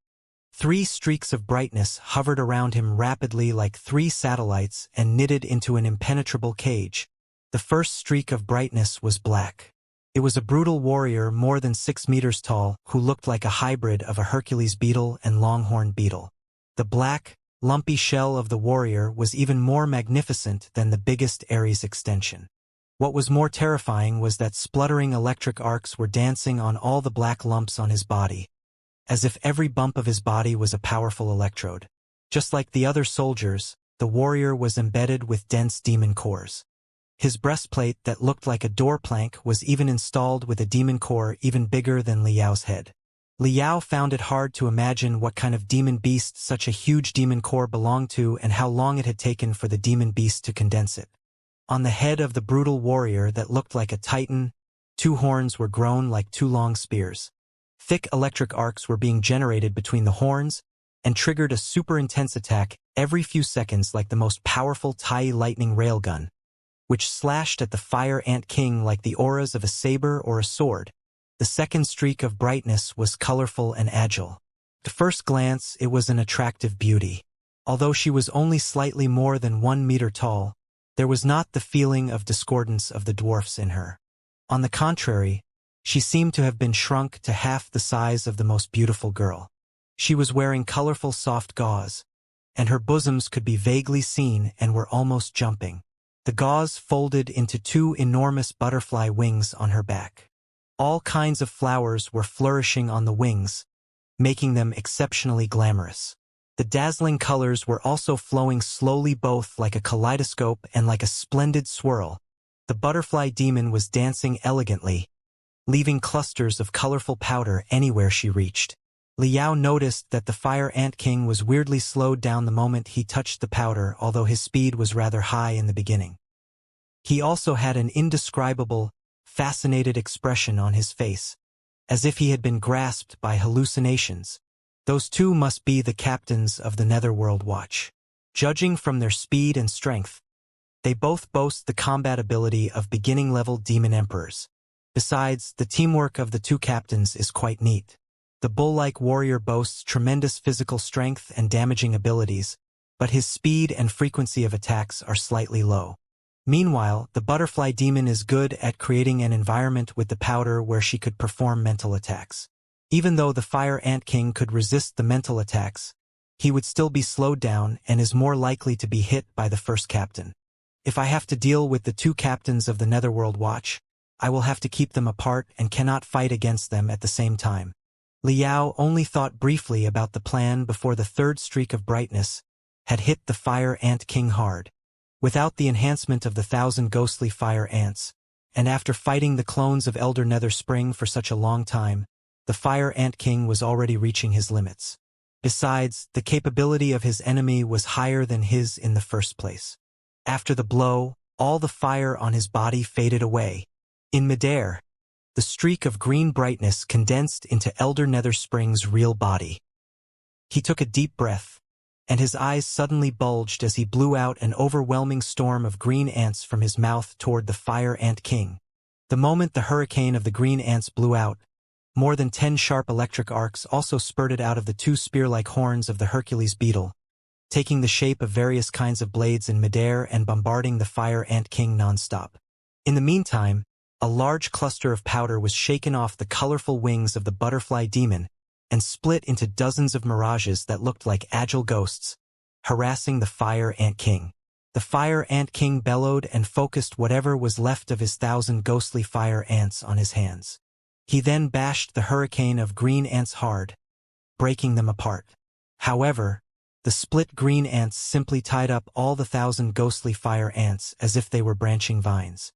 S1: 3 streaks of brightness hovered around him rapidly like 3 satellites and knitted into an impenetrable cage. The first streak of brightness was black. It was a brutal warrior more than 6 meters tall who looked like a hybrid of a Hercules beetle and longhorn beetle. The black, lumpy shell of the warrior was even more magnificent than the biggest Ares extension. What was more terrifying was that spluttering electric arcs were dancing on all the black lumps on his body, as if every bump of his body was a powerful electrode. Just like the other soldiers, the warrior was embedded with dense demon cores. His breastplate that looked like a door plank was even installed with a demon core even bigger than Liao's head. Liao found it hard to imagine what kind of demon beast such a huge demon core belonged to and how long it had taken for the demon beast to condense it. On the head of the brutal warrior that looked like a titan, 2 horns were grown like 2 long spears. Thick electric arcs were being generated between the horns and triggered a super intense attack every few seconds like the most powerful Tai lightning railgun, which slashed at the Fire Ant King like the auras of a saber or a sword. The second streak of brightness was colorful and agile. At first glance, it was an attractive beauty. Although she was only slightly more than 1 meter tall, there was not the feeling of discordance of the dwarfs in her. On the contrary, she seemed to have been shrunk to half the size of the most beautiful girl. She was wearing colorful soft gauze, and her bosoms could be vaguely seen and were almost jumping. The gauze folded into 2 enormous butterfly wings on her back. All kinds of flowers were flourishing on the wings, making them exceptionally glamorous. The dazzling colors were also flowing slowly, both like a kaleidoscope and like a splendid swirl. The butterfly demon was dancing elegantly, leaving clusters of colorful powder anywhere she reached. Liao noticed that the Fire Ant King was weirdly slowed down the moment he touched the powder, although his speed was rather high in the beginning. He also had an indescribable, fascinated expression on his face, as if he had been grasped by hallucinations. Those two must be the captains of the Netherworld Watch. Judging from their speed and strength, they both boast the combat ability of beginning-level demon emperors. Besides, the teamwork of the two captains is quite neat. The bull-like warrior boasts tremendous physical strength and damaging abilities, but his speed and frequency of attacks are slightly low. Meanwhile, the butterfly demon is good at creating an environment with the powder where she could perform mental attacks. Even though the Fire Ant King could resist the mental attacks, he would still be slowed down and is more likely to be hit by the first captain. If I have to deal with the two captains of the Netherworld Watch, I will have to keep them apart and cannot fight against them at the same time. Liao only thought briefly about the plan before the third streak of brightness had hit the Fire Ant King hard. Without the enhancement of the 1,000 ghostly fire ants, and after fighting the clones of Elder Nether Spring for such a long time, the Fire Ant King was already reaching his limits. Besides, the capability of his enemy was higher than his in the first place. After the blow, all the fire on his body faded away. In midair, the streak of green brightness condensed into Elder Nether Spring's real body. He took a deep breath, and his eyes suddenly bulged as he blew out an overwhelming storm of green ants from his mouth toward the Fire Ant King. The moment the hurricane of the green ants blew out, more than 10 sharp electric arcs also spurted out of the two spear-like horns of the Hercules beetle, taking the shape of various kinds of blades in midair and bombarding the Fire Ant King non-stop. In the meantime, a large cluster of powder was shaken off the colorful wings of the butterfly demon and split into dozens of mirages that looked like agile ghosts, harassing the Fire Ant King. The Fire Ant King bellowed and focused whatever was left of his 1,000 ghostly fire ants on his hands. He then bashed the hurricane of green ants hard, breaking them apart. However, the split green ants simply tied up all the 1,000 ghostly fire ants as if they were branching vines.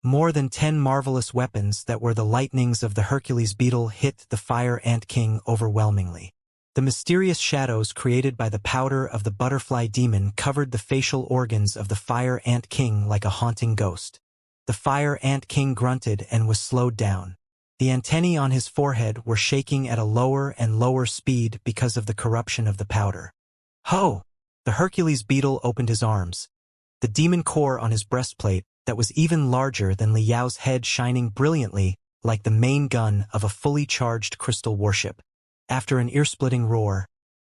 S1: More than 10 marvelous weapons that were the lightnings of the Hercules beetle hit the Fire Ant King overwhelmingly. The mysterious shadows created by the powder of the butterfly demon covered the facial organs of the Fire Ant King like a haunting ghost. The Fire Ant King grunted and was slowed down. The antennae on his forehead were shaking at a lower and lower speed because of the corruption of the powder. Ho! The Hercules beetle opened his arms, the demon core on his breastplate that was even larger than Liao's head shining brilliantly like the main gun of a fully charged crystal warship. After an ear-splitting roar,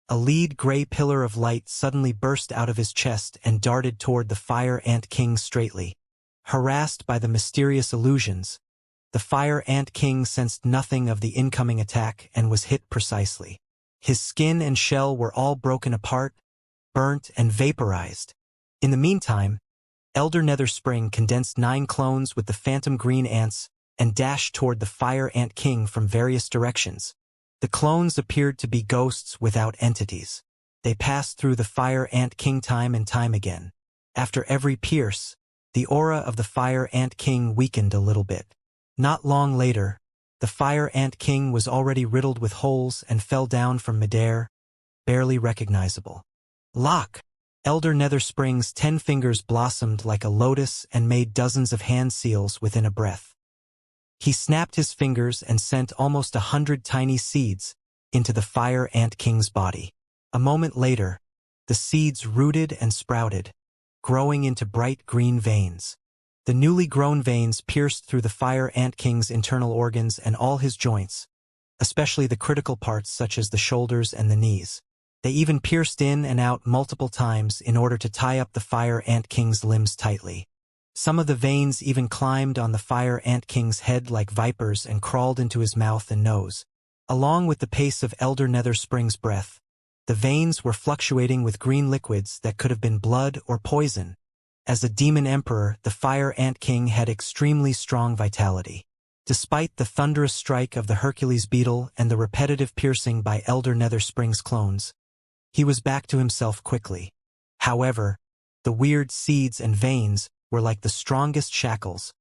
S1: a lead gray pillar of light suddenly burst out of his chest and darted toward the Fire Ant King straightly. Harassed by the mysterious illusions, the Fire Ant King sensed nothing of the incoming attack and was hit precisely. His skin and shell were all broken apart, burnt, and vaporized. In the meantime, Elder Nether Spring condensed 9 clones with the phantom green ants and dashed toward the Fire Ant King from various directions. The clones appeared to be ghosts without entities. They passed through the Fire Ant King time and time again. After every pierce, the aura of the Fire Ant King weakened a little bit. Not long later, the Fire Ant King was already riddled with holes and fell down from midair, barely recognizable. Lock! Elder Nether Spring's 10 fingers blossomed like a lotus and made dozens of hand seals within a breath. He snapped his fingers and sent almost 100 tiny seeds into the Fire Ant King's body. A moment later, the seeds rooted and sprouted, growing into bright green veins. The newly grown veins pierced through the Fire Ant King's internal organs and all his joints, especially the critical parts such as the shoulders and the knees. They even pierced in and out multiple times in order to tie up the Fire Ant King's limbs tightly. Some of the veins even climbed on the Fire Ant King's head like vipers and crawled into his mouth and nose. Along with the pace of Elder Nether Spring's breath, the veins were fluctuating with green liquids that could have been blood or poison. As a demon emperor, the Fire Ant King had extremely strong vitality. Despite the thunderous strike of the Hercules beetle and the repetitive piercing by Elder Nether Spring's clones, he was back to himself quickly. However, the weird seeds and veins were like the strongest shackles,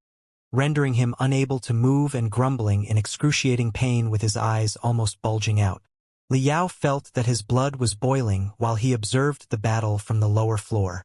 S1: rendering him unable to move and grumbling in excruciating pain with his eyes almost bulging out. Liao felt that his blood was boiling while he observed the battle from the lower floor.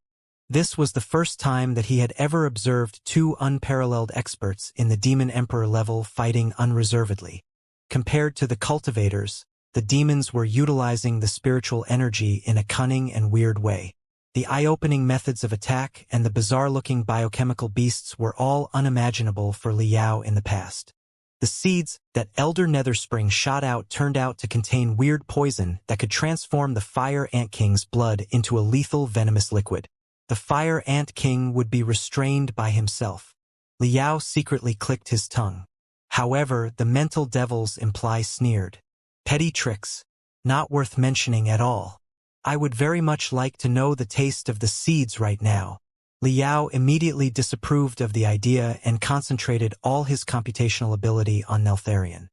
S1: This was the first time that he had ever observed two unparalleled experts in the Demon Emperor level fighting unreservedly. Compared to the Cultivators, the demons were utilizing the spiritual energy in a cunning and weird way. The eye-opening methods of attack and the bizarre-looking biochemical beasts were all unimaginable for Liao in the past. The seeds that Elder Netherspring shot out turned out to contain weird poison that could transform the Fire Ant King's blood into a lethal venomous liquid. The Fire Ant King would be restrained by himself. Liao secretly clicked his tongue. However, the mental devils imply sneered. Petty tricks, not worth mentioning at all. I would very much like to know the taste of the seeds right now. Liao immediately disapproved of the idea and concentrated all his computational ability on Neltharion.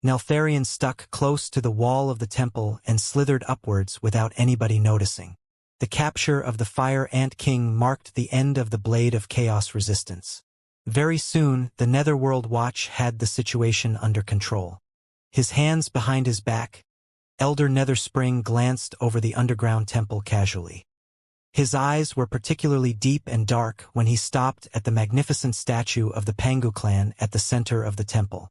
S1: Neltharion stuck close to the wall of the temple and slithered upwards without anybody noticing. The capture of the Fire Ant King marked the end of the Blade of Chaos resistance. Very soon, the Netherworld Watch had the situation under control. His hands behind his back, Elder Netherspring glanced over the underground temple casually. His eyes were particularly deep and dark when he stopped at the magnificent statue of the Pangu clan at the center of the temple.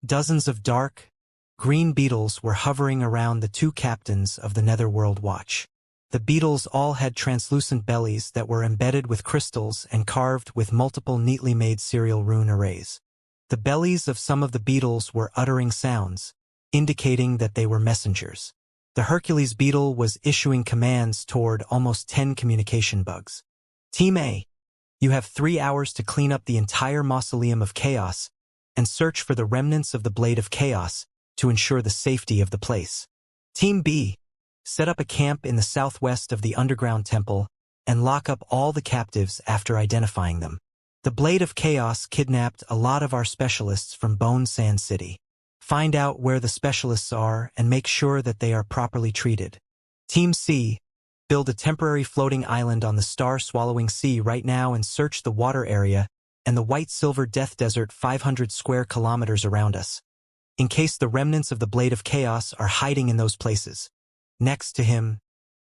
S1: Dozens of dark, green beetles were hovering around the two captains of the Netherworld Watch. The beetles all had translucent bellies that were embedded with crystals and carved with multiple neatly made serial rune arrays. The bellies of some of the beetles were uttering sounds, indicating that they were messengers. The Hercules beetle was issuing commands toward almost 10 communication bugs. Team A, you have 3 hours to clean up the entire Mausoleum of Chaos and search for the remnants of the Blade of Chaos to ensure the safety of the place. Team B, set up a camp in the southwest of the underground temple and lock up all the captives after identifying them. The Blade of Chaos kidnapped a lot of our specialists from Bone Sand City. Find out where the specialists are and make sure that they are properly treated. Team C, build a temporary floating island on the star-swallowing sea right now and search the water area and the white-silver death desert 500 square kilometers around us, in case the remnants of the Blade of Chaos are hiding in those places. Next to him,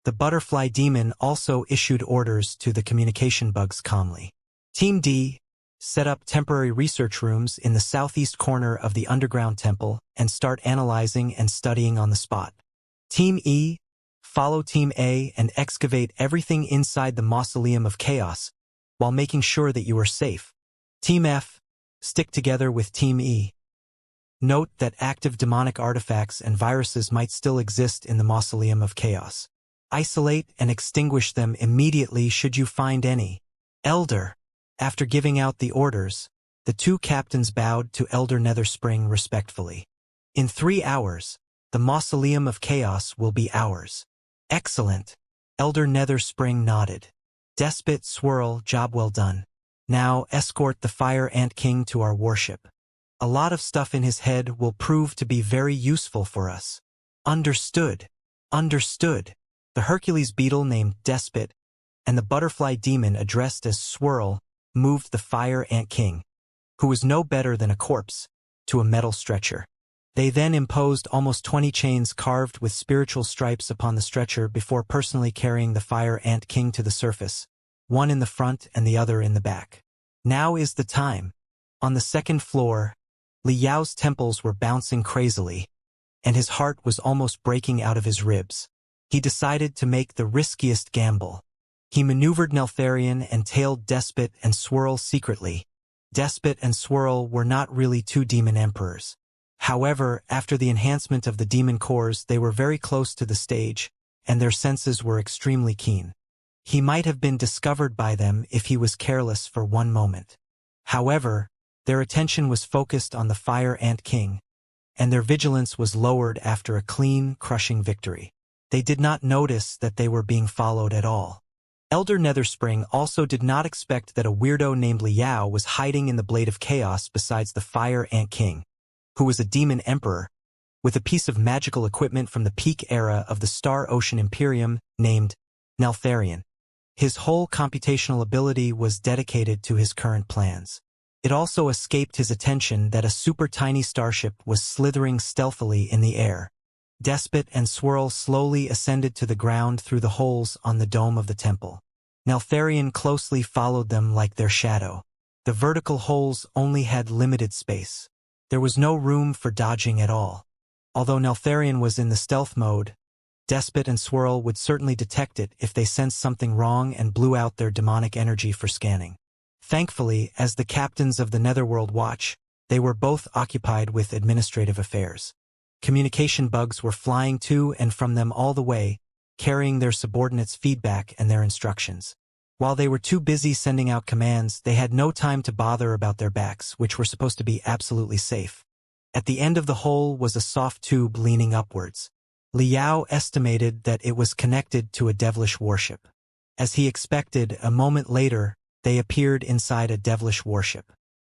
S1: the butterfly demon also issued orders to the communication bugs calmly. Team D, set up temporary research rooms in the southeast corner of the underground temple and start analyzing and studying on the spot. Team E, follow Team A and excavate everything inside the Mausoleum of Chaos while making sure that you are safe. Team F, stick together with Team E. Note that active demonic artifacts and viruses might still exist in the Mausoleum of Chaos. Isolate and extinguish them immediately should you find any. Elder. After giving out the orders, the two captains bowed to Elder Netherspring respectfully. In 3 hours, the Mausoleum of Chaos will be ours. Excellent. Elder Netherspring nodded. Despot Swirl, job well done. Now escort the Fire Ant King to our warship. A lot of stuff in his head will prove to be very useful for us. Understood. Understood. The Hercules beetle named Despot and the butterfly demon addressed as Swirl moved the Fire Ant King, who was no better than a corpse, to a metal stretcher. They then imposed almost 20 chains carved with spiritual stripes upon the stretcher before personally carrying the Fire Ant King to the surface, one in the front and the other in the back. Now is the time. On the second floor, Liao's temples were bouncing crazily, and his heart was almost breaking out of his ribs. He decided to make the riskiest gamble. He maneuvered Neltharion and tailed Despot and Swirl secretly. Despot and Swirl were not really two demon emperors. However, after the enhancement of the demon cores, they were very close to the stage, and their senses were extremely keen. He might have been discovered by them if he was careless for one moment. However, their attention was focused on the Fire Ant King, and their vigilance was lowered after a clean, crushing victory. They did not notice that they were being followed at all. Elder Netherspring also did not expect that a weirdo named Liao was hiding in the Blade of Chaos besides the Fire Ant King, who was a demon emperor, with a piece of magical equipment from the peak era of the Star Ocean Imperium named Neltharion. His whole computational ability was dedicated to his current plans. It also escaped his attention that a super tiny starship was slithering stealthily in the air. Despot and Swirl slowly ascended to the ground through the holes on the dome of the temple. Neltharion closely followed them like their shadow. The vertical holes only had limited space. There was no room for dodging at all. Although Neltharion was in the stealth mode, Despot and Swirl would certainly detect it if they sensed something wrong and blew out their demonic energy for scanning. Thankfully, as the captains of the Netherworld Watch, they were both occupied with administrative affairs. Communication bugs were flying to and from them all the way, carrying their subordinates' feedback and their instructions. While they were too busy sending out commands, they had no time to bother about their backs, which were supposed to be absolutely safe. At the end of the hole was a soft tube leaning upwards. Liao estimated that it was connected to a devilish warship. As he expected, a moment later, they appeared inside a devilish warship.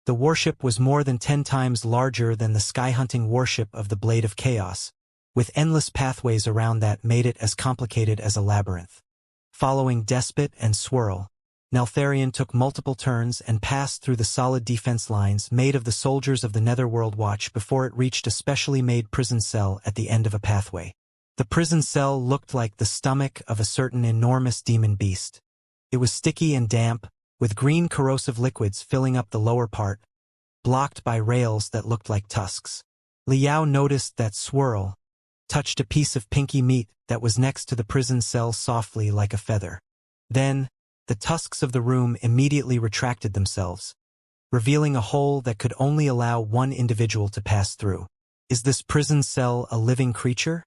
S1: The warship was more than 10 times larger than the sky-hunting warship of the Blade of Chaos, with endless pathways around that made it as complicated as a labyrinth. Following Despot and Swirl, Neltharion took multiple turns and passed through the solid defense lines made of the soldiers of the Netherworld Watch before it reached a specially made prison cell at the end of a pathway. The prison cell looked like the stomach of a certain enormous demon beast. It was sticky and damp, with green corrosive liquids filling up the lower part, blocked by rails that looked like tusks. Liao noticed that Swirl touched a piece of pinky meat that was next to the prison cell softly like a feather. Then, the tusks of the room immediately retracted themselves, revealing a hole that could only allow one individual to pass through. Is this prison cell a living creature?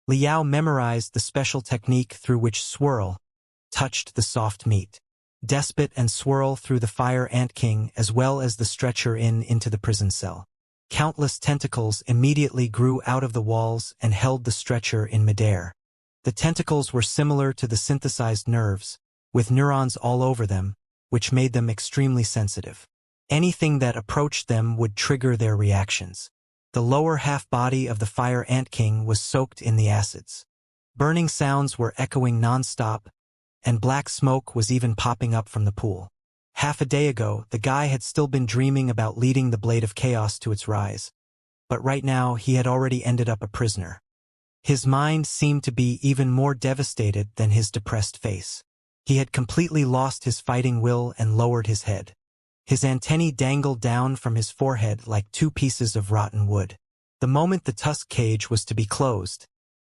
S1: Liao memorized the special technique through which Swirl touched the soft meat. Despot and Swirl threw the Fire Ant King as well as the stretcher into the prison cell. Countless tentacles immediately grew out of the walls and held the stretcher in midair. The tentacles were similar to the synthesized nerves, with neurons all over them, which made them extremely sensitive. Anything that approached them would trigger their reactions. The lower half-body of the Fire Ant King was soaked in the acids. Burning sounds were echoing non-stop, and black smoke was even popping up from the pool. Half a day ago, the guy had still been dreaming about leading the Blade of Chaos to its rise. But right now, he had already ended up a prisoner. His mind seemed to be even more devastated than his depressed face. He had completely lost his fighting will and lowered his head. His antennae dangled down from his forehead like 2 pieces of rotten wood. The moment the tusk cage was to be closed,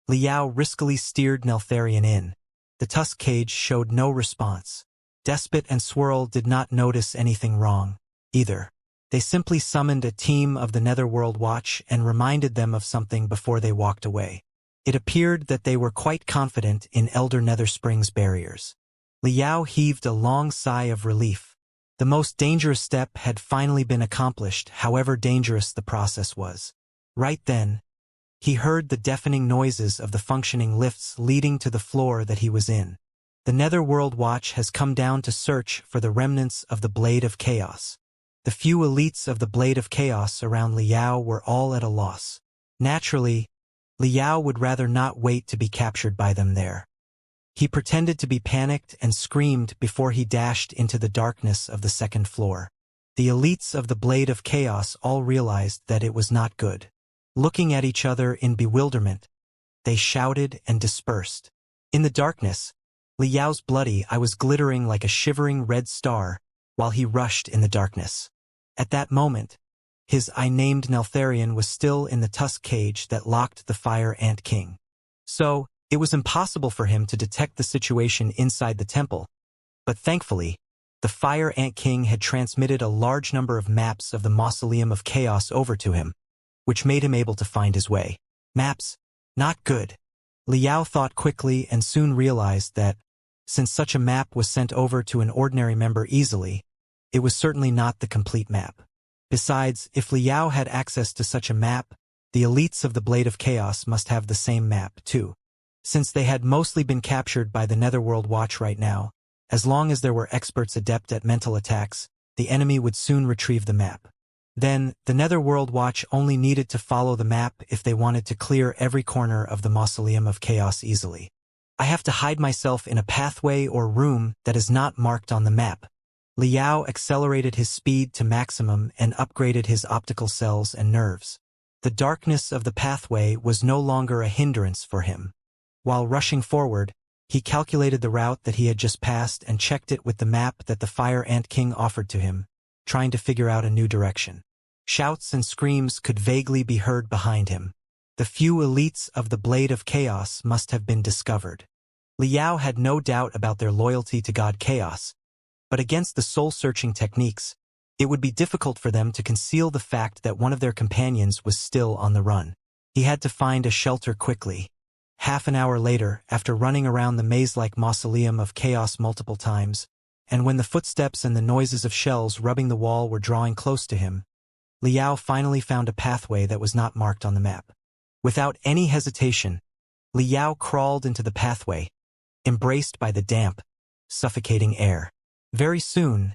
S1: Liao riskily steered Neltharion in. The tusk cage showed no response. Despot and Swirl did not notice anything wrong, either. They simply summoned a team of the Netherworld Watch and reminded them of something before they walked away. It appeared that they were quite confident in Elder Netherspring's barriers. Liao heaved a long sigh of relief. The most dangerous step had finally been accomplished, however dangerous the process was. Right then, he heard the deafening noises of the functioning lifts leading to the floor that he was in. The Netherworld Watch has come down to search for the remnants of the Blade of Chaos. The few elites of the Blade of Chaos around Liao were all at a loss. Naturally, Liao would rather not wait to be captured by them there. He pretended to be panicked and screamed before he dashed into the darkness of the second floor. The elites of the Blade of Chaos all realized that it was not good. Looking at each other in bewilderment, they shouted and dispersed. In the darkness, Liao's bloody eye was glittering like a shivering red star while he rushed in the darkness. At that moment, his eye named Neltharion was still in the tusk cage that locked the Fire Ant King. So, it was impossible for him to detect the situation inside the temple, but thankfully, the Fire Ant King had transmitted a large number of maps of the Mausoleum of Chaos over to him, which made him able to find his way. Maps? Not good. Liao thought quickly and soon realized that, since such a map was sent over to an ordinary member easily, it was certainly not the complete map. Besides, if Liao had access to such a map, the elites of the Blade of Chaos must have the same map, too. Since they had mostly been captured by the Netherworld Watch right now, as long as there were experts adept at mental attacks, the enemy would soon retrieve the map. Then, the Netherworld Watch only needed to follow the map if they wanted to clear every corner of the Mausoleum of Chaos easily. I have to hide myself in a pathway or room that is not marked on the map, Liao accelerated his speed to maximum and upgraded his optical cells and nerves. The darkness of the pathway was no longer a hindrance for him. While rushing forward, he calculated the route that he had just passed and checked it with the map that the Fire Ant King offered to him, trying to figure out a new direction. Shouts and screams could vaguely be heard behind him. The few elites of the Blade of Chaos must have been discovered. Liao had no doubt about their loyalty to God Chaos, but against the soul-searching techniques, it would be difficult for them to conceal the fact that one of their companions was still on the run. He had to find a shelter quickly. Half an hour later, after running around the maze-like mausoleum of chaos multiple times, and when the footsteps and the noises of shells rubbing the wall were drawing close to him, Liao finally found a pathway that was not marked on the map. Without any hesitation, Liao crawled into the pathway, embraced by the damp, suffocating air. Very soon,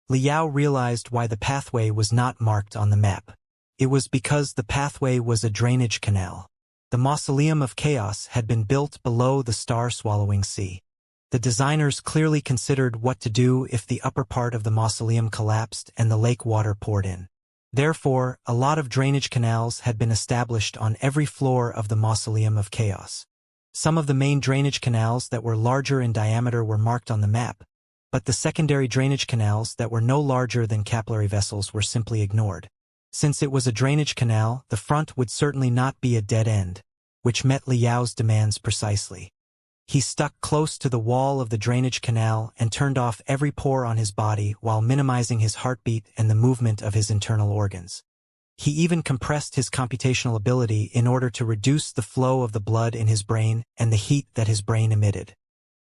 S1: Liao realized why the pathway was not marked on the map. It was because the pathway was a drainage canal. The Mausoleum of Chaos had been built below the star-swallowing sea. The designers clearly considered what to do if the upper part of the mausoleum collapsed and the lake water poured in. Therefore, a lot of drainage canals had been established on every floor of the Mausoleum of Chaos. Some of the main drainage canals that were larger in diameter were marked on the map, but the secondary drainage canals that were no larger than capillary vessels were simply ignored. Since it was a drainage canal, the front would certainly not be a dead end, which met Liao's demands precisely. He stuck close to the wall of the drainage canal and turned off every pore on his body while minimizing his heartbeat and the movement of his internal organs. He even compressed his computational ability in order to reduce the flow of the blood in his brain and the heat that his brain emitted.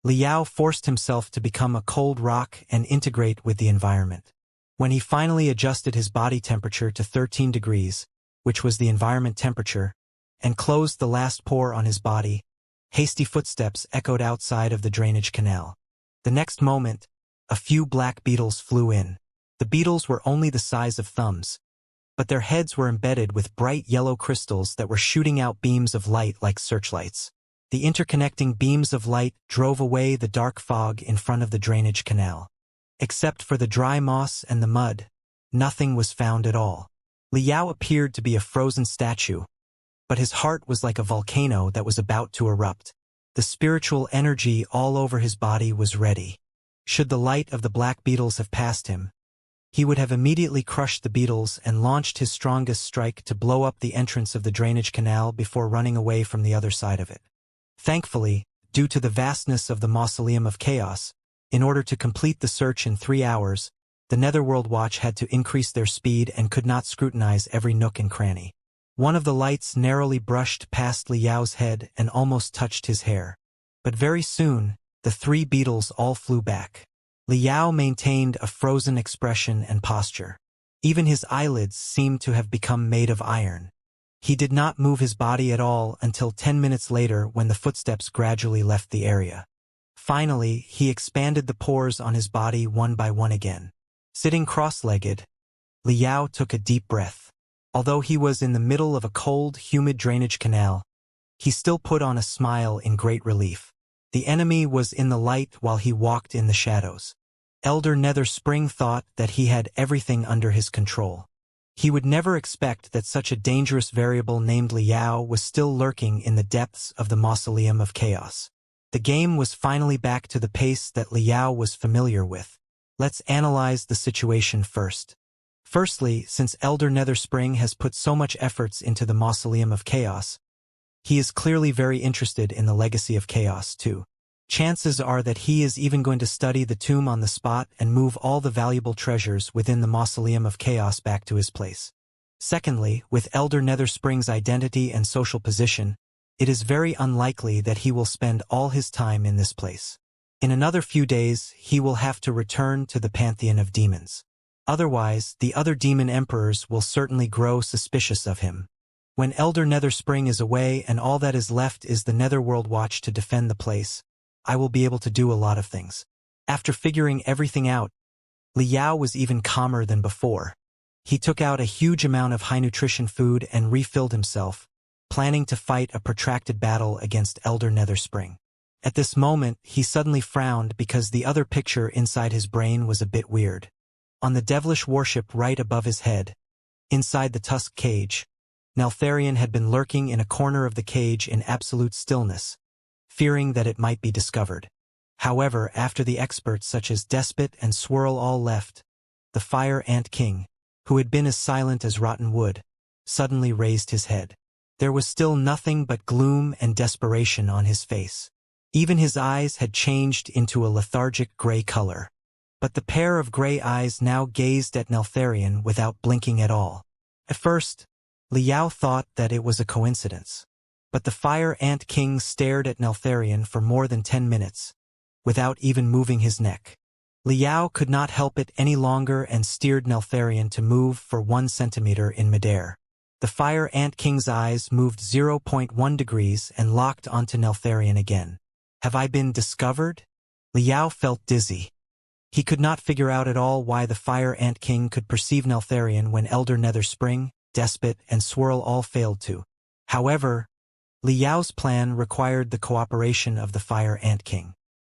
S1: Liao forced himself to become a cold rock and integrate with the environment. When he finally adjusted his body temperature to 13 degrees, which was the environment temperature, and closed the last pore on his body, hasty footsteps echoed outside of the drainage canal. The next moment, a few black beetles flew in. The beetles were only the size of thumbs, but their heads were embedded with bright yellow crystals that were shooting out beams of light like searchlights. The interconnecting beams of light drove away the dark fog in front of the drainage canal. Except for the dry moss and the mud, nothing was found at all. Liao appeared to be a frozen statue, but his heart was like a volcano that was about to erupt. The spiritual energy all over his body was ready. Should the light of the black beetles have passed him, he would have immediately crushed the beetles and launched his strongest strike to blow up the entrance of the drainage canal before running away from the other side of it. Thankfully, due to the vastness of the Mausoleum of Chaos, in order to complete the search in 3 hours, the Netherworld Watch had to increase their speed and could not scrutinize every nook and cranny. One of the lights narrowly brushed past Liao's head and almost touched his hair. But very soon, the 3 beetles all flew back. Liao maintained a frozen expression and posture. Even his eyelids seemed to have become made of iron. He did not move his body at all until 10 minutes later when the footsteps gradually left the area. Finally, he expanded the pores on his body one by one again. Sitting cross-legged, Liao took a deep breath. Although he was in the middle of a cold, humid drainage canal, he still put on a smile in great relief. The enemy was in the light while he walked in the shadows. Elder Nether Spring thought that he had everything under his control. He would never expect that such a dangerous variable named Liao was still lurking in the depths of the Mausoleum of Chaos. The game was finally back to the pace that Liao was familiar with. Let's analyze the situation first. Firstly, since Elder Nether Spring has put so much efforts into the Mausoleum of Chaos, he is clearly very interested in the legacy of Chaos too. Chances are that he is even going to study the tomb on the spot and move all the valuable treasures within the Mausoleum of Chaos back to his place. Secondly, with Elder Nether Spring's identity and social position, it is very unlikely that he will spend all his time in this place. In another few days, he will have to return to the pantheon of demons. Otherwise, the other demon emperors will certainly grow suspicious of him. When Elder Nether Spring is away and all that is left is the Netherworld Watch to defend the place, I will be able to do a lot of things. After figuring everything out, Liao was even calmer than before. He took out a huge amount of high-nutrition food and refilled himself, planning to fight a protracted battle against Elder Nether Spring. At this moment, he suddenly frowned because the other picture inside his brain was a bit weird. On the devilish warship right above his head, inside the tusk cage, Neltharion had been lurking in a corner of the cage in absolute stillness, fearing that it might be discovered. However, after the experts such as Despot and Swirl all left, the Fire Ant King, who had been as silent as rotten wood, suddenly raised his head. There was still nothing but gloom and desperation on his face. Even his eyes had changed into a lethargic gray color. But the pair of gray eyes now gazed at Neltharion without blinking at all. At first, Liao thought that it was a coincidence. But the Fire Ant King stared at Neltharion for more than 10 minutes, without even moving his neck. Liao could not help it any longer and steered Neltharion to move for 1 centimeter in midair. The Fire Ant King's eyes moved 0.1 degrees and locked onto Neltharion again. Have I been discovered? Liao felt dizzy. He could not figure out at all why the Fire Ant King could perceive Neltharion when Elder Nether Spring, Despot, and Swirl all failed to. However, Liao's plan required the cooperation of the Fire Ant King.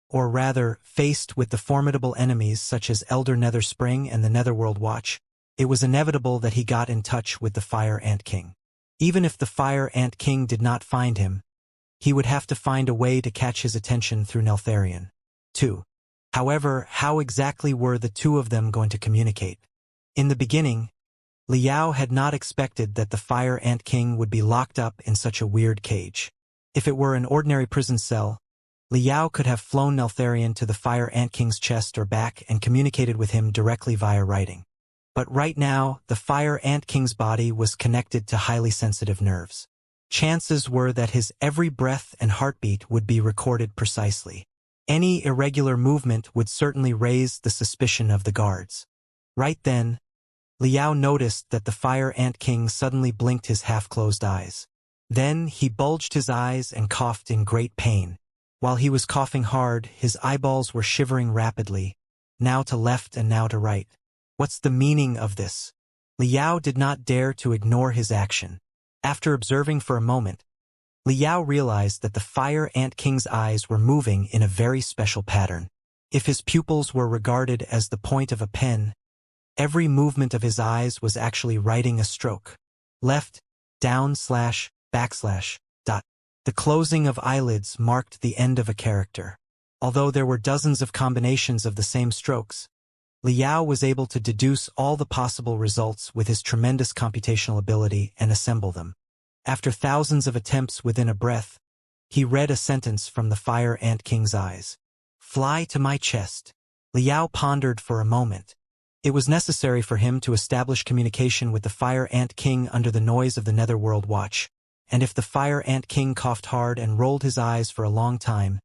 S1: Or rather, faced with the formidable enemies such as Elder Nether Spring and the Netherworld Watch, it was inevitable that he got in touch with the Fire Ant King. Even if the Fire Ant King did not find him, he would have to find a way to catch his attention through Neltharion, too. However, how exactly were the two of them going to communicate? In the beginning, Liao had not expected that the Fire Ant King would be locked up in such a weird cage. If it were an ordinary prison cell, Liao could have flown Neltharion to the Fire Ant King's chest or back and communicated with him directly via writing. But right now, the Fire Ant King's body was connected to highly sensitive nerves. Chances were that his every breath and heartbeat would be recorded precisely. Any irregular movement would certainly raise the suspicion of the guards. Right then, Liao noticed that the Fire Ant King suddenly blinked his half-closed eyes. Then he bulged his eyes and coughed in great pain. While he was coughing hard, his eyeballs were shivering rapidly, now to left and now to right. What's the meaning of this? Liao did not dare to ignore his action. After observing for a moment, Liao realized that the Fire Ant King's eyes were moving in a very special pattern. If his pupils were regarded as the point of a pen, every movement of his eyes was actually writing a stroke. Left, down, slash, backslash, dot. The closing of eyelids marked the end of a character. Although there were dozens of combinations of the same strokes, Liao was able to deduce all the possible results with his tremendous computational ability and assemble them. After thousands of attempts within a breath, he read a sentence from the Fire Ant King's eyes. Fly to my chest. Liao pondered for a moment. It was necessary for him to establish communication with the Fire Ant King under the noise of the Netherworld Watch, and if the Fire Ant King coughed hard and rolled his eyes for a long time,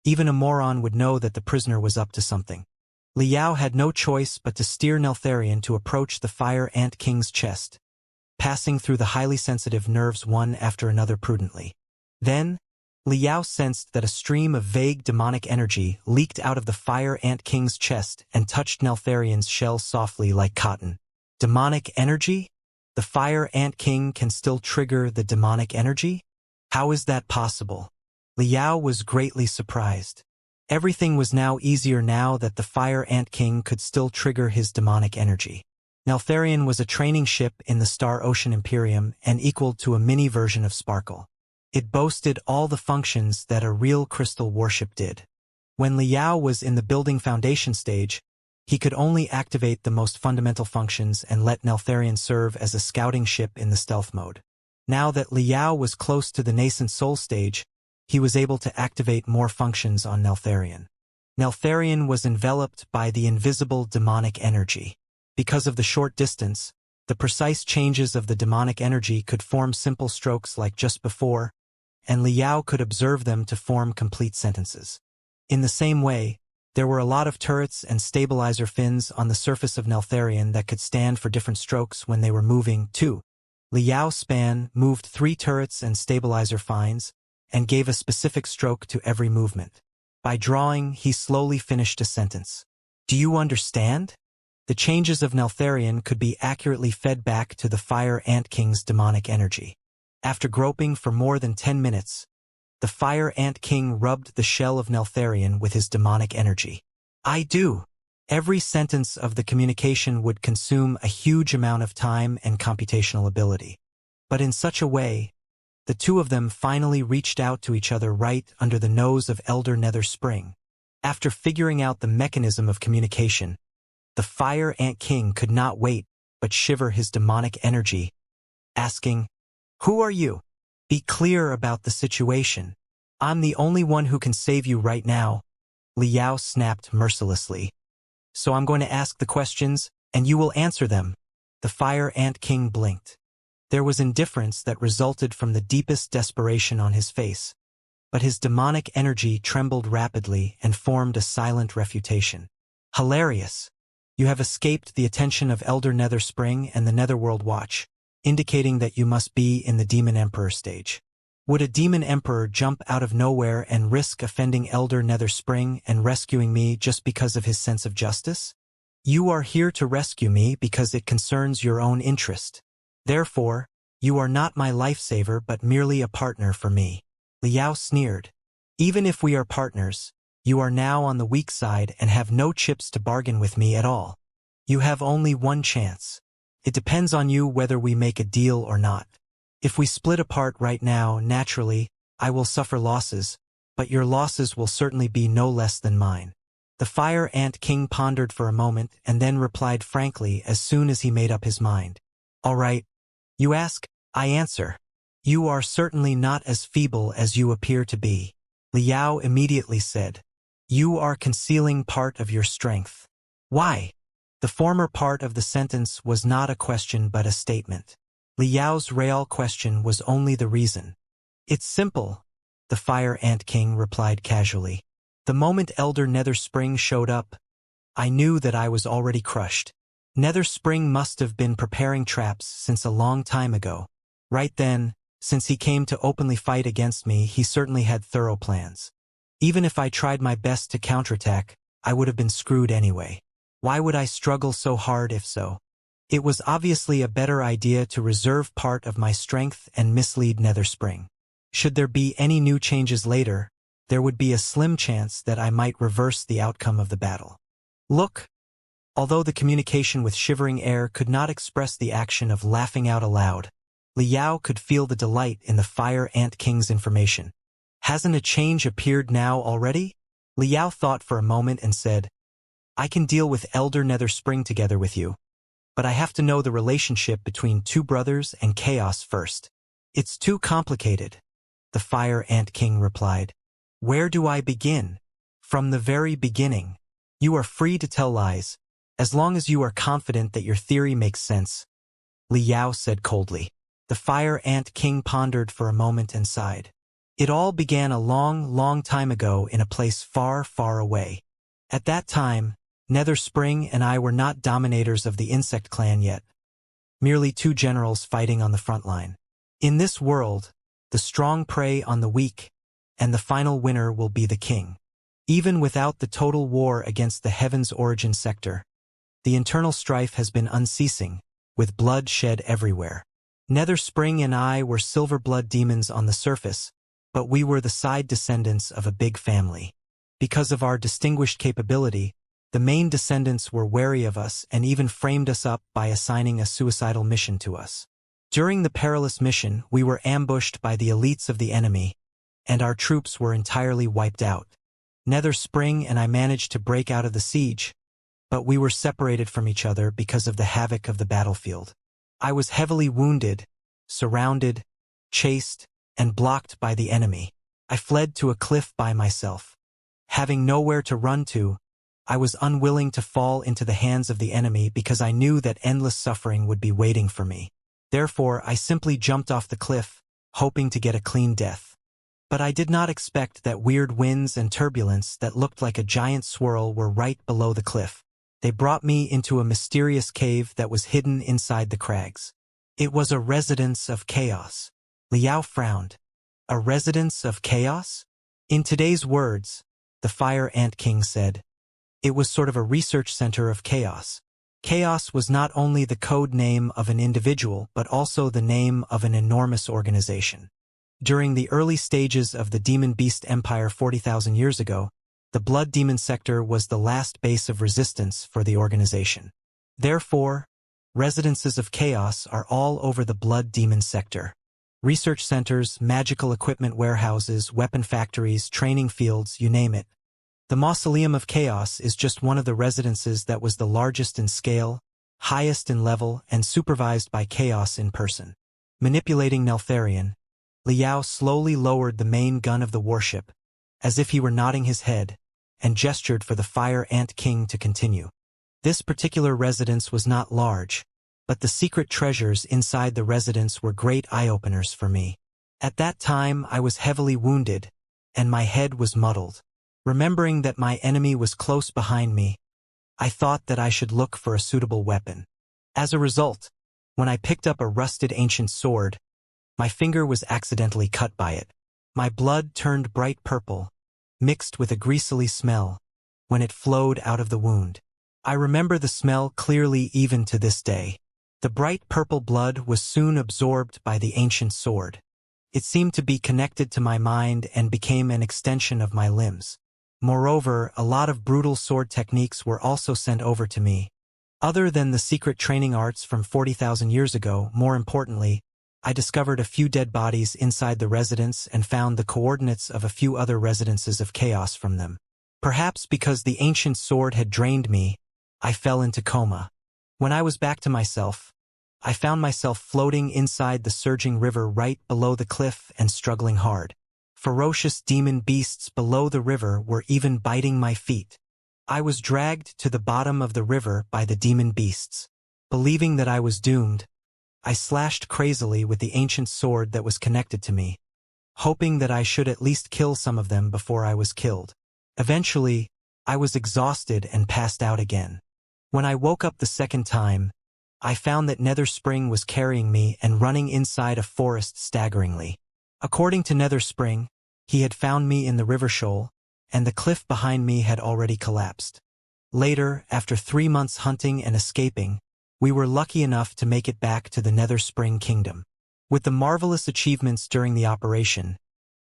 S1: even a moron would know that the prisoner was up to something. Liao had no choice but to steer Neltharion to approach the Fire Ant King's chest, passing through the highly sensitive nerves one after another prudently. Then, Liao sensed that a stream of vague demonic energy leaked out of the Fire Ant King's chest and touched Neltharion's shell softly like cotton. Demonic energy? The Fire Ant King can still trigger the demonic energy? How is that possible? Liao was greatly surprised. Everything was now easier now that the Fire Ant King could still trigger his demonic energy. Neltharion was a training ship in the Star Ocean Imperium and equal to a mini version of Sparkle. It boasted all the functions that a real crystal warship did. When Liao was in the building foundation stage, he could only activate the most fundamental functions and let Neltharion serve as a scouting ship in the stealth mode. Now that Liao was close to the nascent soul stage, he was able to activate more functions on Neltharion. Neltharion was enveloped by the invisible demonic energy. Because of the short distance, the precise changes of the demonic energy could form simple strokes like just before, and Liao could observe them to form complete sentences. In the same way, there were a lot of turrets and stabilizer fins on the surface of Neltharion that could stand for different strokes when they were moving, too. Liao's span moved 3 turrets and stabilizer fins, and gave a specific stroke to every movement. By drawing, he slowly finished a sentence. Do you understand? The changes of Neltharion could be accurately fed back to the Fire Ant King's demonic energy. After groping for more than 10 minutes, The Fire Ant King rubbed the shell of Neltharion with his demonic energy. I do. Every sentence of the communication would consume a huge amount of time and computational ability. But in such a way, the two of them finally reached out to each other right under the nose of Elder Nether Spring. After figuring out the mechanism of communication, the Fire Ant King could not wait but shiver his demonic energy, asking, "Who are you? Be clear about the situation. I'm the only one who can save you right now." Liao snapped mercilessly. "So I'm going to ask the questions, and you will answer them." The Fire Ant King blinked. There was indifference that resulted from the deepest desperation on his face, but his demonic energy trembled rapidly and formed a silent refutation. "Hilarious. You have escaped the attention of Elder Nether Spring and the Netherworld Watch, indicating that you must be in the Demon Emperor stage. Would a Demon Emperor jump out of nowhere and risk offending Elder Nether Spring and rescuing me just because of his sense of justice? You are here to rescue me because it concerns your own interest. Therefore, you are not my lifesaver but merely a partner for me." Liao sneered. "Even if we are partners, you are now on the weak side and have no chips to bargain with me at all. You have only one chance. It depends on you whether we make a deal or not. If we split apart right now, naturally, I will suffer losses, but your losses will certainly be no less than mine." The Fire Ant King pondered for a moment and then replied frankly as soon as he made up his mind. "All right. You ask, I answer. You are certainly not as feeble as you appear to be." Liao immediately said, "You are concealing part of your strength." "Why?" The former part of the sentence was not a question but a statement. Liao's real question was only the reason. "It's simple," the Fire Ant King replied casually. "The moment Elder Nether Spring showed up, I knew that I was already crushed. Nether Spring must have been preparing traps since a long time ago. Right then, since he came to openly fight against me, he certainly had thorough plans. Even if I tried my best to counterattack, I would have been screwed anyway. Why would I struggle so hard if so? It was obviously a better idea to reserve part of my strength and mislead Nether Spring. Should there be any new changes later, there would be a slim chance that I might reverse the outcome of the battle. Look." Although the communication with Shivering Air could not express the action of laughing out aloud, Liao could feel the delight in the Fire Ant King's information. "Hasn't a change appeared now already?" Liao thought for a moment and said, "I can deal with Elder Nether Spring together with you, but I have to know the relationship between two brothers and chaos first." "It's too complicated," the Fire Ant King replied. "Where do I begin?" "From the very beginning. You are free to tell lies, as long as you are confident that your theory makes sense," Liao said coldly. The Fire Ant King pondered for a moment and sighed. "It all began a long, long time ago in a place far, far away. At that time, Nether Spring and I were not dominators of the insect clan yet, merely two generals fighting on the front line. In this world, the strong prey on the weak, and the final winner will be the king. Even without the total war against the Heaven's Origin sector, the internal strife has been unceasing, with blood shed everywhere. Nether Spring and I were silver blood demons on the surface, but we were the side descendants of a big family. Because of our distinguished capability, the main descendants were wary of us and even framed us up by assigning a suicidal mission to us. During the perilous mission, we were ambushed by the elites of the enemy, and our troops were entirely wiped out. Nether Spring and I managed to break out of the siege, but we were separated from each other because of the havoc of the battlefield. I was heavily wounded, surrounded, chased, and blocked by the enemy. I fled to a cliff by myself. Having nowhere to run to, I was unwilling to fall into the hands of the enemy because I knew that endless suffering would be waiting for me. Therefore, I simply jumped off the cliff, hoping to get a clean death. But I did not expect that weird winds and turbulence that looked like a giant swirl were right below the cliff. They brought me into a mysterious cave that was hidden inside the crags. It was a residence of chaos. Liao frowned. A residence of chaos? In today's words, the Fire Ant King said, it was sort of a research center of chaos. Chaos was not only the code name of an individual, but also the name of an enormous organization. During the early stages of the Demon Beast Empire 40,000 years ago, the Blood Demon sector was the last base of resistance for the organization. Therefore, residences of chaos are all over the Blood Demon sector. Research centers, magical equipment warehouses, weapon factories, training fields, you name it. The Mausoleum of Chaos is just one of the residences that was the largest in scale, highest in level, and supervised by Chaos in person. Manipulating Neltharion, Liao slowly lowered the main gun of the warship, as if he were nodding his head, and gestured for the Fire Ant King to continue. This particular residence was not large, but the secret treasures inside the residence were great eye-openers for me. At that time I was heavily wounded, and my head was muddled. Remembering that my enemy was close behind me, I thought that I should look for a suitable weapon. As a result, when I picked up a rusted ancient sword, my finger was accidentally cut by it. My blood turned bright purple, mixed with a greasily smell, when it flowed out of the wound. I remember the smell clearly even to this day. The bright purple blood was soon absorbed by the ancient sword. It seemed to be connected to my mind and became an extension of my limbs. Moreover, a lot of brutal sword techniques were also sent over to me. Other than the secret training arts from 40,000 years ago, more importantly, I discovered a few dead bodies inside the residence and found the coordinates of a few other residences of chaos from them. Perhaps because the ancient sword had drained me, I fell into coma. When I was back to myself, I found myself floating inside the surging river right below the cliff and struggling hard. Ferocious demon beasts below the river were even biting my feet. I was dragged to the bottom of the river by the demon beasts. Believing that I was doomed, I slashed crazily with the ancient sword that was connected to me, hoping that I should at least kill some of them before I was killed. Eventually, I was exhausted and passed out again. When I woke up the second time, I found that Nether Spring was carrying me and running inside a forest staggeringly. According to Nether Spring, he had found me in the river shoal, and the cliff behind me had already collapsed. Later, after 3 months hunting and escaping, we were lucky enough to make it back to the Nether Spring Kingdom. With the marvelous achievements during the operation,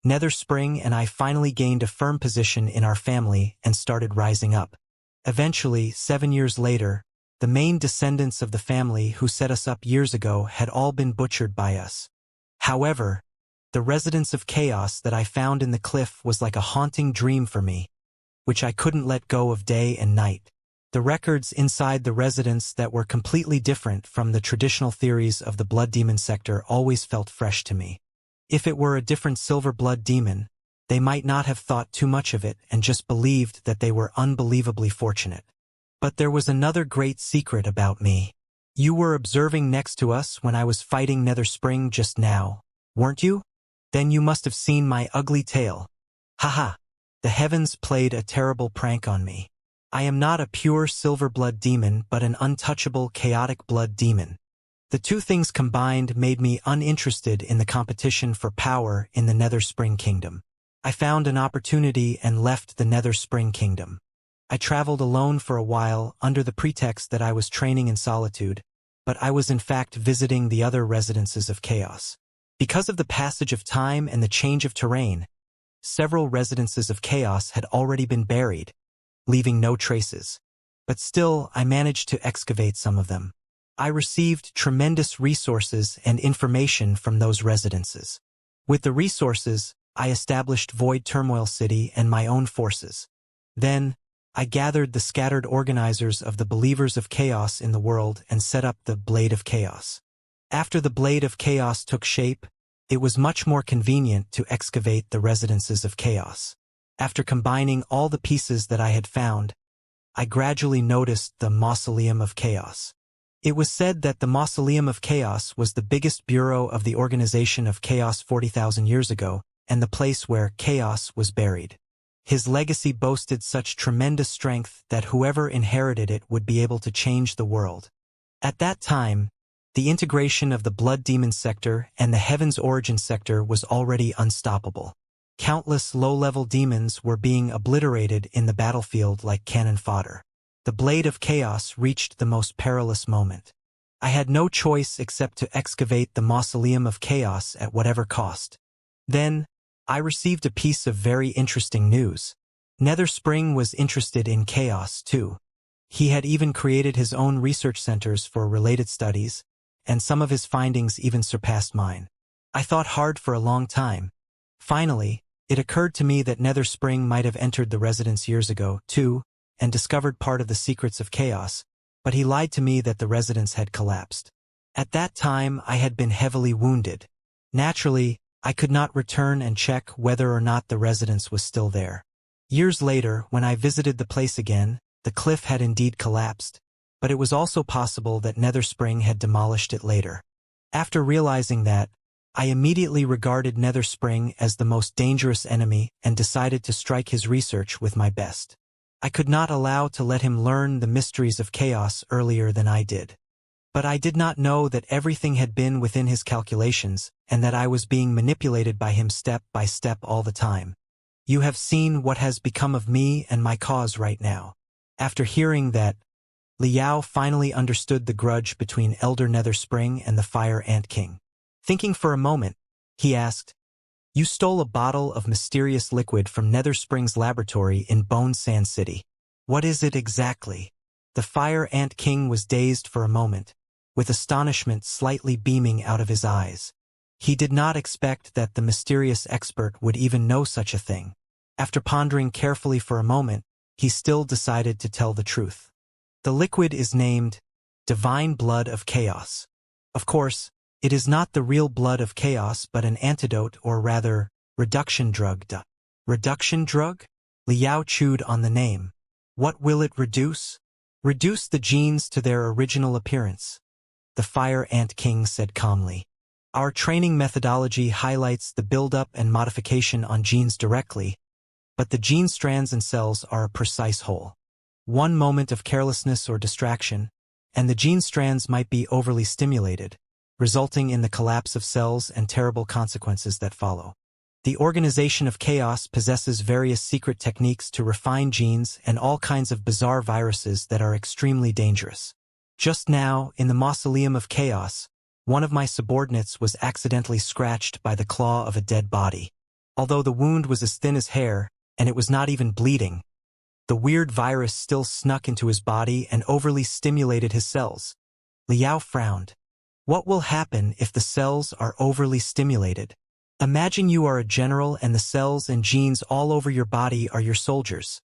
S1: Nether Spring and I finally gained a firm position in our family and started rising up. Eventually, 7 years later, the main descendants of the family who set us up years ago had all been butchered by us. However, the residence of chaos that I found in the cliff was like a haunting dream for me, which I couldn't let go of day and night. The records inside the residence that were completely different from the traditional theories of the Blood Demon sector always felt fresh to me. If it were a different silver blood demon, they might not have thought too much of it and just believed that they were unbelievably fortunate. But there was another great secret about me. You were observing next to us when I was fighting Nether Spring just now, weren't you? Then you must have seen my ugly tail. Haha, the heavens played a terrible prank on me. I am not a pure silver blood demon but an untouchable chaotic blood demon. The two things combined made me uninterested in the competition for power in the Nether Spring Kingdom. I found an opportunity and left the Nether Spring Kingdom. I traveled alone for a while under the pretext that I was training in solitude, but I was in fact visiting the other residences of chaos. Because of the passage of time and the change of terrain, several residences of chaos had already been buried, leaving no traces. But still, I managed to excavate some of them. I received tremendous resources and information from those residences. With the resources, I established Void Turmoil City and my own forces. Then, I gathered the scattered organizers of the believers of chaos in the world and set up the Blade of Chaos. After the Blade of Chaos took shape, it was much more convenient to excavate the residences of chaos. After combining all the pieces that I had found, I gradually noticed the Mausoleum of Chaos. It was said that the Mausoleum of Chaos was the biggest bureau of the organization of chaos 40,000 years ago, and the place where chaos was buried. His legacy boasted such tremendous strength that whoever inherited it would be able to change the world. At that time, the integration of the Blood Demon sector and the Heaven's Origin sector was already unstoppable. Countless low-level demons were being obliterated in the battlefield like cannon fodder. The Blade of Chaos reached the most perilous moment. I had no choice except to excavate the Mausoleum of Chaos at whatever cost. Then, I received a piece of very interesting news. Nether Spring was interested in chaos, too. He had even created his own research centers for related studies, and some of his findings even surpassed mine. I thought hard for a long time. Finally, it occurred to me that Nether Spring might have entered the residence years ago, too, and discovered part of the secrets of chaos, but he lied to me that the residence had collapsed. At that time, I had been heavily wounded. Naturally, I could not return and check whether or not the residence was still there. Years later, when I visited the place again, the cliff had indeed collapsed, but it was also possible that Nether Spring had demolished it later. After realizing that, I immediately regarded Nether Spring as the most dangerous enemy and decided to strike his research with my best. I could not allow to let him learn the mysteries of chaos earlier than I did. But I did not know that everything had been within his calculations and that I was being manipulated by him step by step all the time. You have seen what has become of me and my cause right now. After hearing that, Liao finally understood the grudge between Elder Nether Spring and the Fire Ant King. Thinking for a moment, he asked, "You stole a bottle of mysterious liquid from Nether Spring's laboratory in Bone Sand City. What is it exactly?" The Fire Ant King was dazed for a moment, with astonishment slightly beaming out of his eyes. He did not expect that the mysterious expert would even know such a thing. After pondering carefully for a moment, he still decided to tell the truth. The liquid is named Divine Blood of Chaos. Of course, it is not the real blood of chaos but an antidote, or rather, reduction drug. Reduction drug? Liao chewed on the name. What will it reduce? Reduce the genes to their original appearance, the Fire Ant King said calmly. Our training methodology highlights the buildup and modification on genes directly, but the gene strands and cells are a precise whole. One moment of carelessness or distraction, and the gene strands might be overly stimulated, resulting in the collapse of cells and terrible consequences that follow. The organization of chaos possesses various secret techniques to refine genes and all kinds of bizarre viruses that are extremely dangerous. Just now, in the Mausoleum of Chaos, one of my subordinates was accidentally scratched by the claw of a dead body. Although the wound was as thin as hair, and it was not even bleeding, the weird virus still snuck into his body and overly stimulated his cells. Liao frowned. What will happen if the cells are overly stimulated? Imagine you are a general and the cells and genes all over your body are your soldiers.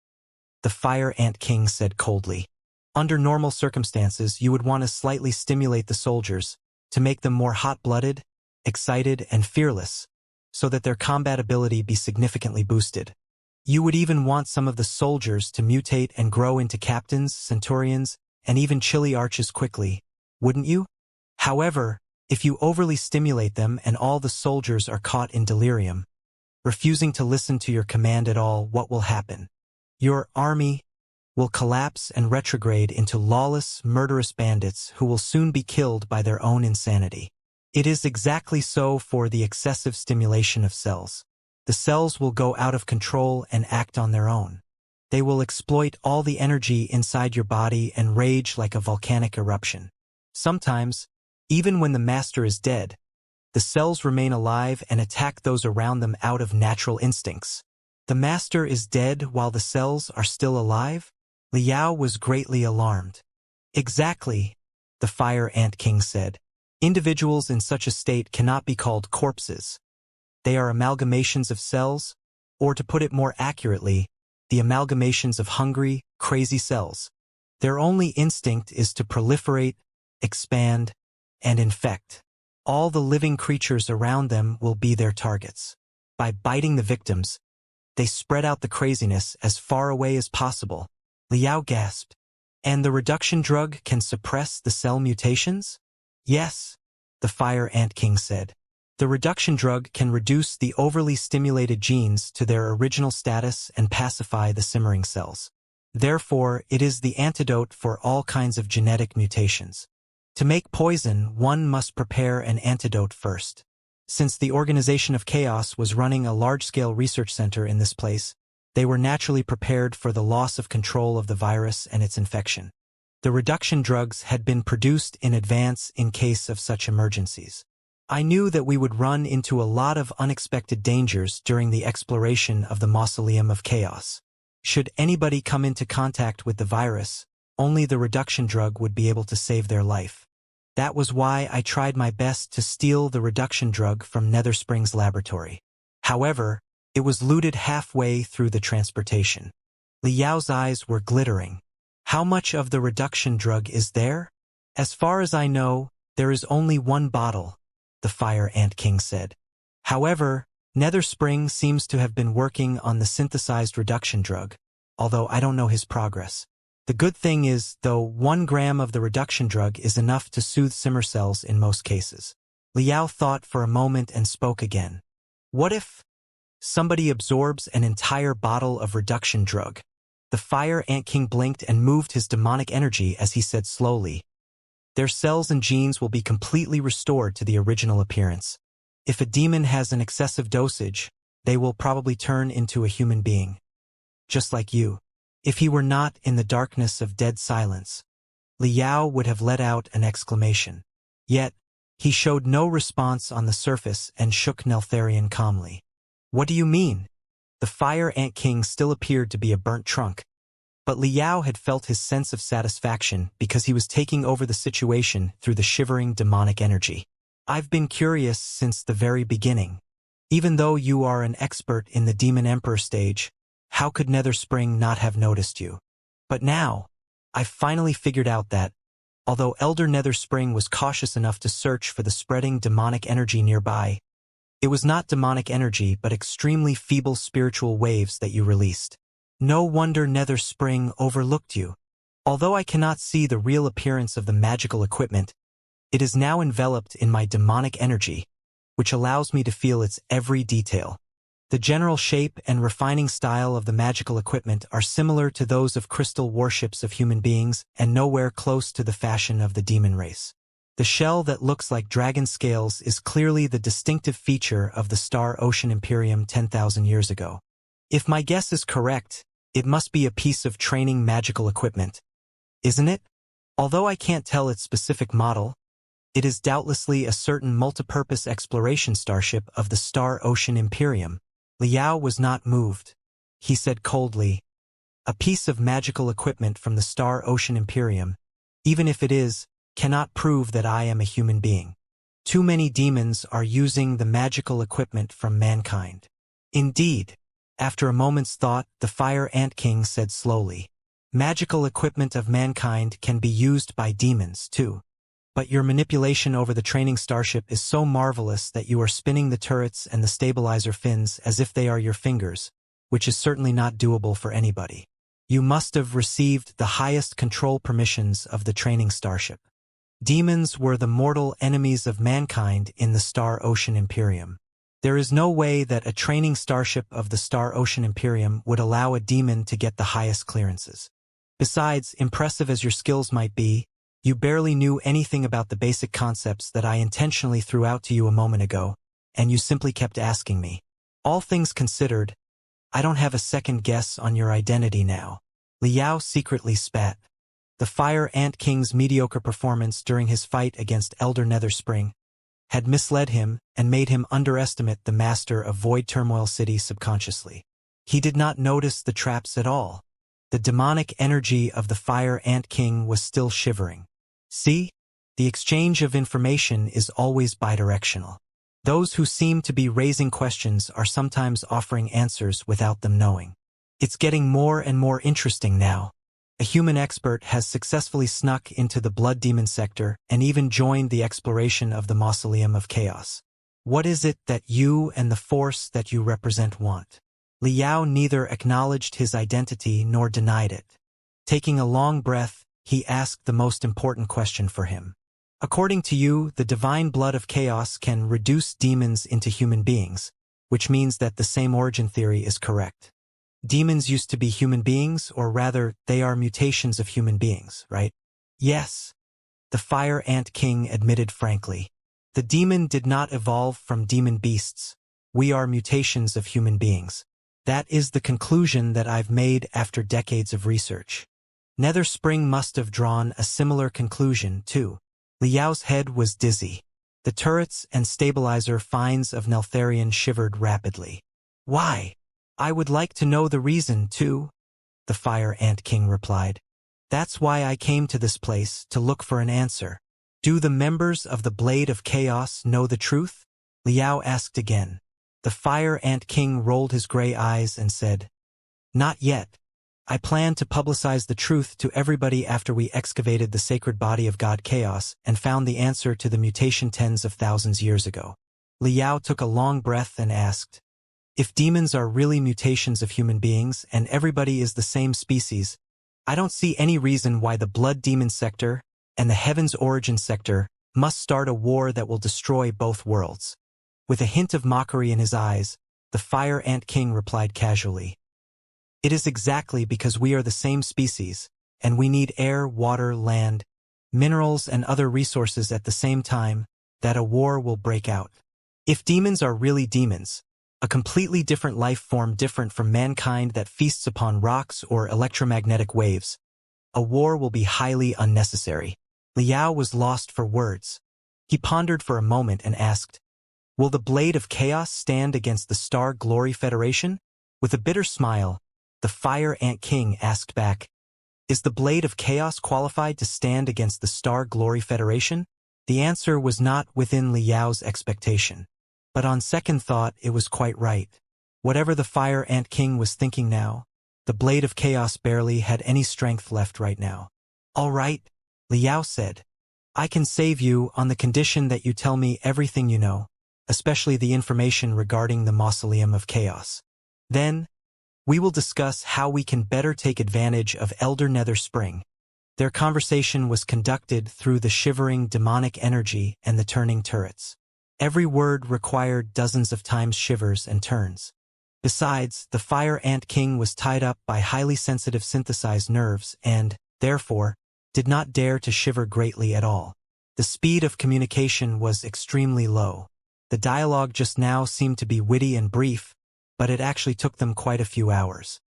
S1: The Fire Ant King said coldly. Under normal circumstances, you would want to slightly stimulate the soldiers to make them more hot-blooded, excited, and fearless, so that their combat ability be significantly boosted. You would even want some of the soldiers to mutate and grow into captains, centurions, and even chili arches quickly, wouldn't you? However, if you overly stimulate them and all the soldiers are caught in delirium, refusing to listen to your command at all, what will happen? Your army will collapse and retrograde into lawless, murderous bandits who will soon be killed by their own insanity. It is exactly so for the excessive stimulation of cells. The cells will go out of control and act on their own. They will exploit all the energy inside your body and rage like a volcanic eruption. Sometimes, even when the master is dead, the cells remain alive and attack those around them out of natural instincts. The master is dead while the cells are still alive? Liao was greatly alarmed. Exactly, the Fire Ant King said. Individuals in such a state cannot be called corpses. They are amalgamations of cells, or to put it more accurately, the amalgamations of hungry, crazy cells. Their only instinct is to proliferate, expand, and infect. All the living creatures around them will be their targets. By biting the victims, they spread out the craziness as far away as possible. Liao gasped. And the reduction drug can suppress the cell mutations? Yes, the Fire Ant King said. The reduction drug can reduce the overly stimulated genes to their original status and pacify the simmering cells. Therefore, it is the antidote for all kinds of genetic mutations. To make poison, one must prepare an antidote first. Since the Organization of Chaos was running a large-scale research center in this place, they were naturally prepared for the loss of control of the virus and its infection. The reduction drugs had been produced in advance in case of such emergencies. I knew that we would run into a lot of unexpected dangers during the exploration of the Mausoleum of Chaos. Should anybody come into contact with the virus, only the reduction drug would be able to save their life. That was why I tried my best to steal the reduction drug from Netherspring's laboratory. However, it was looted halfway through the transportation. Liao's eyes were glittering. How much of the reduction drug is there? As far as I know, there is only one bottle, the Fire Ant King said. However, Netherspring seems to have been working on the synthesized reduction drug, although I don't know his progress. The good thing is, though, 1 gram of the reduction drug is enough to soothe simmer cells in most cases. Liao thought for a moment and spoke again. What if somebody absorbs an entire bottle of reduction drug? The Fire Ant King blinked and moved his demonic energy as he said slowly, their cells and genes will be completely restored to the original appearance. If a demon has an excessive dosage, they will probably turn into a human being. Just like you. If he were not in the darkness of dead silence, Liao would have let out an exclamation. Yet, he showed no response on the surface and shook Neltharion calmly. What do you mean? The Fire Ant King still appeared to be a burnt trunk. But Liao had felt his sense of satisfaction because he was taking over the situation through the shivering demonic energy. I've been curious since the very beginning. Even though you are an expert in the Demon Emperor stage, how could Netherspring not have noticed you? But now, I've finally figured out that, although Elder Netherspring was cautious enough to search for the spreading demonic energy nearby, it was not demonic energy but extremely feeble spiritual waves that you released. No wonder Netherspring overlooked you. Although I cannot see the real appearance of the magical equipment, it is now enveloped in my demonic energy, which allows me to feel its every detail. The general shape and refining style of the magical equipment are similar to those of crystal warships of human beings and nowhere close to the fashion of the demon race. The shell that looks like dragon scales is clearly the distinctive feature of the Star Ocean Imperium 10,000 years ago. If my guess is correct, it must be a piece of training magical equipment, isn't it? Although I can't tell its specific model, it is doubtlessly a certain multipurpose exploration starship of the Star Ocean Imperium. Liao was not moved. He said coldly, a piece of magical equipment from the Star Ocean Imperium, even if it is, cannot prove that I am a human being. Too many demons are using the magical equipment from mankind. Indeed. After a moment's thought, the Fire Ant King said slowly, magical equipment of mankind can be used by demons too. But your manipulation over the training starship is so marvelous that you are spinning the turrets and the stabilizer fins as if they are your fingers, which is certainly not doable for anybody. You must have received the highest control permissions of the training starship. Demons were the mortal enemies of mankind in the Star Ocean Imperium. There is no way that a training starship of the Star Ocean Imperium would allow a demon to get the highest clearances. Besides, impressive as your skills might be, you barely knew anything about the basic concepts that I intentionally threw out to you a moment ago, and you simply kept asking me. All things considered, I don't have a second guess on your identity now. Liao secretly spat. The Fire Ant King's mediocre performance during his fight against Elder Netherspring had misled him and made him underestimate the master of Void Turmoil City subconsciously. He did not notice the traps at all. The demonic energy of the Fire Ant King was still shivering. See? The exchange of information is always bidirectional. Those who seem to be raising questions are sometimes offering answers without them knowing. It's getting more and more interesting now. A human expert has successfully snuck into the Blood Demon sector and even joined the exploration of the Mausoleum of Chaos. What is it that you and the force that you represent want? Liao neither acknowledged his identity nor denied it. Taking a long breath, he asked the most important question for him. According to you, the divine blood of chaos can reduce demons into human beings, which means that the same origin theory is correct. Demons used to be human beings, or rather, they are mutations of human beings, right? Yes, the Fire Ant King admitted frankly. The demon did not evolve from demon beasts. We are mutations of human beings. That is the conclusion that I've made after decades of research. Netherspring must have drawn a similar conclusion, too. Liao's head was dizzy. The turrets and stabilizer finds of Neltharion shivered rapidly. Why? I would like to know the reason, too, the Fire Ant King replied. That's why I came to this place, to look for an answer. Do the members of the Blade of Chaos know the truth? Liao asked again. The Fire Ant King rolled his gray eyes and said, Not yet. I plan to publicize the truth to everybody after we excavated the sacred body of God Chaos and found the answer to the mutation tens of thousands years ago. Liao took a long breath and asked, If demons are really mutations of human beings and everybody is the same species, I don't see any reason why the Blood Demon sector and the Heaven's Origin sector must start a war that will destroy both worlds. With a hint of mockery in his eyes, the Fire Ant King replied casually, It is exactly because we are the same species, and we need air, water, land, minerals, and other resources at the same time, that a war will break out. If demons are really demons, a completely different life form different from mankind that feasts upon rocks or electromagnetic waves, a war will be highly unnecessary. Liao was lost for words. He pondered for a moment and asked, Will the Blade of Chaos stand against the Star Glory Federation? With a bitter smile, the Fire Ant King asked back, Is the Blade of Chaos qualified to stand against the Star Glory Federation? The answer was not within Liao's expectation. But on second thought, it was quite right. Whatever the Fire Ant King was thinking now, the Blade of Chaos barely had any strength left right now. All right, Liao said. I can save you on the condition that you tell me everything you know, especially the information regarding the Mausoleum of Chaos. Then, we will discuss how we can better take advantage of Elder Nether Spring. Their conversation was conducted through the shivering demonic energy and the turning turrets. Every word required dozens of times shivers and turns. Besides, the Fire Ant King was tied up by highly sensitive synthesized nerves and, therefore, did not dare to shiver greatly at all. The speed of communication was extremely low. The dialogue just now seemed to be witty and brief, but it actually took them quite a few hours.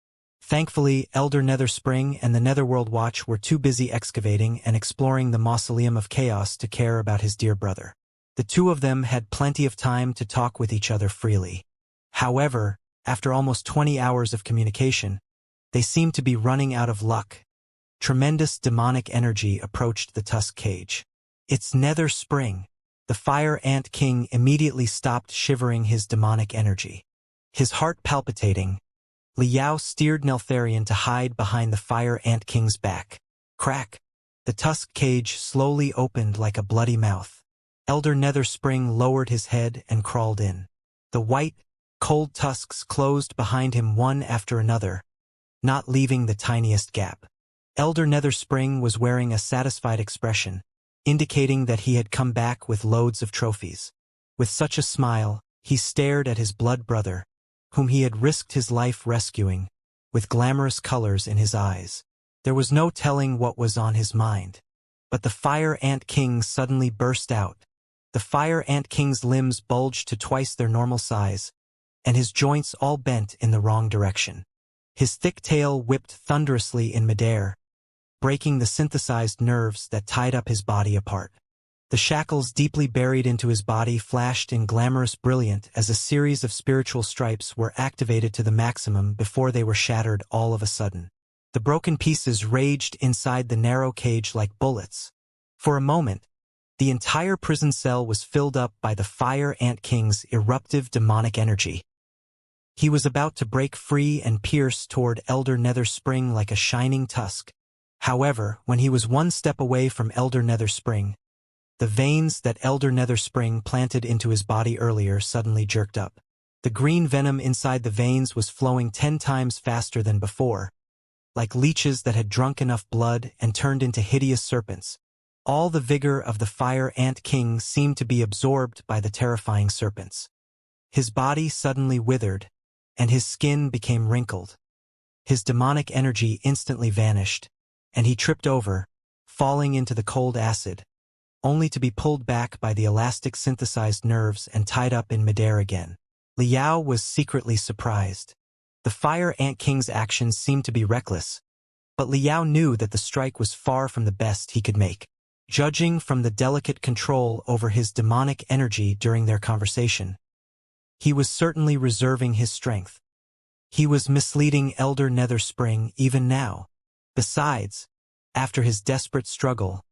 S1: Thankfully, Elder Nether Spring and the Netherworld Watch were too busy excavating and exploring the Mausoleum of Chaos to care about his dear brother. The two of them had plenty of time to talk with each other freely. However, after almost 20 hours of communication, they seemed to be running out of luck. Tremendous demonic energy approached the tusk cage. It's Nether Spring. The Fire Ant King immediately stopped shivering his demonic energy. His heart palpitating, Liao steered Neltharion to hide behind the Fire Ant King's back. Crack! The tusk cage slowly opened like a bloody mouth. Elder Nether Spring lowered his head and crawled in. The white, cold tusks closed behind him one after another, not leaving the tiniest gap. Elder Nether Spring was wearing a satisfied expression, indicating that he had come back with loads of trophies. With such a smile, he stared at his blood brother, whom he had risked his life rescuing, with glamorous colors in his eyes. There was no telling what was on his mind. But the Fire Ant King suddenly burst out. The Fire Ant King's limbs bulged to twice their normal size, and his joints all bent in the wrong direction. His thick tail whipped thunderously in midair, breaking the synthesized nerves that tied up his body apart. The shackles deeply buried into his body flashed in glamorous brilliance as a series of spiritual stripes were activated to the maximum before they were shattered all of a sudden. The broken pieces raged inside the narrow cage like bullets. For a moment, the entire prison cell was filled up by the Fire Ant King's eruptive demonic energy. He was about to break free and pierce toward Elder Nether Spring like a shining tusk. However, when he was one step away from Elder Nether Spring, the veins that Elder Nether Spring planted into his body earlier suddenly jerked up. The green venom inside the veins was flowing 10 times faster than before, like leeches that had drunk enough blood and turned into hideous serpents. All the vigor of the Fire Ant King seemed to be absorbed by the terrifying serpents. His body suddenly withered, and his skin became wrinkled. His demonic energy instantly vanished, and he tripped over, falling into the cold acid, only to be pulled back by the elastic synthesized nerves and tied up in midair again. Liao was secretly surprised. The Fire Ant King's actions seemed to be reckless, but Liao knew that the strike was far from the best he could make. Judging from the delicate control over his demonic energy during their conversation, he was certainly reserving his strength. He was misleading Elder Netherspring even now. Besides, after his desperate struggle,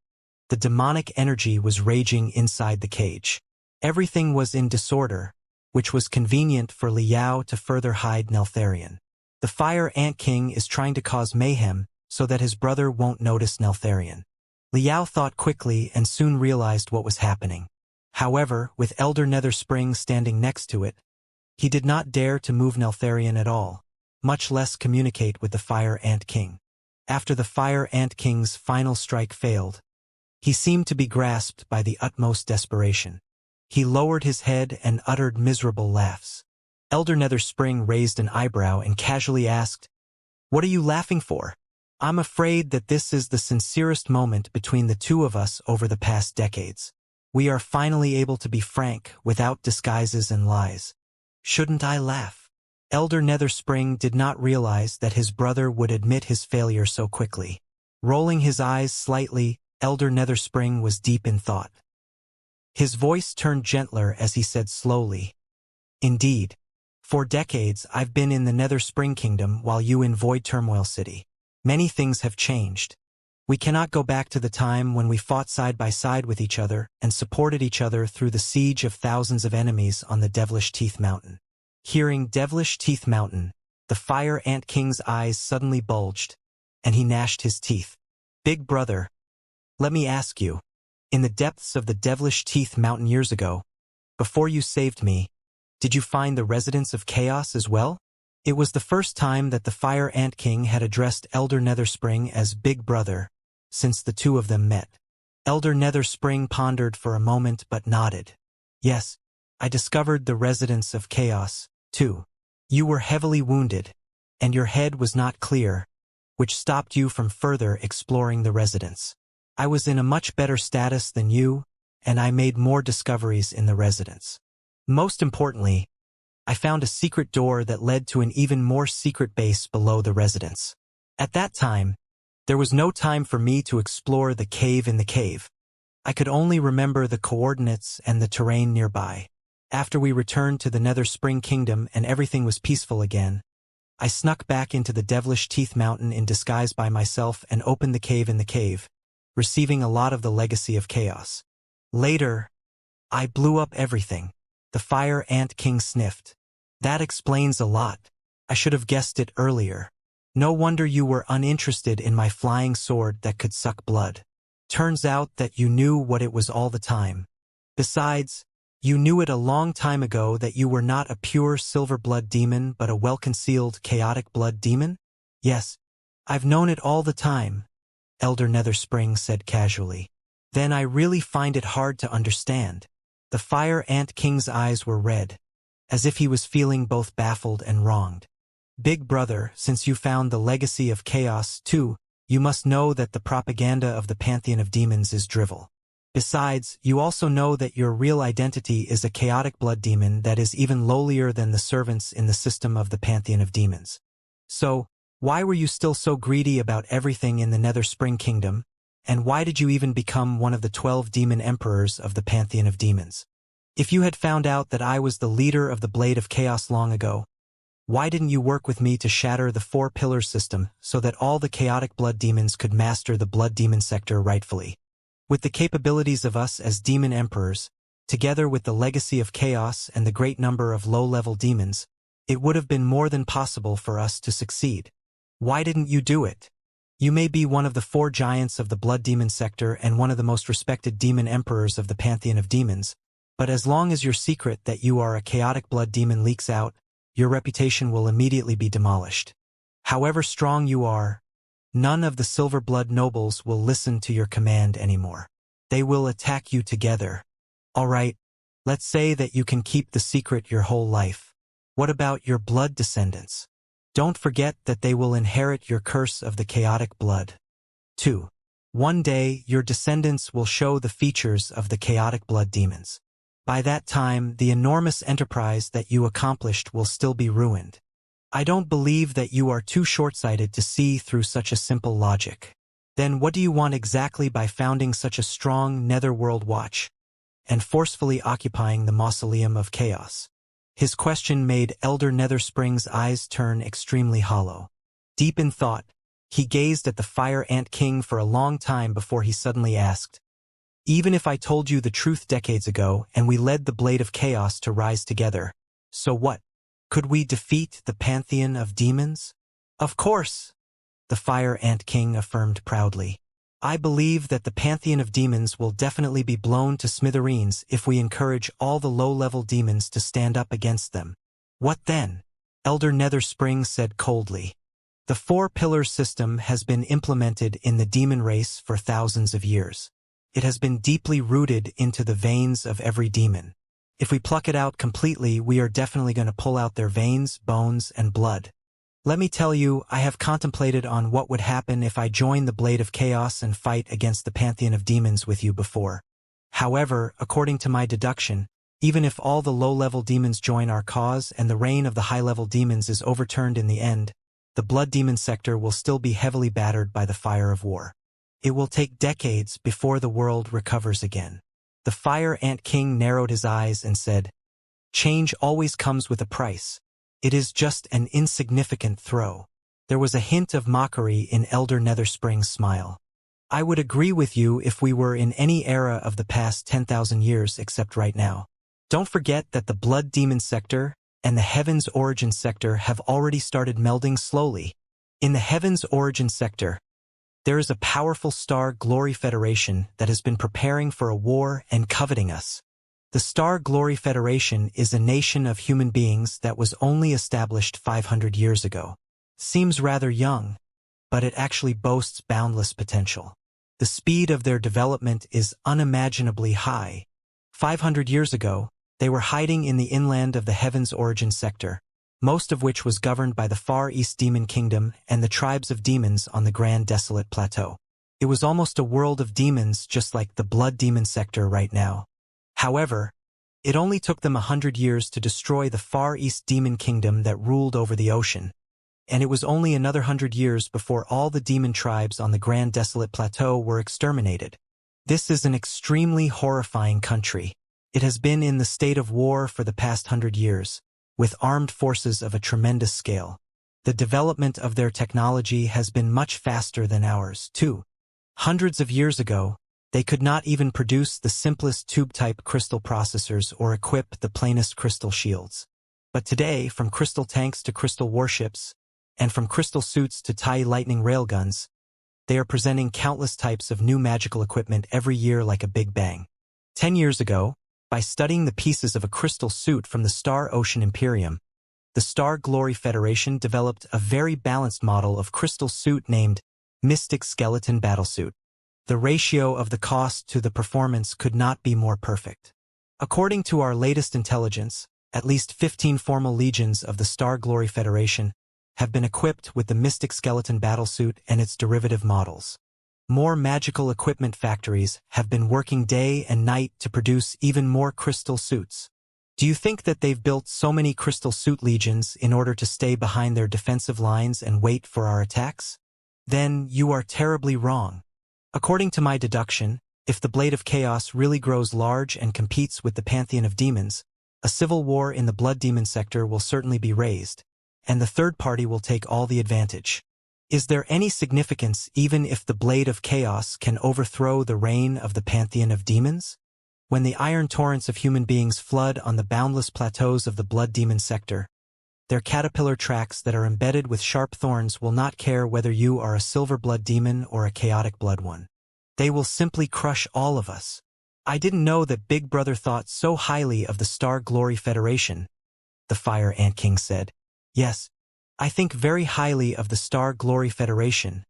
S1: the demonic energy was raging inside the cage. Everything was in disorder, which was convenient for Liao to further hide Neltharion. The Fire Ant King is trying to cause mayhem so that his brother won't notice Neltharion. Liao thought quickly and soon realized what was happening. However, with Elder Netherspring standing next to it, he did not dare to move Neltharion at all, much less communicate with the Fire Ant King. After the Fire Ant King's final strike failed, he seemed to be grasped by the utmost desperation. He lowered his head and uttered miserable laughs. Elder Netherspring raised an eyebrow and casually asked, "What are you laughing for?" "I'm afraid that this is the sincerest moment between the two of us over the past decades. We are finally able to be frank without disguises and lies. Shouldn't I laugh?" Elder Netherspring did not realize that his brother would admit his failure so quickly. Rolling his eyes slightly, Elder Netherspring was deep in thought. His voice turned gentler as he said slowly, "Indeed. For decades I've been in the Netherspring Kingdom while you in Void Turmoil City. Many things have changed. We cannot go back to the time when we fought side by side with each other and supported each other through the siege of thousands of enemies on the Devilish Teeth Mountain." Hearing Devilish Teeth Mountain, the Fire Ant King's eyes suddenly bulged, and he gnashed his teeth. "Big brother, let me ask you, in the depths of the Devilish Teeth Mountain years ago, before you saved me, did you find the residents of chaos as well?" It was the first time that the Fire Ant King had addressed Elder Netherspring as Big Brother since the two of them met. Elder Netherspring pondered for a moment but nodded. "Yes, I discovered the residents of chaos, too. You were heavily wounded, and your head was not clear, which stopped you from further exploring the residents. I was in a much better status than you, and I made more discoveries in the residents. Most importantly, I found a secret door that led to an even more secret base below the residents. At that time, there was no time for me to explore the cave in the cave. I could only remember the coordinates and the terrain nearby. After we returned to the Netherspring Kingdom and everything was peaceful again, I snuck back into the Devilish Teeth Mountain in disguise by myself and opened the cave in the cave, receiving a lot of the legacy of chaos. Later, I blew up everything." The Fire Ant King sniffed. "That explains a lot. I should have guessed it earlier. No wonder you were uninterested in my flying sword that could suck blood. Turns out that you knew what it was all the time. Besides, you knew it a long time ago that you were not a pure silver blood demon but a well-concealed chaotic blood demon?" "Yes, I've known it all the time," Elder Netherspring said casually. "Then I really find it hard to understand." The Fire Ant King's eyes were red, as if he was feeling both baffled and wronged. "Big brother, since you found the legacy of chaos, too, you must know that the propaganda of the Pantheon of Demons is drivel. Besides, you also know that your real identity is a chaotic blood demon that is even lowlier than the servants in the system of the Pantheon of Demons. So, why were you still so greedy about everything in the Netherspring Kingdom, and why did you even become one of the 12 demon emperors of the Pantheon of Demons? If you had found out that I was the leader of the Blade of Chaos long ago, why didn't you work with me to shatter the 4-pillar system so that all the chaotic blood demons could master the blood demon sector rightfully? With the capabilities of us as demon emperors, together with the legacy of chaos and the great number of low-level demons, it would have been more than possible for us to succeed. Why didn't you do it? You may be one of the 4 giants of the blood demon sector and one of the most respected demon emperors of the Pantheon of Demons, but as long as your secret that you are a chaotic blood demon leaks out, your reputation will immediately be demolished. However strong you are, none of the silver blood nobles will listen to your command anymore. They will attack you together. All right, let's say that you can keep the secret your whole life. What about your blood descendants? Don't forget that they will inherit your curse of the chaotic blood. 2. One day, your descendants will show the features of the chaotic blood demons. By that time, the enormous enterprise that you accomplished will still be ruined. I don't believe that you are too short-sighted to see through such a simple logic. Then what do you want exactly by founding such a strong netherworld watch and forcefully occupying the mausoleum of chaos? His question made Elder Netherspring's eyes turn extremely hollow. Deep in thought, he gazed at the Fire Ant King for a long time before he suddenly asked, "Even if I told you the truth decades ago and we led the blade of chaos to rise together, so what? Could we defeat the pantheon of demons?" "Of course," the Fire Ant King affirmed proudly. "I believe that the pantheon of demons will definitely be blown to smithereens if we encourage all the low-level demons to stand up against them." "What then?" Elder Netherspring said coldly. "The four-pillar system has been implemented in the demon race for thousands of years. It has been deeply rooted into the veins of every demon. If we pluck it out completely, we are definitely going to pull out their veins, bones, and blood. Let me tell you, I have contemplated on what would happen if I joined the Blade of Chaos and fight against the pantheon of demons with you before. However, according to my deduction, even if all the low-level demons join our cause and the reign of the high-level demons is overturned in the end, the blood demon sector will still be heavily battered by the fire of war. It will take decades before the world recovers again." The Fire Ant King narrowed his eyes and said, "Change always comes with a price. It is just an insignificant throw." There was a hint of mockery in Elder Netherspring's smile. "I would agree with you if we were in any era of the past 10,000 years except right now. Don't forget that the Blood Demon sector and the Heaven's Origin sector have already started melding slowly. In the Heaven's Origin sector, there is a powerful Star Glory Federation that has been preparing for a war and coveting us. The Star Glory Federation is a nation of human beings that was only established 500 years ago. Seems rather young, but it actually boasts boundless potential. The speed of their development is unimaginably high. 500 years ago, they were hiding in the inland of the Heaven's Origin sector, most of which was governed by the Far East Demon Kingdom and the tribes of demons on the Grand Desolate Plateau. It was almost a world of demons just like the Blood Demon sector right now. However, it only took them 100 years to destroy the Far East Demon Kingdom that ruled over the ocean, and it was only another 100 years before all the demon tribes on the Grand Desolate Plateau were exterminated. This is an extremely horrifying country. It has been in the state of war for the past 100 years, with armed forces of a tremendous scale. The development of their technology has been much faster than ours, too. Hundreds of years ago, they could not even produce the simplest tube-type crystal processors or equip the plainest crystal shields. But today, from crystal tanks to crystal warships, and from crystal suits to TIE lightning railguns, they are presenting countless types of new magical equipment every year like a big bang. 10 years ago, by studying the pieces of a crystal suit from the Star Ocean Imperium, the Star Glory Federation developed a very balanced model of crystal suit named Mystic Skeleton Battlesuit. The ratio of the cost to the performance could not be more perfect. According to our latest intelligence, at least 15 formal legions of the Star Glory Federation have been equipped with the Mystic Skeleton Battlesuit and its derivative models. More magical equipment factories have been working day and night to produce even more crystal suits. Do you think that they've built so many crystal suit legions in order to stay behind their defensive lines and wait for our attacks? Then you are terribly wrong. According to my deduction, if the Blade of Chaos really grows large and competes with the Pantheon of Demons, a civil war in the Blood Demon sector will certainly be raised, and the third party will take all the advantage. Is there any significance even if the Blade of Chaos can overthrow the reign of the Pantheon of Demons? When the iron torrents of human beings flood on the boundless plateaus of the Blood Demon sector, their caterpillar tracks that are embedded with sharp thorns will not care whether you are a silver blood demon or a chaotic blood one. They will simply crush all of us. I didn't know that Big Brother thought so highly of the Star Glory Federation, the Fire Ant King said. Yes, I think very highly of the Star Glory Federation,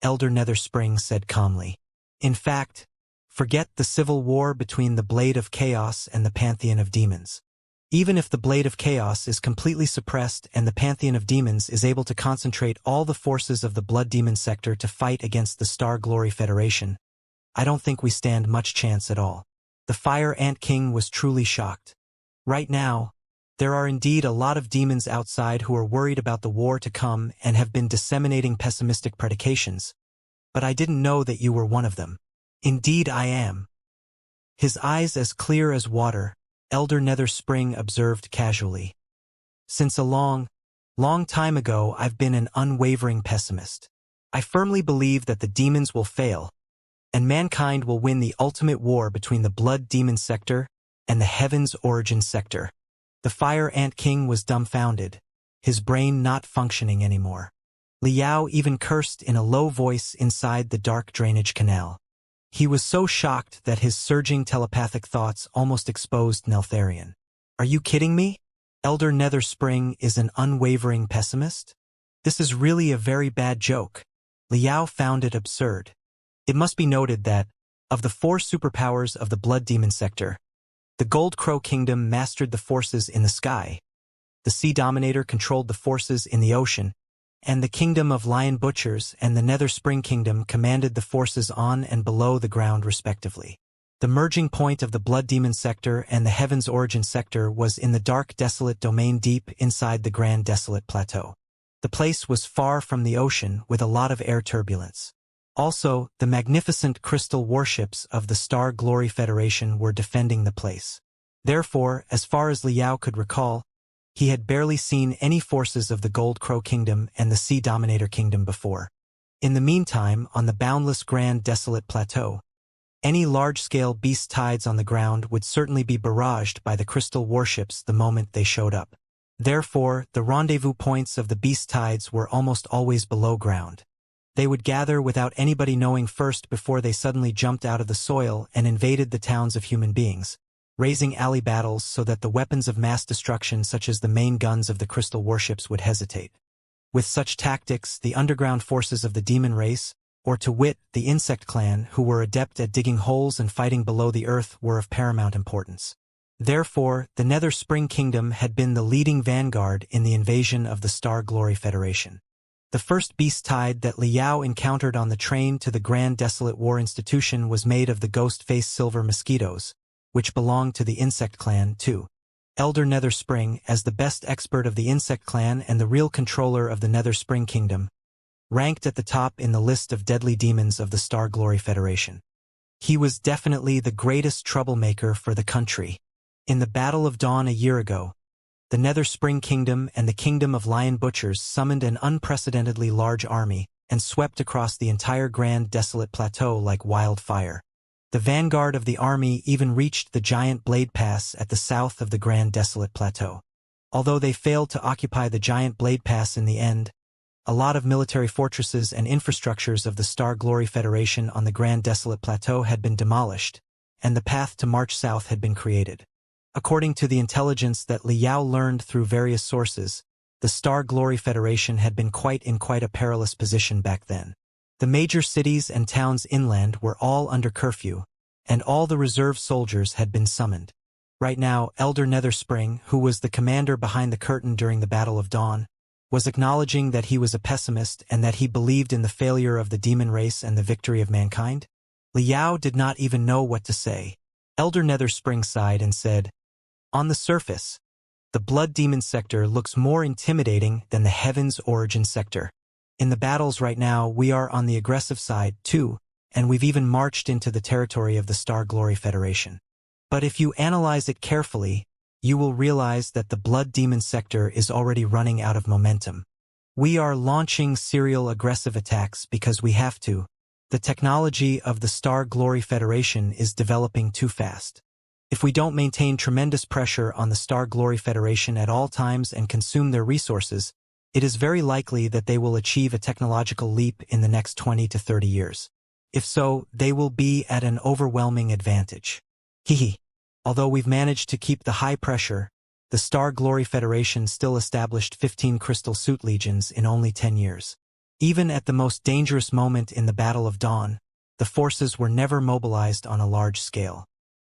S1: Elder Netherspring said calmly. In fact, forget the civil war between the Blade of Chaos and the Pantheon of Demons. Even if the Blade of Chaos is completely suppressed and the Pantheon of Demons is able to concentrate all the forces of the Blood Demon sector to fight against the Star Glory Federation, I don't think we stand much chance at all. The Fire Ant King was truly shocked. Right now, there are indeed a lot of demons outside who are worried about the war to come and have been disseminating pessimistic predications. but I didn't know that you were one of them. Indeed I am. His eyes as clear as water, Elder Nether Spring observed casually. Since a long time ago I've been an unwavering pessimist. I firmly believe that the demons will fail, and mankind will win the ultimate war between the Blood Demon sector and the Heaven's Origin sector. The Fire Ant King was dumbfounded, his brain not functioning anymore. Liao even cursed in a low voice inside the dark drainage canal. He was so shocked that his surging telepathic thoughts almost exposed Neltharion. Are you kidding me? Elder Nether Spring is an unwavering pessimist? This is really a very bad joke. Liao found it absurd. It must be noted that, of the 4 superpowers of the Blood Demon sector, the Gold Crow Kingdom mastered the forces in the sky, the Sea Dominator controlled the forces in the ocean, and the Kingdom of Lion Butchers and the Nether Spring Kingdom commanded the forces on and below the ground respectively. The merging point of the Blood Demon sector and the Heaven's Origin sector was in the dark desolate domain deep inside the Grand Desolate Plateau. The place was far from the ocean with a lot of air turbulence. Also, the magnificent crystal warships of the Star Glory Federation were defending the place. Therefore, as far as Liao could recall, he had barely seen any forces of the Gold Crow Kingdom and the Sea Dominator Kingdom before. In the meantime, on the boundless Grand Desolate Plateau, any large-scale beast tides on the ground would certainly be barraged by the crystal warships the moment they showed up. Therefore, the rendezvous points of the beast tides were almost always below ground. They would gather without anybody knowing first before they suddenly jumped out of the soil and invaded the towns of human beings, raising alley battles so that the weapons of mass destruction such as the main guns of the crystal warships would hesitate. With such tactics, the underground forces of the demon race, or to wit, the insect clan, who were adept at digging holes and fighting below the earth, were of paramount importance. Therefore, the Nether Spring Kingdom had been the leading vanguard in the invasion of the Star Glory Federation. The first beast tide that Liao encountered on the train to the Grand Desolate War Institution was made of the ghost-faced silver mosquitoes, which belonged to the insect clan too. Elder Nether Spring, as the best expert of the insect clan and the real controller of the Nether Spring Kingdom, ranked at the top in the list of deadly demons of the Star Glory Federation. He was definitely the greatest troublemaker for the country. In the Battle of Dawn a year ago, the Nether Spring Kingdom and the Kingdom of Lion Butchers summoned an unprecedentedly large army and swept across the entire Grand Desolate Plateau like wildfire. The vanguard of the army even reached the giant Blade Pass at the south of the Grand Desolate Plateau. Although they failed to occupy the giant Blade Pass in the end, a lot of military fortresses and infrastructures of the Star Glory Federation on the Grand Desolate Plateau had been demolished, and the path to march south had been created. According to the intelligence that Liao learned through various sources, the Star Glory Federation had been in quite a perilous position back then. The major cities and towns inland were all under curfew, and all the reserve soldiers had been summoned. Right now, Elder Nether Spring, who was the commander behind the curtain during the Battle of Dawn, was acknowledging that he was a pessimist and that he believed in the failure of the demon race and the victory of mankind. Liao did not even know what to say. Elder Nether Spring sighed and said, "On the surface, the Blood Demon sector looks more intimidating than the Heaven's Origin sector. In the battles right now, we are on the aggressive side, too, and we've even marched into the territory of the Star Glory Federation. But if you analyze it carefully, you will realize that the Blood Demon sector is already running out of momentum. We are launching serial aggressive attacks because we have to. The technology of the Star Glory Federation is developing too fast. If we don't maintain tremendous pressure on the Star Glory Federation at all times and consume their resources, it is very likely that they will achieve a technological leap in the next 20 to 30 years. If so, they will be at an overwhelming advantage. Hehe. Although we've managed to keep the high pressure, the Star Glory Federation still established 15 Crystal Suit Legions in only 10 years. Even at the most dangerous moment in the Battle of Dawn, the forces were never mobilized on a large scale.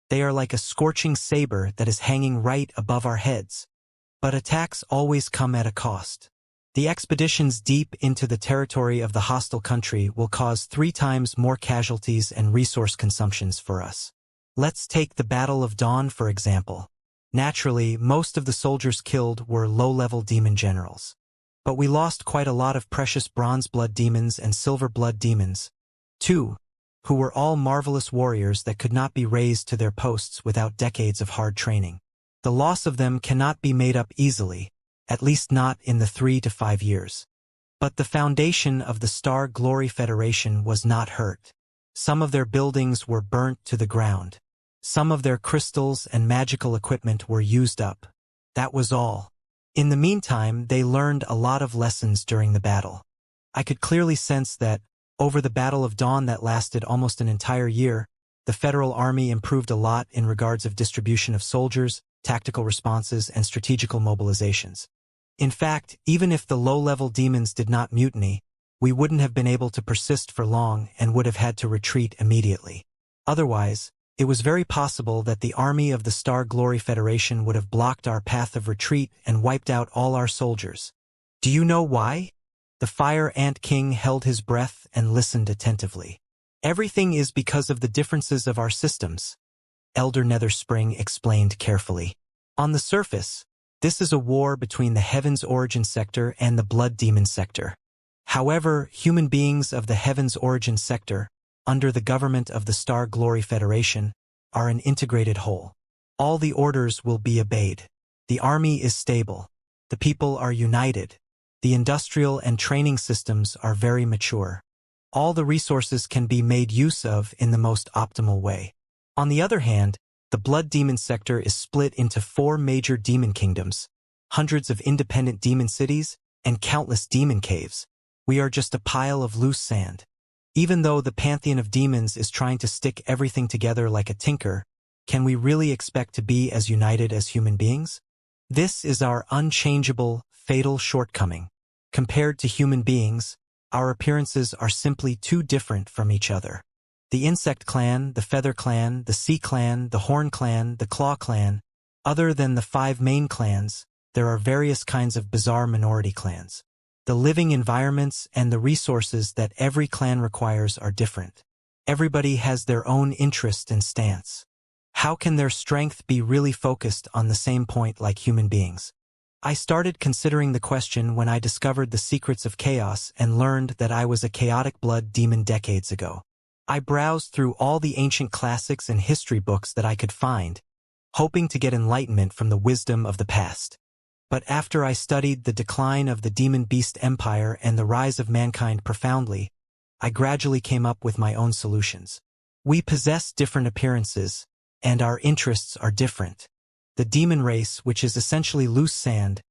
S1: They are like a scorching saber that is hanging right above our heads. But attacks always come at a cost. The expeditions deep into the territory of the hostile country will cause 3 times more casualties and resource consumptions for us. Let's take the Battle of Dawn for example. Naturally, most of the soldiers killed were low-level demon generals. But we lost quite a lot of precious bronze blood demons and silver blood demons, 2, who were all marvelous warriors that could not be raised to their posts without decades of hard training. The loss of them cannot be made up easily, at least not in the 3 to 5 years. But the foundation of the Star Glory Federation was not hurt. Some of their buildings were burnt to the ground. Some of their crystals and magical equipment were used up. That was all. In the meantime, they learned a lot of lessons during the battle. I could clearly sense that, over the Battle of Dawn that lasted almost an entire year, the Federal Army improved a lot in regards of distribution of soldiers, tactical responses, and strategical mobilizations. In fact, even if the low-level demons did not mutiny, we wouldn't have been able to persist for long and would have had to retreat immediately. Otherwise, it was very possible that the army of the Star Glory Federation would have blocked our path of retreat and wiped out all our soldiers. Do you know why? The Fire Ant King held his breath and listened attentively. Everything is because of the differences of our systems, Elder Netherspring explained carefully. On the surface, this is a war between the Heaven's Origin Sector and the Blood Demon Sector. However, human beings of the Heaven's Origin Sector, under the government of the Star Glory Federation, are an integrated whole. All the orders will be obeyed. The army is stable. The people are united. The industrial and training systems are very mature. All the resources can be made use of in the most optimal way. On the other hand, the Blood Demon Sector is split into 4 major demon kingdoms, hundreds of independent demon cities, and countless demon caves. We are just a pile of loose sand. Even though the pantheon of demons is trying to stick everything together like a tinker, can we really expect to be as united as human beings? This is our unchangeable, fatal shortcoming. Compared to human beings, our appearances are simply too different from each other. The Insect Clan, the Feather Clan, the Sea Clan, the Horn Clan, the Claw Clan, other than the 5 main clans, there are various kinds of bizarre minority clans. The living environments and the resources that every clan requires are different. Everybody has their own interest and stance. How can their strength be really focused on the same point like human beings? I started considering the question when I discovered the secrets of chaos and learned that I was a chaotic blood demon decades ago. I browsed through all the ancient classics and history books that I could find, hoping to get enlightenment from the wisdom of the past. But after I studied the decline of the Demon Beast Empire and the rise of mankind profoundly, I gradually came up with my own solutions. We possess different appearances, and our interests are different. The demon race, which is essentially loose sand,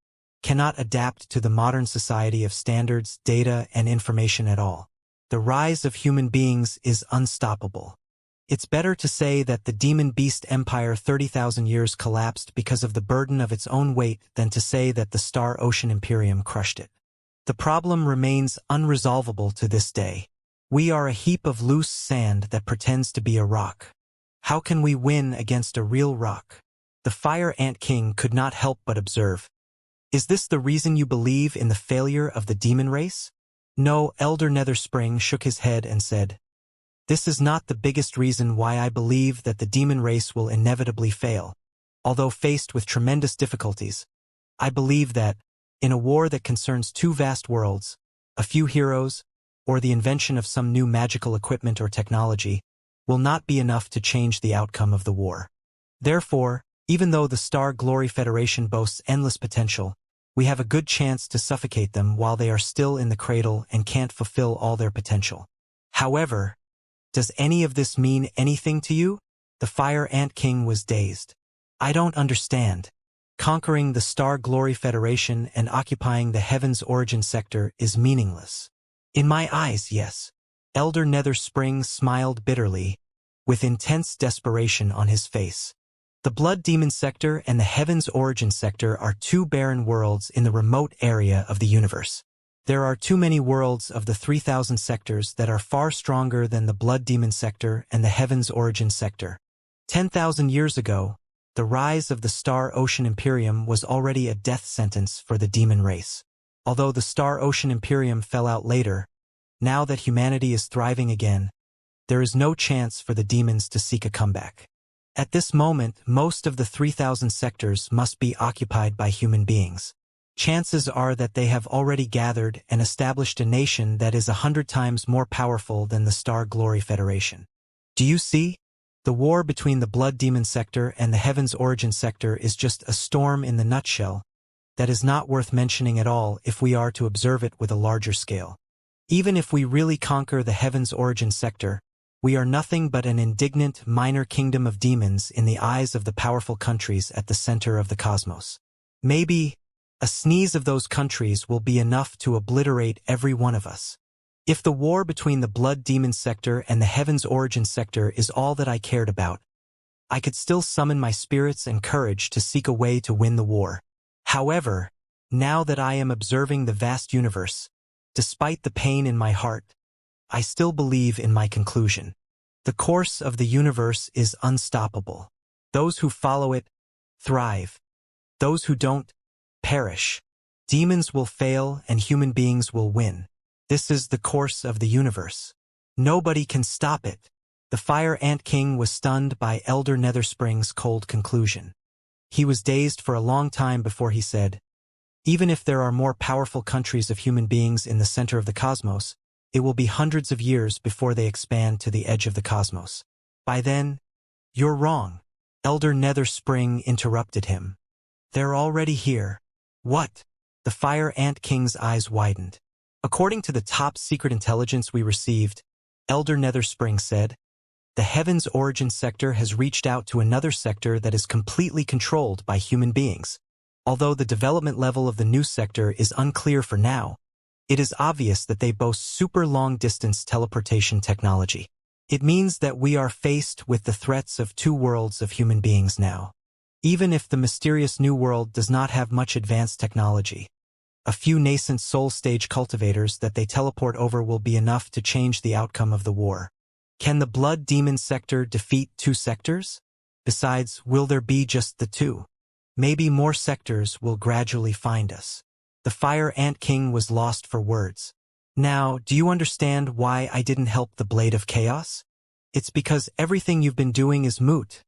S1: cannot adapt to the modern society of standards, data, and information at all. The rise of human beings is unstoppable. It's better to say that the Demon Beast Empire 30,000 years collapsed because of the burden of its own weight than to say that the Star Ocean Imperium crushed it. The problem remains unresolvable to this day. We are a heap of loose sand that pretends to be a rock. How can we win against a real rock? The Fire Ant King could not help but observe. Is this the reason you believe in the failure of the demon race? No, Elder Netherspring shook his head and said, this is not the biggest reason why I believe that the demon race will inevitably fail. Although faced with tremendous difficulties, I believe that, in a war that concerns 2 vast worlds, a few heroes, or the invention of some new magical equipment or technology, will not be enough to change the outcome of the war. Therefore, even though the Star Glory Federation boasts endless potential, we have a good chance to suffocate them while they are still in the cradle and can't fulfill all their potential. However, does any of this mean anything to you? The Fire Ant King was dazed. I don't understand. Conquering the Star Glory Federation and occupying the Heaven's Origin Sector is meaningless. In my eyes, yes. Elder Netherspring smiled bitterly, with intense desperation on his face. The Blood Demon Sector and the Heaven's Origin Sector are 2 barren worlds in the remote area of the universe. There are too many worlds of the 3,000 sectors that are far stronger than the Blood Demon Sector and the Heaven's Origin Sector. 10,000 years ago, the rise of the Star Ocean Imperium was already a death sentence for the demon race. Although the Star Ocean Imperium fell out later, now that humanity is thriving again, there is no chance for the demons to seek a comeback. At this moment, most of the 3,000 sectors must be occupied by human beings. chances are that they have already gathered and established a nation that is 100 times more powerful than the Star Glory Federation. Do you see? The war between the Blood Demon sector and the Heaven's Origin sector is just a storm in the nutshell that is not worth mentioning at all if we are to observe it with a larger scale. Even if we really conquer the Heaven's Origin sector, we are nothing but an indignant minor kingdom of demons in the eyes of the powerful countries at the center of the cosmos. Maybe a sneeze of those countries will be enough to obliterate every one of us. If the war between the Blood Demon sector and the Heaven's Origin sector is all that I cared about, I could still summon my spirits and courage to seek a way to win the war. However, now that I am observing the vast universe, despite the pain in my heart, I still believe in my conclusion. The course of the universe is unstoppable. Those who follow it thrive. Those who don't perish. Demons will fail and human beings will win. This is the course of the universe. Nobody can stop it. The Fire Ant King was stunned by Elder Netherspring's cold conclusion. He was dazed for a long time before he said, "Even if there are more powerful countries of human beings in the center of the cosmos, it will be hundreds of years before they expand to the edge of the cosmos. By then, you're wrong." Elder Netherspring interrupted him. "They're already here." "What?" The Fire Ant King's eyes widened. "According to the top secret intelligence we received," Elder Netherspring said, "the Heaven's Origin sector has reached out to another sector that is completely controlled by human beings. Although the development level of the new sector is unclear for now, it is obvious that they boast super long-distance teleportation technology. It means that we are faced with the threats of two worlds of human beings now. Even if the mysterious new world does not have much advanced technology, a few nascent soul stage cultivators that they teleport over will be enough to change the outcome of the war. Can the Blood Demon sector defeat two sectors? Besides, will there be just the two? Maybe more sectors will gradually find us." The Fire Ant King was lost for words. "Now, do you understand why I didn't help the Blade of Chaos? It's because everything you've been doing is moot,"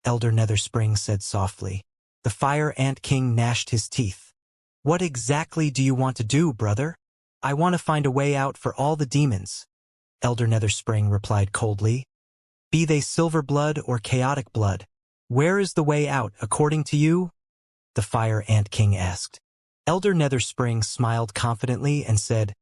S1: Elder Netherspring said softly. The Fire Ant King gnashed his teeth. "What exactly do you want to do, brother?" "I want to find a way out for all the demons," Elder Netherspring replied coldly. "Be they silver blood or chaotic blood. Where is the way out, according to you?" the Fire Ant King asked. Elder Netherspring smiled confidently and said,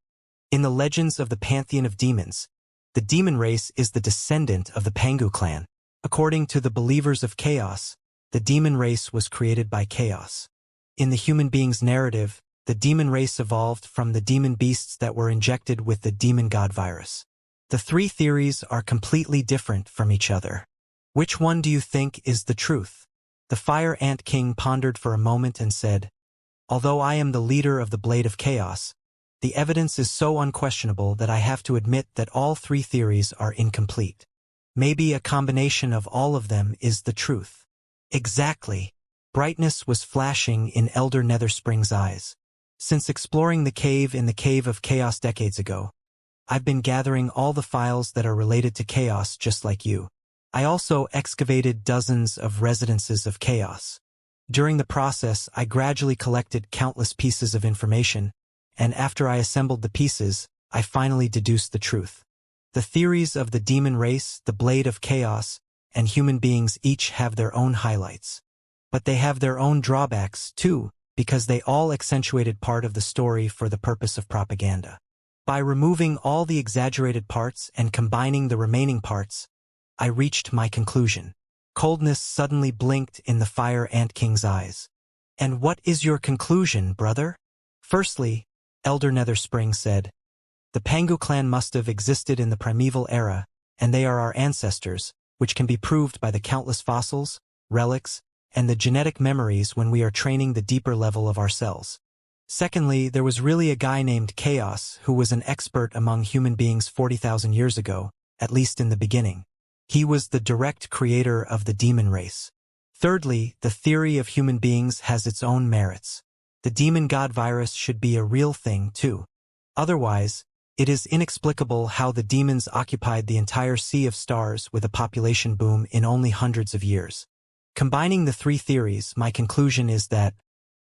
S1: "In the legends of the Pantheon of Demons, the demon race is the descendant of the Pangu clan. According to the believers of chaos, the demon race was created by chaos. In the human being's narrative, the demon race evolved from the demon beasts that were injected with the demon god virus. The three theories are completely different from each other. Which one do you think is the truth?" The Fire Ant King pondered for a moment and said, "Although I am the leader of the Blade of Chaos, the evidence is so unquestionable that I have to admit that all three theories are incomplete. Maybe a combination of all of them is the truth." "Exactly." Brightness was flashing in Elder Netherspring's eyes. "Since exploring the cave in the Cave of Chaos decades ago, I've been gathering all the files that are related to chaos just like you. I also excavated dozens of residences of chaos. During the process, I gradually collected countless pieces of information, and after I assembled the pieces, I finally deduced the truth. The theories of the demon race, the Blade of Chaos, and human beings each have their own highlights. But they have their own drawbacks, too, because they all accentuated part of the story for the purpose of propaganda. By removing all the exaggerated parts and combining the remaining parts, I reached my conclusion." Coldness suddenly blinked in the Fire Ant King's eyes. "And what is your conclusion, brother?" "Firstly," Elder Netherspring said, "the Pangu clan must have existed in the primeval era, and they are our ancestors, which can be proved by the countless fossils, relics, and the genetic memories when we are training the deeper level of ourselves. Secondly, there was really a guy named Chaos who was an expert among human beings 40,000 years ago, at least in the beginning. He was the direct creator of the demon race. Thirdly, the theory of human beings has its own merits. The demon god virus should be a real thing, too. Otherwise, it is inexplicable how the demons occupied the entire sea of stars with a population boom in only hundreds of years. Combining the three theories, my conclusion is that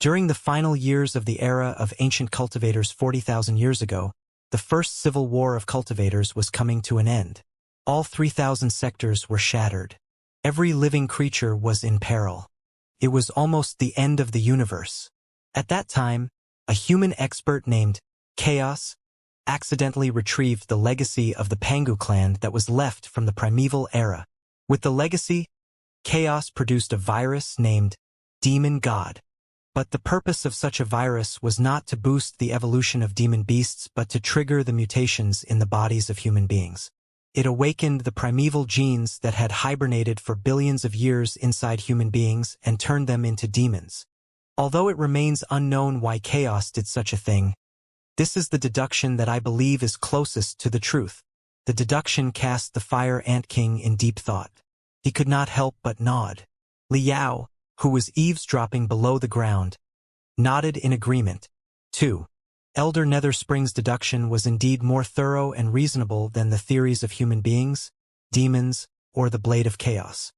S1: During the final years of the era of ancient cultivators 40,000 years ago, the first civil war of cultivators was coming to an end. All 3,000 sectors were shattered. Every living creature was in peril. It was almost the end of the universe. At that time, a human expert named Chaos accidentally retrieved the legacy of the Pangu clan that was left from the primeval era. With the legacy, Chaos produced a virus named Demon God. But the purpose of such a virus was not to boost the evolution of demon beasts but to trigger the mutations in the bodies of human beings. It awakened the primeval genes that had hibernated for billions of years inside human beings and turned them into demons. Although it remains unknown why Chaos did such a thing, this is the deduction that I believe is closest to the truth. The deduction cast the Fire Ant King in deep thought. He could not help but nod. Liao, who was eavesdropping below the ground, nodded in agreement. 2. Elder Netherspring's deduction was indeed more thorough and reasonable than the theories of human beings, demons, or the Blade of Chaos.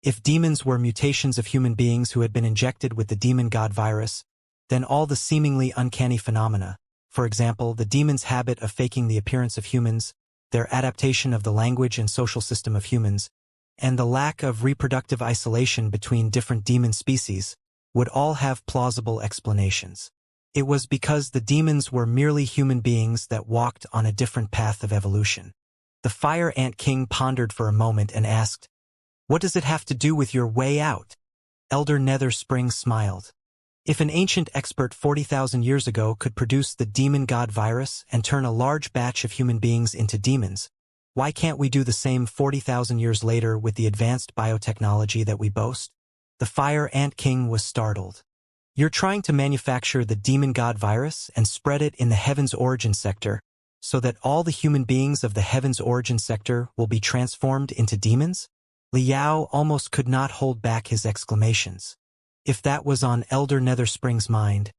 S1: If demons were mutations of human beings who had been injected with the demon god virus, then all the seemingly uncanny phenomena, for example, the demon's habit of faking the appearance of humans, their adaptation of the language and social system of humans, and the lack of reproductive isolation between different demon species, would all have plausible explanations. It was because the demons were merely human beings that walked on a different path of evolution. The Fire Ant King pondered for a moment and asked, "What does it have to do with your way out?" Elder Netherspring smiled. If an ancient expert 40,000 years ago could produce the demon god virus and turn a large batch of human beings into demons, why can't we do the same 40,000 years later with the advanced biotechnology that we boast? The Fire Ant King was startled. You're trying to manufacture the demon god virus and spread it in the Heaven's Origin sector, so that all the human beings of the Heaven's Origin sector will be transformed into demons? Liao almost could not hold back his exclamations. If that was on Elder Netherspring's mind,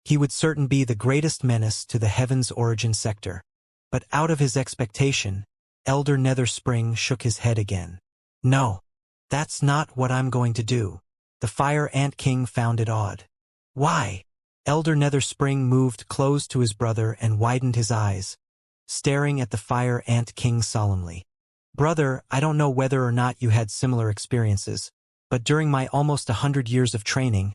S1: he would certain be the greatest menace to the Heaven's Origin sector. But out of his expectation, Elder Netherspring shook his head again. No, that's not what I'm going to do. The Fire Ant King found it odd. Why? Elder Netherspring moved close to his brother and widened his eyes, staring at the Fire Ant King solemnly. Brother, I don't know whether or not you had similar experiences, but during my almost 100 years of training,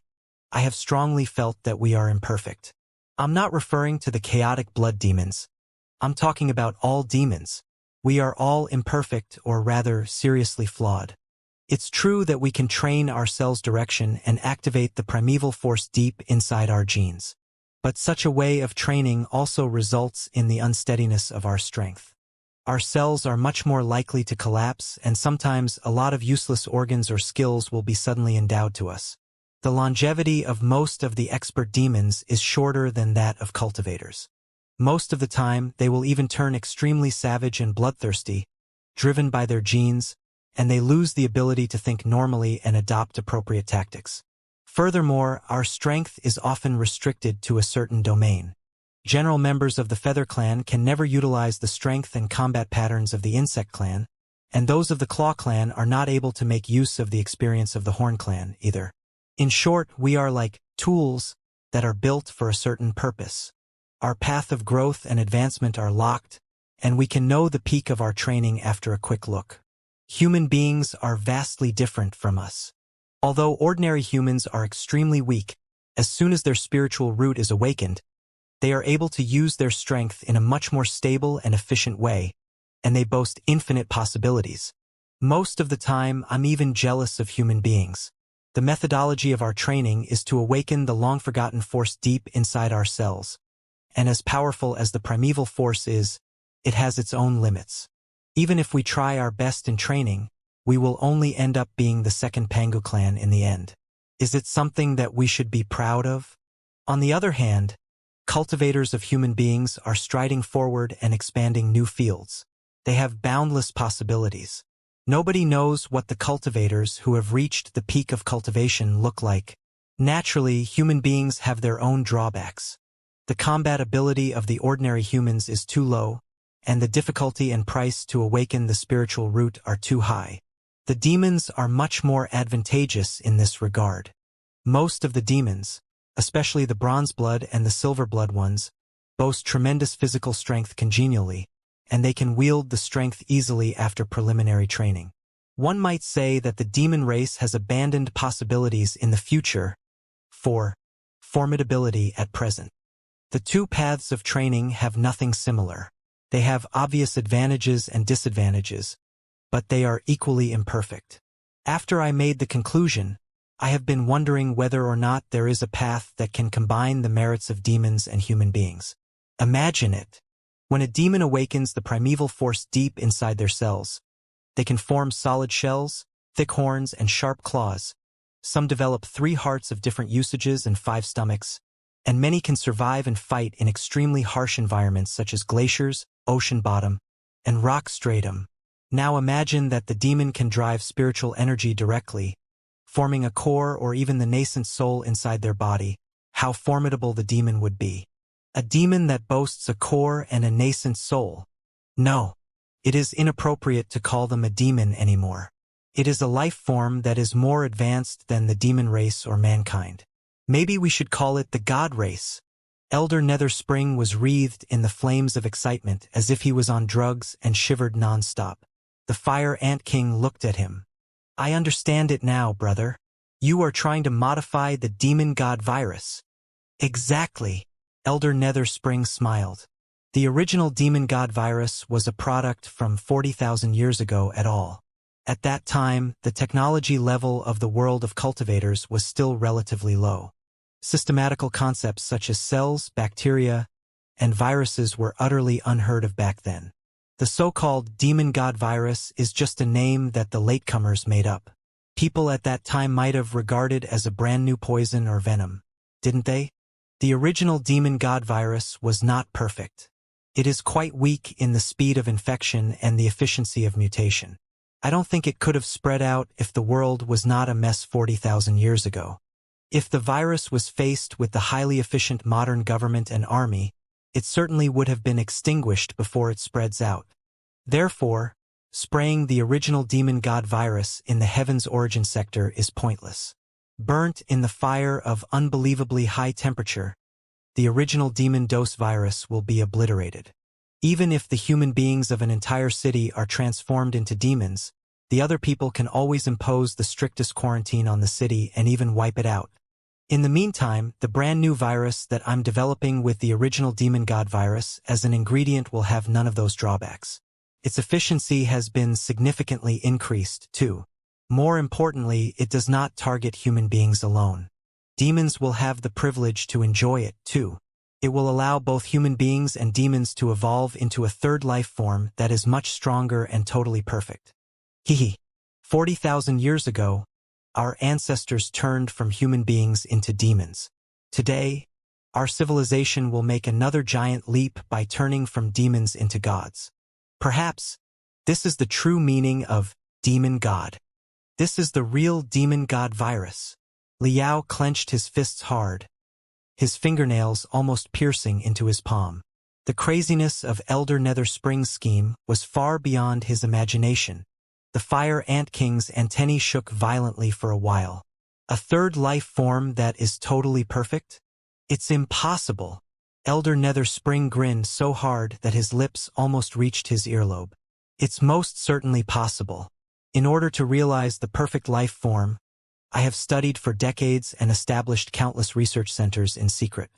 S1: I have strongly felt that we are imperfect. I'm not referring to the chaotic blood demons. I'm talking about all demons. We are all imperfect, or rather, seriously flawed. It's true that we can train our cells' direction and activate the primeval force deep inside our genes. But such a way of training also results in the unsteadiness of our strength. Our cells are much more likely to collapse, and sometimes a lot of useless organs or skills will be suddenly endowed to us. The longevity of most of the expert demons is shorter than that of cultivators. Most of the time, they will even turn extremely savage and bloodthirsty, driven by their genes, and they lose the ability to think normally and adopt appropriate tactics. Furthermore, our strength is often restricted to a certain domain. General members of the Feather Clan can never utilize the strength and combat patterns of the Insect Clan, and those of the Claw Clan are not able to make use of the experience of the Horn Clan either. In short, we are like tools that are built for a certain purpose. Our path of growth and advancement are locked, and we can know the peak of our training after a quick look. Human beings are vastly different from us. Although ordinary humans are extremely weak, as soon as their spiritual root is awakened, they are able to use their strength in a much more stable and efficient way, and they boast infinite possibilities. Most of the time, I'm even jealous of human beings. The methodology of our training is to awaken the long-forgotten force deep inside our cells. And as powerful as the primeval force is, it has its own limits. Even if we try our best in training, we will only end up being the second Pangu clan in the end. Is it something that we should be proud of? On the other hand, cultivators of human beings are striding forward and expanding new fields. They have boundless possibilities. Nobody knows what the cultivators who have reached the peak of cultivation look like. Naturally, human beings have their own drawbacks. The combat ability of the ordinary humans is too low, and the difficulty and price to awaken the spiritual root are too high. The demons are much more advantageous in this regard. Most of the demons, especially the bronze blood and the silver blood ones, boast tremendous physical strength congenially, and they can wield the strength easily after preliminary training. One might say that the demon race has abandoned possibilities in the future for formidability at present. The two paths of training have nothing similar. They have obvious advantages and disadvantages, but they are equally imperfect. After I made the conclusion, I have been wondering whether or not there is a path that can combine the merits of demons and human beings. Imagine it. When a demon awakens the primeval force deep inside their cells, they can form solid shells, thick horns, and sharp claws. Some develop 3 hearts of different usages and 5 stomachs, and many can survive and fight in extremely harsh environments such as glaciers, ocean bottom, and rock stratum. Now imagine that the demon can drive spiritual energy directly, forming a core or even the nascent soul inside their body. How formidable the demon would be. A demon that boasts a core and a nascent soul. No, it is inappropriate to call them a demon anymore. It is a life form that is more advanced than the demon race or mankind. Maybe we should call it the God race. Elder Netherspring was wreathed in the flames of excitement as if he was on drugs and shivered non-stop. The Fire Ant King looked at him. I understand it now, brother. You are trying to modify the demon god virus. Exactly. Elder Netherspring smiled. The original demon god virus was a product from 40,000 years ago at all. At that time, the technology level of the world of cultivators was still relatively low. Systematical concepts such as cells, bacteria, and viruses were utterly unheard of back then. The so-called demon god virus is just a name that the latecomers made up. People at that time might have regarded as a brand new poison or venom, didn't they? The original demon god virus was not perfect. It is quite weak in the speed of infection and the efficiency of mutation. I don't think it could have spread out if the world was not a mess 40,000 years ago. If the virus was faced with the highly efficient modern government and army, it certainly would have been extinguished before it spreads out. Therefore, spraying the original demon god virus in the heaven's origin sector is pointless. Burnt in the fire of unbelievably high temperature, the original demon dose virus will be obliterated. Even if the human beings of an entire city are transformed into demons, the other people can always impose the strictest quarantine on the city and even wipe it out. In the meantime, the brand new virus that I'm developing with the original demon god virus as an ingredient will have none of those drawbacks. Its efficiency has been significantly increased, too. More importantly, it does not target human beings alone. Demons will have the privilege to enjoy it, too. It will allow both human beings and demons to evolve into a third life form that is much stronger and totally perfect. 40,000 years ago, our ancestors turned from human beings into demons. Today, our civilization will make another giant leap by turning from demons into gods. Perhaps, this is the true meaning of demon god. This is the real demon god virus. Liao clenched his fists hard, his fingernails almost piercing into his palm. The craziness of Elder Netherspring's scheme was far beyond his imagination. The Fire Ant King's antennae shook violently for a while. A third life form that is totally perfect? It's impossible. Elder Netherspring grinned so hard that his lips almost reached his earlobe. It's most certainly possible. In order to realize the perfect life form, I have studied for decades and established countless research centers in secret.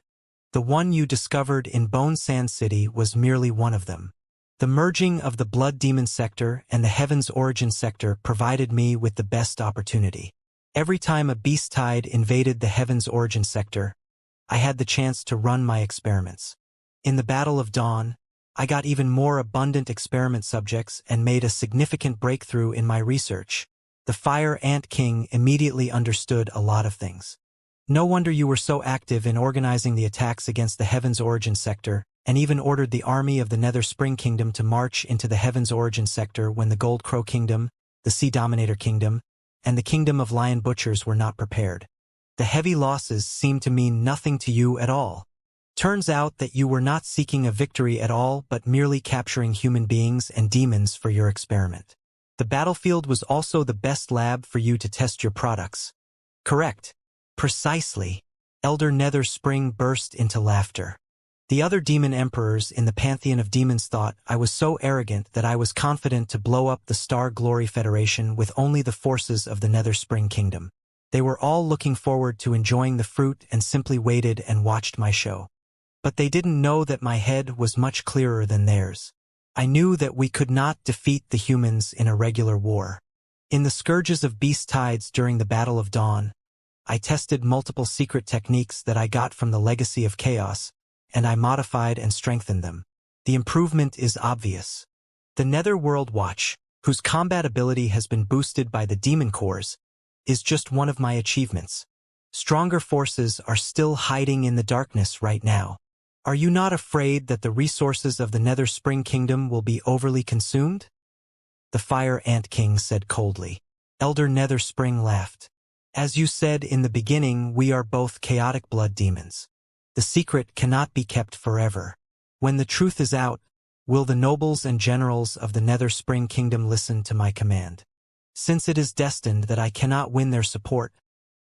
S1: The one you discovered in Bone Sand City was merely one of them. The merging of the Blood Demon sector and the Heaven's Origin sector provided me with the best opportunity. Every time a beast tide invaded the Heaven's Origin sector, I had the chance to run my experiments. In the Battle of Dawn, I got even more abundant experiment subjects and made a significant breakthrough in my research. The Fire Ant King immediately understood a lot of things. No wonder you were so active in organizing the attacks against the Heaven's Origin sector, and even ordered the army of the Nether Spring Kingdom to march into the Heaven's Origin sector when the Gold Crow Kingdom, the Sea Dominator Kingdom, and the Kingdom of Lion Butchers were not prepared. The heavy losses seemed to mean nothing to you at all. Turns out that you were not seeking a victory at all but merely capturing human beings and demons for your experiment. The battlefield was also the best lab for you to test your products. Correct. Precisely. Elder Nether Spring burst into laughter. The other demon emperors in the pantheon of demons thought I was so arrogant that I was confident to blow up the Star Glory Federation with only the forces of the Nether Spring Kingdom. They were all looking forward to enjoying the fruit and simply waited and watched my show. But they didn't know that my head was much clearer than theirs. I knew that we could not defeat the humans in a regular war. In the scourges of beast tides during the Battle of Dawn, I tested multiple secret techniques that I got from the Legacy of Chaos, and I modified and strengthened them. The improvement is obvious. The Netherworld Watch, whose combat ability has been boosted by the Demon Cores, is just one of my achievements. Stronger forces are still hiding in the darkness right now. Are you not afraid that the resources of the Nether Spring Kingdom will be overly consumed? The Fire Ant King said coldly. Elder Nether Spring laughed. As you said in the beginning, we are both chaotic blood demons. The secret cannot be kept forever. When the truth is out, will the nobles and generals of the Nether Spring Kingdom listen to my command? Since it is destined that I cannot win their support,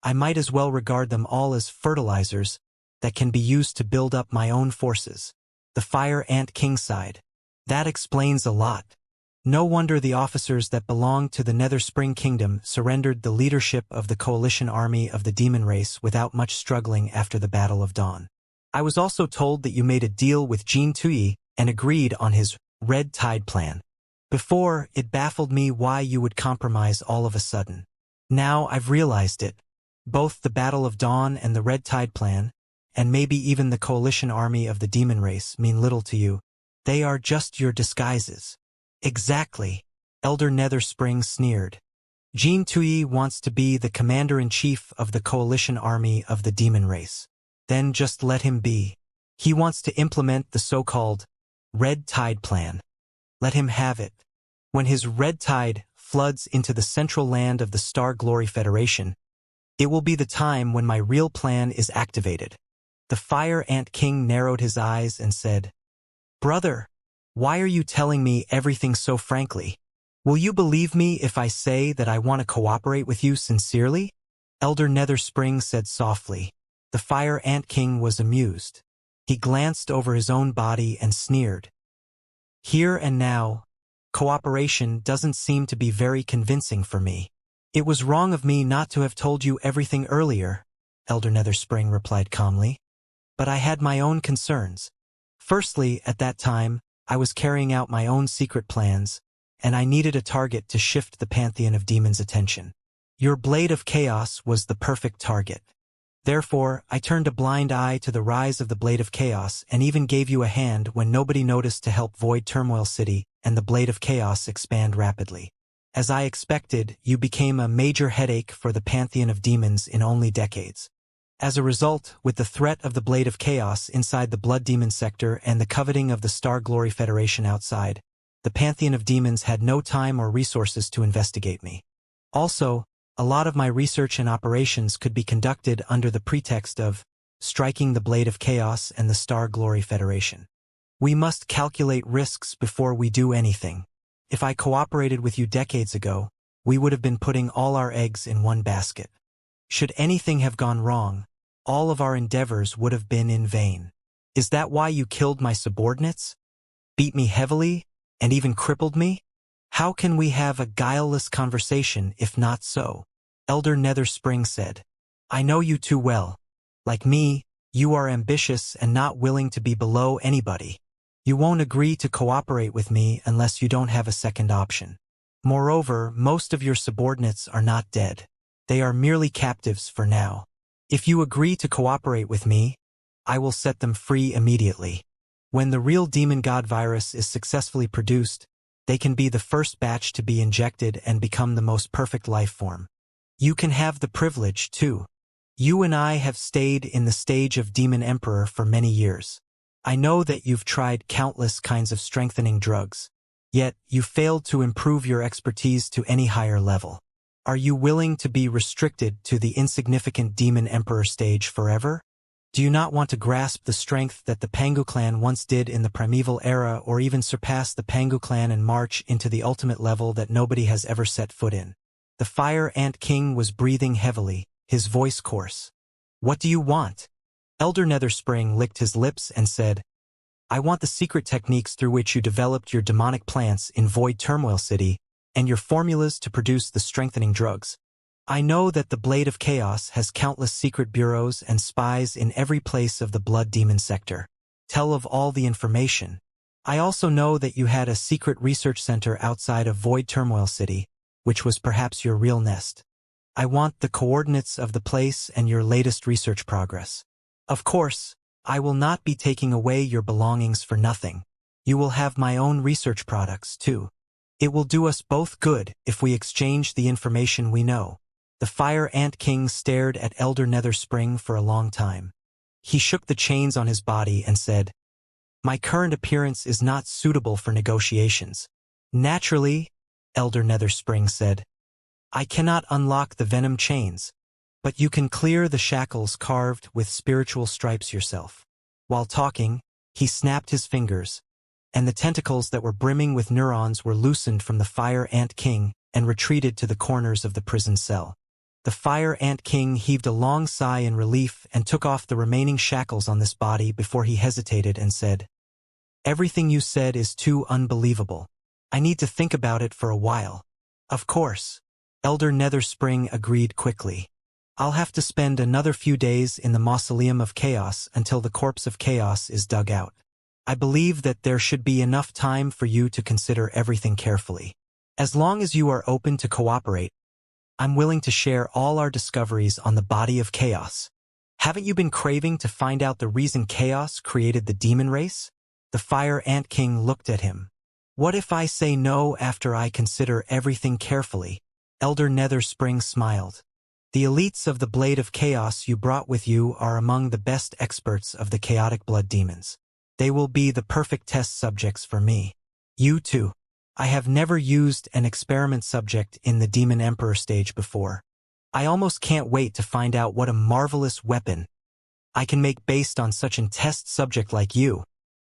S1: I might as well regard them all as fertilizers that can be used to build up my own forces. The Fire Ant King sighed. That explains a lot. No wonder the officers that belonged to the Nether Spring Kingdom surrendered the leadership of the coalition army of the demon race without much struggling after the Battle of Dawn. I was also told that you made a deal with Jean Tui and agreed on his Red Tide plan. Before, it baffled me why you would compromise all of a sudden. Now I've realized it. Both the Battle of Dawn and the Red Tide plan, and maybe even the coalition army of the demon race, mean little to you. They are just your disguises. Exactly, Elder Nether Spring sneered. Jean Tui wants to be the commander-in-chief of the coalition army of the demon race. Then just let him be. He wants to implement the so-called Red Tide plan. Let him have it. When his Red Tide floods into the central land of the Star Glory Federation, it will be the time when my real plan is activated. The Fire Ant King narrowed his eyes and said, Brother, why are you telling me everything so frankly? Will you believe me if I say that I want to cooperate with you sincerely? Elder Nether Spring said softly. The Fire Ant King was amused. He glanced over his own body and sneered. Here and now, cooperation doesn't seem to be very convincing for me. It was wrong of me not to have told you everything earlier, Elder Nether Spring replied calmly. But I had my own concerns. Firstly, at that time, I was carrying out my own secret plans, and I needed a target to shift the pantheon of demons' attention. Your Blade of Chaos was the perfect target. Therefore, I turned a blind eye to the rise of the Blade of Chaos and even gave you a hand when nobody noticed to help void Turmoil City and the Blade of Chaos expand rapidly. As I expected, you became a major headache for the pantheon of demons in only decades. As a result, with the threat of the Blade of Chaos inside the Blood Demon sector and the coveting of the Star Glory Federation outside, the pantheon of demons had no time or resources to investigate me. Also, a lot of my research and operations could be conducted under the pretext of striking the Blade of Chaos and the Star Glory Federation. We must calculate risks before we do anything. If I cooperated with you decades ago, we would have been putting all our eggs in one basket. Should anything have gone wrong, all of our endeavors would have been in vain. Is that why you killed my subordinates? Beat me heavily, and even crippled me? How can we have a guileless conversation if not so? Elder Nether Spring said. I know you too well. Like me, you are ambitious and not willing to be below anybody. You won't agree to cooperate with me unless you don't have a second option. Moreover, most of your subordinates are not dead. They are merely captives for now. If you agree to cooperate with me, I will set them free immediately. When the real demon god virus is successfully produced, they can be the first batch to be injected and become the most perfect life form. You can have the privilege, too. You and I have stayed in the stage of Demon Emperor for many years. I know that you've tried countless kinds of strengthening drugs, yet you failed to improve your expertise to any higher level. Are you willing to be restricted to the insignificant Demon Emperor stage forever? Do you not want to grasp the strength that the Pangu clan once did in the primeval era, or even surpass the Pangu clan and march into the ultimate level that nobody has ever set foot in? The Fire Ant King was breathing heavily, his voice coarse. What do you want? Elder Netherspring licked his lips and said, I want the secret techniques through which you developed your demonic plants in Void Turmoil City and your formulas to produce the strengthening drugs. I know that the Blade of Chaos has countless secret bureaus and spies in every place of the Blood Demon sector. Tell of all the information. I also know that you had a secret research center outside of Void Turmoil City, which was perhaps your real nest. I want the coordinates of the place and your latest research progress. Of course, I will not be taking away your belongings for nothing. You will have my own research products, too. It will do us both good if we exchange the information we know. The Fire Ant King stared at Elder Netherspring for a long time. He shook the chains on his body and said, My current appearance is not suitable for negotiations. Naturally, Elder Netherspring said, I cannot unlock the venom chains, but you can clear the shackles carved with spiritual stripes yourself. While talking, he snapped his fingers, and the tentacles that were brimming with neurons were loosened from the Fire Ant King and retreated to the corners of the prison cell. The Fire Ant King heaved a long sigh in relief and took off the remaining shackles on this body before he hesitated and said, Everything you said is too unbelievable. I need to think about it for a while. Of course. Elder Netherspring agreed quickly. I'll have to spend another few days in the Mausoleum of Chaos until the corpse of Chaos is dug out. I believe that there should be enough time for you to consider everything carefully. As long as you are open to cooperate, I'm willing to share all our discoveries on the body of Chaos. Haven't you been craving to find out the reason Chaos created the demon race? The Fire Ant King looked at him. What if I say no after I consider everything carefully? Elder Netherspring smiled. The elites of the Blade of Chaos you brought with you are among the best experts of the chaotic blood demons. They will be the perfect test subjects for me. You too. I have never used an experiment subject in the Demon Emperor stage before. I almost can't wait to find out what a marvelous weapon I can make based on such a test subject like you.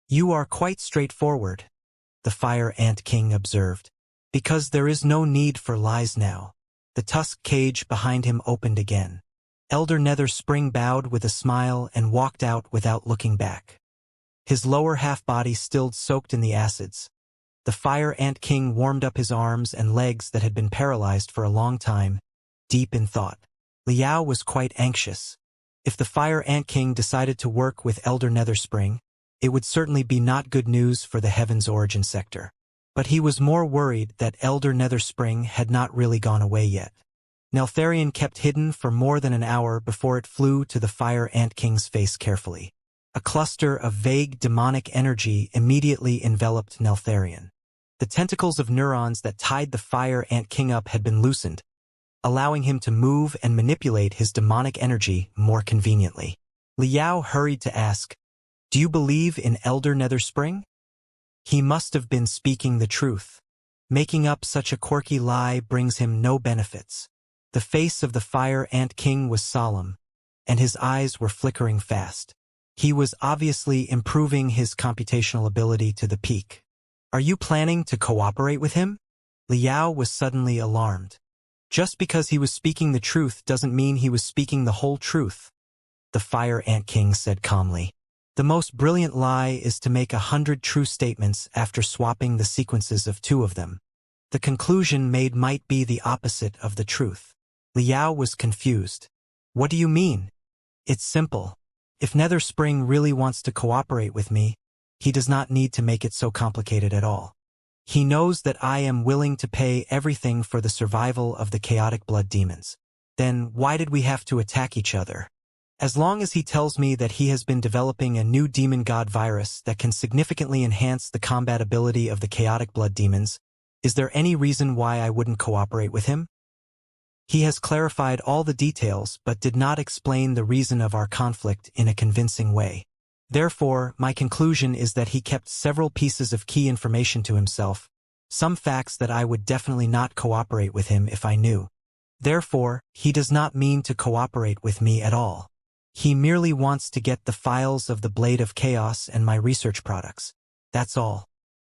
S1: You are quite straightforward, the Fire Ant King observed. Because there is no need for lies now. The tusk cage behind him opened again. Elder Netherspring bowed with a smile and walked out without looking back. His lower half-body still soaked in the acids. The Fire Ant King warmed up his arms and legs that had been paralyzed for a long time, deep in thought. Liao was quite anxious. If the Fire Ant King decided to work with Elder Netherspring, it would certainly be not good news for the Heaven's Origin sector. But he was more worried that Elder Netherspring had not really gone away yet. Neltharion kept hidden for more than an hour before it flew to the Fire Ant King's face carefully. A cluster of vague demonic energy immediately enveloped Neltharion. The tentacles of neurons that tied the Fire Ant King up had been loosened, allowing him to move and manipulate his demonic energy more conveniently. Liao hurried to ask, Do you believe in Elder Netherspring? He must have been speaking the truth. Making up such a quirky lie brings him no benefits. The face of the Fire Ant King was solemn, and his eyes were flickering fast. He was obviously improving his computational ability to the peak. Are you planning to cooperate with him? Liao was suddenly alarmed. Just because he was speaking the truth doesn't mean he was speaking the whole truth, the Fire Ant King said calmly. The most brilliant lie is to make 100 true statements after swapping the sequences of 2 of them. The conclusion made might be the opposite of the truth. Liao was confused. What do you mean? It's simple. If Netherspring really wants to cooperate with me, he does not need to make it so complicated at all. He knows that I am willing to pay everything for the survival of the chaotic blood demons. Then why did we have to attack each other? As long as he tells me that he has been developing a new demon god virus that can significantly enhance the combat ability of the chaotic blood demons, is there any reason why I wouldn't cooperate with him? He has clarified all the details but did not explain the reason of our conflict in a convincing way. Therefore, my conclusion is that he kept several pieces of key information to himself, some facts that I would definitely not cooperate with him if I knew. Therefore, he does not mean to cooperate with me at all. He merely wants to get the files of the Blade of Chaos and my research products. That's all.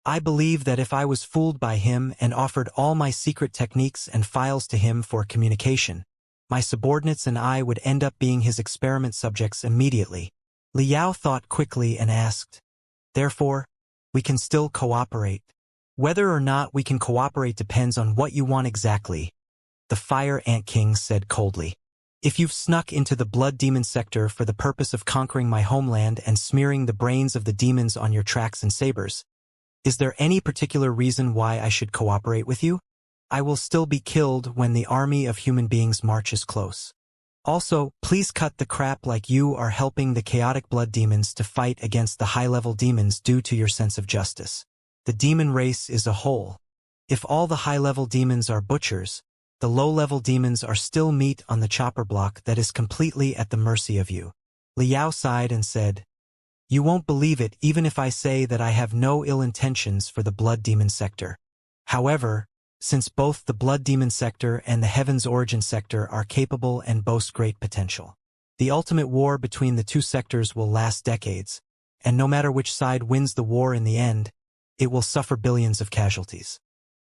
S1: I believe that if I was fooled by him and offered all my secret techniques and files to him for communication, My subordinates and I would end up being his experiment subjects immediately. Liao thought quickly and asked, "Therefore, we can still cooperate." "Whether or not we can cooperate depends on what you want exactly," the Fire Ant King said coldly. "If you've snuck into the Blood Demon sector for the purpose of conquering my homeland and smearing the brains of the demons on your tracks and sabers, is there any particular reason why I should cooperate with you? I will still be killed when the army of human beings marches close. Also, please cut the crap like you are helping the chaotic blood demons to fight against the high-level demons due to your sense of justice. The demon race is a whole. If all the high-level demons are butchers, the low-level demons are still meat on the chopper block that is completely at the mercy of you." Liao sighed and said, "You won't believe it even if I say that I have no ill intentions for the Blood Demon sector. However, since both the Blood Demon sector and the Heaven's Origin sector are capable and boast great potential, the ultimate war between the two sectors will last decades, and no matter which side wins the war in the end, it will suffer billions of casualties.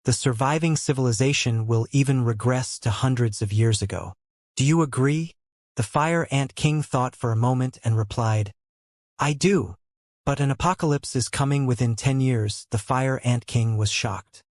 S1: The surviving civilization will even regress to hundreds of years ago. Do you agree?" The Fire Ant King thought for a moment and replied, "I do. But an apocalypse is coming within 10 years, the Fire Ant King was shocked.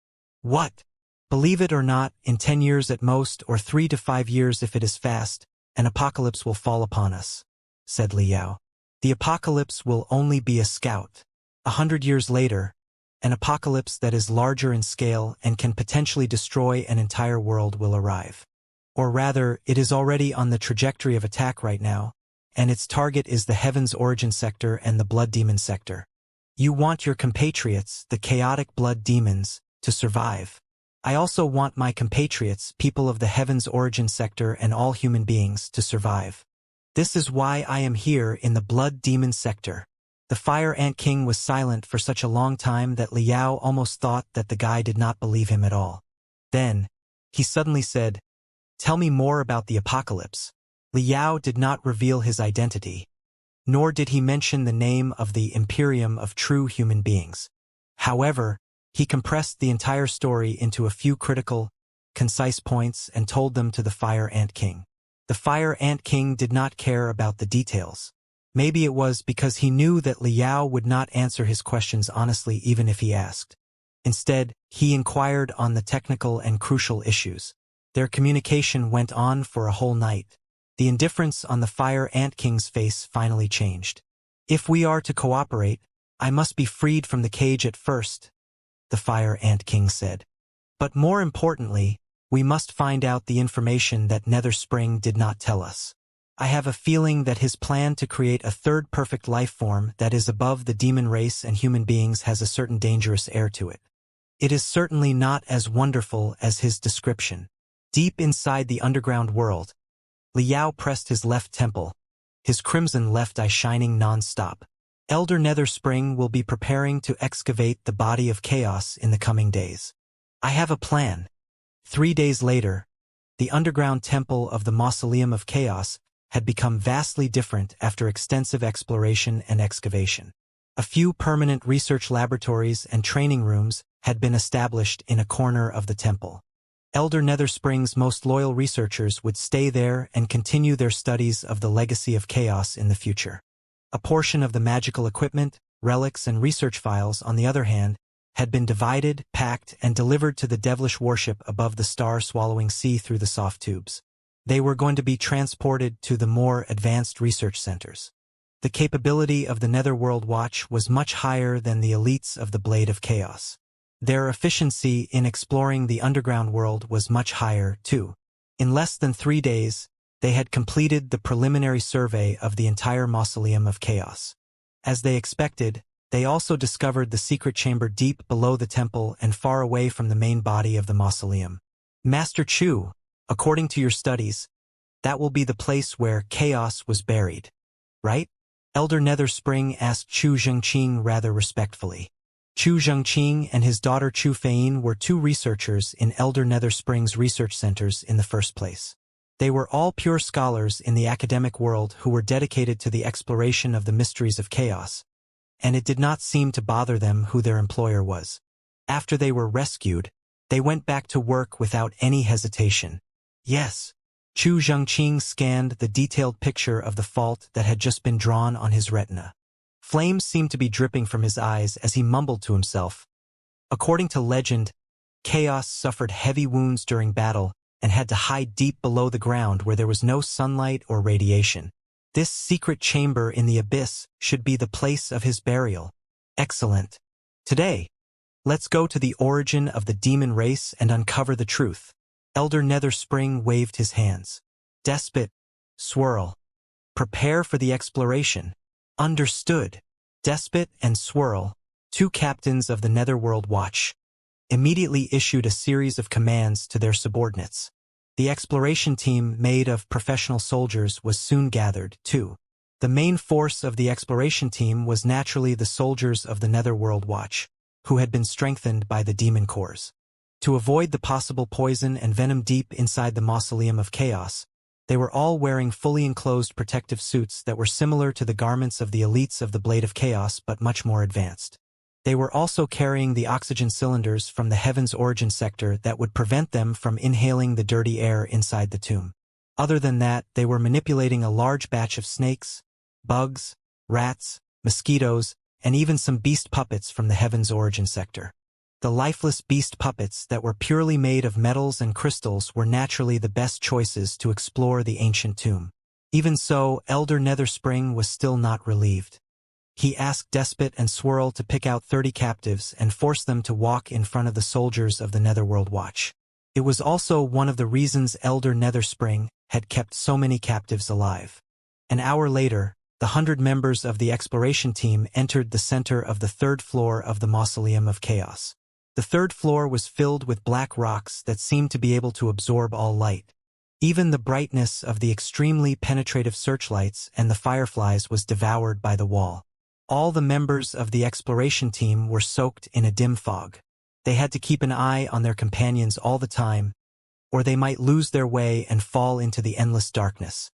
S1: "What? Believe it or not, in 10 years at most, or 3 to 5 years if it is fast, an apocalypse will fall upon us," said Liao. "The apocalypse will only be a scout. 100 years later, an apocalypse that is larger in scale and can potentially destroy an entire world will arrive. Or rather, it is already on the trajectory of attack right now, and its target is the Heaven's Origin sector and the Blood Demon sector. You want your compatriots, the chaotic blood demons, to survive. I also want my compatriots, people of the Heaven's Origin sector and all human beings, to survive. This is why I am here in the Blood Demon sector." The Fire Ant King was silent for such a long time that Liao almost thought that the guy did not believe him at all. Then, he suddenly said, "Tell me more about the apocalypse." Liao did not reveal his identity, nor did he mention the name of the Imperium of True Human Beings. However, he compressed the entire story into a few critical, concise points and told them to the Fire Ant King. The Fire Ant King did not care about the details. Maybe it was because he knew that Liao would not answer his questions honestly even if he asked. Instead, he inquired on the technical and crucial issues. Their communication went on for a whole night. The indifference on the Fire Ant King's face finally changed. "If we are to cooperate, I must be freed from the cage at first," the Fire Ant King said. "But more importantly, we must find out the information that Nether Spring did not tell us. I have a feeling that his plan to create a third perfect life form that is above the demon race and human beings has a certain dangerous air to it. It is certainly not as wonderful as his description." Deep inside the underground world, Liao pressed his left temple, his crimson left eye shining non-stop. Elder Nether Spring will be preparing to excavate the body of chaos in the coming days. I have a plan. 3 days later, the underground temple of the Mausoleum of Chaos had become vastly different after extensive exploration and excavation. A few permanent research laboratories and training rooms had been established in a corner of the temple. Elder Nether Spring's most loyal researchers would stay there and continue their studies of the legacy of chaos in the future. A portion of the magical equipment, relics, and research files, on the other hand, had been divided, packed, and delivered to the devilish warship above the star-swallowing sea through the soft tubes. They were going to be transported to the more advanced research centers. The capability of the Netherworld Watch was much higher than the elites of the Blade of Chaos. Their efficiency in exploring the underground world was much higher, too. In less than 3 days, they had completed the preliminary survey of the entire Mausoleum of Chaos. As they expected, they also discovered the secret chamber deep below the temple and far away from the main body of the mausoleum. "Master Chu, according to your studies, that will be the place where chaos was buried, right?" Elder Nether Spring asked Chu Zhengqing rather respectfully. Chu Zhengqing and his daughter Chu Fein were 2 researchers in Elder Nether Spring's research centers in the first place. They were all pure scholars in the academic world who were dedicated to the exploration of the mysteries of chaos, and it did not seem to bother them who their employer was. After they were rescued, they went back to work without any hesitation. "Yes, Chu Zhengqing scanned the detailed picture of the fault that had just been drawn on his retina. Flames seemed to be dripping from his eyes as he mumbled to himself. According to legend, Chaos suffered heavy wounds during battle and had to hide deep below the ground where there was no sunlight or radiation. This secret chamber in the abyss should be the place of his burial. Excellent. Today, let's go to the origin of the demon race and uncover the truth. Elder Netherspring waved his hands. Despot, Swirl. Prepare for the exploration. Understood. Despot and Swirl, two captains of the Netherworld Watch, immediately issued a series of commands to their subordinates. The exploration team, made of professional soldiers, was soon gathered, too. The main force of the exploration team was naturally the soldiers of the Netherworld Watch, who had been strengthened by the demon cores. To avoid the possible poison and venom deep inside the Mausoleum of Chaos, they were all wearing fully enclosed protective suits that were similar to the garments of the elites of the Blade of Chaos but much more advanced. They were also carrying the oxygen cylinders from the Heaven's Origin sector that would prevent them from inhaling the dirty air inside the tomb. Other than that, they were manipulating a large batch of snakes, bugs, rats, mosquitoes, and even some beast puppets from the Heaven's Origin sector. The lifeless beast puppets that were purely made of metals and crystals were naturally the best choices to explore the ancient tomb. Even so, Elder Netherspring was still not relieved. He asked Despot and Swirl to pick out 30 captives and force them to walk in front of the soldiers of the Netherworld Watch. It was also one of the reasons Elder Netherspring had kept so many captives alive. An hour later, the 100 members of the exploration team entered the center of the third floor of the Mausoleum of Chaos. The third floor was filled with black rocks that seemed to be able to absorb all light. Even the brightness of the extremely penetrative searchlights and the fireflies was devoured by the wall. All the members of the exploration team were soaked in a dim fog. They had to keep an eye on their companions all the time, or they might lose their way and fall into the endless darkness.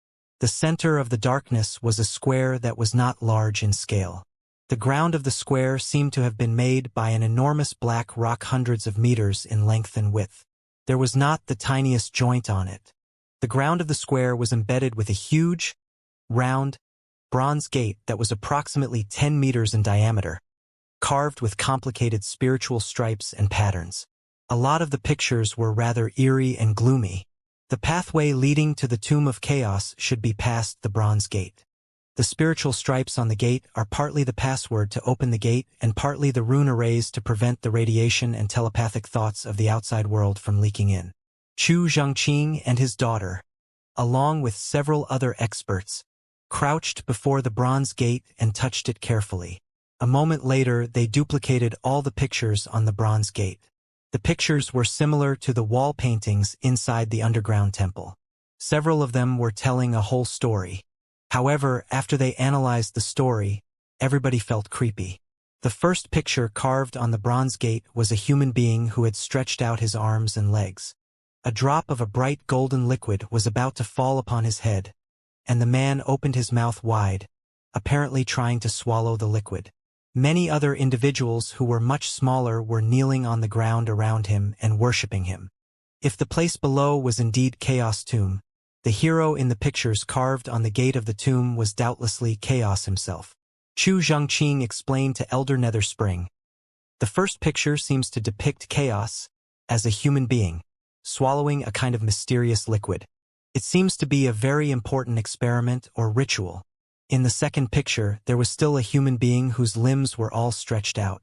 S1: The center of the darkness was a square that was not large in scale. The ground of the square seemed to have been made by an enormous black rock hundreds of meters in length and width. There was not the tiniest joint on it. The ground of the square was embedded with a huge, round, bronze gate that was approximately 10 meters in diameter, carved with complicated spiritual stripes and patterns. A lot of the pictures were rather eerie and gloomy. The pathway leading to the Tomb of Chaos should be past the bronze gate. The spiritual stripes on the gate are partly the password to open the gate and partly the rune arrays to prevent the radiation and telepathic thoughts of the outside world from leaking in. Chu Zhengqing and his daughter, along with several other experts, crouched before the bronze gate and touched it carefully. A moment later, they duplicated all the pictures on the bronze gate. The pictures were similar to the wall paintings inside the underground temple. Several of them were telling a whole story. However, after they analyzed the story, everybody felt creepy. The first picture carved on the bronze gate was a human being who had stretched out his arms and legs. A drop of a bright golden liquid was about to fall upon his head, and the man opened his mouth wide, apparently trying to swallow the liquid. Many other individuals who were much smaller were kneeling on the ground around him and worshipping him. If the place below was indeed Chaos Tomb, the hero in the pictures carved on the gate of the tomb was doubtlessly Chaos himself. Chu Zhengqing explained to Elder Netherspring. The first picture seems to depict Chaos as a human being, swallowing a kind of mysterious liquid. It seems to be a very important experiment or ritual. In the second picture, there was still a human being whose limbs were all stretched out.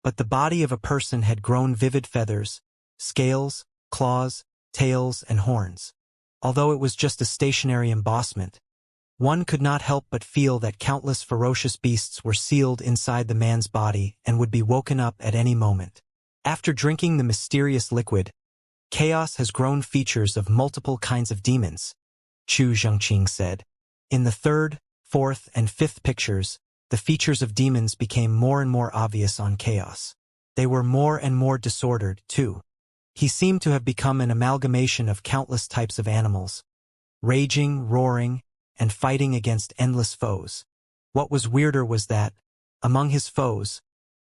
S1: But the body of a person had grown vivid feathers, scales, claws, tails, and horns. Although it was just a stationary embossment, one could not help but feel that countless ferocious beasts were sealed inside the man's body and would be woken up at any moment. After drinking the mysterious liquid, Chaos has grown features of multiple kinds of demons, Chu Zhengqing said. In the third, fourth, and fifth pictures, the features of demons became more and more obvious on Chaos. They were more and more disordered, too. He seemed to have become an amalgamation of countless types of animals, raging, roaring, and fighting against endless foes. What was weirder was that, among his foes,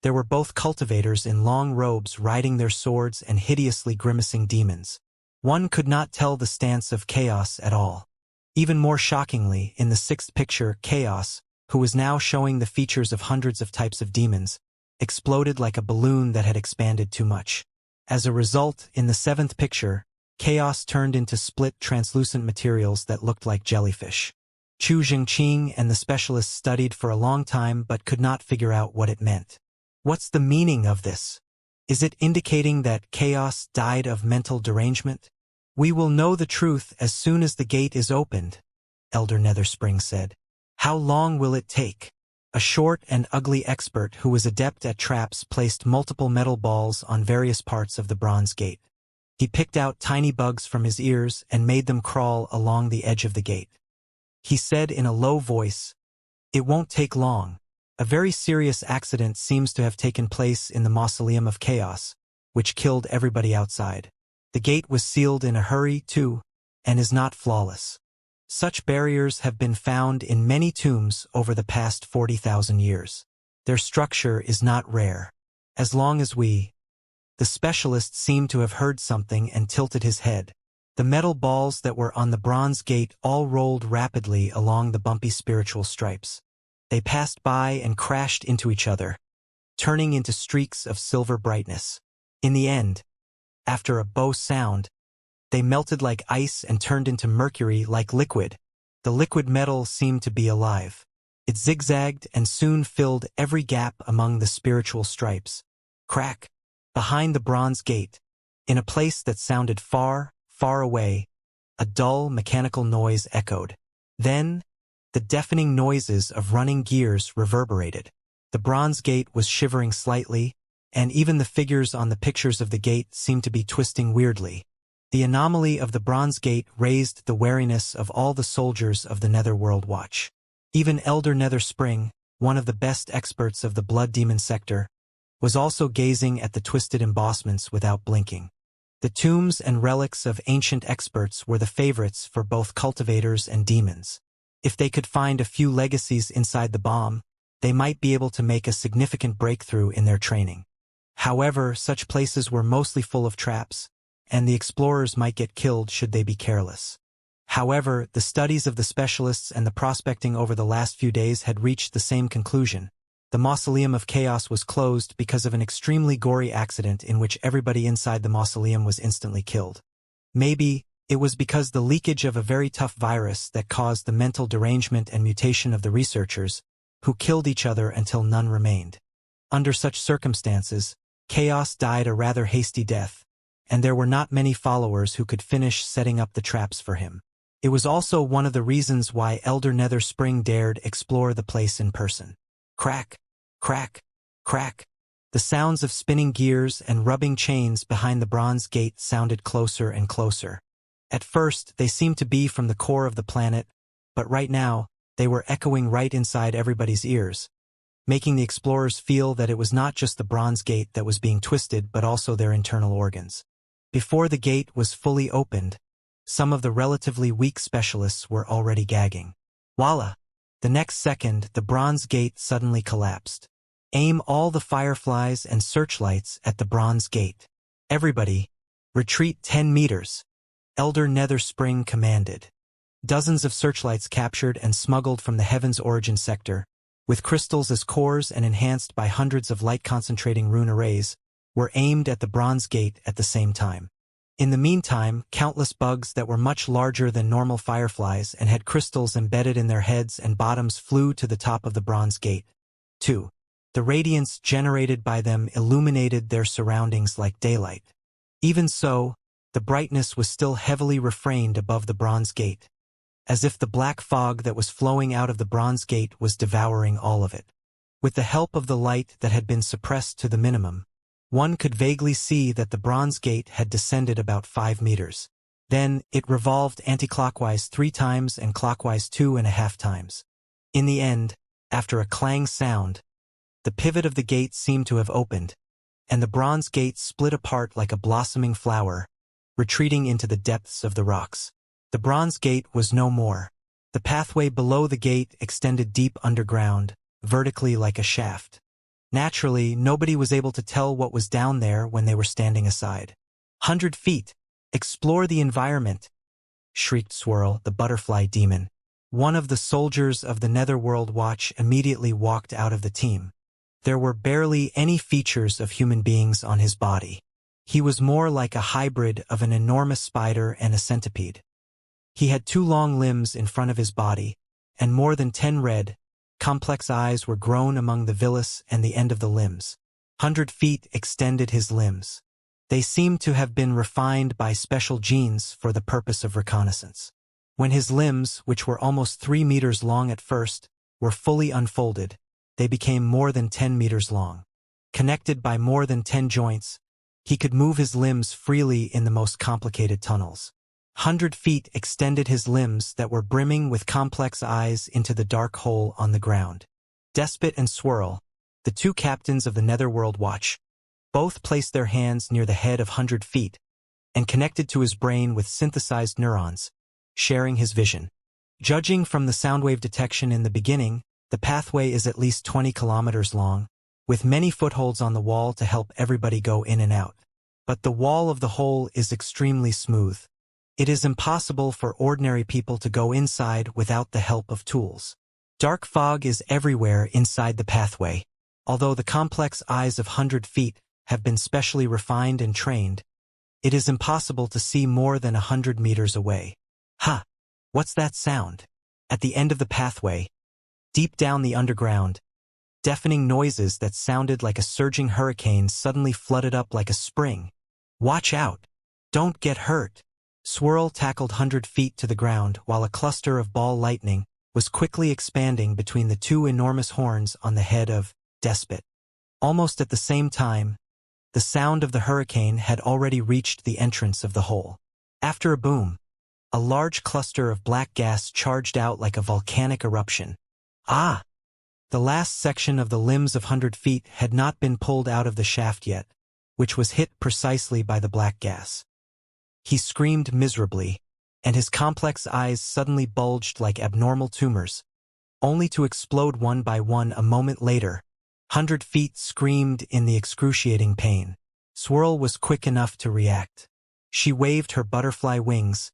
S1: there were both cultivators in long robes riding their swords and hideously grimacing demons. One could not tell the stance of Chaos at all. Even more shockingly, in the sixth picture, Chaos, who was now showing the features of hundreds of types of demons, exploded like a balloon that had expanded too much. As a result, in the seventh picture, Chaos turned into split translucent materials that looked like jellyfish. Chu Jingqing and the specialists studied for a long time but could not figure out what it meant. What's the meaning of this? Is it indicating that Chaos died of mental derangement? We will know the truth as soon as the gate is opened, Elder Netherspring said. How long will it take? A short and ugly expert who was adept at traps placed multiple metal balls on various parts of the bronze gate. He picked out tiny bugs from his ears and made them crawl along the edge of the gate. He said in a low voice, "It won't take long. A very serious accident seems to have taken place in the Mausoleum of Chaos, which killed everybody outside. The gate was sealed in a hurry, too, and is not flawless. Such barriers have been found in many tombs over the past 40,000 years. Their structure is not rare. As long as we—" The specialist seemed to have heard something and tilted his head. The metal balls that were on the bronze gate all rolled rapidly along the bumpy spiritual stripes. They passed by and crashed into each other, turning into streaks of silver brightness. In the end, after a bow sound, they melted like ice and turned into mercury like liquid. The liquid metal seemed to be alive. It zigzagged and soon filled every gap among the spiritual stripes. Crack! Behind the bronze gate, in a place that sounded far, far away, a dull mechanical noise echoed. Then, the deafening noises of running gears reverberated. The bronze gate was shivering slightly, and even the figures on the pictures of the gate seemed to be twisting weirdly. The anomaly of the bronze gate raised the wariness of all the soldiers of the Netherworld Watch. Even Elder Netherspring, one of the best experts of the Blood Demon sector, was also gazing at the twisted embossments without blinking. The tombs and relics of ancient experts were the favorites for both cultivators and demons. If they could find a few legacies inside the bomb, they might be able to make a significant breakthrough in their training. However, such places were mostly full of traps, and the explorers might get killed should they be careless. However, the studies of the specialists and the prospecting over the last few days had reached the same conclusion. The Mausoleum of Chaos was closed because of an extremely gory accident in which everybody inside the mausoleum was instantly killed. Maybe it was because the leakage of a very tough virus that caused the mental derangement and mutation of the researchers, who killed each other until none remained. Under such circumstances, Chaos died a rather hasty death, and there were not many followers who could finish setting up the traps for him. It was also one of the reasons why Elder Netherspring dared explore the place in person. Crack, crack, crack. The sounds of spinning gears and rubbing chains behind the bronze gate sounded closer and closer. At first, they seemed to be from the core of the planet, but right now, they were echoing right inside everybody's ears, making the explorers feel that it was not just the bronze gate that was being twisted but also their internal organs. Before the gate was fully opened, some of the relatively weak specialists were already gagging. Voila! The next second, the bronze gate suddenly collapsed. Aim all the fireflies and searchlights at the bronze gate. Everybody, retreat 10 meters. Elder Netherspring commanded. Dozens of searchlights captured and smuggled from the Heaven's Origin sector, with crystals as cores and enhanced by hundreds of light-concentrating rune arrays, were aimed at the bronze gate at the same time. In the meantime, countless bugs that were much larger than normal fireflies and had crystals embedded in their heads and bottoms flew to the top of the bronze gate. 2. The radiance generated by them illuminated their surroundings like daylight. Even so, the brightness was still heavily refrained above the bronze gate, as if the black fog that was flowing out of the bronze gate was devouring all of it. With the help of the light that had been suppressed to the minimum, one could vaguely see that the bronze gate had descended about 5 meters. Then, it revolved anti-clockwise 3 times and clockwise 2.5 times. In the end, after a clang sound, the pivot of the gate seemed to have opened, and the bronze gate split apart like a blossoming flower, retreating into the depths of the rocks. The bronze gate was no more. The pathway below the gate extended deep underground, vertically like a shaft. Naturally, nobody was able to tell what was down there when they were standing aside. 100 feet, Explore the environment, shrieked Swirl, the butterfly demon. One of the soldiers of the Netherworld Watch immediately walked out of the team. There were barely any features of human beings on his body. He was more like a hybrid of an enormous spider and a centipede. He had 2 long limbs in front of his body, and more than 10 red, complex eyes were grown among the villus and the end of the limbs. 100 feet extended his limbs. They seemed to have been refined by special genes for the purpose of reconnaissance. When his limbs, which were almost 3 meters long at first, were fully unfolded, they became more than 10 meters long. Connected by more than 10 joints, he could move his limbs freely in the most complicated tunnels. 100 feet extended his limbs that were brimming with complex eyes into the dark hole on the ground. Despot and Swirl, the 2 captains of the Netherworld Watch, both placed their hands near the head of 100 feet and connected to his brain with synthesized neurons, sharing his vision. Judging from the soundwave detection in the beginning, the pathway is at least 20 kilometers long, with many footholds on the wall to help everybody go in and out. But the wall of the hole is extremely smooth. It is impossible for ordinary people to go inside without the help of tools. Dark fog is everywhere inside the pathway. Although the complex eyes of 100 feet have been specially refined and trained, it is impossible to see more than 100 meters away. Ha! What's that sound? At the end of the pathway, deep down the underground, deafening noises that sounded like a surging hurricane suddenly flooded up like a spring. Watch out! Don't get hurt! Swirl tackled 100 feet to the ground while a cluster of ball lightning was quickly expanding between the 2 enormous horns on the head of Despot. Almost at the same time, the sound of the hurricane had already reached the entrance of the hole. After a boom, a large cluster of black gas charged out like a volcanic eruption. Ah! The last section of the limbs of 100 feet had not been pulled out of the shaft yet, which was hit precisely by the black gas. He screamed miserably, and his complex eyes suddenly bulged like abnormal tumors, only to explode one by one a moment later. 100 feet screamed in the excruciating pain. Swirl was quick enough to react. She waved her butterfly wings,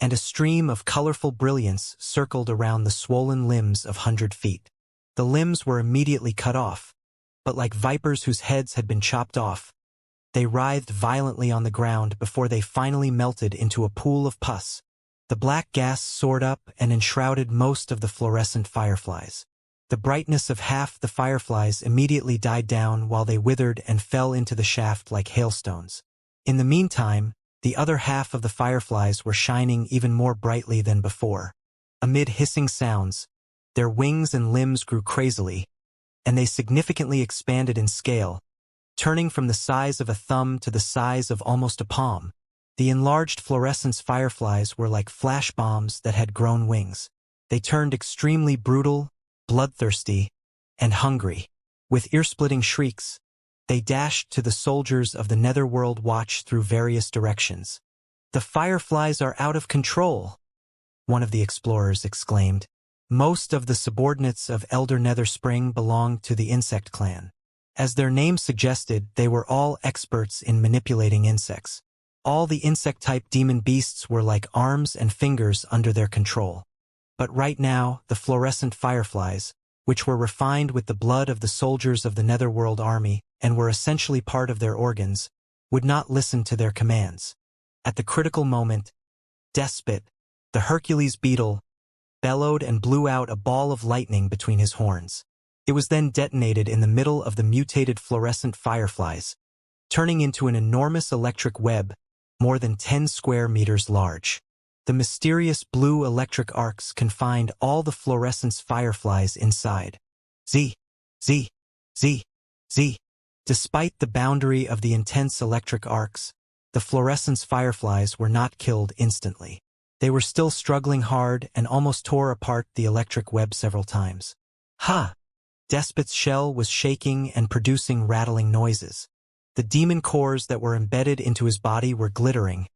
S1: and a stream of colorful brilliance circled around the swollen limbs of 100 feet. The limbs were immediately cut off, but like vipers whose heads had been chopped off, they writhed violently on the ground before they finally melted into a pool of pus. The black gas soared up and enshrouded most of the fluorescent fireflies. The brightness of half the fireflies immediately died down while they withered and fell into the shaft like hailstones. In the meantime, the other half of the fireflies were shining even more brightly than before. Amid hissing sounds, their wings and limbs grew crazily, and they significantly expanded in scale, turning from the size of a thumb to the size of almost a palm. The enlarged fluorescence fireflies were like flash bombs that had grown wings. They turned extremely brutal, bloodthirsty, and hungry. With ear-splitting shrieks, they dashed to the soldiers of the Netherworld Watch through various directions. "The fireflies are out of control," one of the explorers exclaimed. Most of the subordinates of Elder Netherspring belonged to the insect clan. As their name suggested, they were all experts in manipulating insects. All the insect-type demon beasts were like arms and fingers under their control. But right now, the fluorescent fireflies, which were refined with the blood of the soldiers of the Netherworld Army and were essentially part of their organs, would not listen to their commands. At the critical moment, Despot, the Hercules beetle, bellowed and blew out a ball of lightning between his horns. It was then detonated in the middle of the mutated fluorescent fireflies, turning into an enormous electric web, more than 10 square meters large. The mysterious blue electric arcs confined all the fluorescence fireflies inside. Z, Z, Z, Z. Despite the boundary of the intense electric arcs, the fluorescence fireflies were not killed instantly. They were still struggling hard and almost tore apart the electric web several times. Ha! Despot's shell was shaking and producing rattling noises. The demon cores that were embedded into his body were glittering,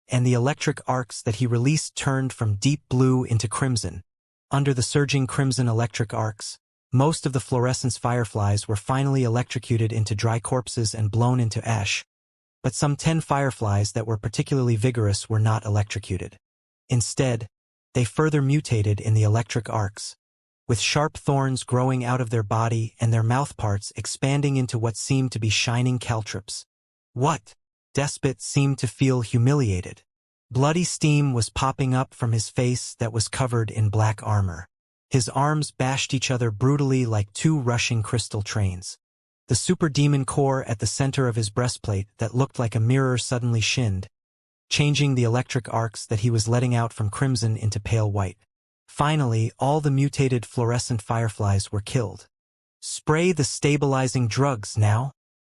S1: and the electric arcs that he released turned from deep blue into crimson. Under the surging crimson electric arcs, most of the fluorescence fireflies were finally electrocuted into dry corpses and blown into ash, But some 10 fireflies that were particularly vigorous were not electrocuted. Instead, they further mutated in the electric arcs, with sharp thorns growing out of their body and their mouthparts expanding into what seemed to be shining caltrops. What? Despot seemed to feel humiliated. Bloody steam was popping up from his face that was covered in black armor. His arms bashed each other brutally like two rushing crystal trains. The super demon core at the center of his breastplate that looked like a mirror suddenly shinned, changing the electric arcs that he was letting out from crimson into pale white. Finally, all the mutated fluorescent fireflies were killed. "Spray the stabilizing drugs now,"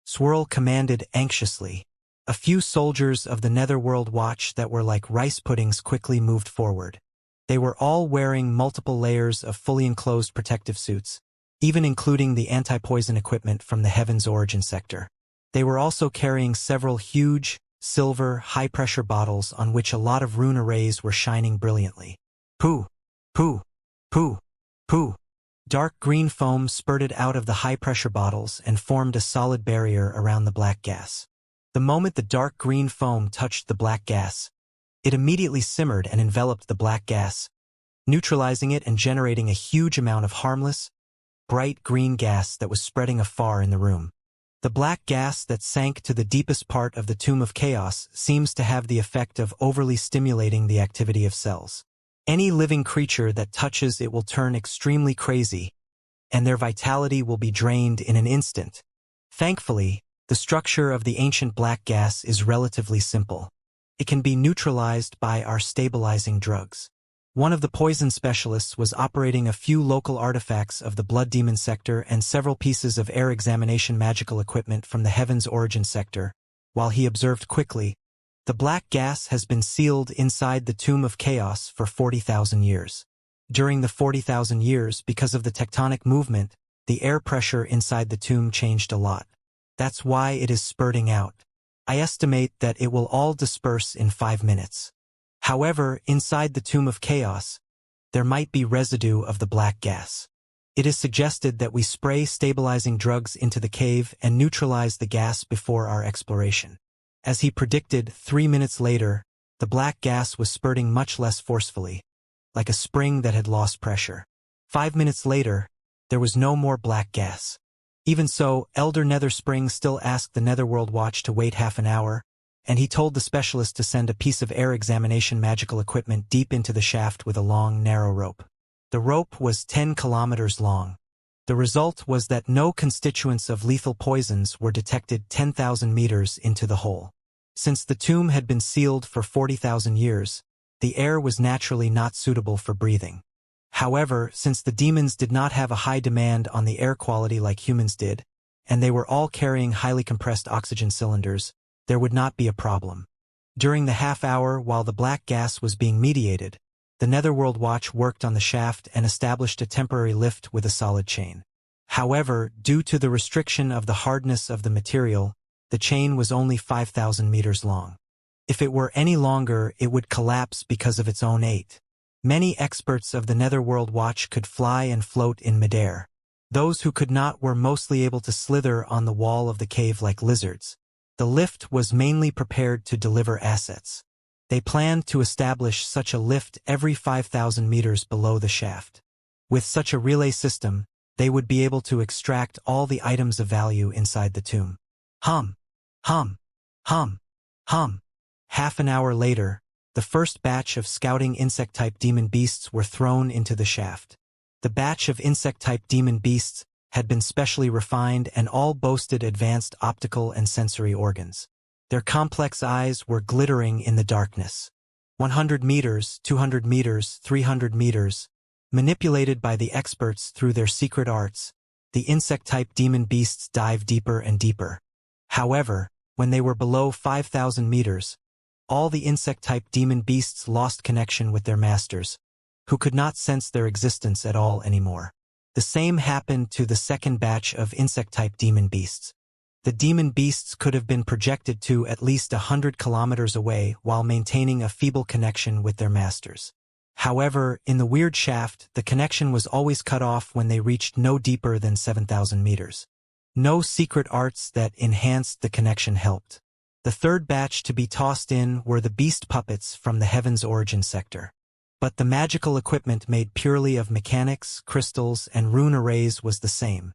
S1: Swirl commanded anxiously. A few soldiers of the Netherworld Watch that were like rice puddings quickly moved forward. They were all wearing multiple layers of fully enclosed protective suits, even including the anti-poison equipment from the Heaven's Origin sector. They were also carrying several huge, silver, high-pressure bottles on which a lot of rune arrays were shining brilliantly. Pooh! Pooh! Pooh! Pooh! Dark green foam spurted out of the high-pressure bottles and formed a solid barrier around the black gas. The moment the dark green foam touched the black gas, it immediately simmered and enveloped the black gas, neutralizing it and generating a huge amount of harmless, bright green gas that was spreading afar in the room. The black gas that sank to the deepest part of the Tomb of Chaos seems to have the effect of overly stimulating the activity of cells. Any living creature that touches it will turn extremely crazy, and their vitality will be drained in an instant. Thankfully, the structure of the ancient black gas is relatively simple. It can be neutralized by our stabilizing drugs. One of the poison specialists was operating a few local artifacts of the Blood Demon sector and several pieces of air examination magical equipment from the Heaven's Origin sector, while he observed quickly, "The black gas has been sealed inside the Tomb of Chaos for 40,000 years. During the 40,000 years, because of the tectonic movement, the air pressure inside the tomb changed a lot. That's why it is spurting out. I estimate that it will all disperse in 5 minutes. However, inside the Tomb of Chaos, there might be residue of the black gas. It is suggested that we spray stabilizing drugs into the cave and neutralize the gas before our exploration." As he predicted, 3 minutes later, the black gas was spurting much less forcefully, like a spring that had lost pressure. 5 minutes later, there was no more black gas. Even so, Elder Netherspring still asked the Netherworld Watch to wait half an hour, and he told the specialist to send a piece of air examination magical equipment deep into the shaft with a long, narrow rope. The rope was 10 kilometers long. The result was that no constituents of lethal poisons were detected 10,000 meters into the hole. Since the tomb had been sealed for 40,000 years, the air was naturally not suitable for breathing. However, since the demons did not have a high demand on the air quality like humans did, and they were all carrying highly compressed oxygen cylinders, there would not be a problem. During the half hour while the black gas was being mediated, the Netherworld Watch worked on the shaft and established a temporary lift with a solid chain. However, due to the restriction of the hardness of the material, the chain was only 5,000 meters long. If it were any longer, it would collapse because of its own weight. Many experts of the Netherworld Watch could fly and float in midair. Those who could not were mostly able to slither on the wall of the cave like lizards. The lift was mainly prepared to deliver assets. They planned to establish such a lift every 5,000 meters below the shaft. With such a relay system, they would be able to extract all the items of value inside the tomb. Hum, hum, hum, hum. Half an hour later, the first batch of scouting insect-type demon beasts were thrown into the shaft. The batch of insect-type demon beasts had been specially refined and all boasted advanced optical and sensory organs. Their complex eyes were glittering in the darkness. 100 meters, 200 meters, 300 meters, manipulated by the experts through their secret arts, the insect-type demon beasts dived deeper and deeper. However, when they were below 5,000 meters, all the insect-type demon beasts lost connection with their masters, who could not sense their existence at all anymore. The same happened to the second batch of insect-type demon beasts. The demon beasts could have been projected to at least 100 kilometers away while maintaining a feeble connection with their masters. However, in the weird shaft, the connection was always cut off when they reached no deeper than 7,000 meters. No secret arts that enhanced the connection helped. The third batch to be tossed in were the beast puppets from the Heaven's Origin sector. But the magical equipment made purely of mechanics, crystals, and rune arrays was the same.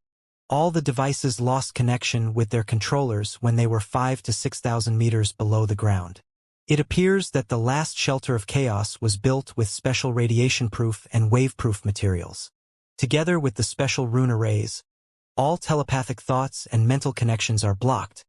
S1: All the devices lost connection with their controllers when they were 5 to 6,000 meters below the ground. It appears that the last shelter of chaos was built with special radiation-proof and wave-proof materials. Together with the special rune arrays, all telepathic thoughts and mental connections are blocked,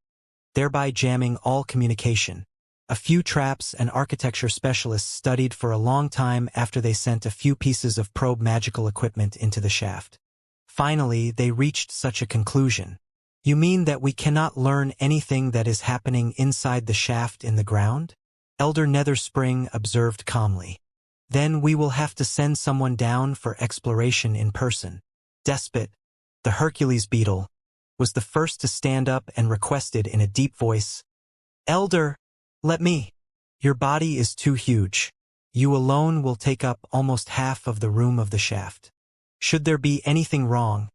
S1: thereby jamming all communication. A few traps and architecture specialists studied for a long time after they sent a few pieces of probe magical equipment into the shaft. Finally, they reached such a conclusion. You mean that we cannot learn anything that is happening inside the shaft in the ground? Elder Netherspring observed calmly. Then we will have to send someone down for exploration in person. Despot, the Hercules beetle, was the first to stand up and requested in a deep voice, "Elder, let me. Your body is too huge. You alone will take up almost half of the room of the shaft. Should there be anything wrong,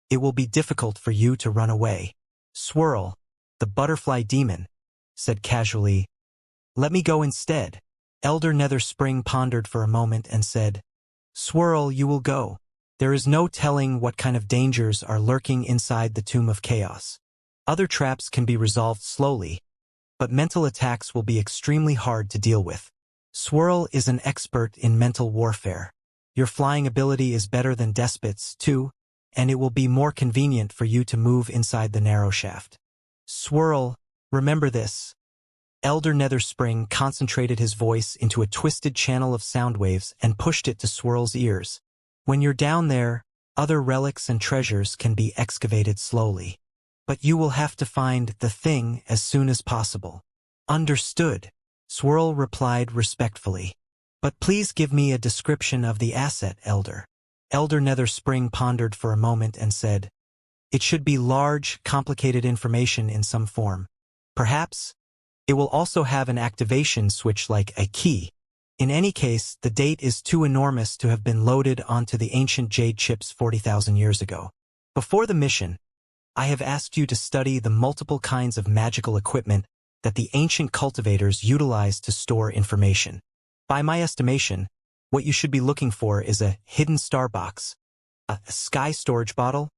S1: it will be difficult for you to run away." Swirl, the butterfly demon, said casually, "Let me go instead." Elder Netherspring pondered for a moment and said, "Swirl, you will go. There is no telling what kind of dangers are lurking inside the Tomb of Chaos. Other traps can be resolved slowly, but mental attacks will be extremely hard to deal with. Swirl is an expert in mental warfare. Your flying ability is better than Despot's, too, and it will be more convenient for you to move inside the narrow shaft. Swirl, remember this." Elder Netherspring concentrated his voice into a twisted channel of sound waves and pushed it to Swirl's ears. "When you're down there, other relics and treasures can be excavated slowly. But you will have to find the thing as soon as possible." "Understood," Swirl replied respectfully. "But please give me a description of the asset, Elder." Elder Netherspring pondered for a moment and said, "It should be large, complicated information in some form. Perhaps it will also have an activation switch like a key. In any case, the date is too enormous to have been loaded onto the ancient jade chips 40,000 years ago. Before the mission, I have asked you to study the multiple kinds of magical equipment that the ancient cultivators utilized to store information. By my estimation, what you should be looking for is a hidden star box, a sky storage bottle,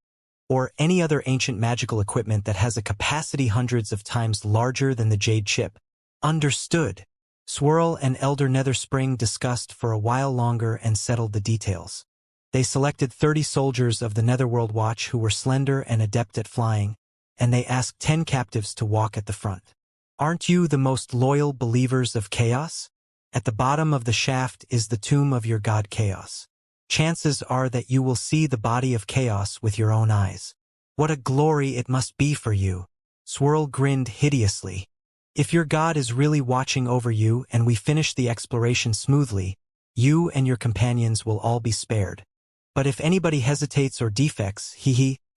S1: or any other ancient magical equipment that has a capacity hundreds of times larger than the jade chip." "Understood." Swirl and Elder Netherspring discussed for a while longer and settled the details. They selected 30 soldiers of the Netherworld Watch who were slender and adept at flying, and they asked 10 captives to walk at the front. "Aren't you the most loyal believers of chaos? At the bottom of the shaft is the tomb of your god Chaos. Chances are that you will see the body of Chaos with your own eyes. What a glory it must be for you." Swirl grinned hideously. "If your god is really watching over you and we finish the exploration smoothly, you and your companions will all be spared. But if anybody hesitates or defects,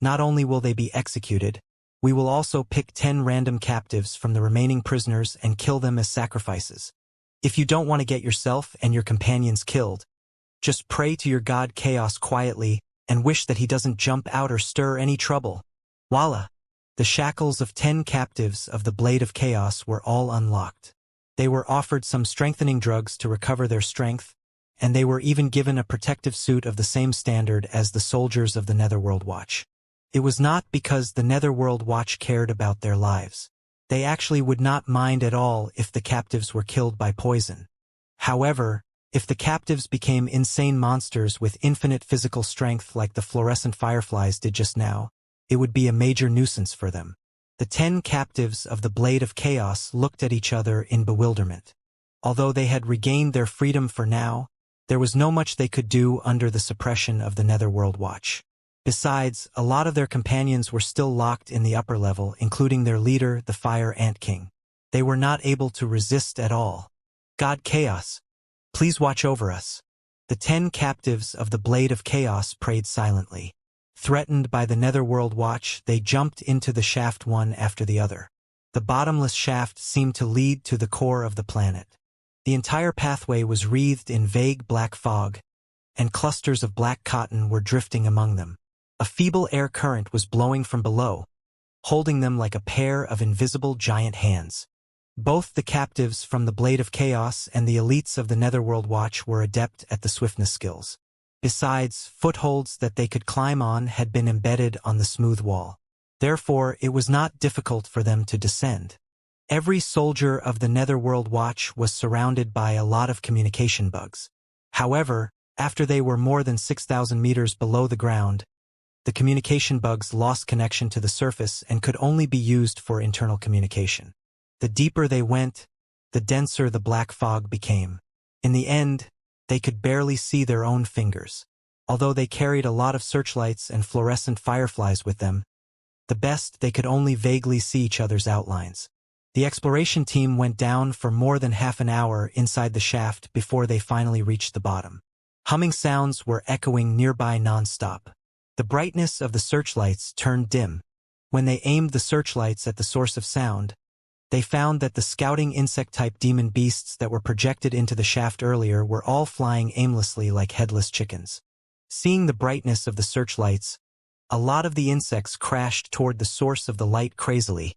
S1: not only will they be executed, we will also pick 10 random captives from the remaining prisoners and kill them as sacrifices. If you don't want to get yourself and your companions killed, just pray to your god Chaos quietly and wish that he doesn't jump out or stir any trouble." Voila! The shackles of 10 captives of the Blade of Chaos were all unlocked. They were offered some strengthening drugs to recover their strength, and they were even given a protective suit of the same standard as the soldiers of the Netherworld Watch. It was not because the Netherworld Watch cared about their lives. They actually would not mind at all if the captives were killed by poison. However, if the captives became insane monsters with infinite physical strength like the fluorescent fireflies did just now, it would be a major nuisance for them. The 10 captives of the Blade of Chaos looked at each other in bewilderment. Although they had regained their freedom for now, there was no much they could do under the suppression of the Netherworld Watch. Besides, a lot of their companions were still locked in the upper level, including their leader, the Fire Ant King. They were not able to resist at all. "God Chaos, please watch over us." The 10 captives of the Blade of Chaos prayed silently. Threatened by the Netherworld Watch, they jumped into the shaft one after the other. The bottomless shaft seemed to lead to the core of the planet. The entire pathway was wreathed in vague black fog, and clusters of black cotton were drifting among them. A feeble air current was blowing from below, holding them like a pair of invisible giant hands. Both the captives from the Blade of Chaos and the elites of the Netherworld Watch were adept at the swiftness skills. Besides, footholds that they could climb on had been embedded on the smooth wall. Therefore, it was not difficult for them to descend. Every soldier of the Netherworld Watch was surrounded by a lot of communication bugs. However, after they were more than 6,000 meters below the ground, the communication bugs lost connection to the surface and could only be used for internal communication. The deeper they went, the denser the black fog became. In the end, they could barely see their own fingers. Although they carried a lot of searchlights and fluorescent fireflies with them, the best they could only vaguely see each other's outlines. The exploration team went down for more than half an hour inside the shaft before they finally reached the bottom. Humming sounds were echoing nearby non-stop. The brightness of the searchlights turned dim. When they aimed the searchlights at the source of sound, they found that the scouting insect-type demon beasts that were projected into the shaft earlier were all flying aimlessly like headless chickens. Seeing the brightness of the searchlights, a lot of the insects crashed toward the source of the light crazily,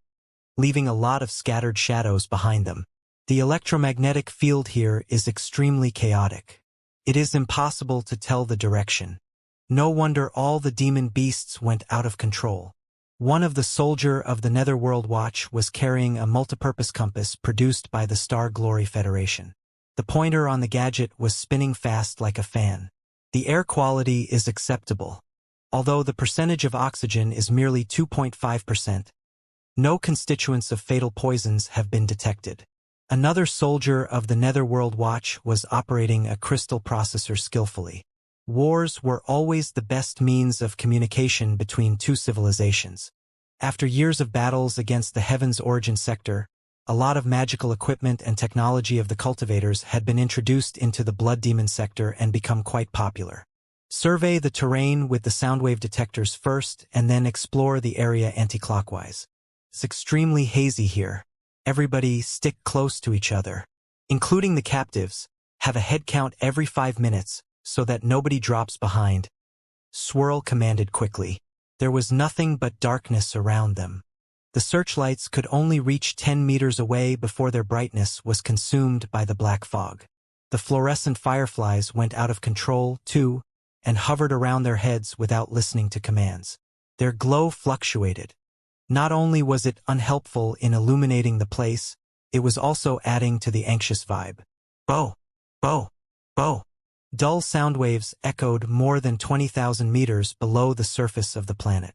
S1: leaving a lot of scattered shadows behind them. The electromagnetic field here is extremely chaotic. It is impossible to tell the direction. No wonder all the demon beasts went out of control. One of the soldier of the Netherworld Watch was carrying a multipurpose compass produced by the Star Glory Federation. The pointer on the gadget was spinning fast like a fan. The air quality is acceptable. Although the percentage of oxygen is merely 2.5%, no constituents of fatal poisons have been detected. Another soldier of the Netherworld Watch was operating a crystal processor skillfully. Wars were always the best means of communication between two civilizations. After years of battles against the Heaven's Origin sector, a lot of magical equipment and technology of the Cultivators had been introduced into the Blood Demon sector and become quite popular. Survey the terrain with the soundwave detectors first and then explore the area anti-clockwise. It's extremely hazy here. Everybody stick close to each other. Including the captives, have a head count every 5 minutes, so that nobody drops behind. Swirl commanded quickly. There was nothing but darkness around them. The searchlights could only reach 10 meters away before their brightness was consumed by the black fog. The fluorescent fireflies went out of control, too, and hovered around their heads without listening to commands. Their glow fluctuated. Not only was it unhelpful in illuminating the place, it was also adding to the anxious vibe. Bo! Bo! Bo! Dull sound waves echoed more than 20,000 meters below the surface of the planet.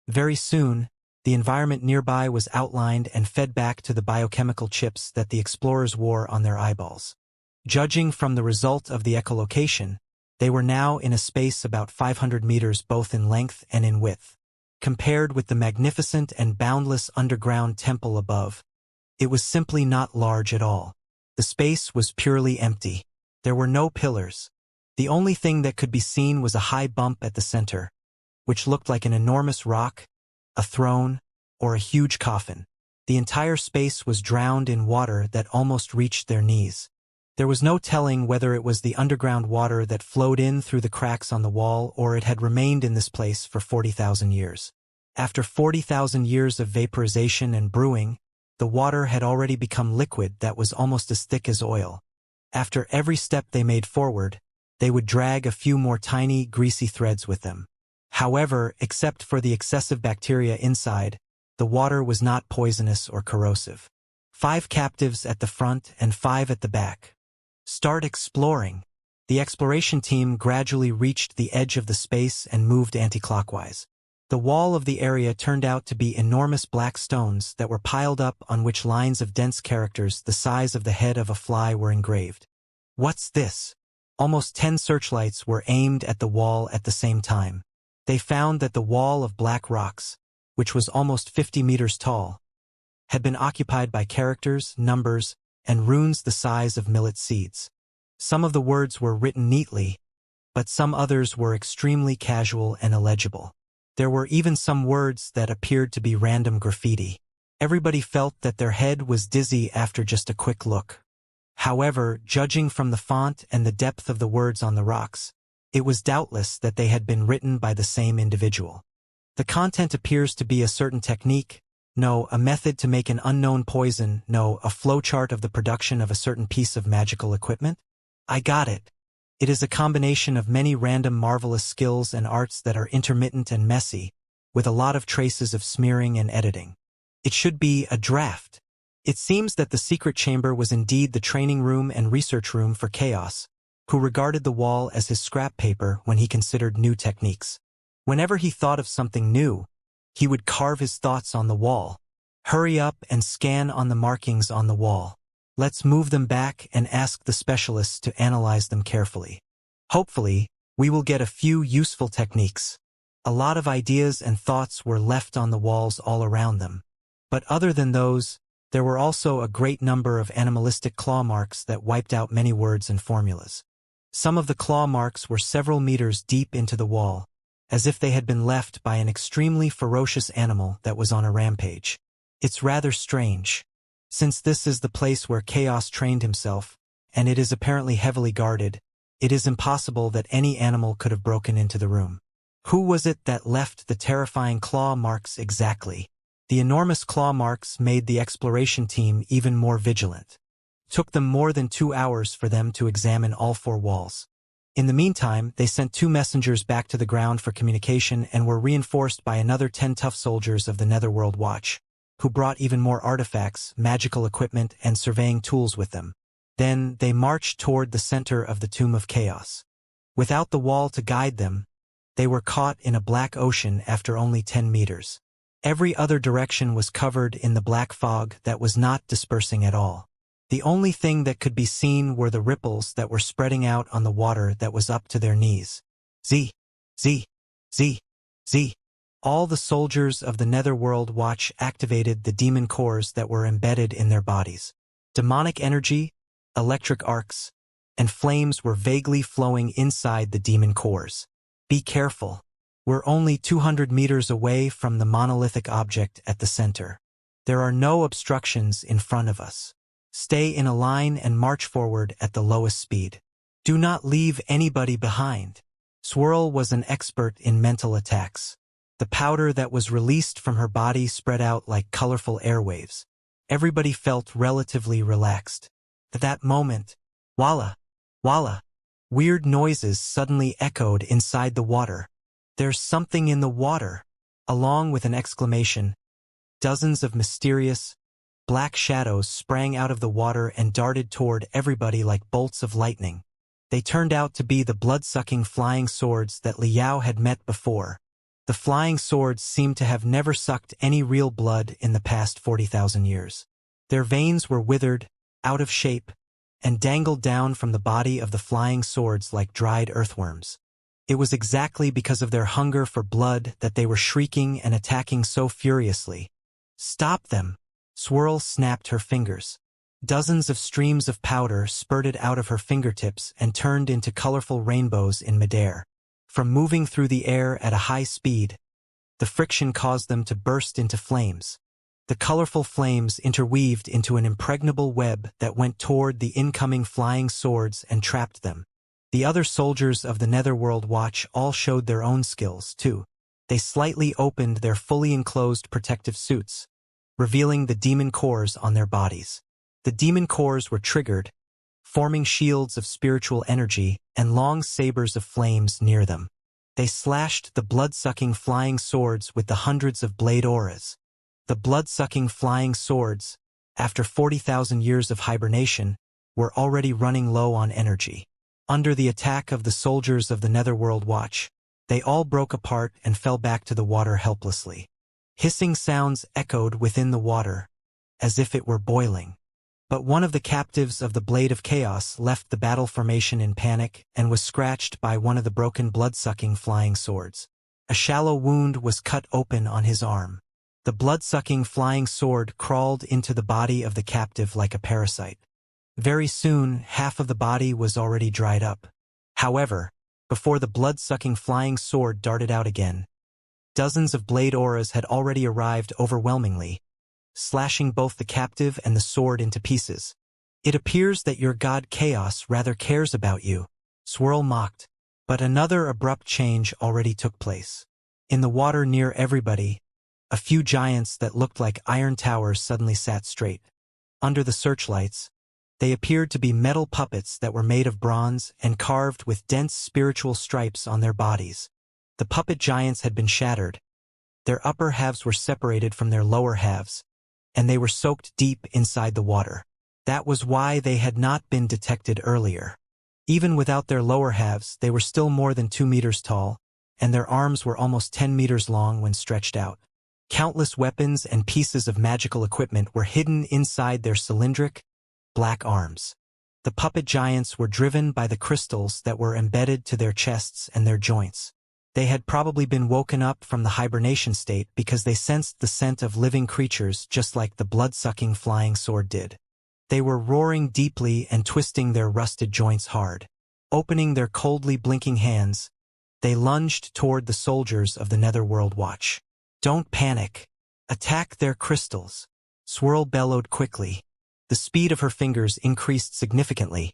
S1: Very soon, the environment nearby was outlined and fed back to the biochemical chips that the explorers wore on their eyeballs. Judging from the result of the echolocation, they were now in a space about 500 meters both in length and in width. Compared with the magnificent and boundless underground temple above, it was simply not large at all. The space was purely empty. There were no pillars. The only thing that could be seen was a high bump at the center, which looked like an enormous rock, a throne, or a huge coffin. The entire space was drowned in water that almost reached their knees. There was no telling whether it was the underground water that flowed in through the cracks on the wall or it had remained in this place for 40,000 years. After 40,000 years of vaporization and brewing, the water had already become liquid that was almost as thick as oil. After every step they made forward, they would drag a few more tiny, greasy threads with them. However, except for the excessive bacteria inside, the water was not poisonous or corrosive. 5 captives at the front and 5 at the back. Start exploring. The exploration team gradually reached the edge of the space and moved anti-clockwise. The wall of the area turned out to be enormous black stones that were piled up on which lines of dense characters the size of the head of a fly were engraved. What's this? Almost 10 searchlights were aimed at the wall at the same time. They found that the wall of black rocks, which was almost 50 meters tall, had been occupied by characters, numbers, and runes the size of millet seeds. Some of the words were written neatly, but some others were extremely casual and illegible. There were even some words that appeared to be random graffiti. Everybody felt that their head was dizzy after just a quick look. However, judging from the font and the depth of the words on the rocks, it was doubtless that they had been written by the same individual. The content appears to be a certain technique, No, a method to make an unknown poison. No, a flowchart of the production of a certain piece of magical equipment? I got it. It is a combination of many random marvelous skills and arts that are intermittent and messy, with a lot of traces of smearing and editing. It should be a draft. It seems that the secret chamber was indeed the training room and research room for Chaos, who regarded the wall as his scrap paper when he considered new techniques. Whenever he thought of something new, he would carve his thoughts on the wall. Hurry up and scan on the markings on the wall. Let's move them back and ask the specialists to analyze them carefully. Hopefully, we will get a few useful techniques. A lot of ideas and thoughts were left on the walls all around them. But other than those, there were also a great number of animalistic claw marks that wiped out many words and formulas. Some of the claw marks were several meters deep into the wall, as if they had been left by an extremely ferocious animal that was on a rampage. It's rather strange. Since this is the place where Chaos trained himself, and it is apparently heavily guarded, it is impossible that any animal could have broken into the room. Who was it that left the terrifying claw marks exactly? The enormous claw marks made the exploration team even more vigilant. Took them more than 2 hours for them to examine all 4 walls. In the meantime, they sent 2 messengers back to the ground for communication and were reinforced by another 10 tough soldiers of the Netherworld Watch, who brought even more artifacts, magical equipment, and surveying tools with them. Then they marched toward the center of the Tomb of Chaos. Without the wall to guide them, they were caught in a black ocean after only 10 meters. Every other direction was covered in the black fog that was not dispersing at all. The only thing that could be seen were the ripples that were spreading out on the water that was up to their knees. Z, Z, Z, Z. All the soldiers of the Netherworld Watch activated the demon cores that were embedded in their bodies. Demonic energy, electric arcs, and flames were vaguely flowing inside the demon cores. Be careful. We're only 200 meters away from the monolithic object at the center. There are no obstructions in front of us. Stay in a line and march forward at the lowest speed. Do not leave anybody behind. Swirl was an expert in mental attacks. The powder that was released from her body spread out like colorful airwaves. Everybody felt relatively relaxed. At that moment, walla, walla, weird noises suddenly echoed inside the water. There's something in the water. Along with an exclamation, dozens of mysterious, black shadows sprang out of the water and darted toward everybody like bolts of lightning. They turned out to be the blood-sucking flying swords that Liao had met before. The flying swords seemed to have never sucked any real blood in the past 40,000 years. Their veins were withered, out of shape, and dangled down from the body of the flying swords like dried earthworms. It was exactly because of their hunger for blood that they were shrieking and attacking so furiously. Stop them! Swirl snapped her fingers. Dozens of streams of powder spurted out of her fingertips and turned into colorful rainbows in midair. From moving through the air at a high speed, the friction caused them to burst into flames. The colorful flames interweaved into an impregnable web that went toward the incoming flying swords and trapped them. The other soldiers of the Netherworld Watch all showed their own skills, too. They slightly opened their fully enclosed protective suits, revealing the demon cores on their bodies. The demon cores were triggered, forming shields of spiritual energy and long sabers of flames near them. They slashed the blood-sucking flying swords with the hundreds of blade auras. The blood-sucking flying swords, after 40,000 years of hibernation, were already running low on energy. Under the attack of the soldiers of the Netherworld Watch, they all broke apart and fell back to the water helplessly. Hissing sounds echoed within the water, as if it were boiling. But one of the captives of the Blade of Chaos left the battle formation in panic and was scratched by one of the broken blood-sucking flying swords. A shallow wound was cut open on his arm. The blood-sucking flying sword crawled into the body of the captive like a parasite. Very soon, half of the body was already dried up. However, before the blood-sucking flying sword darted out again, dozens of blade auras had already arrived overwhelmingly, slashing both the captive and the sword into pieces. It appears that your god Chaos rather cares about you, Swirl mocked. But another abrupt change already took place. In the water near everybody, A few giants that looked like iron towers suddenly sat straight. Under the searchlights, they appeared to be metal puppets that were made of bronze and carved with dense spiritual stripes on their bodies. The puppet giants had been shattered. Their upper halves were separated from their lower halves, and they were soaked deep inside the water. That was why they had not been detected earlier. Even without their lower halves, they were still more than 2 meters tall, and their arms were almost 10 meters long when stretched out. Countless weapons and pieces of magical equipment were hidden inside their cylindric, black arms. The puppet giants were driven by the crystals that were embedded to their chests and their joints. They had probably been woken up from the hibernation state because they sensed the scent of living creatures just like the blood-sucking flying sword did. They were roaring deeply and twisting their rusted joints hard. Opening their coldly blinking hands, they lunged toward the soldiers of the Netherworld Watch. "Don't panic. Attack their crystals," Swirl bellowed quickly. The speed of her fingers increased significantly,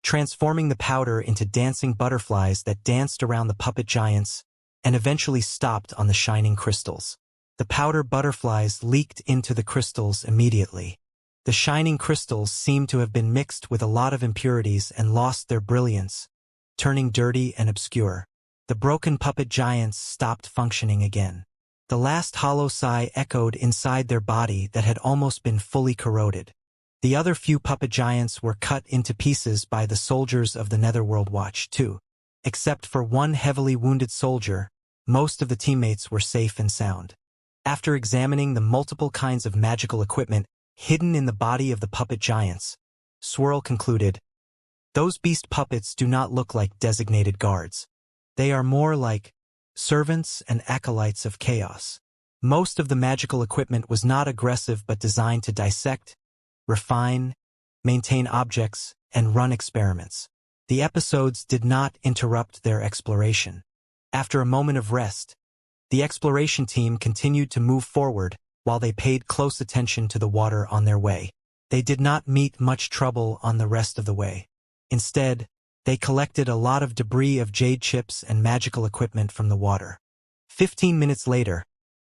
S1: transforming the powder into dancing butterflies that danced around the puppet giants and eventually stopped on the shining crystals. The powder butterflies leaked into the crystals immediately. The shining crystals seemed to have been mixed with a lot of impurities and lost their brilliance, turning dirty and obscure. The broken puppet giants stopped functioning again. The last hollow sigh echoed inside their body that had almost been fully corroded. The other few puppet giants were cut into pieces by the soldiers of the Netherworld Watch, too. Except for one heavily wounded soldier, most of the teammates were safe and sound. After examining the multiple kinds of magical equipment hidden in the body of the puppet giants, Swirl concluded, "Those beast puppets do not look like designated guards. They are more like servants and acolytes of chaos." Most of the magical equipment was not aggressive but designed to dissect, refine, maintain objects, and run experiments. The episodes did not interrupt their exploration. After a moment of rest, the exploration team continued to move forward while they paid close attention to the water on their way. They did not meet much trouble on the rest of the way. Instead, they collected a lot of debris of jade chips and magical equipment from the water. 15 minutes later,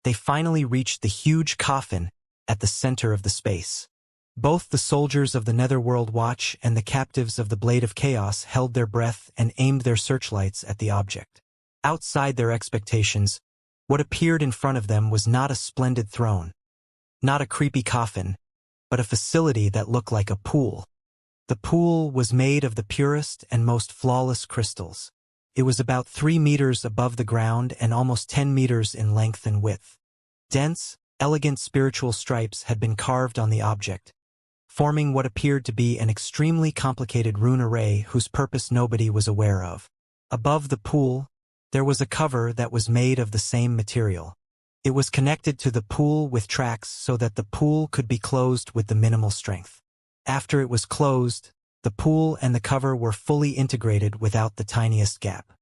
S1: they finally reached the huge coffin at the center of the space. Both the soldiers of the Netherworld Watch and the captives of the Blade of Chaos held their breath and aimed their searchlights at the object. Outside their expectations, what appeared in front of them was not a splendid throne, not a creepy coffin, but a facility that looked like a pool. The pool was made of the purest and most flawless crystals. It was about 3 meters above the ground and almost 10 meters in length and width. Dense, elegant spiritual stripes had been carved on the object, forming what appeared to be an extremely complicated rune array whose purpose nobody was aware of. Above the pool, there was a cover that was made of the same material. It was connected to the pool with tracks so that the pool could be closed with the minimal strength. After it was closed, the pool and the cover were fully integrated without the tiniest gap.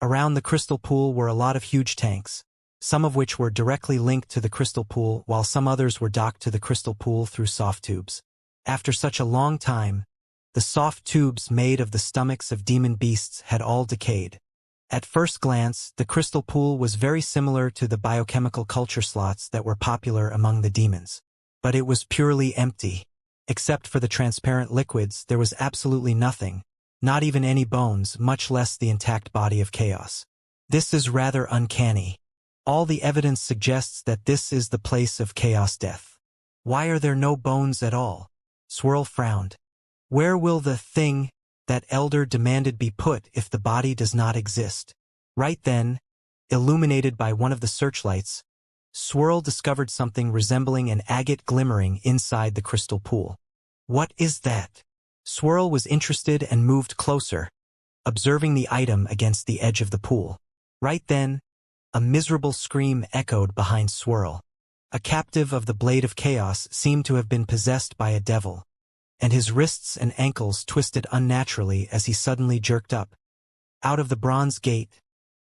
S1: Around the crystal pool were a lot of huge tanks, some of which were directly linked to the crystal pool while some others were docked to the crystal pool through soft tubes. After such a long time, the soft tubes made of the stomachs of demon beasts had all decayed. At first glance, the crystal pool was very similar to the biochemical culture slots that were popular among the demons. But it was purely empty. Except for the transparent liquids, there was absolutely nothing, not even any bones, much less the intact body of chaos. This is rather uncanny. All the evidence suggests that this is the place of chaos death. Why are there no bones at all? Swirl frowned. Where will the thing that Elder demanded be put if the body does not exist? Right then, illuminated by one of the searchlights, Swirl discovered something resembling an agate glimmering inside the crystal pool. What is that? Swirl was interested and moved closer, observing the item against the edge of the pool. Right then, a miserable scream echoed behind Swirl. A captive of the Blade of Chaos seemed to have been possessed by a devil, and his wrists and ankles twisted unnaturally as he suddenly jerked up. Out of the bronze gate,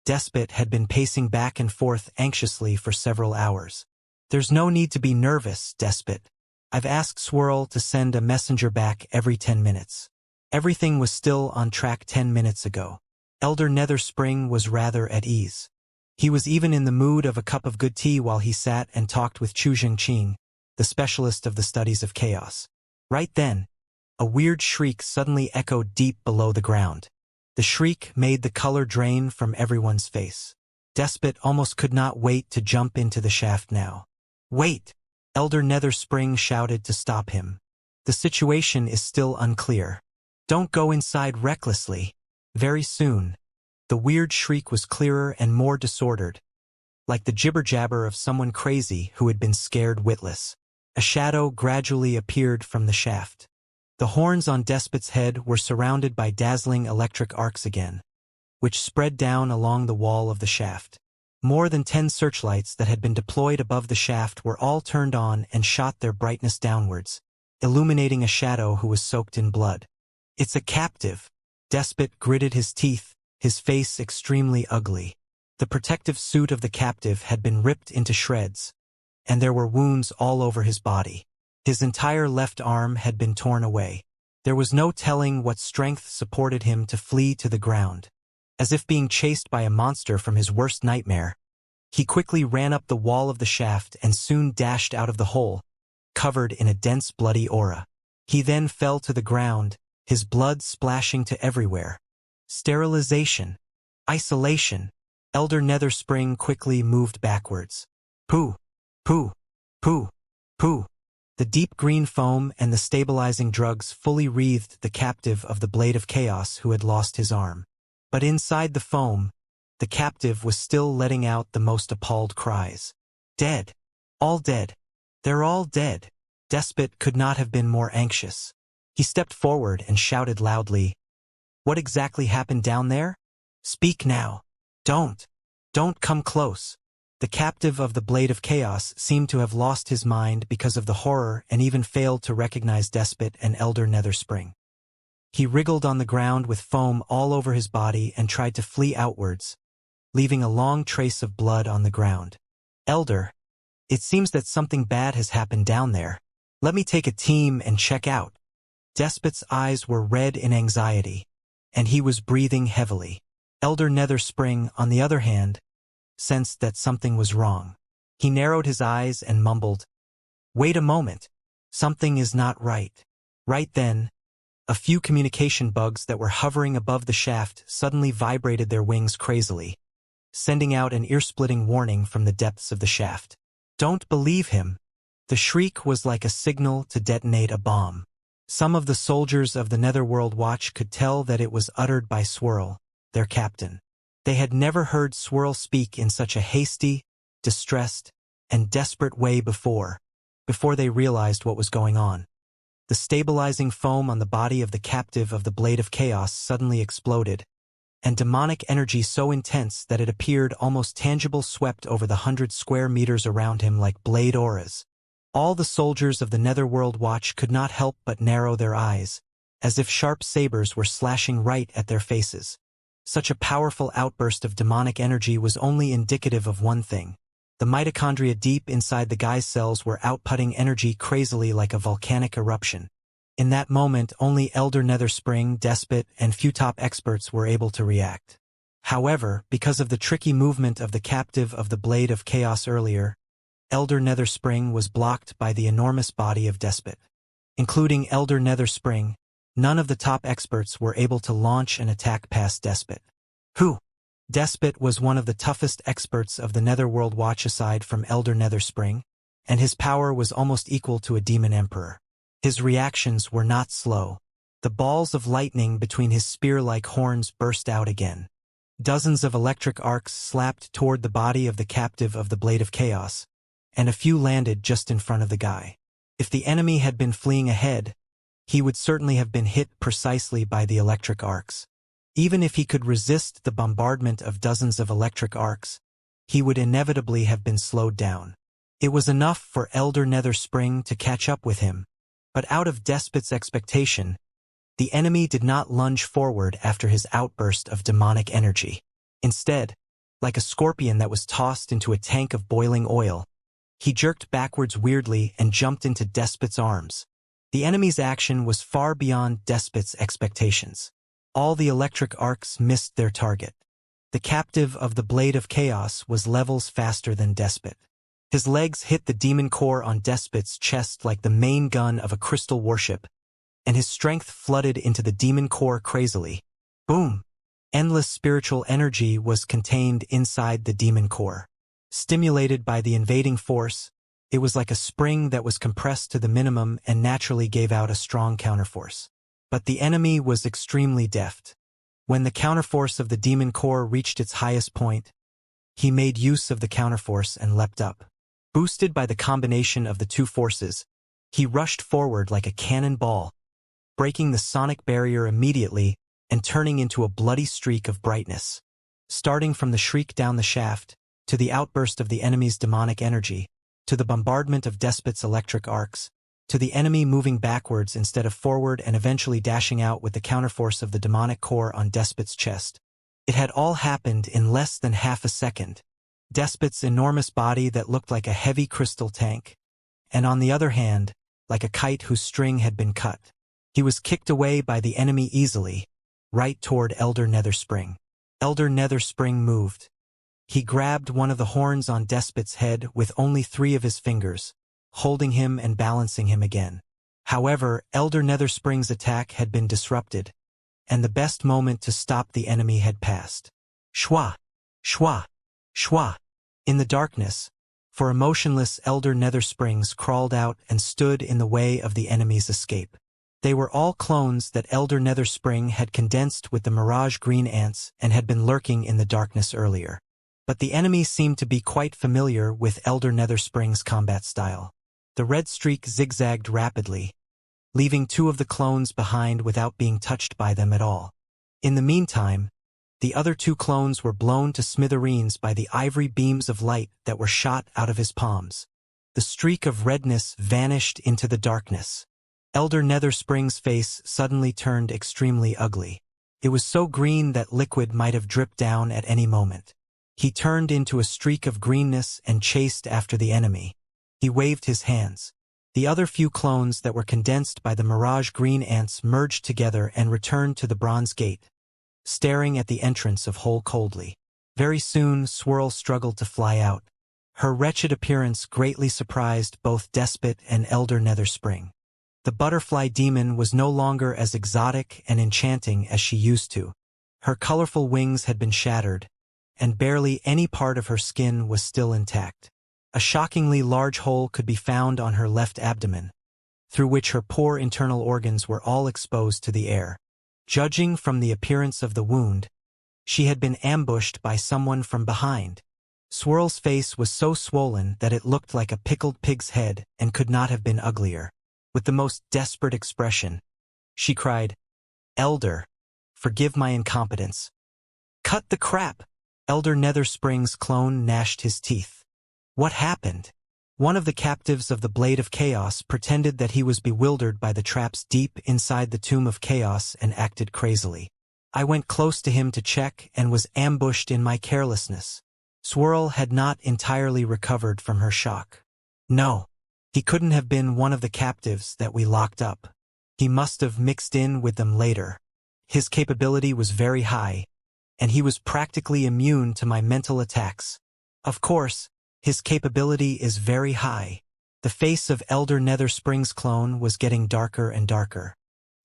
S1: Despot had been pacing back and forth anxiously for several hours. There's no need to be nervous, Despot. I've asked Swirl to send a messenger back every 10 minutes. Everything was still on track 10 minutes ago. Elder Netherspring was rather at ease. He was even in the mood of a cup of good tea while he sat and talked with Chu Zhengqing, the specialist of the studies of chaos. Right then, a weird shriek suddenly echoed deep below the ground. The shriek made the color drain from everyone's face. Despot almost could not wait to jump into the shaft now. "Wait!" Elder Netherspring shouted to stop him. "The situation is still unclear. Don't go inside recklessly." Very soon, the weird shriek was clearer and more disordered, like the jibber-jabber of someone crazy who had been scared witless. A shadow gradually appeared from the shaft. The horns on Despot's head were surrounded by dazzling electric arcs again, which spread down along the wall of the shaft. More than 10 searchlights that had been deployed above the shaft were all turned on and shot their brightness downwards, illuminating a shadow who was soaked in blood. "It's a captive." Despot gritted his teeth, his face extremely ugly. The protective suit of the captive had been ripped into shreds, and there were wounds all over his body. His entire left arm had been torn away. There was no telling what strength supported him to flee to the ground. As if being chased by a monster from his worst nightmare, he quickly ran up the wall of the shaft and soon dashed out of the hole, covered in a dense bloody aura. He then fell to the ground, his blood splashing to everywhere. Sterilization. Isolation. Elder Netherspring quickly moved backwards. Pooh. Pooh. Pooh. Pooh. The deep green foam and the stabilizing drugs fully wreathed the captive of the Blade of Chaos who had lost his arm. But inside the foam, the captive was still letting out the most appalled cries. "Dead. All dead. They're all dead." Despot could not have been more anxious. He stepped forward and shouted loudly, "What exactly happened down there? Speak now. Don't come close." The captive of the Blade of Chaos seemed to have lost his mind because of the horror and even failed to recognize Despot and Elder Netherspring. He wriggled on the ground with foam all over his body and tried to flee outwards, leaving a long trace of blood on the ground. "Elder, it seems that something bad has happened down there. Let me take a team and check out." Despot's eyes were red in anxiety, and he was breathing heavily. Elder Netherspring, on the other hand, sensed that something was wrong. He narrowed his eyes and mumbled, "Wait a moment. Something is not right." Right then, a few communication bugs that were hovering above the shaft suddenly vibrated their wings crazily, sending out an ear-splitting warning from the depths of the shaft. "Don't believe him." The shriek was like a signal to detonate a bomb. Some of the soldiers of the Netherworld Watch could tell that it was uttered by Swirl, their captain. They had never heard Swirl speak in such a hasty, distressed, and desperate way before they realized what was going on. The stabilizing foam on the body of the captive of the Blade of Chaos suddenly exploded, and demonic energy so intense that it appeared almost tangible swept over the 100 square meters around him like blade auras. All the soldiers of the Netherworld Watch could not help but narrow their eyes, as if sharp sabers were slashing right at their faces. Such a powerful outburst of demonic energy was only indicative of one thing. The mitochondria deep inside the guy's cells were outputting energy crazily like a volcanic eruption. In that moment, only Elder Netherspring, Despot, and few top experts were able to react. However, because of the tricky movement of the captive of the Blade of Chaos earlier, Elder Netherspring was blocked by the enormous body of Despot. Including Elder Netherspring, none of the top experts were able to launch an attack past Despot. Who? Despot was one of the toughest experts of the Netherworld Watch aside from Elder Netherspring, and his power was almost equal to a demon emperor. His reactions were not slow. The balls of lightning between his spear-like horns burst out again. Dozens of electric arcs slapped toward the body of the captive of the Blade of Chaos, and a few landed just in front of the guy. If the enemy had been fleeing ahead, he would certainly have been hit precisely by the electric arcs. Even if he could resist the bombardment of dozens of electric arcs, he would inevitably have been slowed down. It was enough for Elder Netherspring to catch up with him, but out of Despot's expectation, the enemy did not lunge forward after his outburst of demonic energy. Instead, like a scorpion that was tossed into a tank of boiling oil, he jerked backwards weirdly and jumped into Despot's arms. The enemy's action was far beyond Despot's expectations. All the electric arcs missed their target. The captive of the Blade of Chaos was levels faster than Despot. His legs hit the demon core on Despot's chest like the main gun of a crystal warship, and his strength flooded into the demon core crazily. Boom! Endless spiritual energy was contained inside the demon core. Stimulated by the invading force, it was like a spring that was compressed to the minimum and naturally gave out a strong counterforce. But the enemy was extremely deft. When the counterforce of the demon core reached its highest point, he made use of the counterforce and leapt up. Boosted by the combination of the two forces, he rushed forward like a cannonball, breaking the sonic barrier immediately and turning into a bloody streak of brightness. Starting from the shriek down the shaft, to the outburst of the enemy's demonic energy, to the bombardment of Despot's electric arcs, to the enemy moving backwards instead of forward and eventually dashing out with the counterforce of the demonic core on Despot's chest. It had all happened in less than half a second. Despot's enormous body that looked like a heavy crystal tank, and on the other hand, like a kite whose string had been cut. He was kicked away by the enemy easily, right toward Elder Netherspring. Elder Netherspring moved. He grabbed one of the horns on Despot's head with only 3 of his fingers, holding him and balancing him again. However, Elder Netherspring's attack had been disrupted, and the best moment to stop the enemy had passed. Shwa! Shwa! Shwa! In the darkness, for a motionless Elder Nethersprings crawled out and stood in the way of the enemy's escape. They were all clones that Elder Netherspring had condensed with the Mirage Green Ants and had been lurking in the darkness earlier. But the enemy seemed to be quite familiar with Elder Netherspring's combat style. The red streak zigzagged rapidly, leaving 2 of the clones behind without being touched by them at all. In the meantime, the other 2 clones were blown to smithereens by the ivory beams of light that were shot out of his palms. The streak of redness vanished into the darkness. Elder Netherspring's face suddenly turned extremely ugly. It was so green that liquid might have dripped down at any moment. He turned into a streak of greenness and chased after the enemy. He waved his hands. The other few clones that were condensed by the Mirage Green Ants merged together and returned to the Bronze Gate, staring at the entrance of Hole coldly. Very soon, Swirl struggled to fly out. Her wretched appearance greatly surprised both Despot and Elder Netherspring. The butterfly demon was no longer as exotic and enchanting as she used to. Her colorful wings had been shattered, and barely any part of her skin was still intact. A shockingly large hole could be found on her left abdomen, through which her poor internal organs were all exposed to the air. Judging from the appearance of the wound, she had been ambushed by someone from behind. Swirl's face was so swollen that it looked like a pickled pig's head and could not have been uglier. With the most desperate expression, she cried, "Elder, forgive my incompetence." "Cut the crap!" Elder Netherspring's clone gnashed his teeth. What happened? One of the captives of the Blade of Chaos pretended that he was bewildered by the traps deep inside the Tomb of Chaos and acted crazily. I went close to him to check and was ambushed in my carelessness. Swirl had not entirely recovered from her shock. No, he couldn't have been one of the captives that we locked up. He must have mixed in with them later. His capability was very high, and he was practically immune to my mental attacks. Of course, his capability is very high. The face of Elder Netherspring's clone was getting darker and darker.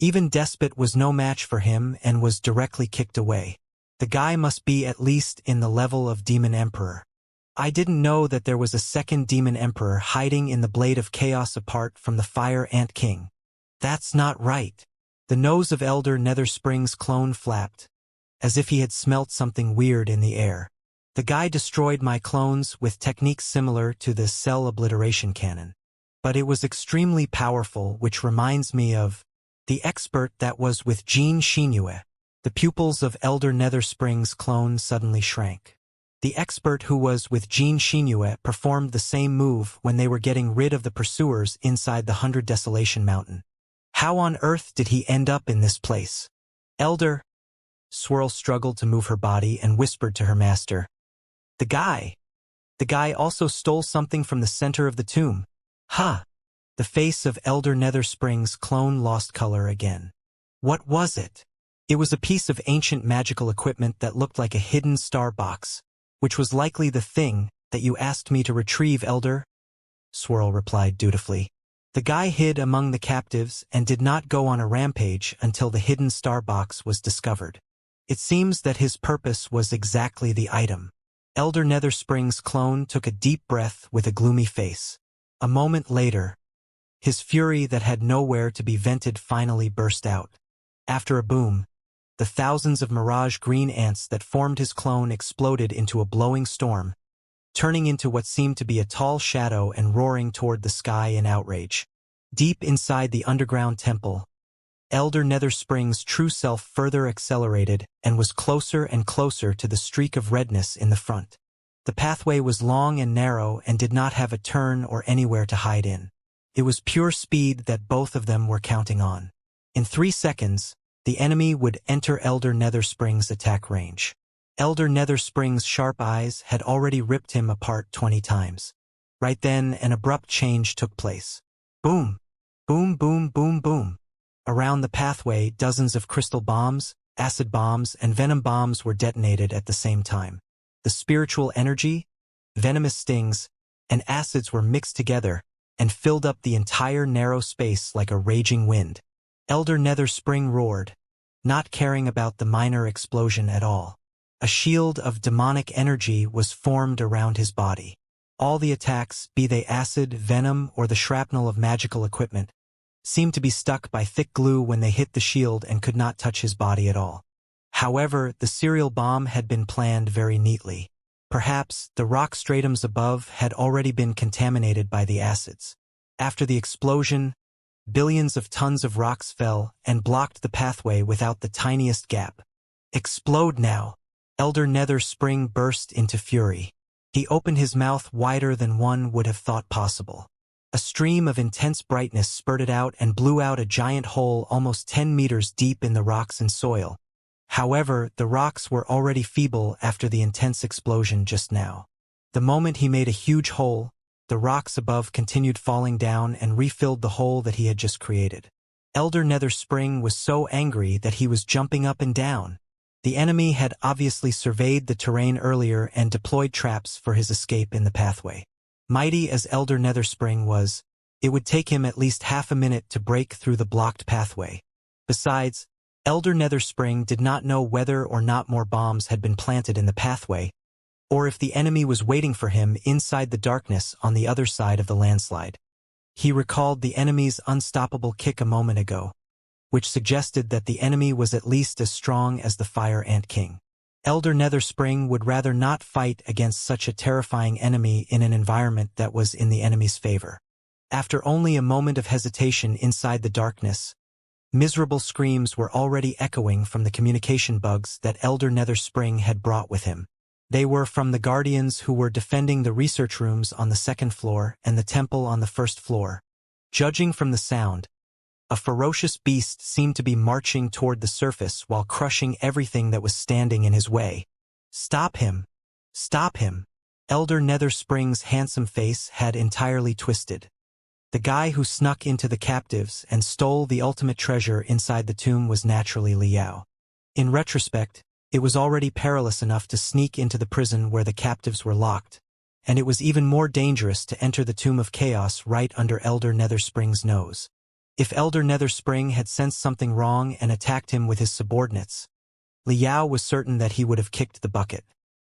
S1: Even Despot was no match for him and was directly kicked away. The guy must be at least in the level of Demon Emperor. I didn't know that there was a second Demon Emperor hiding in the Blade of Chaos apart from the Fire Ant King. That's not right. The nose of Elder Netherspring's clone flapped, as if he had smelt something weird in the air. The guy destroyed my clones with techniques similar to the cell obliteration cannon. But it was extremely powerful, which reminds me of the expert that was with Xianxia. The pupils of Elder Netherspring's clone suddenly shrank. The expert who was with Xianxia performed the same move when they were getting rid of the pursuers inside the 100 Desolation Mountain. How on earth did he end up in this place? Elder? Swirl struggled to move her body and whispered to her master. The guy also stole something from the center of the tomb. Ha! The face of Elder Netherspring's clone lost color again. What was it? It was a piece of ancient magical equipment that looked like a hidden star box, which was likely the thing that you asked me to retrieve, Elder, Swirl replied dutifully. The guy hid among the captives and did not go on a rampage until the hidden star box was discovered. It seems that his purpose was exactly the item. Elder Netherspring's clone took a deep breath with a gloomy face. A moment later, his fury that had nowhere to be vented finally burst out. After a boom, the thousands of mirage green ants that formed his clone exploded into a blowing storm, turning into what seemed to be a tall shadow and roaring toward the sky in outrage. Deep inside the underground temple, Elder Netherspring's true self further accelerated and was closer and closer to the streak of redness in the front. The pathway was long and narrow and did not have a turn or anywhere to hide in. It was pure speed that both of them were counting on. In 3 seconds, the enemy would enter Elder Netherspring's attack range. Elder Netherspring's sharp eyes had already ripped him apart 20 times. Right then, an abrupt change took place. Boom! Boom, boom, boom, boom. Around the pathway, dozens of crystal bombs, acid bombs, and venom bombs were detonated at the same time. The spiritual energy, venomous stings, and acids were mixed together and filled up the entire narrow space like a raging wind. Elder Netherspring roared, not caring about the minor explosion at all. A shield of demonic energy was formed around his body. All the attacks, be they acid, venom, or the shrapnel of magical equipment, seemed to be stuck by thick glue when they hit the shield and could not touch his body at all. However, the serial bomb had been planned very neatly. Perhaps the rock stratums above had already been contaminated by the acids. After the explosion, billions of tons of rocks fell and blocked the pathway without the tiniest gap. Explode now! Elder Netherspring burst into fury. He opened his mouth wider than one would have thought possible. A stream of intense brightness spurted out and blew out a giant hole almost 10 meters deep in the rocks and soil. However, the rocks were already feeble after the intense explosion just now. The moment he made a huge hole, the rocks above continued falling down and refilled the hole that he had just created. Elder Netherspring was so angry that he was jumping up and down. The enemy had obviously surveyed the terrain earlier and deployed traps for his escape in the pathway. Mighty as Elder Netherspring was, it would take him at least half a minute to break through the blocked pathway. Besides, Elder Netherspring did not know whether or not more bombs had been planted in the pathway, or if the enemy was waiting for him inside the darkness on the other side of the landslide. He recalled the enemy's unstoppable kick a moment ago, which suggested that the enemy was at least as strong as the Fire Ant King. Elder Netherspring would rather not fight against such a terrifying enemy in an environment that was in the enemy's favor. After only a moment of hesitation inside the darkness, miserable screams were already echoing from the communication bugs that Elder Netherspring had brought with him. They were from the guardians who were defending the research rooms on the 2nd floor and the temple on the 1st floor. Judging from the sound, a ferocious beast seemed to be marching toward the surface while crushing everything that was standing in his way. Stop him! Stop him! Elder Netherspring's handsome face had entirely twisted. The guy who snuck into the captives and stole the ultimate treasure inside the tomb was naturally Liao. In retrospect, it was already perilous enough to sneak into the prison where the captives were locked, and it was even more dangerous to enter the Tomb of Chaos right under Elder Netherspring's nose. If Elder Netherspring had sensed something wrong and attacked him with his subordinates, Liao was certain that he would have kicked the bucket.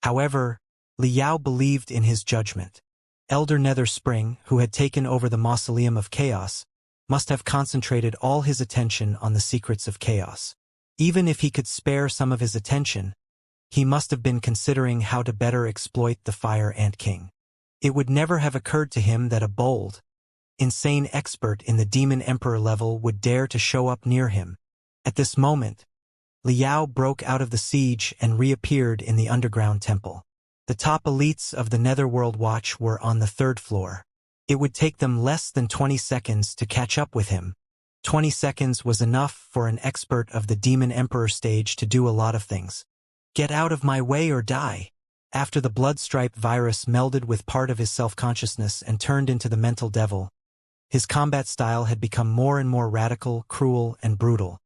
S1: However, Liao believed in his judgment. Elder Netherspring, who had taken over the Mausoleum of Chaos, must have concentrated all his attention on the secrets of chaos. Even if he could spare some of his attention, he must have been considering how to better exploit the Fire Ant King. It would never have occurred to him that a bold, insane expert in the Demon Emperor level would dare to show up near him. At this moment, Liao broke out of the siege and reappeared in the underground temple. The top elites of the Netherworld Watch were on the 3rd floor. It would take them less than 20 seconds to catch up with him. 20 seconds was enough for an expert of the Demon Emperor stage to do a lot of things. Get out of my way or die. After the blood-striped virus melded with part of his self-consciousness and turned into the mental devil, his combat style had become more and more radical, cruel, and brutal.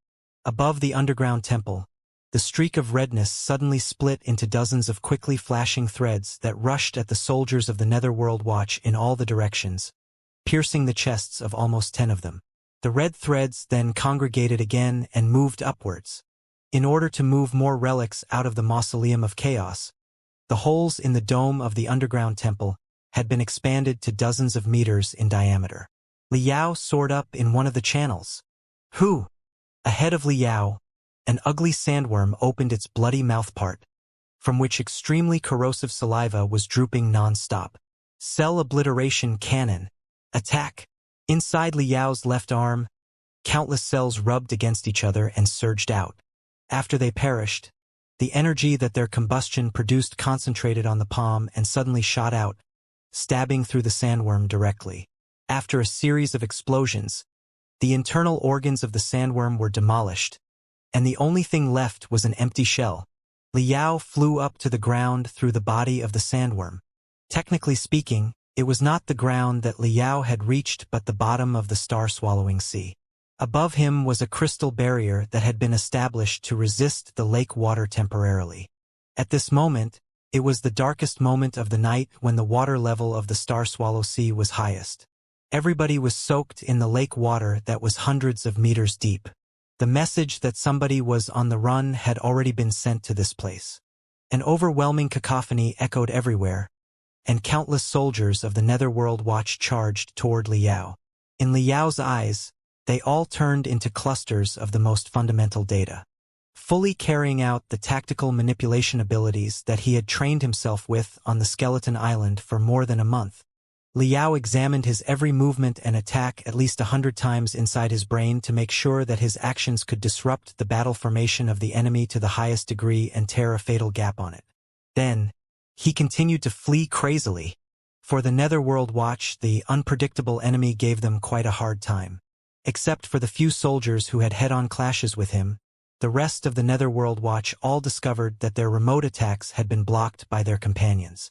S1: Above the underground temple, the streak of redness suddenly split into dozens of quickly flashing threads that rushed at the soldiers of the Netherworld Watch in all the directions, piercing the chests of almost 10 of them. The red threads then congregated again and moved upwards. In order to move more relics out of the Mausoleum of Chaos, the holes in the dome of the underground temple had been expanded to dozens of meters in diameter. Liao soared up in one of the channels. Who? Ahead of Liao, an ugly sandworm opened its bloody mouthpart, from which extremely corrosive saliva was drooping non-stop. Cell obliteration cannon. Attack! Inside Liao's left arm, countless cells rubbed against each other and surged out. After they perished, the energy that their combustion produced concentrated on the palm and suddenly shot out, stabbing through the sandworm directly. After a series of explosions, the internal organs of the sandworm were demolished, and the only thing left was an empty shell. Liao flew up to the ground through the body of the sandworm. Technically speaking, it was not the ground that Liao had reached but the bottom of the star-swallowing sea. Above him was a crystal barrier that had been established to resist the lake water temporarily. At this moment, it was the darkest moment of the night when the water level of the star-swallow sea was highest. Everybody was soaked in the lake water that was hundreds of meters deep. The message that somebody was on the run had already been sent to this place. An overwhelming cacophony echoed everywhere, and countless soldiers of the Netherworld Watch charged toward Liao. In Liao's eyes, they all turned into clusters of the most fundamental data. Fully carrying out the tactical manipulation abilities that he had trained himself with on the Skeleton Island for more than a month, Liao examined his every movement and attack at least 100 times inside his brain to make sure that his actions could disrupt the battle formation of the enemy to the highest degree and tear a fatal gap on it. Then, he continued to flee crazily. For the Netherworld Watch, the unpredictable enemy gave them quite a hard time. Except for the few soldiers who had head-on clashes with him, the rest of the Netherworld Watch all discovered that their remote attacks had been blocked by their companions.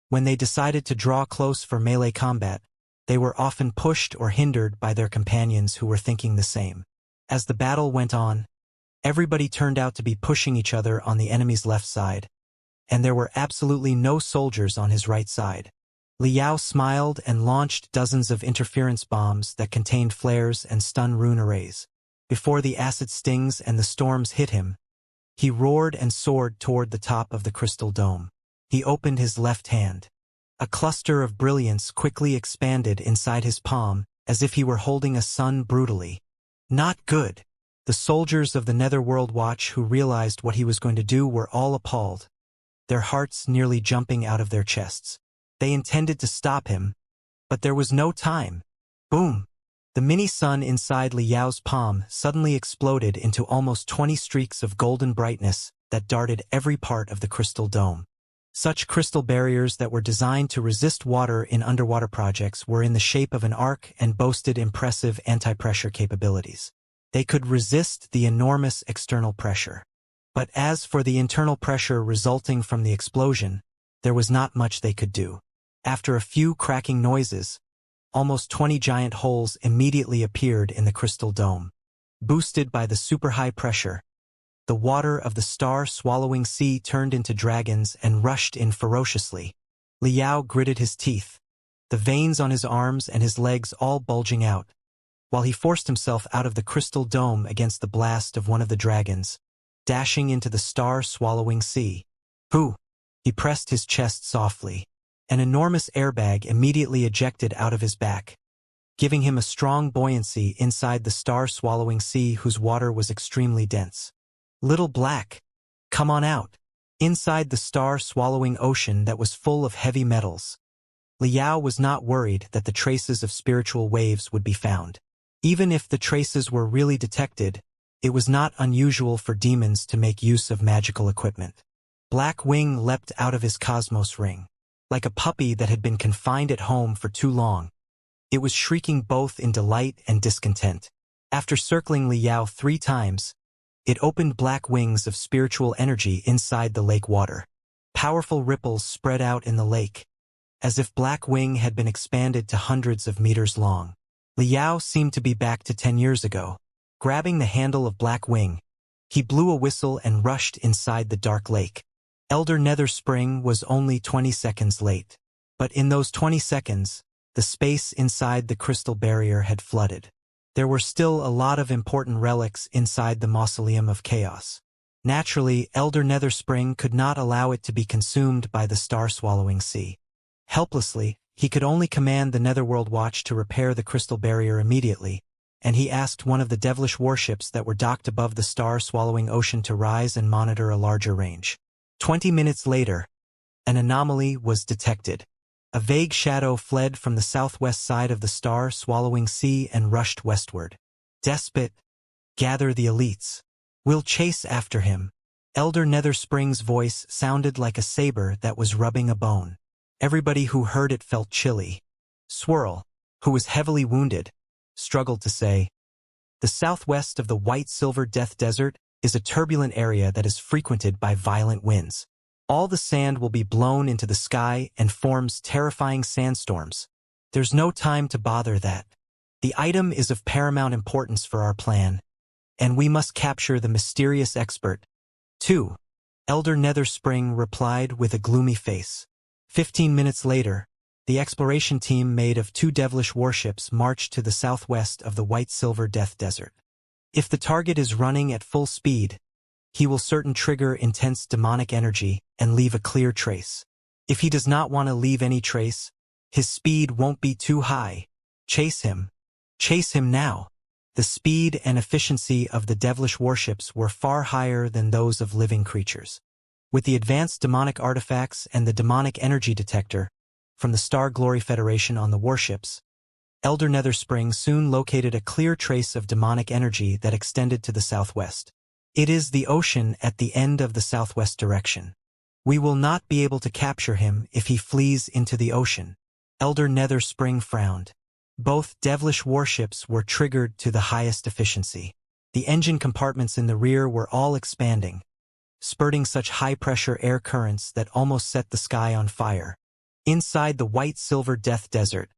S1: When they decided to draw close for melee combat, they were often pushed or hindered by their companions who were thinking the same. As the battle went on, everybody turned out to be pushing each other on the enemy's left side, and there were absolutely no soldiers on his right side. Liao smiled and launched dozens of interference bombs that contained flares and stun rune arrays. Before the acid stings and the storms hit him, he roared and soared toward the top of the crystal dome. He opened his left hand. A cluster of brilliance quickly expanded inside his palm, as if he were holding a sun brutally. Not good. The soldiers of the Netherworld Watch who realized what he was going to do were all appalled, their hearts nearly jumping out of their chests. They intended to stop him, but there was no time. Boom! The mini-sun inside Liao's palm suddenly exploded into almost 20 streaks of golden brightness that darted every part of the crystal dome. Such crystal barriers that were designed to resist water in underwater projects were in the shape of an arc and boasted impressive anti-pressure capabilities. They could resist the enormous external pressure. But as for the internal pressure resulting from the explosion, there was not much they could do. After a few cracking noises, almost 20 giant holes immediately appeared in the crystal dome. Boosted by the super-high pressure, the water of the star-swallowing sea turned into dragons and rushed in ferociously. Liao gritted his teeth, the veins on his arms and his legs all bulging out, while he forced himself out of the crystal dome against the blast of one of the dragons, dashing into the star-swallowing sea. Who? He pressed his chest softly. An enormous airbag immediately ejected out of his back, giving him a strong buoyancy inside the star-swallowing sea whose water was extremely dense. Little Black, come on out. Inside the star-swallowing ocean that was full of heavy metals, Liao was not worried that the traces of spiritual waves would be found. Even if the traces were really detected, it was not unusual for demons to make use of magical equipment. Black Wing leapt out of his cosmos ring. Like a puppy that had been confined at home for too long, it was shrieking both in delight and discontent. After circling Liao 3 times, it opened black wings of spiritual energy inside the lake water. Powerful ripples spread out in the lake, as if Black Wing had been expanded to hundreds of meters long. Liao seemed to be back to 10 years ago. Grabbing the handle of Black Wing, he blew a whistle and rushed inside the dark lake. Elder Nether Spring was only 20 seconds late. But in those 20 seconds, the space inside the crystal barrier had flooded. There were still a lot of important relics inside the Mausoleum of Chaos. Naturally, Elder Nether Spring could not allow it to be consumed by the star-swallowing sea. Helplessly, he could only command the Netherworld Watch to repair the crystal barrier immediately, and he asked one of the devilish warships that were docked above the star-swallowing ocean to rise and monitor a larger range. 20 minutes later, an anomaly was detected. A vague shadow fled from the southwest side of the star-swallowing sea and rushed westward. Despot, gather the elites. We'll chase after him. Elder Nether Spring's voice sounded like a saber that was rubbing a bone. Everybody who heard it felt chilly. Swirl, who was heavily wounded, struggled to say, "The southwest of the white-silver Death Desert is a turbulent area that is frequented by violent winds. All the sand will be blown into the sky and forms terrifying sandstorms. There's no time to bother that. The item is of paramount importance for our plan, and we must capture the mysterious expert." 2. Elder Nether Spring replied with a gloomy face. 15 minutes later, the exploration team made of 2 devilish warships marched to the southwest of the white-silver Death Desert. If the target is running at full speed, he will certain trigger intense demonic energy and leave a clear trace. If he does not want to leave any trace, his speed won't be too high. Chase him. Chase him now. The speed and efficiency of the devilish warships were far higher than those of living creatures. With the advanced demonic artifacts and the demonic energy detector from the Star Glory Federation on the warships, Elder Nether Spring soon located a clear trace of demonic energy that extended to the southwest. It is the ocean at the end of the southwest direction. We will not be able to capture him if he flees into the ocean. Elder Nether Spring frowned. Both devilish warships were triggered to the highest efficiency. The engine compartments in the rear were all expanding, spurting such high-pressure air currents that almost set the sky on fire. Inside the white-silver Death Desert,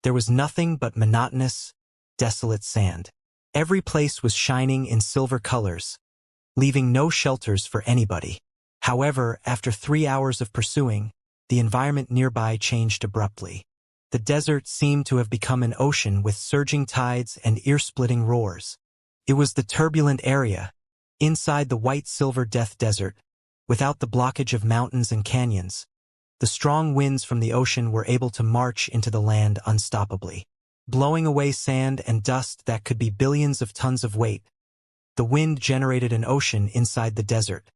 S1: there was nothing but monotonous, desolate sand. Every place was shining in silver colors, leaving no shelters for anybody. However, after 3 hours of pursuing, the environment nearby changed abruptly. The desert seemed to have become an ocean with surging tides and ear-splitting roars. It was the turbulent area, inside the white-silver Death Desert, without the blockage of mountains and canyons. The strong winds from the ocean were able to march into the land unstoppably, blowing away sand and dust that could be billions of tons of weight. The wind generated an ocean inside the desert.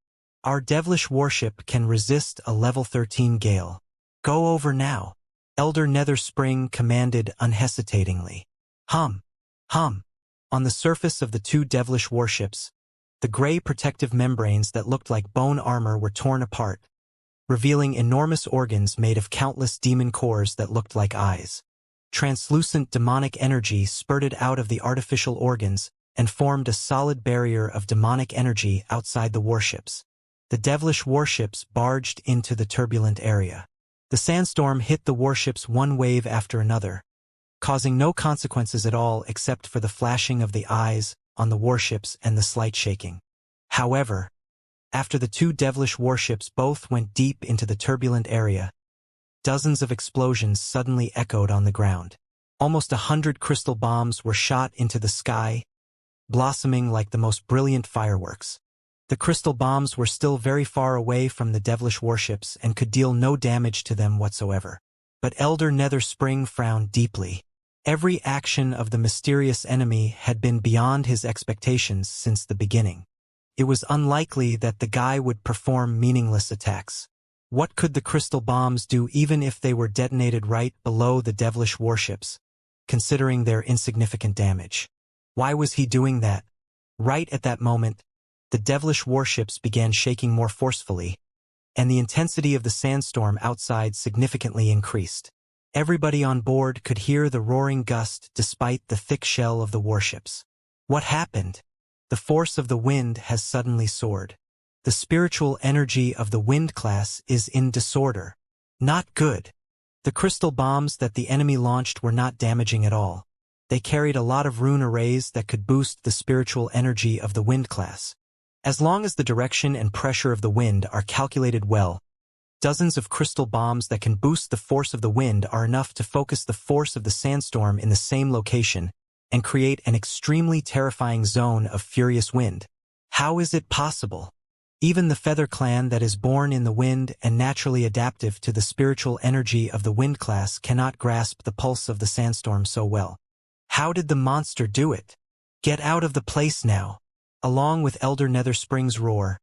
S1: Our devilish warship can resist a level 13 gale. Go over now. Elder Nether Spring commanded unhesitatingly. Hum. Hum. On the surface of the 2 devilish warships, the gray protective membranes that looked like bone armor were torn apart, revealing enormous organs made of countless demon cores that looked like eyes. Translucent demonic energy spurted out of the artificial organs and formed a solid barrier of demonic energy outside the warships. The devilish warships barged into the turbulent area. The sandstorm hit the warships one wave after another, causing no consequences at all except for the flashing of the eyes on the warships and the slight shaking. However, after the 2 devilish warships both went deep into the turbulent area, dozens of explosions suddenly echoed on the ground. Almost 100 crystal bombs were shot into the sky, blossoming like the most brilliant fireworks. The crystal bombs were still very far away from the devilish warships and could deal no damage to them whatsoever. But Elder Nether Spring frowned deeply. Every action of the mysterious enemy had been beyond his expectations since the beginning. It was unlikely that the guy would perform meaningless attacks. What could the crystal bombs do even if they were detonated right below the devilish warships, considering their insignificant damage? Why was he doing that? Right at that moment, the devilish warships began shaking more forcefully, and the intensity of the sandstorm outside significantly increased. Everybody on board could hear the roaring gust despite the thick shell of the warships. What happened? The force of the wind has suddenly soared. The spiritual energy of the wind class is in disorder. Not good. The crystal bombs that the enemy launched were not damaging at all. They carried a lot of rune arrays that could boost the spiritual energy of the wind class. As long as the direction and pressure of the wind are calculated well, dozens of crystal bombs that can boost the force of the wind are enough to focus the force of the sandstorm in the same location and create an extremely terrifying zone of furious wind. How is it possible? Even the Feather Clan that is born in the wind and naturally adaptive to the spiritual energy of the wind class cannot grasp the pulse of the sandstorm so well. How did the monster do it? Get out of the place now! Along with Elder Netherspring's roar,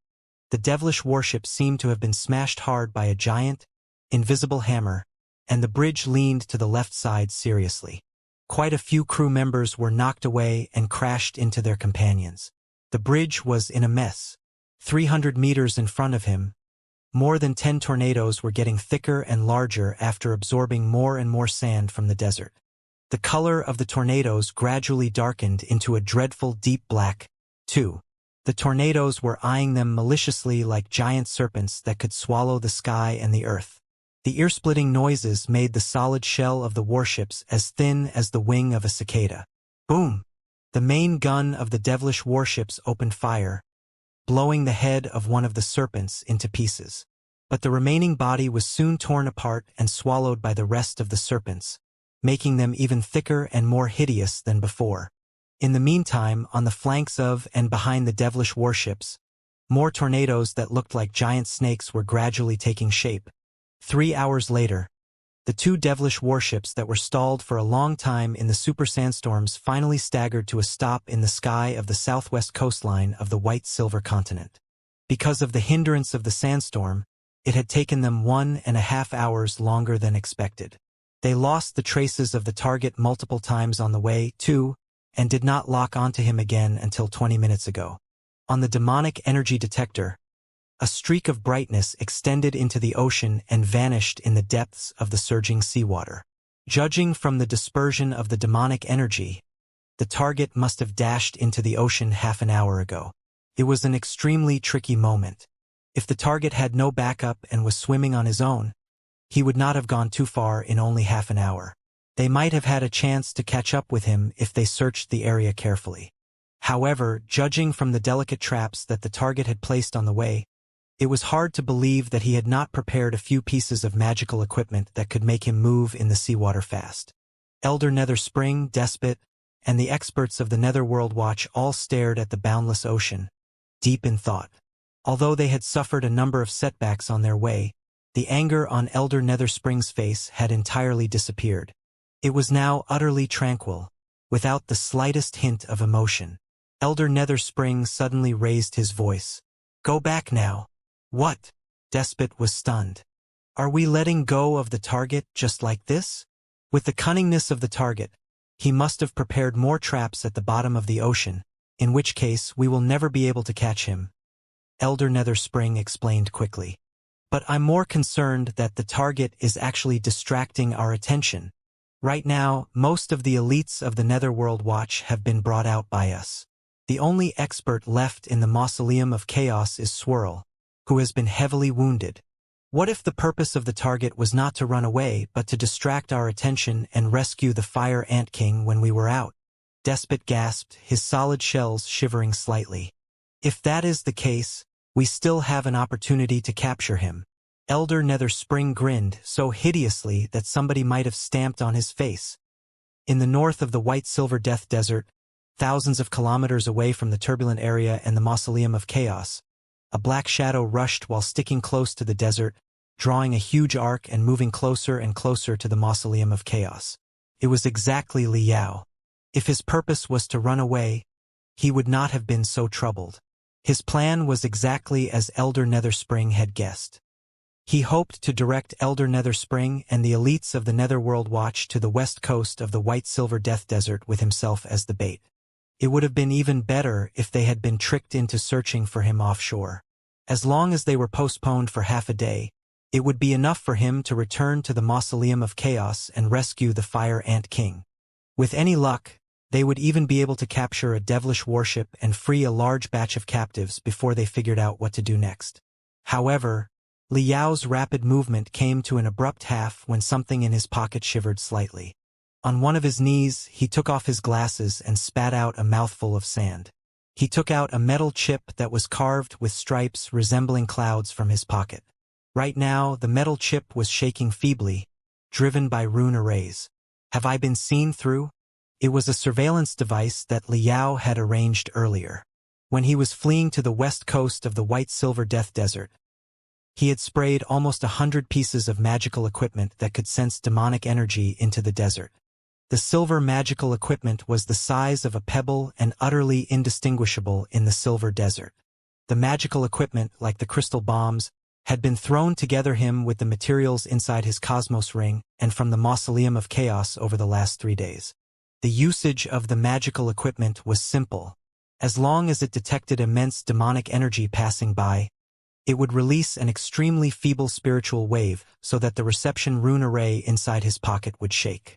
S1: the devilish warship seemed to have been smashed hard by a giant, invisible hammer, and the bridge leaned to the left side seriously. Quite a few crew members were knocked away and crashed into their companions. The bridge was in a mess. 300 meters in front of him, more than 10 tornadoes were getting thicker and larger after absorbing more and more sand from the desert. The color of the tornadoes gradually darkened into a dreadful deep black, too. The tornadoes were eyeing them maliciously like giant serpents that could swallow the sky and the earth. The ear-splitting noises made the solid shell of the warships as thin as the wing of a cicada. Boom! The main gun of the devilish warships opened fire, blowing the head of one of the serpents into pieces. But the remaining body was soon torn apart and swallowed by the rest of the serpents, making them even thicker and more hideous than before. In the meantime, on the flanks of and behind the devilish warships, more tornadoes that looked like giant snakes were gradually taking shape. 3 hours later, the two devilish warships that were stalled for a long time in the super sandstorms finally staggered to a stop in the sky of the southwest coastline of the white-silver continent. Because of the hindrance of the sandstorm, it had taken them 1.5 hours longer than expected. They lost the traces of the target multiple times on the way, too, and did not lock onto him again until 20 minutes ago. On the demonic energy detector, a streak of brightness extended into the ocean and vanished in the depths of the surging seawater. Judging from the dispersion of the demonic energy, the target must have dashed into the ocean half an hour ago. It was an extremely tricky moment. If the target had no backup and was swimming on his own, he would not have gone too far in only half an hour. They might have had a chance to catch up with him if they searched the area carefully. However, judging from the delicate traps that the target had placed on the way, it was hard to believe that he had not prepared a few pieces of magical equipment that could make him move in the seawater fast. Elder Netherspring, Despot, and the experts of the Netherworld Watch all stared at the boundless ocean, deep in thought. Although they had suffered a number of setbacks on their way, the anger on Elder Netherspring's face had entirely disappeared. It was now utterly tranquil, without the slightest hint of emotion. Elder Netherspring suddenly raised his voice. "Go back now." "What?" Despot was stunned. "Are we letting go of the target just like this?" With the cunningness of the target, he must have prepared more traps at the bottom of the ocean, in which case we will never be able to catch him, Elder Netherspring explained quickly. "But I'm more concerned that the target is actually distracting our attention. Right now, most of the elites of the Netherworld Watch have been brought out by us. The only expert left in the Mausoleum of Chaos is Swirl, who has been heavily wounded. What if the purpose of the target was not to run away but to distract our attention and rescue the Fire Ant King when we were out?" Despot gasped, his solid shells shivering slightly. "If that is the case, we still have an opportunity to capture him." Elder Netherspring grinned so hideously that somebody might have stamped on his face. In the north of the white-silver Death Desert, thousands of kilometers away from the turbulent area and the Mausoleum of Chaos, a black shadow rushed while sticking close to the desert, drawing a huge arc and moving closer and closer to the Mausoleum of Chaos. It was exactly Liao. If his purpose was to run away, he would not have been so troubled. His plan was exactly as Elder Netherspring had guessed. He hoped to direct Elder Netherspring and the elites of the Netherworld Watch to the west coast of the white-silver Death Desert with himself as the bait. It would have been even better if they had been tricked into searching for him offshore. As long as they were postponed for half a day, it would be enough for him to return to the Mausoleum of Chaos and rescue the Fire Ant King. With any luck, they would even be able to capture a devilish warship and free a large batch of captives before they figured out what to do next. However, Liao's rapid movement came to an abrupt half when something in his pocket shivered slightly. On one of his knees, he took off his glasses and spat out a mouthful of sand. He took out a metal chip that was carved with stripes resembling clouds from his pocket. Right now, the metal chip was shaking feebly, driven by rune arrays. Have I been seen through? It was a surveillance device that Liao had arranged earlier. When he was fleeing to the west coast of the White-Silver Death Desert, he had sprayed almost 100 pieces of magical equipment that could sense demonic energy into the desert. The silver magical equipment was the size of a pebble and utterly indistinguishable in the silver desert. The magical equipment, like the crystal bombs, had been thrown together him with the materials inside his cosmos ring and from the mausoleum of chaos over the last 3 days. The usage of the magical equipment was simple. As long as it detected immense demonic energy passing by, it would release an extremely feeble spiritual wave so that the reception rune array inside his pocket would shake.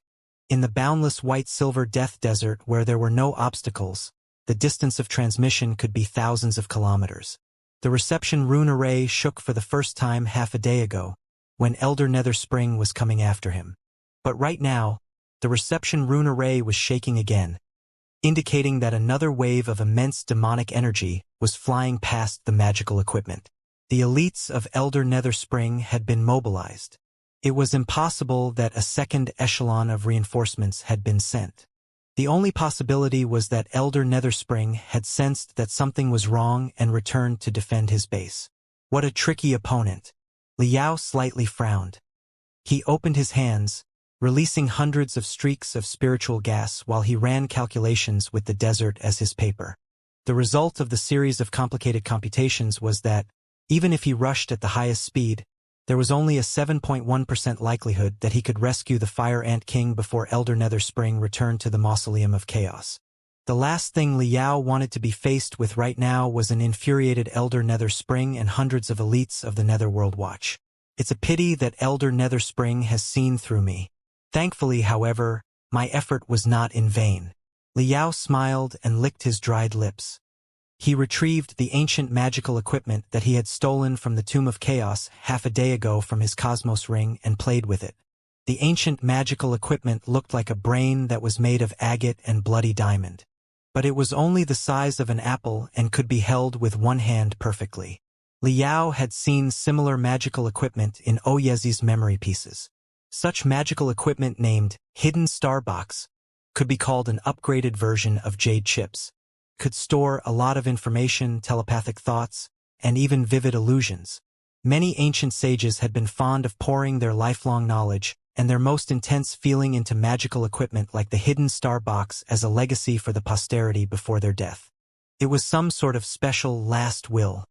S1: In the boundless white-silver death desert where there were no obstacles, the distance of transmission could be thousands of kilometers. The reception rune array shook for the first time half a day ago, when Elder Nether Spring was coming after him. But right now, the reception rune array was shaking again, indicating that another wave of immense demonic energy was flying past the magical equipment. The elites of Elder Nether Spring had been mobilized. It was impossible that a second echelon of reinforcements had been sent. The only possibility was that Elder Nether Spring had sensed that something was wrong and returned to defend his base. What a tricky opponent. Liao slightly frowned. He opened his hands, releasing hundreds of streaks of spiritual gas while he ran calculations with the desert as his paper. The result of the series of complicated computations was that, even if he rushed at the highest speed, there was only a 7.1% likelihood that he could rescue the Fire Ant King before Elder Nether Spring returned to the Mausoleum of Chaos. The last thing Liao wanted to be faced with right now was an infuriated Elder Nether Spring and hundreds of elites of the Netherworld Watch. It's a pity that Elder Nether Spring has seen through me. Thankfully, however, my effort was not in vain. Liao smiled and licked his dried lips. He retrieved the ancient magical equipment that he had stolen from the Tomb of Chaos half a day ago from his cosmos ring and played with it. The ancient magical equipment looked like a brain that was made of agate and bloody diamond. But it was only the size of an apple and could be held with one hand perfectly. Liao had seen similar magical equipment in Oyezi's memory pieces. Such magical equipment named Hidden Starbox could be called an upgraded version of Jade Chips. Could store a lot of information, telepathic thoughts, and even vivid illusions. Many ancient sages had been fond of pouring their lifelong knowledge and their most intense feeling into magical equipment like the Hidden Star Box as a legacy for the posterity before their death. It was some sort of special last will.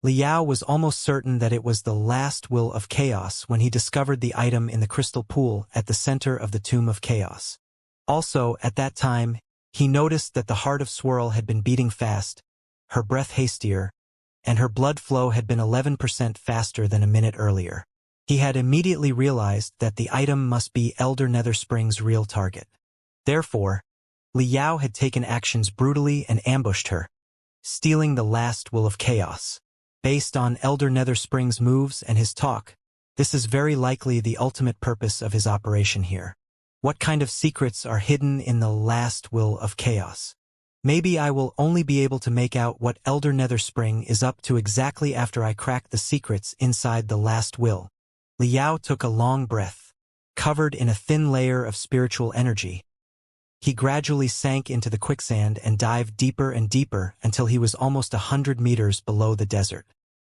S1: Liao was almost certain that it was the last will of chaos when he discovered the item in the crystal pool at the center of the Tomb of Chaos. Also, at that time, he noticed that the heart of Swirl had been beating fast, her breath hastier, and her blood flow had been 11% faster than a minute earlier. He had immediately realized that the item must be Elder Nether Spring's real target. Therefore, Liao had taken actions brutally and ambushed her, stealing the last will of chaos. Based on Elder Nether Spring's moves and his talk, this is very likely the ultimate purpose of his operation here. What kind of secrets are hidden in the last will of chaos? Maybe I will only be able to make out what Elder Nether Spring is up to exactly after I crack the secrets inside the last will. Liao took a long breath. Covered in a thin layer of spiritual energy, he gradually sank into the quicksand and dived deeper and deeper until he was almost 100 meters below the desert.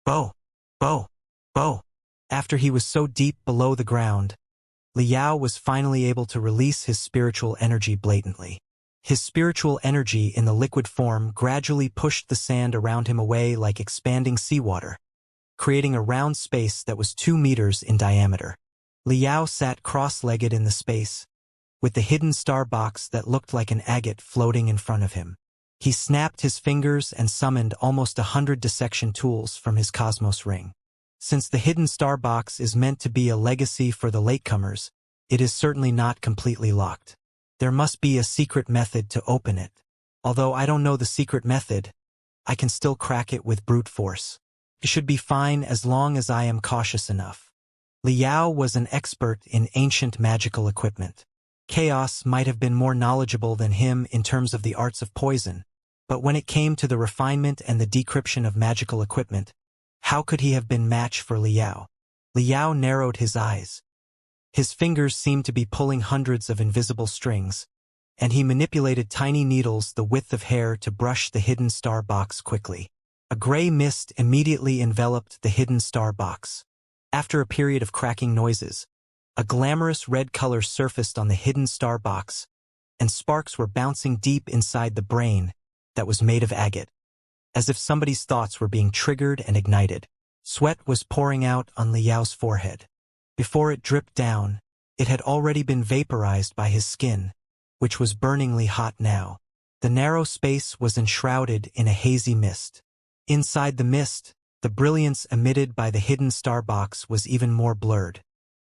S1: Bo! Bo! Bo! After he was so deep below the ground, Liao was finally able to release his spiritual energy blatantly. His spiritual energy in the liquid form gradually pushed the sand around him away like expanding seawater, creating a round space that was 2 meters in diameter. Liao sat cross-legged in the space, with the hidden star box that looked like an agate floating in front of him. He snapped his fingers and summoned almost 100 dissection tools from his cosmos ring. Since the hidden star box is meant to be a legacy for the latecomers, it is certainly not completely locked. There must be a secret method to open it. Although I don't know the secret method, I can still crack it with brute force. It should be fine as long as I am cautious enough. Liao was an expert in ancient magical equipment. Chaos might have been more knowledgeable than him in terms of the arts of poison, but when it came to the refinement and the decryption of magical equipment, how could he have been match for Liao? Liao narrowed his eyes. His fingers seemed to be pulling hundreds of invisible strings, and he manipulated tiny needles the width of hair to brush the hidden star box quickly. A gray mist immediately enveloped the hidden star box. After a period of cracking noises, a glamorous red color surfaced on the hidden star box, and sparks were bouncing deep inside the brain that was made of agate, as if somebody's thoughts were being triggered and ignited. Sweat was pouring out on Liao's forehead. Before it dripped down, it had already been vaporized by his skin, which was burningly hot now. The narrow space was enshrouded in a hazy mist. Inside the mist, the brilliance emitted by the hidden star box was even more blurred.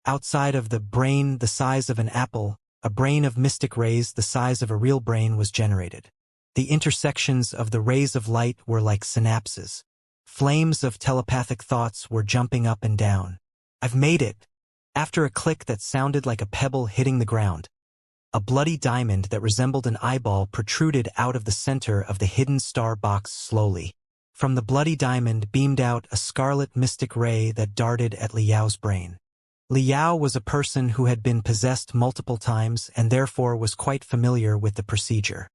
S1: Outside of the brain the size of an apple, a brain of mystic rays the size of a real brain was generated. The intersections of the rays of light were like synapses. Flames of telepathic thoughts were jumping up and down. "I've made it!" After a click that sounded like a pebble hitting the ground, a bloody diamond that resembled an eyeball protruded out of the center of the hidden star box slowly. From the bloody diamond beamed out a scarlet mystic ray that darted at Liao's brain. Liao was a person who had been possessed multiple times and therefore was quite familiar with the procedure.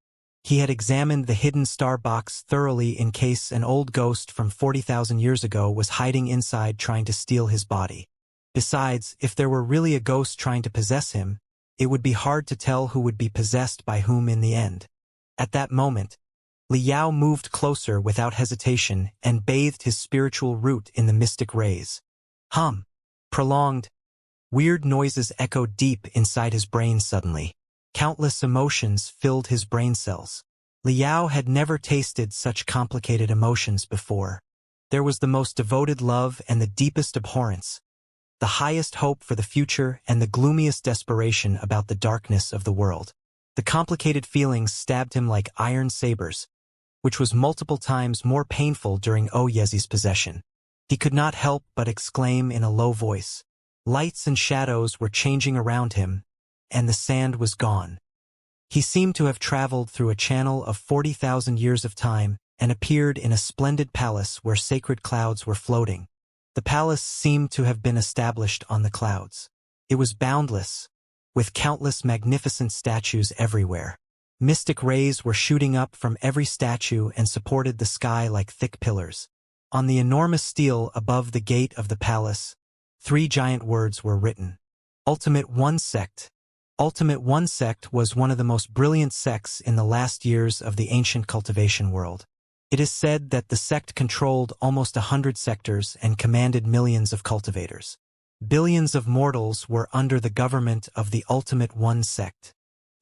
S1: He had examined the hidden star box thoroughly in case an old ghost from 40,000 years ago was hiding inside trying to steal his body. Besides, if there were really a ghost trying to possess him, it would be hard to tell who would be possessed by whom in the end. At that moment, Liao moved closer without hesitation and bathed his spiritual root in the mystic rays. Hum! Prolonged, weird noises echoed deep inside his brain suddenly. Countless emotions filled his brain cells. Liao had never tasted such complicated emotions before. There was the most devoted love and the deepest abhorrence, the highest hope for the future and the gloomiest desperation about the darkness of the world. The complicated feelings stabbed him like iron sabers, which was multiple times more painful during Oyezi's possession. He could not help but exclaim in a low voice. Lights and shadows were changing around him, and the sand was gone. He seemed to have traveled through a channel of 40,000 years of time and appeared in a splendid palace where sacred clouds were floating. The palace seemed to have been established on the clouds. It was boundless, with countless magnificent statues everywhere. Mystic rays were shooting up from every statue and supported the sky like thick pillars. On the enormous stele above the gate of the palace, 3 giant words were written. Ultimate One Sect. Ultimate One Sect was one of the most brilliant sects in the last years of the ancient cultivation world. It is said that the sect controlled almost 100 sectors and commanded millions of cultivators. Billions of mortals were under the government of the Ultimate One Sect.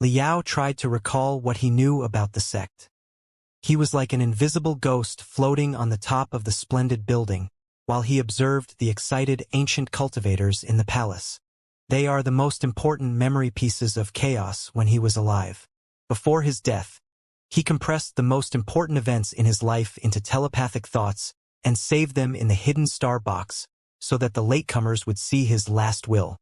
S1: Liao tried to recall what he knew about the sect. He was like an invisible ghost floating on the top of the splendid building, while he observed the excited ancient cultivators in the palace. They are the most important memory pieces of chaos when he was alive. Before his death, he compressed the most important events in his life into telepathic thoughts and saved them in the hidden star box so that the latecomers would see his last will.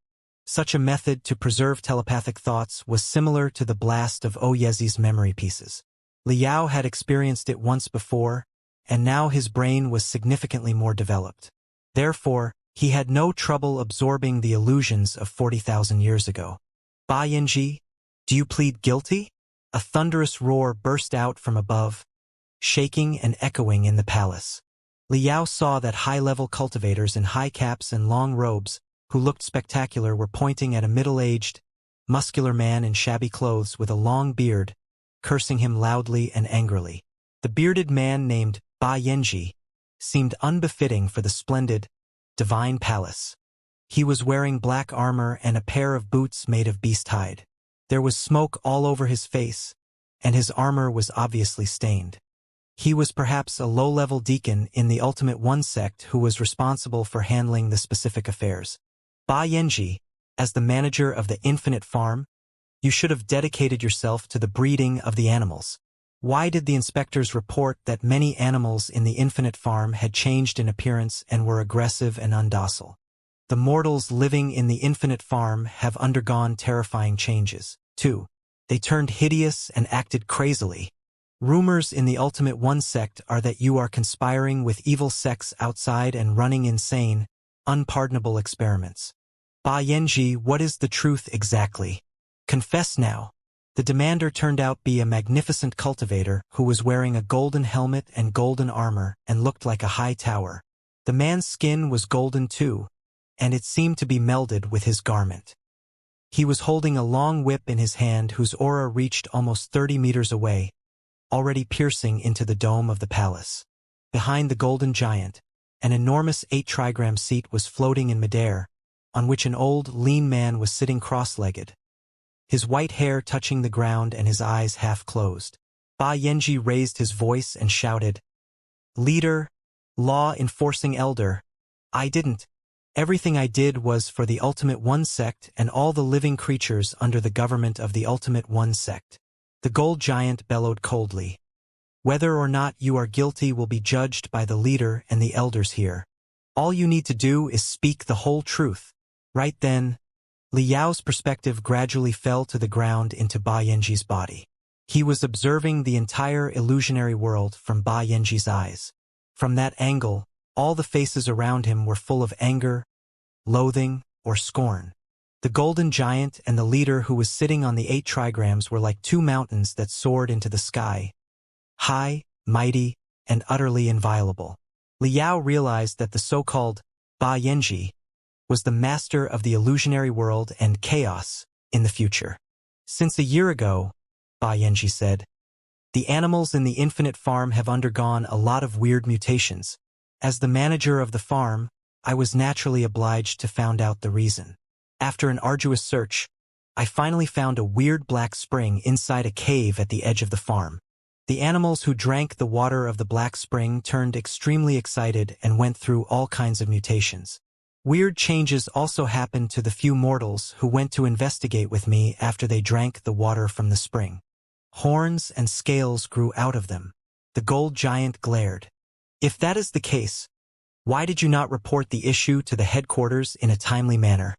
S1: Such a method to preserve telepathic thoughts was similar to the blast of Oyezi's memory pieces. Liao had experienced it once before, and now his brain was significantly more developed. Therefore, he had no trouble absorbing the illusions of 40,000 years ago. Ba Yanji, do you plead guilty? A thunderous roar burst out from above, shaking and echoing in the palace. Liao saw that high-level cultivators in high caps and long robes, who looked spectacular, were pointing at a middle-aged, muscular man in shabby clothes with a long beard, cursing him loudly and angrily. The bearded man named Ba Yanji seemed unbefitting for the splendid, divine palace. He was wearing black armor and a pair of boots made of beast hide. There was smoke all over his face, and his armor was obviously stained. He was perhaps a low-level deacon in the Ultimate One Sect who was responsible for handling the specific affairs. Ba Yanji, as the manager of the Infinite Farm, you should have dedicated yourself to the breeding of the animals. Why did the inspectors report that many animals in the Infinite Farm had changed in appearance and were aggressive and undocile? The mortals living in the Infinite Farm have undergone terrifying changes. too. They turned hideous and acted crazily. Rumors in the Ultimate One sect are that you are conspiring with evil sects outside and running insane, unpardonable experiments. Ba Yanji, what is the truth exactly? Confess now. The demander turned out be a magnificent cultivator who was wearing a golden helmet and golden armor and looked like a high tower. The man's skin was golden too, and it seemed to be melded with his garment. He was holding a long whip in his hand whose aura reached almost 30 meters away, already piercing into the dome of the palace. Behind the golden giant, an enormous 8-trigram seat was floating in midair, on which an old, lean man was sitting cross-legged, his white hair touching the ground and his eyes half closed. Ba Yanji raised his voice and shouted, "Leader, law-enforcing elder, I didn't. Everything I did was for the Ultimate One sect and all the living creatures under the government of the Ultimate One sect." The gold giant bellowed coldly. "Whether or not you are guilty will be judged by the leader and the elders here. All you need to do is speak the whole truth." Right then, Li Yao's perspective gradually fell to the ground into Ba Yanji's body. He was observing the entire illusionary world from Ba Yanji's eyes. From that angle, all the faces around him were full of anger, loathing, or scorn. The golden giant and the leader who was sitting on the 8 trigrams were like two mountains that soared into the sky, high, mighty, and utterly inviolable. Li Yao realized that the so-called Ba Yanji was the master of the illusionary world and chaos in the future. "Since a year ago," Ba Yanji said, "the animals in the infinite farm have undergone a lot of weird mutations. As the manager of the farm, I was naturally obliged to find out the reason. After an arduous search, I finally found a weird black spring inside a cave at the edge of the farm. The animals who drank the water of the black spring turned extremely excited and went through all kinds of mutations. Weird changes also happened to the few mortals who went to investigate with me after they drank the water from the spring. Horns and scales grew out of them." The gold giant glared. "If that is the case, why did you not report the issue to the headquarters in a timely manner?"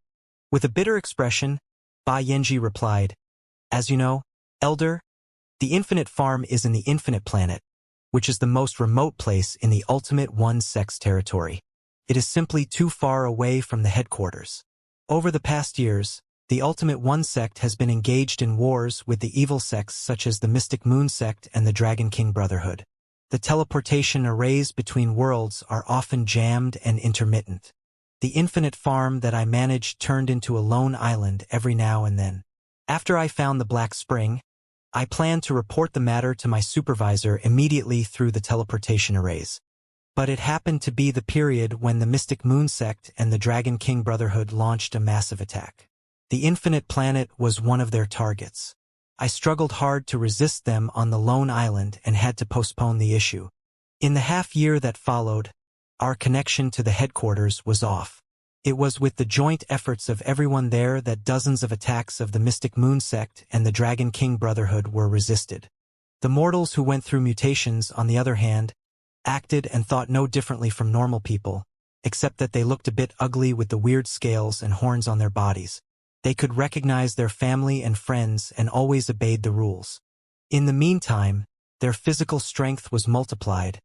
S1: With a bitter expression, Ba Yanji replied, "As you know, Elder, the infinite farm is in the infinite planet, which is the most remote place in the Ultimate One sect's territory. It is simply too far away from the headquarters. Over the past years, the Ultimate One sect has been engaged in wars with the evil sects such as the Mystic Moon sect and the Dragon King Brotherhood. The teleportation arrays between worlds are often jammed and intermittent. The infinite farm that I managed turned into a lone island every now and then. After I found the Black Spring, I planned to report the matter to my supervisor immediately through the teleportation arrays. But it happened to be the period when the Mystic Moon sect and the Dragon King Brotherhood launched a massive attack. The infinite planet was one of their targets. I struggled hard to resist them on the lone island and had to postpone the issue. In the half-year that followed, our connection to the headquarters was off. It was with the joint efforts of everyone there that dozens of attacks of the Mystic Moon sect and the Dragon King Brotherhood were resisted. The mortals who went through mutations, on the other hand, acted and thought no differently from normal people, except that they looked a bit ugly with the weird scales and horns on their bodies. They could recognize their family and friends and always obeyed the rules. In the meantime, their physical strength was multiplied,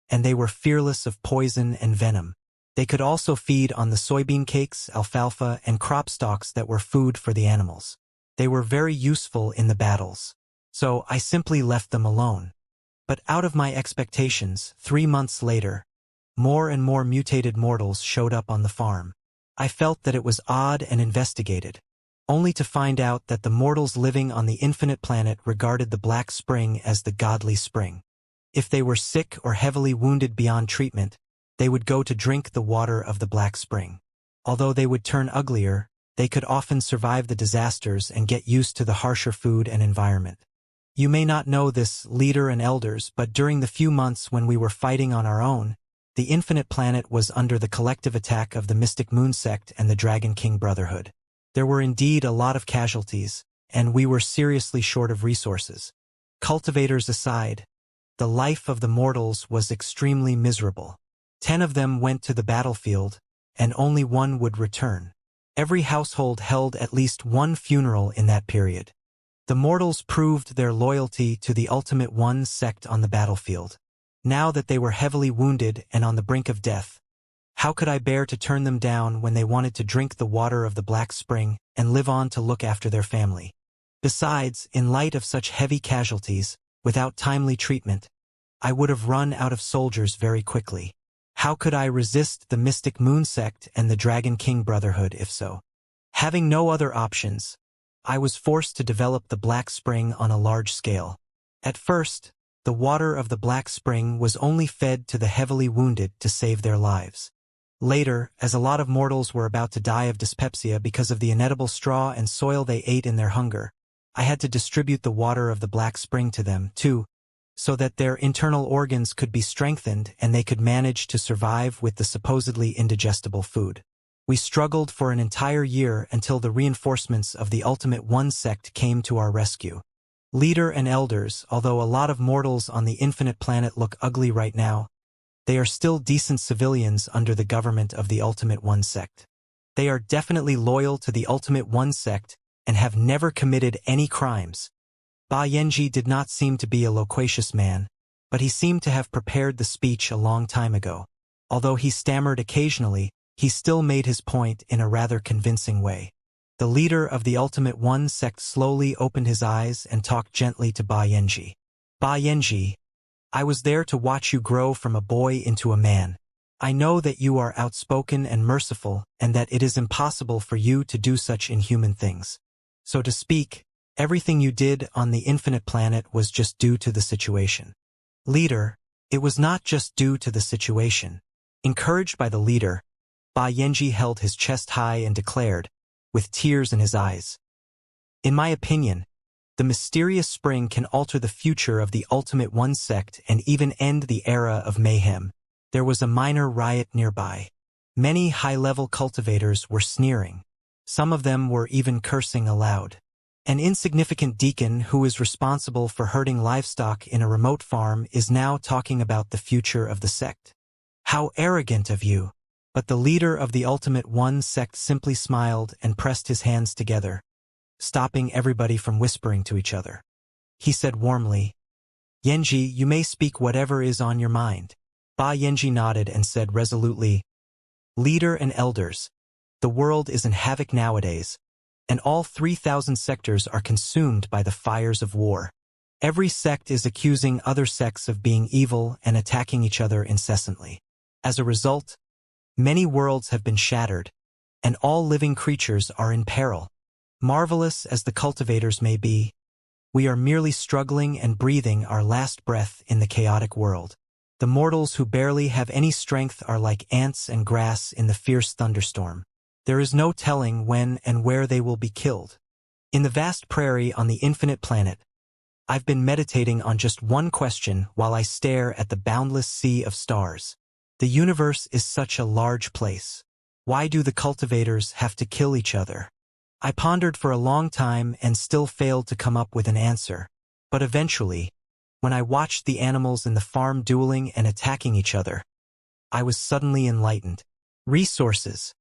S1: and they were fearless of poison and venom. They could also feed on the soybean cakes, alfalfa, and crop stalks that were food for the animals. They were very useful in the battles. So I simply left them alone. But out of my expectations, 3 months later, more and more mutated mortals showed up on the farm. I felt that it was odd and investigated, only to find out that the mortals living on the infinite planet regarded the Black Spring as the godly spring. If they were sick or heavily wounded beyond treatment, they would go to drink the water of the Black Spring. Although they would turn uglier, they could often survive the disasters and get used to the harsher food and environment. You may not know this, leader and elders, but during the few months when we were fighting on our own, the infinite planet was under the collective attack of the Mystic Moon sect and the Dragon King Brotherhood. There were indeed a lot of casualties, and we were seriously short of resources. Cultivators aside, the life of the mortals was extremely miserable. 10 of them went to the battlefield, and only 1 would return. Every household held at least 1 funeral in that period. The mortals proved their loyalty to the Ultimate One sect on the battlefield. Now that they were heavily wounded and on the brink of death, how could I bear to turn them down when they wanted to drink the water of the Black Spring and live on to look after their family? Besides, in light of such heavy casualties, without timely treatment, I would have run out of soldiers very quickly. How could I resist the Mystic Moon sect and the Dragon King Brotherhood if so? Having no other options, I was forced to develop the Black Spring on a large scale. At first, the water of the Black Spring was only fed to the heavily wounded to save their lives. Later, as a lot of mortals were about to die of dyspepsia because of the inedible straw and soil they ate in their hunger, I had to distribute the water of the Black Spring to them, too, so that their internal organs could be strengthened and they could manage to survive with the supposedly indigestible food. We struggled for an entire year until the reinforcements of the Ultimate One sect came to our rescue. Leader and elders, although a lot of mortals on the infinite planet look ugly right now, they are still decent civilians under the government of the Ultimate One sect. They are definitely loyal to the Ultimate One sect and have never committed any crimes. Ba Yanji did not seem to be a loquacious man, but he seemed to have prepared the speech a long time ago. Although he stammered occasionally, he still made his point in a rather convincing way. The leader of the Ultimate One sect slowly opened his eyes and talked gently to Ba Yanji. Ba Yanji, I was there to watch you grow from a boy into a man. I know that you are outspoken and merciful and that it is impossible for you to do such inhuman things. So to speak, everything you did on the infinite planet was just due to the situation. Leader, it was not just due to the situation. Encouraged by the leader, Ba Yanji held his chest high and declared, with tears in his eyes. In my opinion, the mysterious spring can alter the future of the Ultimate One sect and even end the era of mayhem. There was a minor riot nearby. Many high-level cultivators were sneering. Some of them were even cursing aloud. An insignificant deacon who is responsible for herding livestock in a remote farm is now talking about the future of the sect. How arrogant of you! But the leader of the Ultimate One sect simply smiled and pressed his hands together, stopping everybody from whispering to each other. He said warmly, Yanji, you may speak whatever is on your mind. Ba Yanji nodded and said resolutely, Leader and elders, the world is in havoc nowadays, and all 3,000 sectors are consumed by the fires of war. Every sect is accusing other sects of being evil and attacking each other incessantly. As a result, many worlds have been shattered, and all living creatures are in peril. Marvelous as the cultivators may be, we are merely struggling and breathing our last breath in the chaotic world. The mortals who barely have any strength are like ants and grass in the fierce thunderstorm. There is no telling when and where they will be killed. In the vast prairie on the infinite planet, I've been meditating on just one question while I stare at the boundless sea of stars. The universe is such a large place. Why do the cultivators have to kill each other? I pondered for a long time and still failed to come up with an answer. But eventually, when I watched the animals in the farm dueling and attacking each other, I was suddenly enlightened. Resources.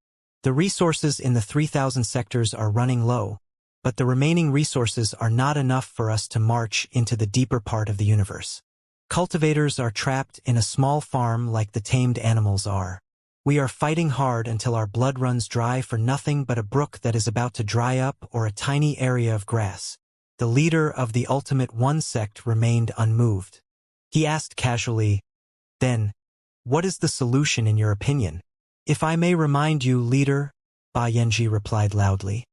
S1: The resources in the 3,000 sectors are running low, but the remaining resources are not enough for us to march into the deeper part of the universe. Cultivators are trapped in a small farm like the tamed animals are. We are fighting hard until our blood runs dry for nothing but a brook that is about to dry up or a tiny area of grass. The leader of the Ultimate One sect remained unmoved. He asked casually, Then, what is the solution in your opinion? If I may remind you, leader, Ba Yanji replied loudly.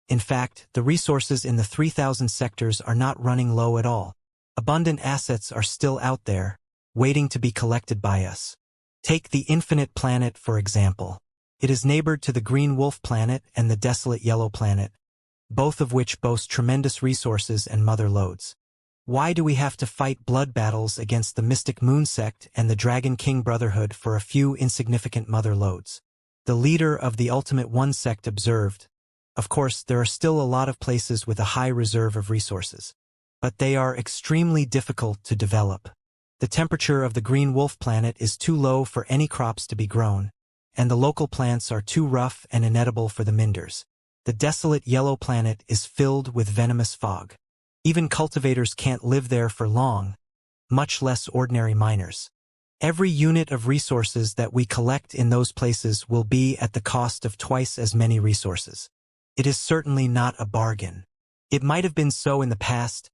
S1: In fact, the resources in the 3,000 sectors are not running low at all. Abundant assets are still out there, waiting to be collected by us. Take the infinite planet, for example. It is neighbored to the Green Wolf planet and the desolate Yellow planet, both of which boast tremendous resources and mother lodes. Why do we have to fight blood battles against the Mystic Moon sect and the Dragon King Brotherhood for a few insignificant mother lodes? The leader of the Ultimate One sect observed, Of course, there are still a lot of places with a high reserve of resources, but they are extremely difficult to develop. The temperature of the Green Wolf planet is too low for any crops to be grown, and the local plants are too rough and inedible for the Minders. The desolate Yellow planet is filled with venomous fog. Even cultivators can't live there for long, much less ordinary miners. Every unit of resources that we collect in those places will be at the cost of twice as many resources. It is certainly not a bargain. It might have been so in the past,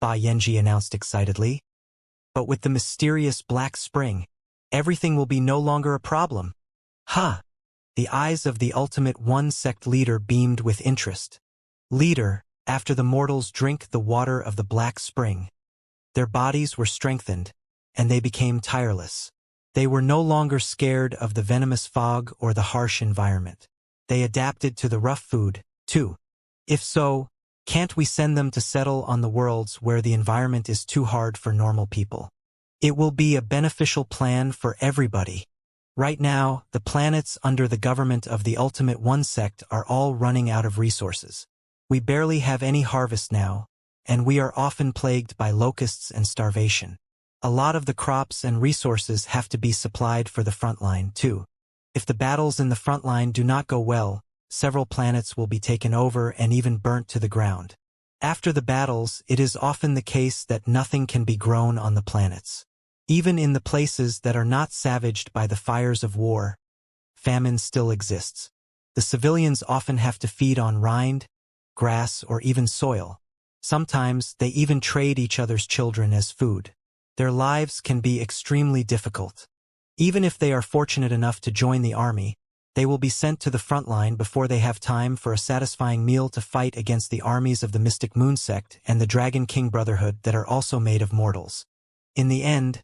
S1: Ba Yanji announced excitedly. But with the mysterious Black Spring, everything will be no longer a problem. Ha! The eyes of the Ultimate One sect leader beamed with interest. Leader, after the mortals drink the water of the Black Spring, their bodies were strengthened, and they became tireless. They were no longer scared of the venomous fog or the harsh environment. They adapted to the rough food, too. If so, can't we send them to settle on the worlds where the environment is too hard for normal people? It will be a beneficial plan for everybody. Right now, the planets under the government of the Ultimate One sect are all running out of resources. We barely have any harvest now, and we are often plagued by locusts and starvation. A lot of the crops and resources have to be supplied for the front line, too. If the battles in the front line do not go well, several planets will be taken over and even burnt to the ground. After the battles, it is often the case that nothing can be grown on the planets. Even in the places that are not savaged by the fires of war, famine still exists. The civilians often have to feed on rind, grass, or even soil. Sometimes they even trade each other's children as food. Their lives can be extremely difficult. Even if they are fortunate enough to join the army, they will be sent to the front line before they have time for a satisfying meal to fight against the armies of the Mystic Moon sect and the Dragon King Brotherhood that are also made of mortals. In the end,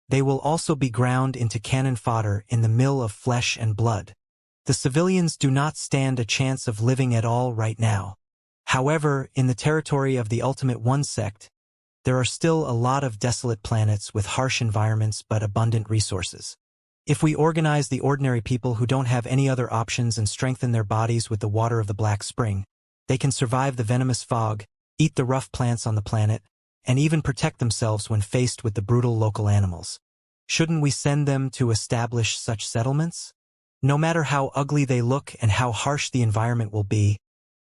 S1: they will also be ground into cannon fodder in the mill of flesh and blood. The civilians do not stand a chance of living at all right now. However, in the territory of the Ultimate One sect, there are still a lot of desolate planets with harsh environments but abundant resources. If we organize the ordinary people who don't have any other options and strengthen their bodies with the water of the Black Spring, they can survive the venomous fog, eat the rough plants on the planet, and even protect themselves when faced with the brutal local animals. Shouldn't we send them to establish such settlements? No matter how ugly they look and how harsh the environment will be,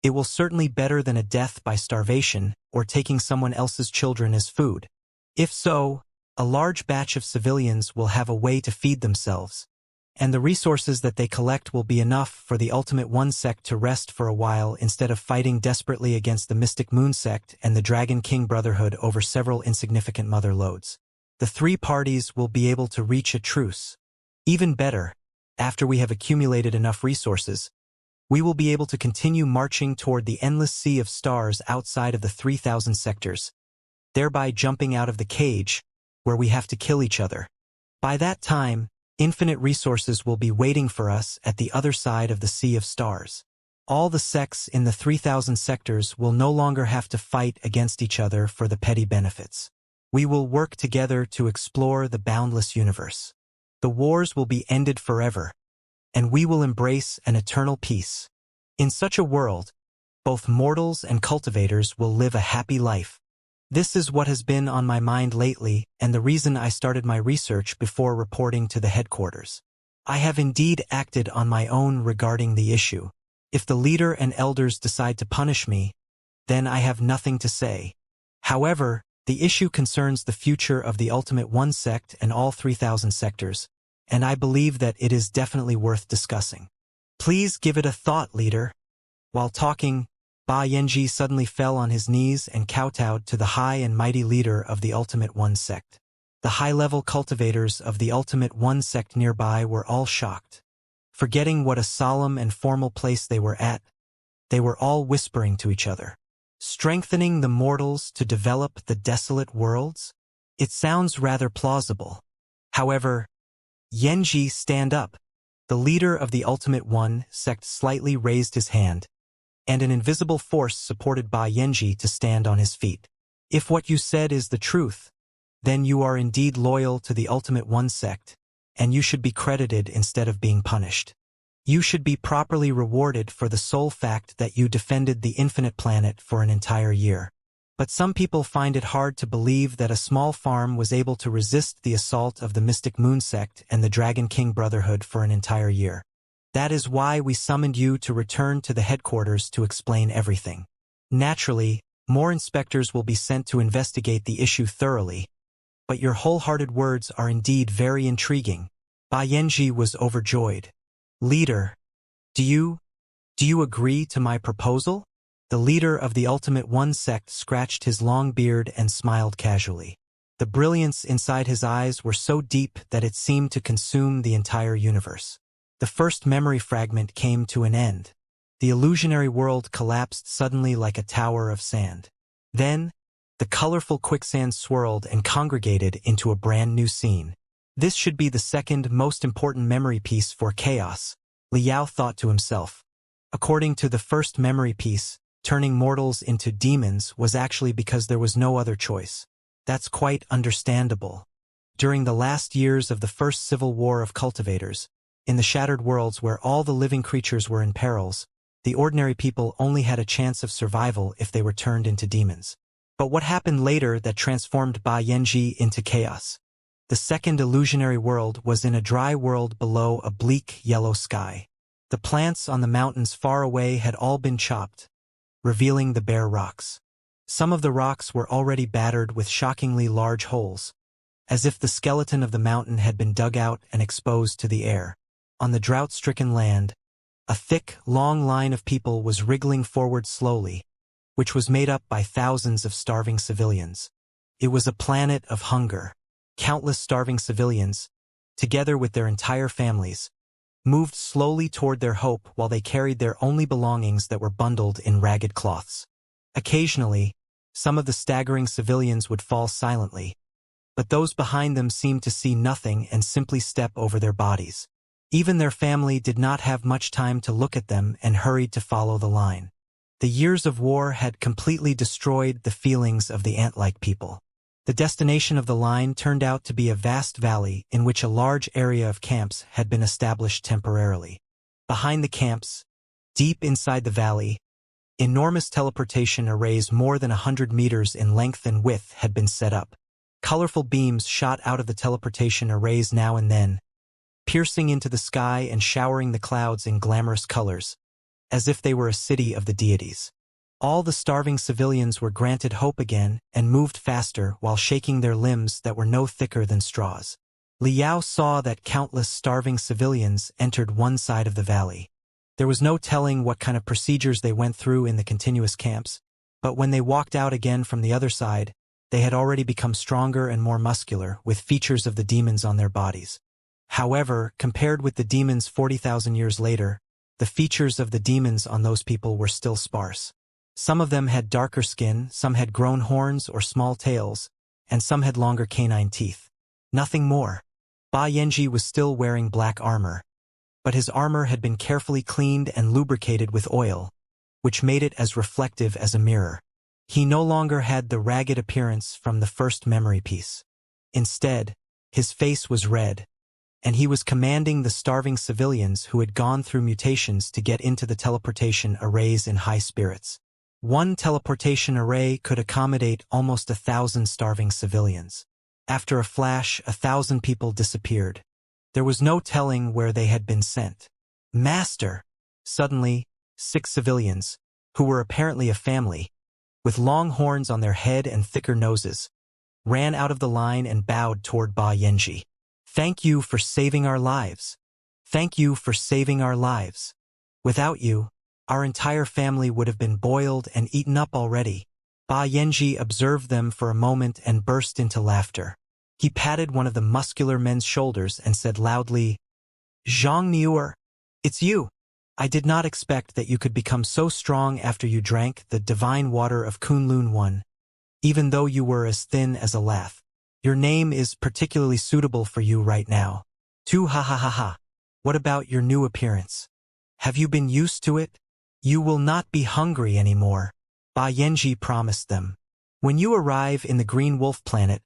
S1: it will certainly be better than a death by starvation or taking someone else's children as food. If so, a large batch of civilians will have a way to feed themselves, and the resources that they collect will be enough for the Ultimate One sect to rest for a while instead of fighting desperately against the Mystic Moon sect and the Dragon King Brotherhood over several insignificant mother lodes. The three parties will be able to reach a truce. Even better, after we have accumulated enough resources, we will be able to continue marching toward the endless sea of stars outside of the 3,000 sectors, thereby jumping out of the cage where we have to kill each other. By that time, infinite resources will be waiting for us at the other side of the sea of stars. All the sects in the 3,000 sectors will no longer have to fight against each other for the petty benefits. We will work together to explore the boundless universe. The wars will be ended forever, and we will embrace an eternal peace. In such a world, both mortals and cultivators will live a happy life. This is what has been on my mind lately and the reason I started my research before reporting to the headquarters. I have indeed acted on my own regarding the issue. If the leader and elders decide to punish me, then I have nothing to say. However, the issue concerns the future of the Ultimate One sect and all 3,000 sectors, and I believe that it is definitely worth discussing. Please give it a thought, leader. While talking, Ba Yanji suddenly fell on his knees and kowtowed to the high and mighty leader of the Ultimate One sect. The high-level cultivators of the Ultimate One sect nearby were all shocked. Forgetting what a solemn and formal place they were at, they were all whispering to each other. Strengthening the mortals to develop the desolate worlds? It sounds rather plausible. However, Yanji, stand up. The leader of the Ultimate One sect slightly raised his hand, and an invisible force supported Ba Yanji to stand on his feet. If what you said is the truth, then you are indeed loyal to the Ultimate One sect, and you should be credited instead of being punished. You should be properly rewarded for the sole fact that you defended the infinite planet for an entire year. But some people find it hard to believe that a small farm was able to resist the assault of the Mystic Moon sect and the Dragon King Brotherhood for an entire year. That is why we summoned you to return to the headquarters to explain everything. Naturally, More inspectors will be sent to investigate the issue thoroughly, but your wholehearted words are indeed very intriguing. Ba Yanji was overjoyed. Leader, do you agree to my proposal? The leader of the Ultimate One sect scratched his long beard and smiled casually. The brilliance inside his eyes were so deep that it seemed to consume the entire universe. The first memory fragment came to an end. The illusionary world collapsed suddenly like a tower of sand. Then, the colorful quicksand swirled and congregated into a brand new scene. This should be the second most important memory piece for chaos, Liao thought to himself. According to the first memory piece, turning mortals into demons was actually because there was no other choice. That's quite understandable. During the last years of the first civil war of cultivators, in the shattered worlds where all the living creatures were in perils, the ordinary people only had a chance of survival if they were turned into demons. But what happened later that transformed Ba Yanji into chaos? The second illusionary world was in a dry world below a bleak yellow sky. The plants on the mountains far away had all been chopped, revealing the bare rocks. Some of the rocks were already battered with shockingly large holes, as if the skeleton of the mountain had been dug out and exposed to the air. On the drought-stricken land, a thick, long line of people was wriggling forward slowly, which was made up by thousands of starving civilians. It was a planet of hunger. Countless starving civilians, together with their entire families, moved slowly toward their hope while they carried their only belongings that were bundled in ragged cloths. Occasionally, some of the staggering civilians would fall silently, but those behind them seemed to see nothing and simply step over their bodies. Even their family did not have much time to look at them and hurried to follow the line. The years of war had completely destroyed the feelings of the ant-like people. The destination of the line turned out to be a vast valley in which a large area of camps had been established temporarily. Behind the camps, deep inside the valley, enormous teleportation arrays more than 100 meters in length and width had been set up. Colorful beams shot out of the teleportation arrays now and then, piercing into the sky and showering the clouds in glamorous colors, as if they were a city of the deities. All the starving civilians were granted hope again and moved faster while shaking their limbs that were no thicker than straws. Liao saw that countless starving civilians entered one side of the valley. There was no telling what kind of procedures they went through in the continuous camps, but when they walked out again from the other side, they had already become stronger and more muscular, with features of the demons on their bodies. However, compared with the demons 40,000 years later, the features of the demons on those people were still sparse. Some of them had darker skin, some had grown horns or small tails, and some had longer canine teeth. Nothing more. Ba Yanji was still wearing black armor, but his armor had been carefully cleaned and lubricated with oil, which made it as reflective as a mirror. He no longer had the ragged appearance from the first memory piece. Instead, his face was red, and he was commanding the starving civilians who had gone through mutations to get into the teleportation arrays in high spirits. One teleportation array could accommodate almost 1,000 starving civilians. After a flash, 1,000 people disappeared. There was no telling where they had been sent. Master! Suddenly, 6 civilians, who were apparently a family, with long horns on their head and thicker noses, ran out of the line and bowed toward Ba Yanji. Thank you for saving our lives. Thank you for saving our lives. Without you, our entire family would have been boiled and eaten up already. Ba Yanji observed them for a moment and burst into laughter. He patted one of the muscular men's shoulders and said loudly, Xianxia, it's you. I did not expect that you could become so strong after you drank the divine water of Kunlun 1, even though you were as thin as a lath. Your name is particularly suitable for you right now. Tu ha ha ha ha. What about your new appearance? Have you been used to it? You will not be hungry anymore, Ba Yanji promised them. When you arrive in the Green Wolf planet,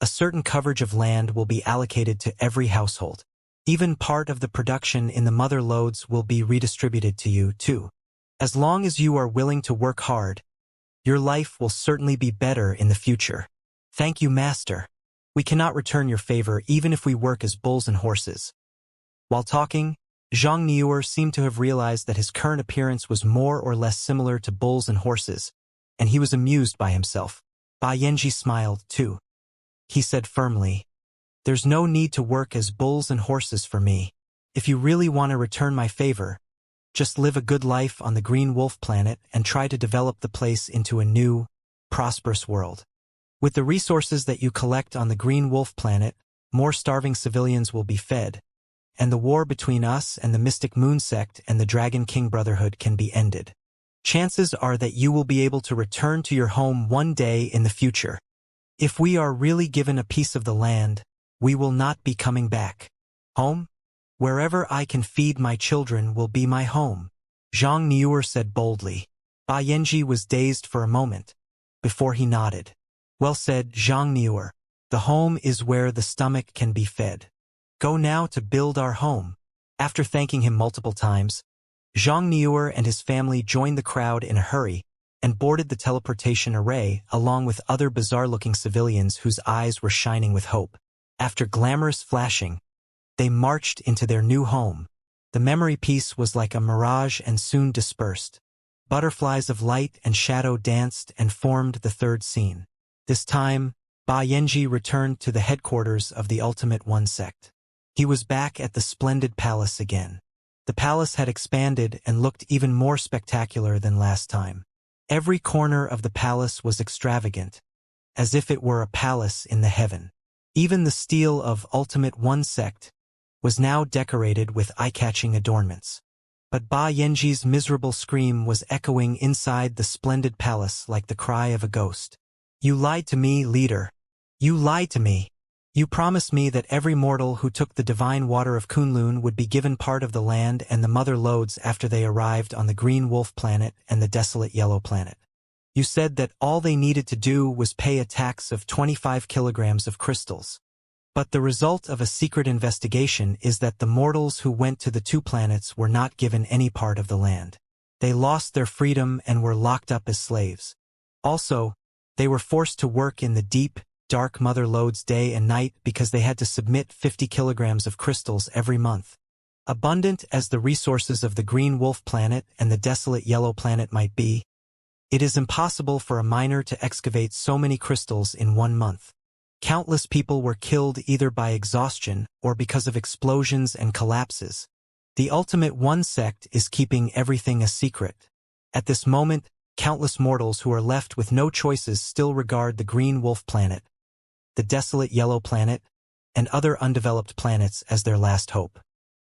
S1: a certain coverage of land will be allocated to every household. Even part of the production in the mother lodes will be redistributed to you, too. As long as you are willing to work hard, your life will certainly be better in the future. Thank you, Master. We cannot return your favor even if we work as bulls and horses. While talking, Xianxia seemed to have realized that his current appearance was more or less similar to bulls and horses, and he was amused by himself. Ba Yanji smiled, too. He said firmly, "There's no need to work as bulls and horses for me. If you really want to return my favor, just live a good life on the Green Wolf planet and try to develop the place into a new, prosperous world. With the resources that you collect on the Green Wolf planet, more starving civilians will be fed, and the war between us and the Mystic Moon Sect and the Dragon King Brotherhood can be ended. Chances are that you will be able to return to your home one day in the future. If we are really given a piece of the land, we will not be coming back. Home? Wherever I can feed my children will be my home," Xianxia said boldly. Ba Yanji was dazed for a moment, before he nodded. "Well said, Xianxia. The home is where the stomach can be fed. Go now to build our home." After thanking him multiple times, Xianxia and his family joined the crowd in a hurry and boarded the teleportation array along with other bizarre-looking civilians whose eyes were shining with hope. After glamorous flashing, they marched into their new home. The memory piece was like a mirage and soon dispersed. Butterflies of light and shadow danced and formed the third scene. This time, Ba Yanji returned to the headquarters of the Ultimate One sect. He was back at the splendid palace again. The palace had expanded and looked even more spectacular than last time. Every corner of the palace was extravagant, as if it were a palace in the heaven. Even the steel of Ultimate One sect was now decorated with eye-catching adornments. But Ba Yanji's miserable scream was echoing inside the splendid palace like the cry of a ghost. "You lied to me, leader. You lied to me. You promised me that every mortal who took the divine water of Kunlun would be given part of the land and the mother lodes after they arrived on the Green Wolf planet and the desolate Yellow planet. You said that all they needed to do was pay a tax of 25 kilograms of crystals. But the result of a secret investigation is that the mortals who went to the two planets were not given any part of the land. They lost their freedom and were locked up as slaves. Also, they were forced to work in the deep, dark mother lodes day and night because they had to submit 50 kilograms of crystals every month. Abundant as the resources of the Green Wolf planet and the desolate Yellow planet might be, it is impossible for a miner to excavate so many crystals in 1 month. Countless people were killed either by exhaustion or because of explosions and collapses. The Ultimate One sect is keeping everything a secret. At this moment, countless mortals who are left with no choices still regard the Green Wolf planet, the desolate Yellow planet, and other undeveloped planets as their last hope.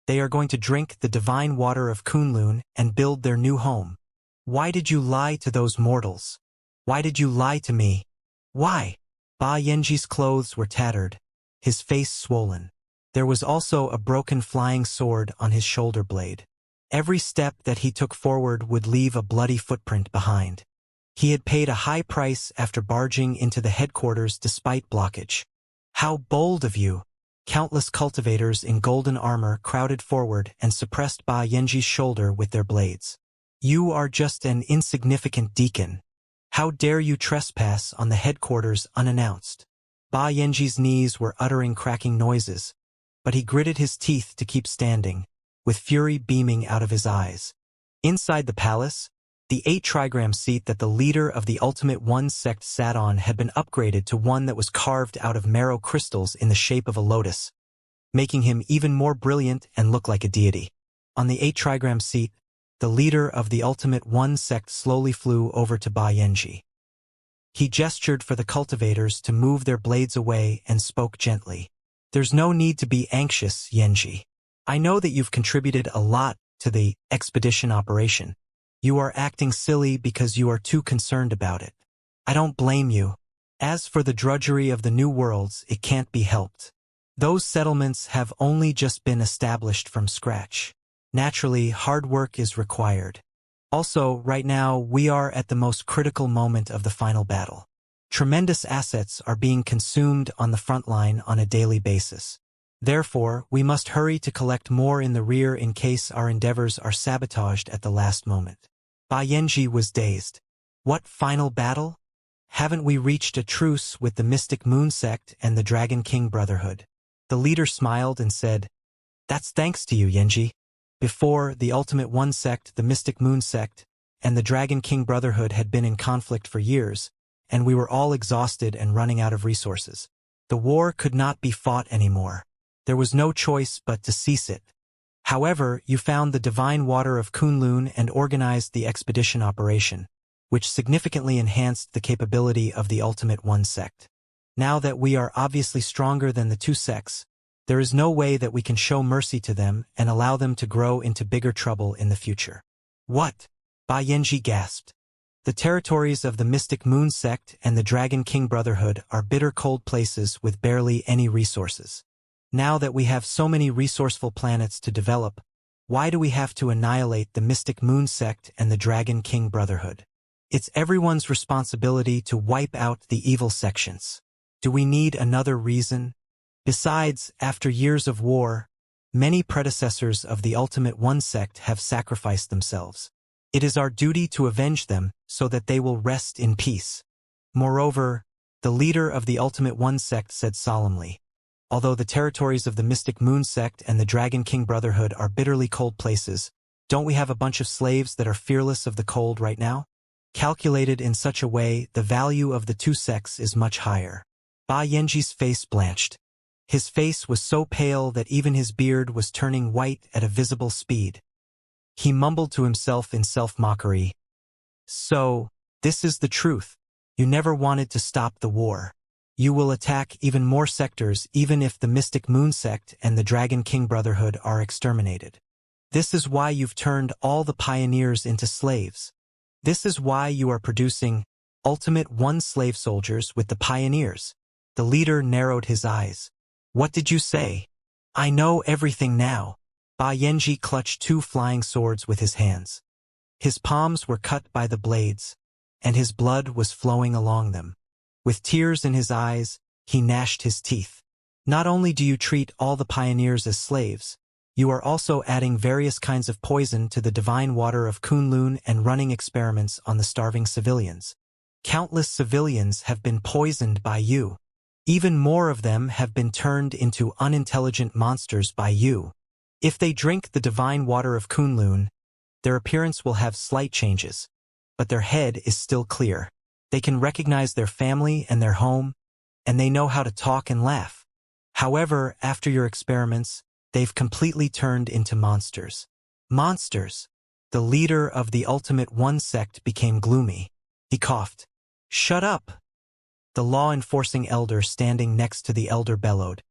S1: They are going to drink the divine water of Kunlun and build their new home. Why did you lie to those mortals? Why did you lie to me? Why? Ba Yanji's clothes were tattered, his face swollen. There was also a broken flying sword on his shoulder blade. Every step that he took forward would leave a bloody footprint behind. He had paid a high price after barging into the headquarters despite blockage. How bold of you! Countless cultivators in golden armor crowded forward and suppressed Ba Yanji's shoulder with their blades. You are just an insignificant deacon. How dare you trespass on the headquarters unannounced? Ba Yanji's knees were uttering cracking noises, but he gritted his teeth to keep standing, with fury beaming out of his eyes. Inside the palace, the 8-trigram seat that the leader of the Ultimate One sect sat on had been upgraded to one that was carved out of marrow crystals in the shape of a lotus, making him even more brilliant and look like a deity. On the 8-trigram seat, the leader of the Ultimate One sect slowly flew over to Ba Yanji. He gestured for the cultivators to move their blades away and spoke gently. There's no need to be anxious, Yanji. I know that you've contributed a lot to the expedition operation. You are acting silly because you are too concerned about it. I don't blame you. As for the drudgery of the new worlds, it can't be helped. Those settlements have only just been established from scratch. Naturally, hard work is required. Also, right now, we are at the most critical moment of the final battle. Tremendous assets are being consumed on the front line on a daily basis. Therefore, we must hurry to collect more in the rear in case our endeavors are sabotaged at the last moment. Ba Yanji was dazed. What final battle? Haven't we reached a truce with the Mystic Moon Sect and the Dragon King Brotherhood? The leader smiled and said, That's thanks to you, Yanji. Before, the Ultimate One sect, the Mystic Moon sect, and the Dragon King Brotherhood had been in conflict for years, and we were all exhausted and running out of resources. The war could not be fought anymore. There was no choice but to cease it. However, you found the divine water of Kunlun and organized the expedition operation, which significantly enhanced the capability of the Ultimate One sect. Now that we are obviously stronger than the two sects, there is no way that we can show mercy to them and allow them to grow into bigger trouble in the future. What? Ba Yanji gasped. The territories of the Mystic Moon sect and the Dragon King Brotherhood are bitter cold places with barely any resources. Now that we have so many resourceful planets to develop, why do we have to annihilate the Mystic Moon sect and the Dragon King Brotherhood? It's everyone's responsibility to wipe out the evil sections. Do we need another reason? Besides, after years of war, many predecessors of the Ultimate One sect have sacrificed themselves. It is our duty to avenge them so that they will rest in peace. Moreover, the leader of the Ultimate One sect said solemnly, although the territories of the Mystic Moon sect and the Dragon King Brotherhood are bitterly cold places, don't we have a bunch of slaves that are fearless of the cold right now? Calculated in such a way, the value of the two sects is much higher. Ba Yanji's face blanched. His face was so pale that even his beard was turning white at a visible speed. He mumbled to himself in self-mockery. So, this is the truth. You never wanted to stop the war. You will attack even more sectors even if the Mystic Moon sect and the Dragon King Brotherhood are exterminated. This is why you've turned all the pioneers into slaves. This is why you are producing Ultimate One slave soldiers with the pioneers. The leader narrowed his eyes. What did you say? I know everything now. Ba Yanji clutched two flying swords with his hands. His palms were cut by the blades, and his blood was flowing along them. With tears in his eyes, he gnashed his teeth. Not only do you treat all the pioneers as slaves, you are also adding various kinds of poison to the divine water of Kunlun and running experiments on the starving civilians. Countless civilians have been poisoned by you. Even more of them have been turned into unintelligent monsters by you. If they drink the divine water of Kunlun, their appearance will have slight changes, but their head is still clear. They can recognize their family and their home, and they know how to talk and laugh. However, after your experiments, they've completely turned into monsters. Monsters! The leader of the Ultimate One sect became gloomy. He coughed. Shut up! The law-enforcing elder standing next to the elder bellowed.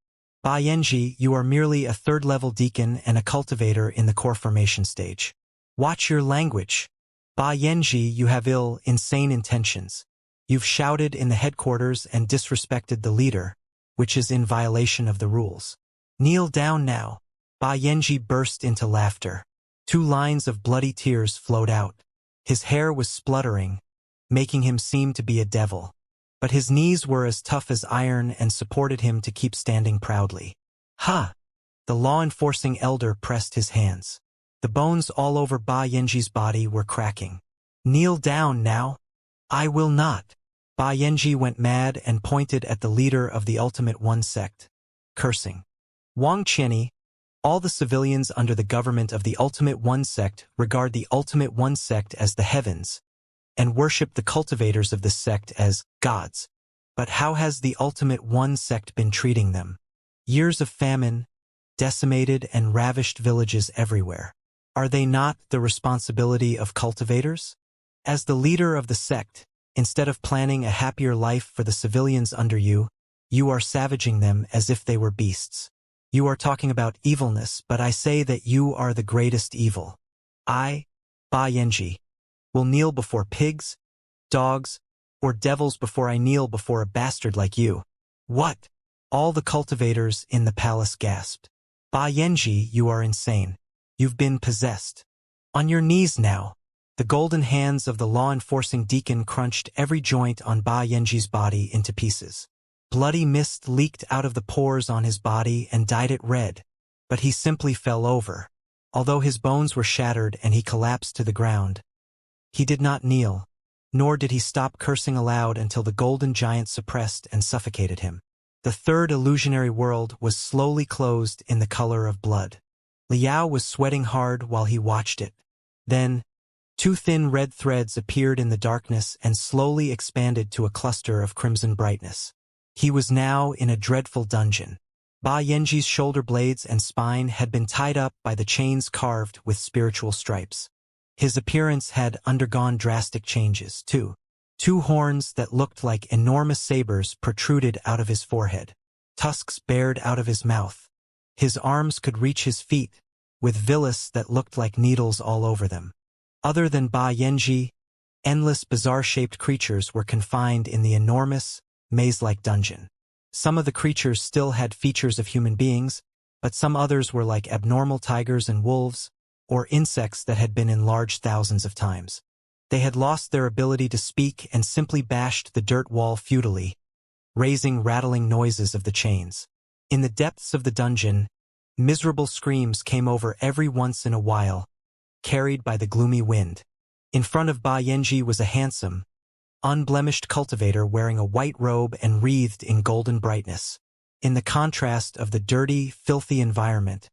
S1: Ba Yanji, you are merely a third-level deacon and a cultivator in the core formation stage. Watch your language. Ba Yanji, you have insane intentions. You've shouted in the headquarters and disrespected the leader, which is in violation of the rules. Kneel down now. Ba Yanji burst into laughter. 2 lines of bloody tears flowed out. His hair was spluttering, making him seem to be a devil. But his knees were as tough as iron and supported him to keep standing proudly. Ha! The law-enforcing elder pressed his hands. The bones all over Ba Yanji's body were cracking. Kneel down now. I will not. Ba Yanji went mad and pointed at the leader of the Ultimate One sect, cursing. Wang Qianni, all the civilians under the government of the Ultimate One sect regard the Ultimate One sect as the heavens, and worship the cultivators of this sect as gods. But how has the Ultimate One sect been treating them? Years of famine, decimated and ravished villages everywhere. Are they not the responsibility of cultivators? As the leader of the sect, instead of planning a happier life for the civilians under you, you are savaging them as if they were beasts. You are talking about evilness, but I say that you are the greatest evil. I, Ba Yanji, will kneel before pigs, dogs, or devils before I kneel before a bastard like you. What? All the cultivators in the palace gasped. Ba Yanji, you are insane. You've been possessed. On your knees now. The golden hands of the law-enforcing deacon crunched every joint on Ba Yanji's body into pieces. Bloody mist leaked out of the pores on his body and dyed it red, but he simply fell over. Although his bones were shattered and he collapsed to the ground, he did not kneel, nor did he stop cursing aloud until the golden giant suppressed and suffocated him. The third illusionary world was slowly closed in the color of blood. Liao was sweating hard while he watched it. Then, Two thin red threads appeared in the darkness and slowly expanded to a cluster of crimson brightness. He was now in a dreadful dungeon. Ba Yanji's shoulder blades and spine had been tied up by the chains carved with spiritual stripes. His appearance had undergone drastic changes, too. Two horns that looked like enormous sabers protruded out of his forehead. Tusks bared out of his mouth. His arms could reach his feet, with villus that looked like needles all over them. Other than Ba Yanji, endless bizarre-shaped creatures were confined in the enormous, maze-like dungeon. Some of the creatures still had features of human beings, but some others were like abnormal tigers and wolves, or insects that had been enlarged thousands of times. They had lost their ability to speak and simply bashed the dirt wall futilely, raising rattling noises of the chains. In the depths of the dungeon, miserable screams came over every once in a while, carried by the gloomy wind. In front of Ba Yanji was a handsome, unblemished cultivator wearing a white robe and wreathed in golden brightness. In the contrast of the dirty, filthy environment,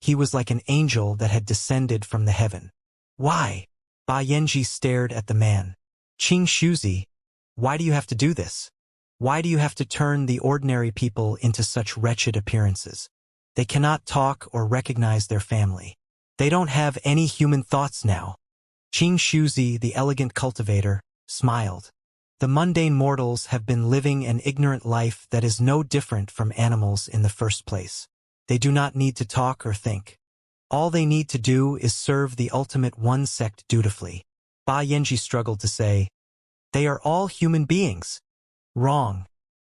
S1: he was like an angel that had descended from the heaven. Why? Ba Yanji stared at the man. Xianxia, why do you have to do this? Why do you have to turn the ordinary people into such wretched appearances? They cannot talk or recognize their family. They don't have any human thoughts now. Xianxia, the elegant cultivator, smiled. The mundane mortals have been living an ignorant life that is no different from animals in the first place. They do not need to talk or think. All they need to do is serve the ultimate one sect dutifully. Ba Yanji struggled to say, "They are all human beings." Wrong.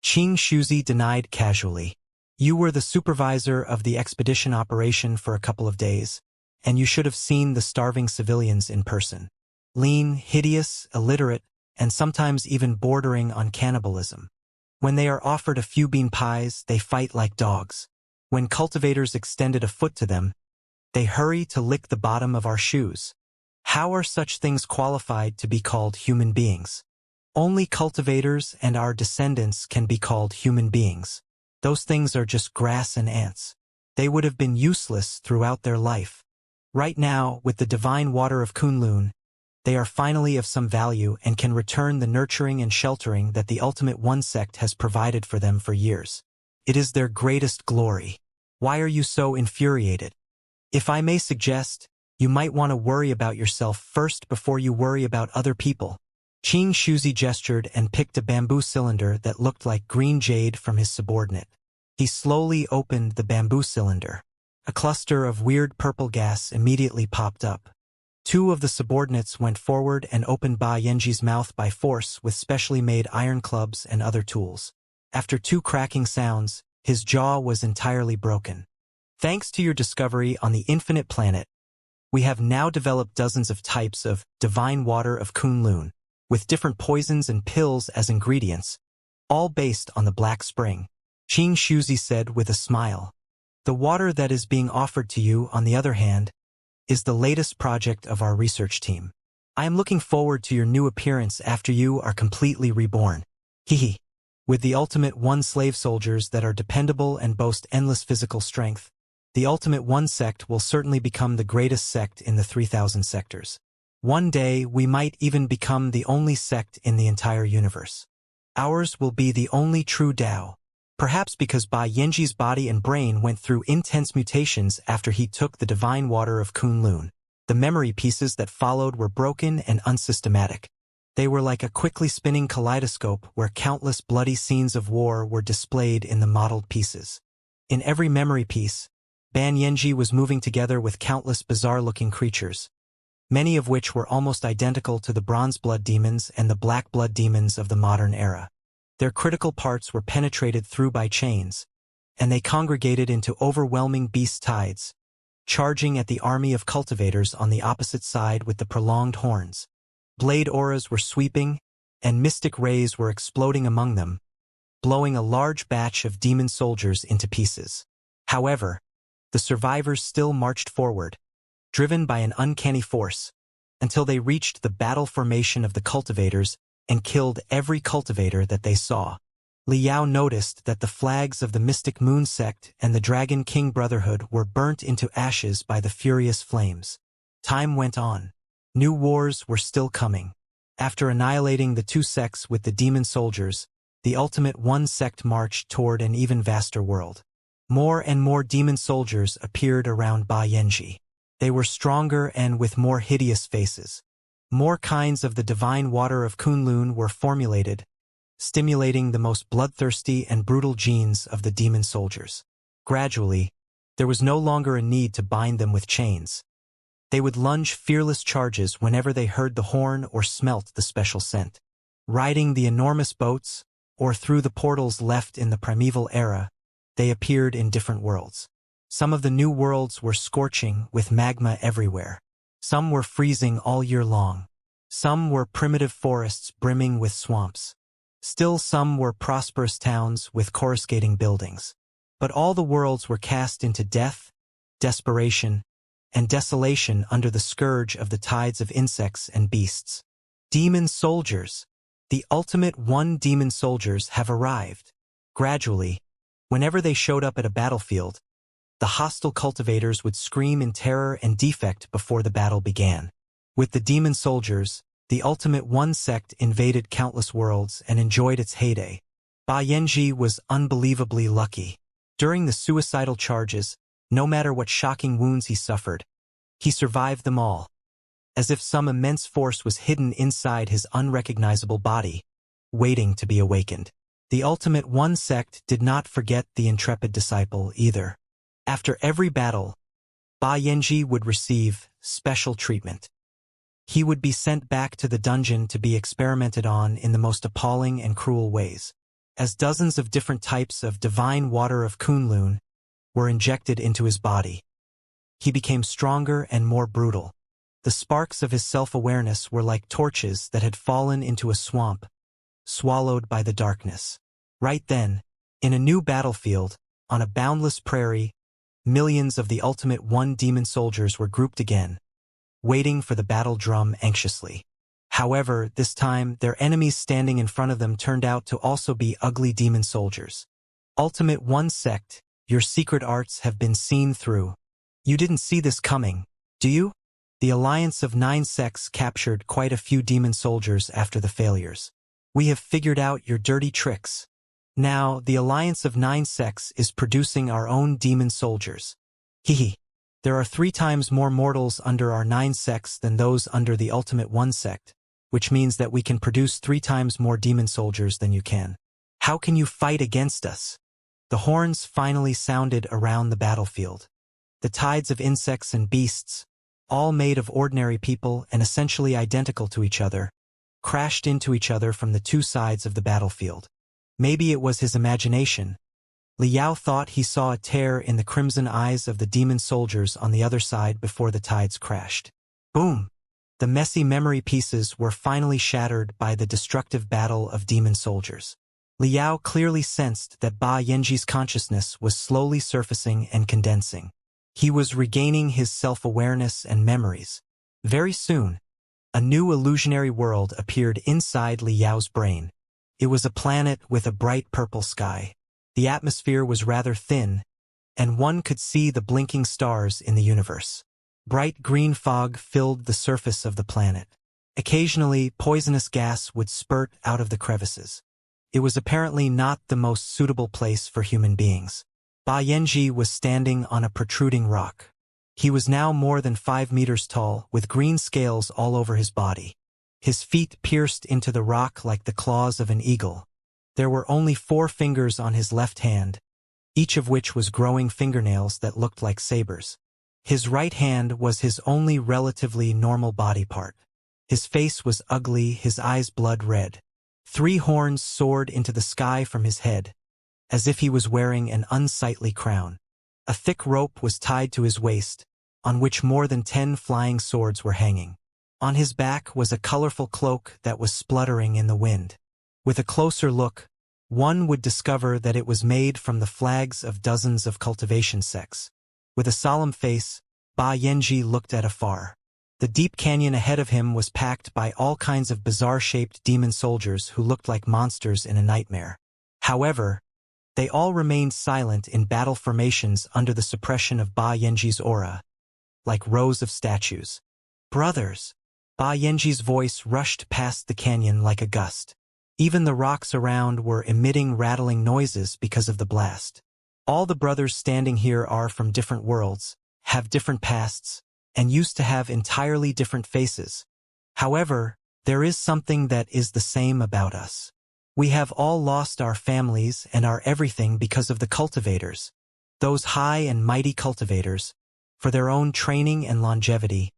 S1: Xianxia denied casually. You were the supervisor of the expedition operation for a couple of days, and you should have seen the starving civilians in person. Lean, hideous, illiterate, and sometimes even bordering on cannibalism. When they are offered a few bean pies, they fight like dogs. When cultivators extended a foot to them, they hurry to lick the bottom of our shoes. How are such things qualified to be called human beings? Only cultivators and our descendants can be called human beings. Those things are just grass and ants. They would have been useless throughout their life. Right now, with the divine water of Kunlun, they are finally of some value and can return the nurturing and sheltering that the ultimate one sect has provided for them for years. It is their greatest glory. Why are you so infuriated? If I may suggest, you might want to worry about yourself first before you worry about other people. Xianxia gestured and picked a bamboo cylinder that looked like green jade from his subordinate. He slowly opened the bamboo cylinder. A cluster of weird purple gas immediately popped up. Two of the subordinates went forward and opened Ba Yanji's mouth by force with specially made iron clubs and other tools. After two cracking sounds, his jaw was entirely broken. Thanks to your discovery on the infinite planet, we have now developed dozens of types of divine water of Kunlun, with different poisons and pills as ingredients, all based on the Black Spring. Xianxia said with a smile. The water that is being offered to you, on the other hand, is the latest project of our research team. I am looking forward to your new appearance after you are completely reborn. Hehe. With the ultimate one slave soldiers that are dependable and boast endless physical strength, the ultimate one sect will certainly become the greatest sect in the 3,000 sectors. One day, we might even become the only sect in the entire universe. Ours will be the only true Tao. Perhaps because Ba Yanji's body and brain went through intense mutations after he took the divine water of Kunlun. The memory pieces that followed were broken and unsystematic. They were like a quickly spinning kaleidoscope where countless bloody scenes of war were displayed in the modeled pieces. In every memory piece, Ba Yanji was moving together with countless bizarre-looking creatures, many of which were almost identical to the bronze blood demons and the black blood demons of the modern era. Their critical parts were penetrated through by chains, and they congregated into overwhelming beast tides, charging at the army of cultivators on the opposite side with the prolonged horns. Blade auras were sweeping, and mystic rays were exploding among them, blowing a large batch of demon soldiers into pieces. However, the survivors still marched forward, driven by an uncanny force, until they reached the battle formation of the cultivators and killed every cultivator that they saw. Liao noticed that the flags of the Mystic Moon Sect and the Dragon King Brotherhood were burnt into ashes by the furious flames. Time went on. New wars were still coming. After annihilating the two sects with the demon soldiers, the ultimate one sect marched toward an even vaster world. More and more demon soldiers appeared around Ba Yanji. They were stronger and with more hideous faces. More kinds of the divine water of Kunlun were formulated, stimulating the most bloodthirsty and brutal genes of the demon soldiers. Gradually, there was no longer a need to bind them with chains. They would lunge fearless charges whenever they heard the horn or smelt the special scent. Riding the enormous boats, or through the portals left in the primeval era, they appeared in different worlds. Some of the new worlds were scorching with magma everywhere. Some were freezing all year long. Some were primitive forests brimming with swamps. Still some were prosperous towns with coruscating buildings. But all the worlds were cast into death, desperation, and desolation under the scourge of the tides of insects and beasts. Demon soldiers. The ultimate one demon soldiers have arrived. Gradually, whenever they showed up at a battlefield, the hostile cultivators would scream in terror and defect before the battle began. With the demon soldiers, the ultimate one sect invaded countless worlds and enjoyed its heyday. Ba Yanji was unbelievably lucky. During the suicidal charges, no matter what shocking wounds he suffered, he survived them all. As if some immense force was hidden inside his unrecognizable body, waiting to be awakened. The ultimate one sect did not forget the intrepid disciple either. After every battle, Ba Yanji would receive special treatment. He would be sent back to the dungeon to be experimented on in the most appalling and cruel ways. As dozens of different types of divine water of Kunlun were injected into his body, he became stronger and more brutal. The sparks of his self-awareness were like torches that had fallen into a swamp, swallowed by the darkness. Right then, in a new battlefield, on a boundless prairie, millions of the ultimate one demon soldiers were grouped again, waiting for the battle drum anxiously. However, this time, their enemies standing in front of them turned out to also be ugly demon soldiers. Ultimate one sect, your secret arts have been seen through. You didn't see this coming, do you? The alliance of 9 sects captured quite a few demon soldiers after the failures. We have figured out your dirty tricks. Now, the alliance of 9 sects is producing our own demon soldiers. Hehe. There are 3 times more mortals under our 9 sects than those under the ultimate one sect, which means that we can produce 3 times more demon soldiers than you can. How can you fight against us? The horns finally sounded around the battlefield. The tides of insects and beasts, all made of ordinary people and essentially identical to each other, crashed into each other from the 2 sides of the battlefield. Maybe it was his imagination. Liao thought he saw a tear in the crimson eyes of the demon soldiers on the other side before the tides crashed. Boom! The messy memory pieces were finally shattered by the destructive battle of demon soldiers. Liao clearly sensed that Ba Yanji's consciousness was slowly surfacing and condensing. He was regaining his self-awareness and memories. Very soon, a new illusionary world appeared inside Liao's brain. It was a planet with a bright purple sky. The atmosphere was rather thin, and one could see the blinking stars in the universe. Bright green fog filled the surface of the planet. Occasionally, poisonous gas would spurt out of the crevices. It was apparently not the most suitable place for human beings. Ba Yanji was standing on a protruding rock. He was now more than 5 meters tall, with green scales all over his body. His feet pierced into the rock like the claws of an eagle. There were only 4 fingers on his left hand, each of which was growing fingernails that looked like sabers. His right hand was his only relatively normal body part. His face was ugly, his eyes blood red. 3 horns soared into the sky from his head, as if he was wearing an unsightly crown. A thick rope was tied to his waist, on which more than 10 flying swords were hanging. On his back was a colorful cloak that was spluttering in the wind. With a closer look, one would discover that it was made from the flags of dozens of cultivation sects. With a solemn face, Ba Yanji looked at afar. The deep canyon ahead of him was packed by all kinds of bizarre-shaped demon soldiers who looked like monsters in a nightmare. However, they all remained silent in battle formations under the suppression of Ba Yanji's aura, like rows of statues. Brothers, Ba Yanji's voice rushed past the canyon like a gust. Even the rocks around were emitting rattling noises because of the blast. All the brothers standing here are from different worlds, have different pasts, and used to have entirely different faces. However, there is something that is the same about us. We have all lost our families and our everything because of the cultivators. Those high and mighty cultivators, for their own training and longevity,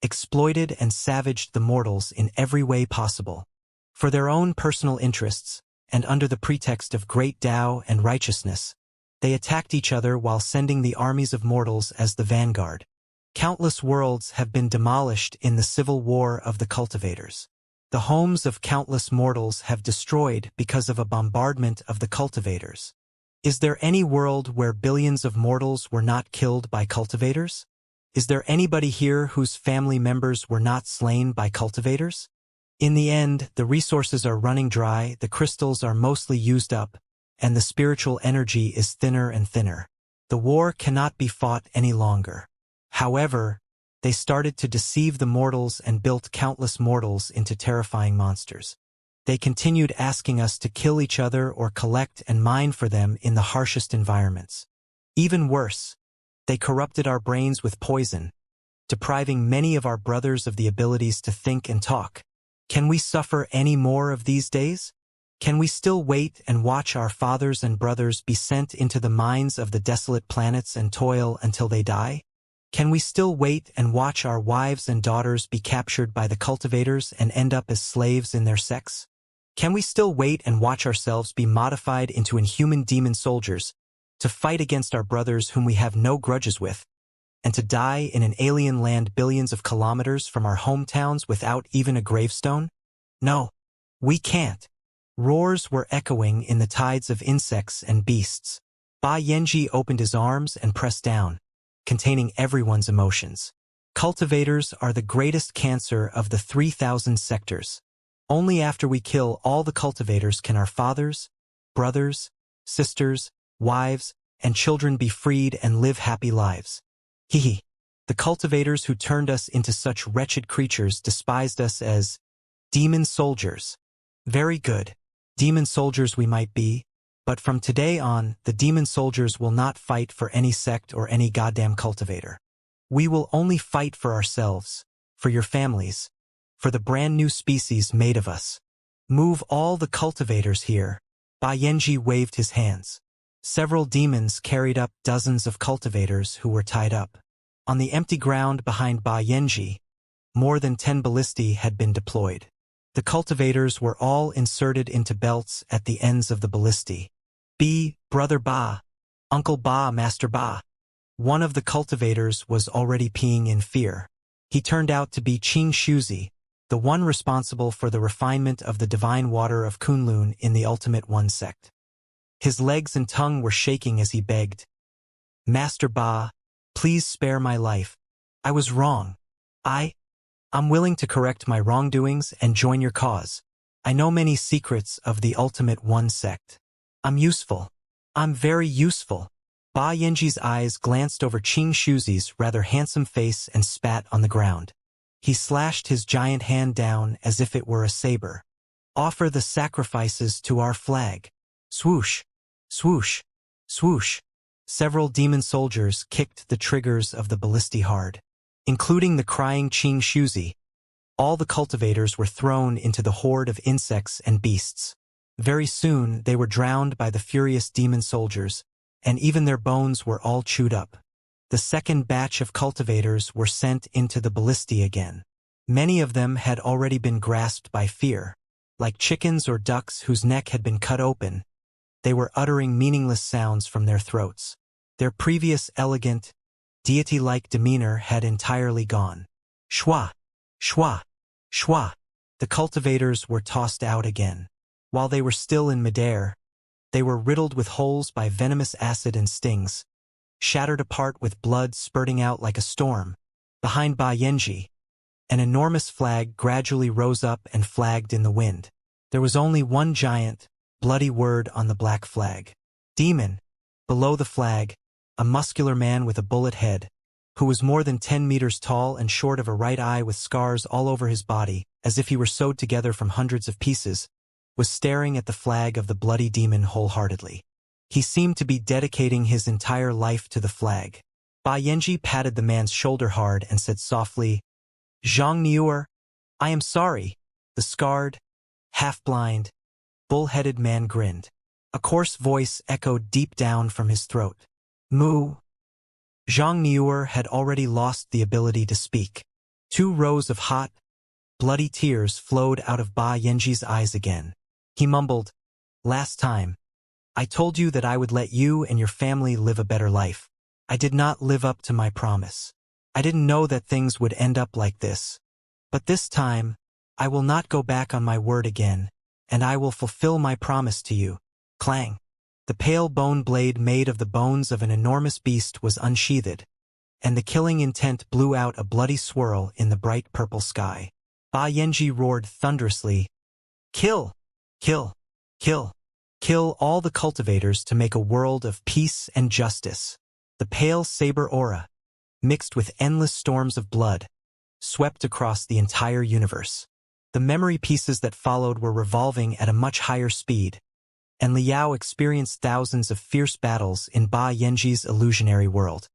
S1: exploited and savaged the mortals in every way possible. For their own personal interests, and under the pretext of great Tao and righteousness, they attacked each other while sending the armies of mortals as the vanguard. Countless worlds have been demolished in the civil war of the cultivators. The homes of countless mortals have destroyed because of a bombardment of the cultivators. Is there any world where billions of mortals were not killed by cultivators? Is there anybody here whose family members were not slain by cultivators? In the end, the resources are running dry, the crystals are mostly used up, and the spiritual energy is thinner and thinner. The war cannot be fought any longer. However, they started to deceive the mortals and built countless mortals into terrifying monsters. They continued asking us to kill each other or collect and mine for them in the harshest environments. Even worse, they corrupted our brains with poison, depriving many of our brothers of the abilities to think and talk. Can we suffer any more of these days? Can we still wait and watch our fathers and brothers be sent into the mines of the desolate planets and toil until they die? Can we still wait and watch our wives and daughters be captured by the cultivators and end up as slaves in their sex? Can we still wait and watch ourselves be modified into inhuman demon soldiers, to fight against our brothers whom we have no grudges with, and to die in an alien land billions of kilometers from our hometowns without even a gravestone? No, we can't. Roars were echoing in the tides of insects and beasts. Ba Yanji opened his arms and pressed down, containing everyone's emotions. Cultivators are the greatest cancer of the 3,000 sectors. Only after we kill all the cultivators can our fathers, brothers, sisters, wives, and children be freed and live happy lives. Hehe. The cultivators who turned us into such wretched creatures despised us as demon soldiers. Very good. Demon soldiers we might be, but from today on, the demon soldiers will not fight for any sect or any goddamn cultivator. We will only fight for ourselves, for your families, for the brand new species made of us. Move all the cultivators here. Ba Yanji waved his hands. Several demons carried up dozens of cultivators who were tied up. On the empty ground behind Ba Yanji, more than 10 ballistae had been deployed. The cultivators were all inserted into belts at the ends of the ballistae. Brother Ba, Uncle Ba, Master Ba. One of the cultivators was already peeing in fear. He turned out to be Xianxia, the one responsible for the refinement of the divine water of Kunlun in the Ultimate One sect. His legs and tongue were shaking as he begged, Master Ba, please spare my life. I was wrong. I'm willing to correct my wrongdoings and join your cause. I know many secrets of the Ultimate One sect. I'm useful. I'm very useful. Ba Yanji's eyes glanced over Xianxia's rather handsome face and spat on the ground. He slashed his giant hand down as if it were a saber. Offer the sacrifices to our flag. Swoosh, swoosh, swoosh. Several demon soldiers kicked the triggers of the ballistae hard, including the crying Xianxia. All the cultivators were thrown into the horde of insects and beasts. Very soon they were drowned by the furious demon soldiers, and even their bones were all chewed up. The second batch of cultivators were sent into the ballistae again. Many of them had already been grasped by fear. Like chickens or ducks whose neck had been cut open, they were uttering meaningless sounds from their throats. Their previous elegant, deity-like demeanor had entirely gone. Shwa, shwa, shwa. The cultivators were tossed out again. While they were still in midair, they were riddled with holes by venomous acid and stings, shattered apart with blood spurting out like a storm. Behind Ba Yanji, an enormous flag gradually rose up and flagged in the wind. There was only one giant, bloody word on the black flag. Demon. Below the flag, a muscular man with a bullet head, who was more than 10 meters tall and short of a right eye with scars all over his body, as if he were sewed together from hundreds of pieces, was staring at the flag of the bloody demon wholeheartedly. He seemed to be dedicating his entire life to the flag. Ba Yanji patted the man's shoulder hard and said softly, "Xianxia, I am sorry." The scarred, half-blind, bull-headed man grinned. A coarse voice echoed deep down from his throat. "Moo." Xianxia had already lost the ability to speak. 2 rows of hot, bloody tears flowed out of Ba Yanji's eyes again. He mumbled, "Last time, I told you that I would let you and your family live a better life. I did not live up to my promise. I didn't know that things would end up like this. But this time, I will not go back on my word again, and I will fulfill my promise to you." Clang! The pale bone blade made of the bones of an enormous beast was unsheathed, and the killing intent blew out a bloody swirl in the bright purple sky. Ba Yanji roared thunderously, "Kill! Kill! Kill! Kill all the cultivators to make a world of peace and justice." The pale saber aura, mixed with endless storms of blood, swept across the entire universe. The memory pieces that followed were revolving at a much higher speed, and Liao experienced thousands of fierce battles in Ba Yanji's illusionary world.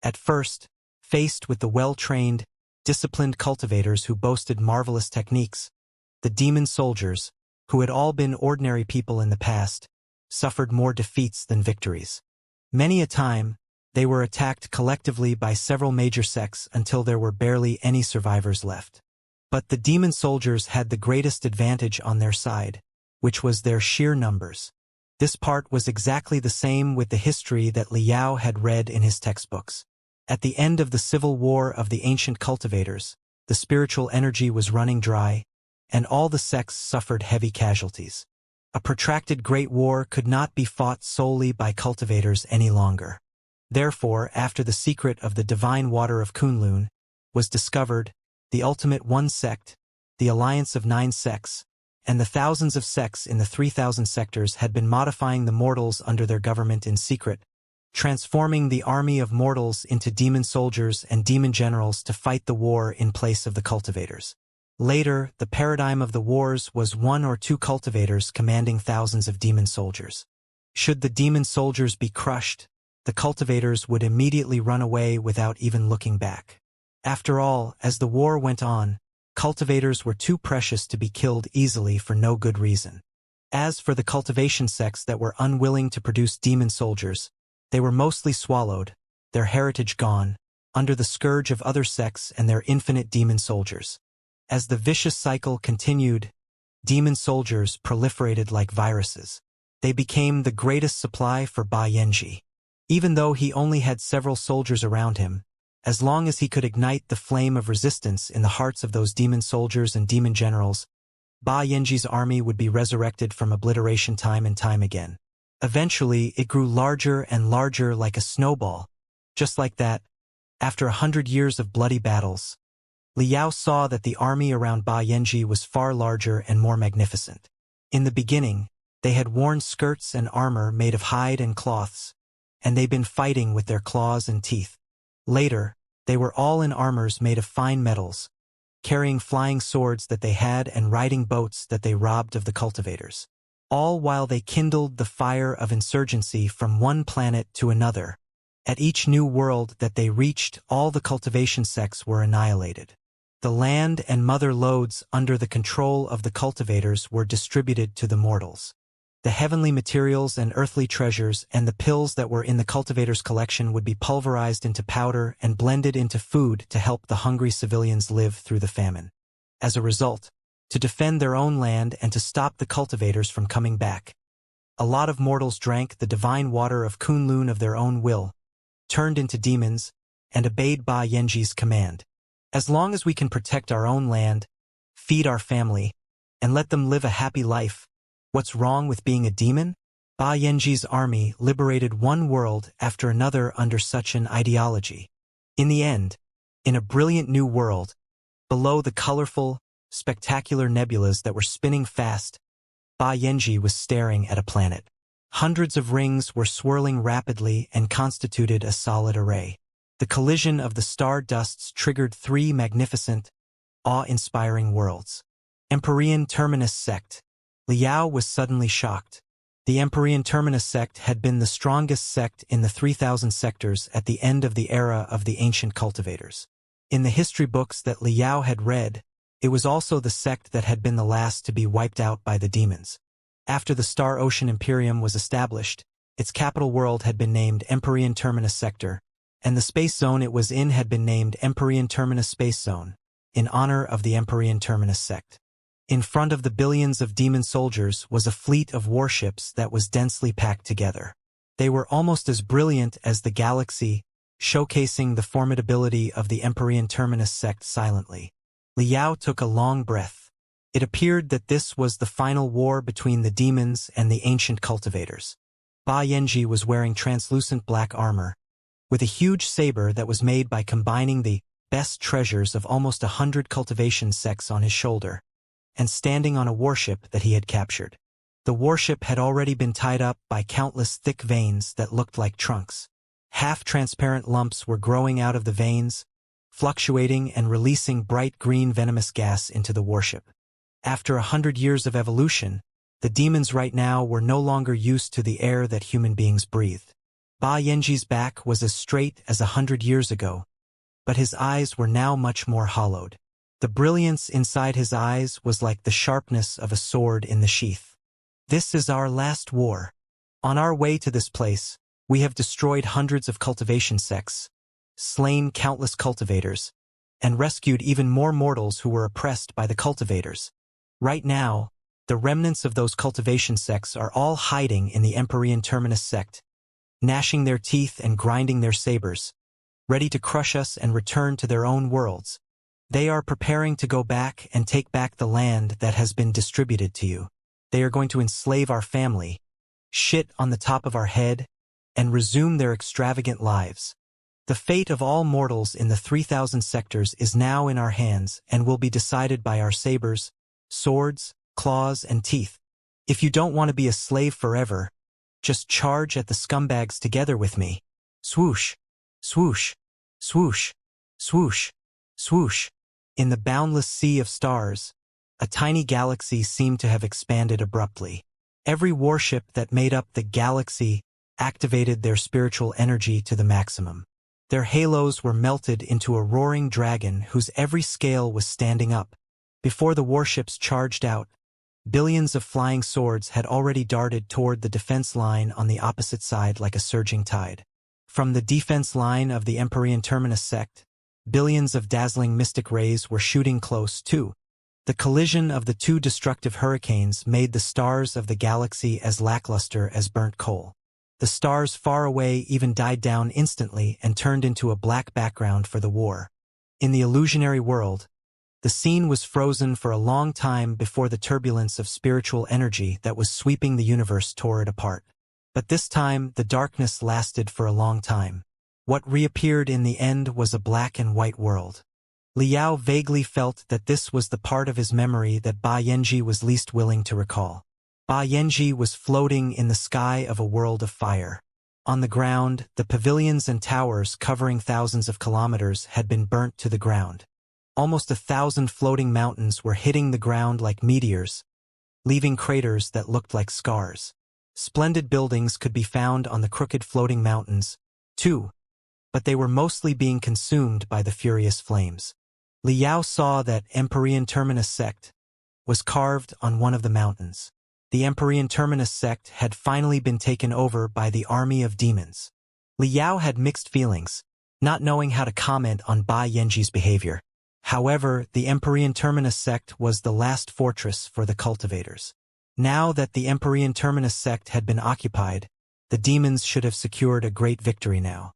S1: At first, faced with the well-trained, disciplined cultivators who boasted marvelous techniques, the demon soldiers, who had all been ordinary people in the past, suffered more defeats than victories. Many a time, they were attacked collectively by several major sects until there were barely any survivors left. But the demon soldiers had the greatest advantage on their side, which was their sheer numbers. This part was exactly the same with the history that Liao had read in his textbooks. At the end of the civil war of the ancient cultivators, the spiritual energy was running dry, and all the sects suffered heavy casualties. A protracted great war could not be fought solely by cultivators any longer. Therefore, after the secret of the divine water of Kunlun was discovered, the ultimate one sect, the alliance of 9 sects, and the thousands of sects in the 3,000 sectors had been modifying the mortals under their government in secret, transforming the army of mortals into demon soldiers and demon generals to fight the war in place of the cultivators. Later, the paradigm of the wars was 1 or 2 cultivators commanding thousands of demon soldiers. Should the demon soldiers be crushed, the cultivators would immediately run away without even looking back. After all, as the war went on, cultivators were too precious to be killed easily for no good reason. As for the cultivation sects that were unwilling to produce demon soldiers, they were mostly swallowed, their heritage gone, under the scourge of other sects and their infinite demon soldiers. As the vicious cycle continued, demon soldiers proliferated like viruses. They became the greatest supply for Ba Yanji. Even though he only had several soldiers around him, as long as he could ignite the flame of resistance in the hearts of those demon soldiers and demon generals, Ba Yanji's army would be resurrected from obliteration time and time again. Eventually, it grew larger and larger like a snowball. Just like that, after 100 years of bloody battles, Liao saw that the army around Ba Yanji was far larger and more magnificent. In the beginning, they had worn skirts and armor made of hide and cloths, and they'd been fighting with their claws and teeth. Later, they were all in armors made of fine metals, carrying flying swords that they had and riding boats that they robbed of the cultivators. All while they kindled the fire of insurgency from one planet to another. At each new world that they reached, all the cultivation sects were annihilated. The land and mother lodes under the control of the cultivators were distributed to the mortals. The heavenly materials and earthly treasures and the pills that were in the cultivators' collection would be pulverized into powder and blended into food to help the hungry civilians live through the famine. As a result, to defend their own land and to stop the cultivators from coming back, a lot of mortals drank the divine water of Kunlun of their own will, turned into demons, and obeyed Ba Yanji's command. As long as we can protect our own land, feed our family, and let them live a happy life, what's wrong with being a demon? Ba Yanji's army liberated one world after another under such an ideology. In the end, in a brilliant new world, below the colorful, spectacular nebulas that were spinning fast, Ba Yanji was staring at a planet. Hundreds of rings were swirling rapidly and constituted a solid array. The collision of the star dusts triggered three magnificent, awe-inspiring worlds. Empyrean Terminus Sect. Liao was suddenly shocked. The Empyrean Terminus Sect had been the strongest sect in the 3000 sectors at the end of the era of the ancient cultivators. In the history books that Liao had read, it was also the sect that had been the last to be wiped out by the demons. After the Star Ocean Imperium was established, its capital world had been named Empyrean Terminus Sector, and the space zone it was in had been named Empyrean Terminus Space Zone, in honor of the Empyrean Terminus sect. In front of the billions of demon soldiers was a fleet of warships that was densely packed together. They were almost as brilliant as the galaxy, showcasing the formidability of the Empyrean Terminus sect silently. Liao took a long breath. It appeared that this was the final war between the demons and the ancient cultivators. Ba Yanji was wearing translucent black armor, with a huge saber that was made by combining the best treasures of almost 100 cultivation sects on his shoulder, and standing on a warship that he had captured. The warship had already been tied up by countless thick veins that looked like trunks. Half-transparent lumps were growing out of the veins, fluctuating and releasing bright green venomous gas into the warship. After 100 years of evolution, the demons right now were no longer used to the air that human beings breathed. Ba Yanji's back was as straight as 100 years ago, but his eyes were now much more hollowed. The brilliance inside his eyes was like the sharpness of a sword in the sheath. This is our last war. On our way to this place, we have destroyed hundreds of cultivation sects, slain countless cultivators, and rescued even more mortals who were oppressed by the cultivators. Right now, the remnants of those cultivation sects are all hiding in the Empyrean Terminus sect, gnashing their teeth and grinding their sabers, ready to crush us and return to their own worlds. They are preparing to go back and take back the land that has been distributed to you. They are going to enslave our family, shit on the top of our head, and resume their extravagant lives. The fate of all mortals in the 3000 sectors is now in our hands and will be decided by our sabers, swords, claws, and teeth. If you don't want to be a slave forever, just charge at the scumbags together with me. Swoosh, swoosh, swoosh, swoosh, swoosh. In the boundless sea of stars, a tiny galaxy seemed to have expanded abruptly. Every warship that made up the galaxy activated their spiritual energy to the maximum. Their halos were melted into a roaring dragon whose every scale was standing up. Before the warships charged out, billions of flying swords had already darted toward the defense line on the opposite side like a surging tide. From the defense line of the Empyrean Terminus sect, billions of dazzling mystic rays were shooting close, too. The collision of the two destructive hurricanes made the stars of the galaxy as lackluster as burnt coal. The stars far away even died down instantly and turned into a black background for the war. In the illusionary world, the scene was frozen for a long time before the turbulence of spiritual energy that was sweeping the universe tore it apart. But this time, the darkness lasted for a long time. What reappeared in the end was a black and white world. Liao vaguely felt that this was the part of his memory that Ba Yanji was least willing to recall. Ba Yanji was floating in the sky of a world of fire. On the ground, the pavilions and towers covering thousands of kilometers had been burnt to the ground. Almost 1,000 floating mountains were hitting the ground like meteors, leaving craters that looked like scars. Splendid buildings could be found on the crooked floating mountains, too, but they were mostly being consumed by the furious flames. Liao saw that Empyrean Terminus sect was carved on one of the mountains. The Empyrean Terminus sect had finally been taken over by the army of demons. Liao had mixed feelings, not knowing how to comment on Ba Yanji's behavior. However, the Empyrean Terminus sect was the last fortress for the cultivators. Now that the Empyrean Terminus sect had been occupied, the demons should have secured a great victory now.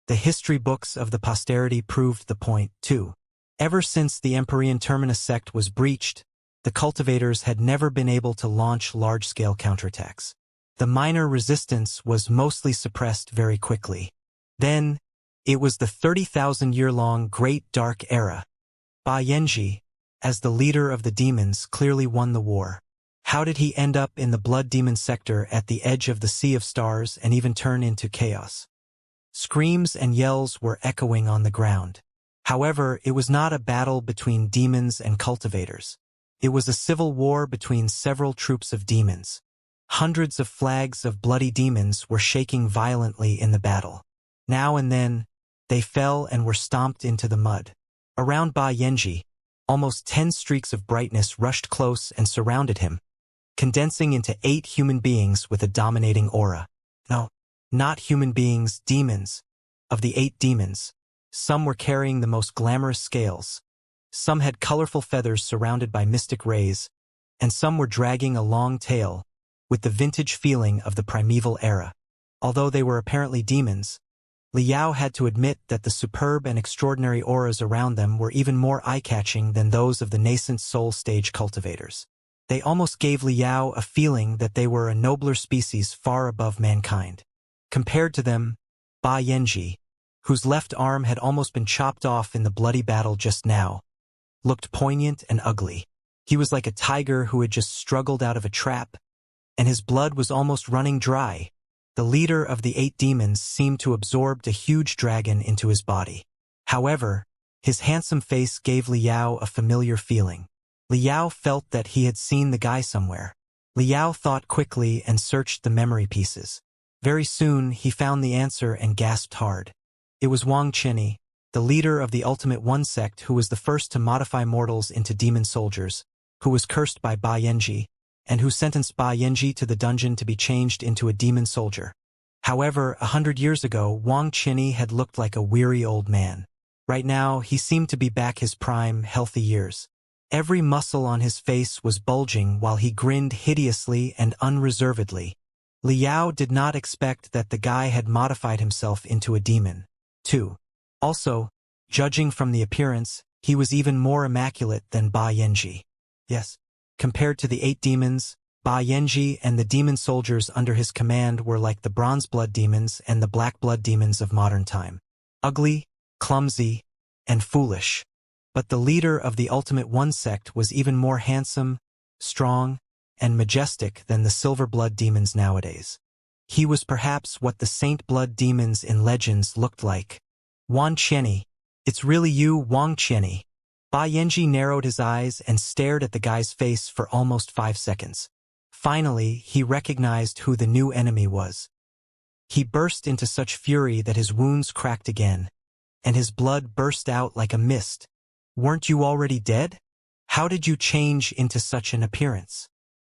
S1: The history books of the posterity proved the point, too. Ever since the Empyrean Terminus sect was breached, the cultivators had never been able to launch large-scale counterattacks. The minor resistance was mostly suppressed very quickly. Then, it was the 30,000-year-long Great Dark Era. Ba Yanji, as the leader of the demons, clearly won the war. How did he end up in the Blood Demon sector at the edge of the Sea of Stars and even turn into chaos? Screams and yells were echoing on the ground. However, it was not a battle between demons and cultivators. It was a civil war between several troops of demons. Hundreds of flags of bloody demons were shaking violently in the battle. Now and then, they fell and were stomped into the mud. Around Ba Yanji, almost 10 streaks of brightness rushed close and surrounded him, condensing into 8 human beings with a dominating aura. No, not human beings, demons. Of the 8 demons, some were carrying the most glamorous scales, some had colorful feathers surrounded by mystic rays, and some were dragging a long tail, with the vintage feeling of the primeval era. Although they were apparently demons, Liao had to admit that the superb and extraordinary auras around them were even more eye-catching than those of the nascent soul stage cultivators. They almost gave Liao a feeling that they were a nobler species far above mankind. Compared to them, Ba Yanji, whose left arm had almost been chopped off in the bloody battle just now, looked poignant and ugly. He was like a tiger who had just struggled out of a trap, and his blood was almost running dry. The leader of the 8 demons seemed to absorb a huge dragon into his body. However, his handsome face gave Liao a familiar feeling. Liao felt that he had seen the guy somewhere. Liao thought quickly and searched the memory pieces. Very soon, he found the answer and gasped hard. It was Wang Qinyi, the leader of the Ultimate One sect who was the first to modify mortals into demon soldiers, who was cursed by Ba Yanji, and who sentenced Ba Yanji to the dungeon to be changed into a demon soldier. However, 100 years ago, Wang Qinyi had looked like a weary old man. Right now, he seemed to be back his prime, healthy years. Every muscle on his face was bulging while he grinned hideously and unreservedly. Liao did not expect that the guy had modified himself into a demon, too. Also, judging from the appearance, he was even more immaculate than Ba Yanji. Yes. Compared to the 8 demons, Ba Yanji and the demon soldiers under his command were like the bronze blood demons and the black blood demons of modern time. Ugly, clumsy, and foolish. But the leader of the Ultimate One sect was even more handsome, strong, and majestic than the silver blood demons nowadays. He was perhaps what the saint blood demons in legends looked like. Wang Qinyi, it's really you, Wang Qinyi. Ba Yanji narrowed his eyes and stared at the guy's face for almost 5 seconds. Finally, he recognized who the new enemy was. He burst into such fury that his wounds cracked again, and his blood burst out like a mist. Weren't you already dead? How did you change into such an appearance?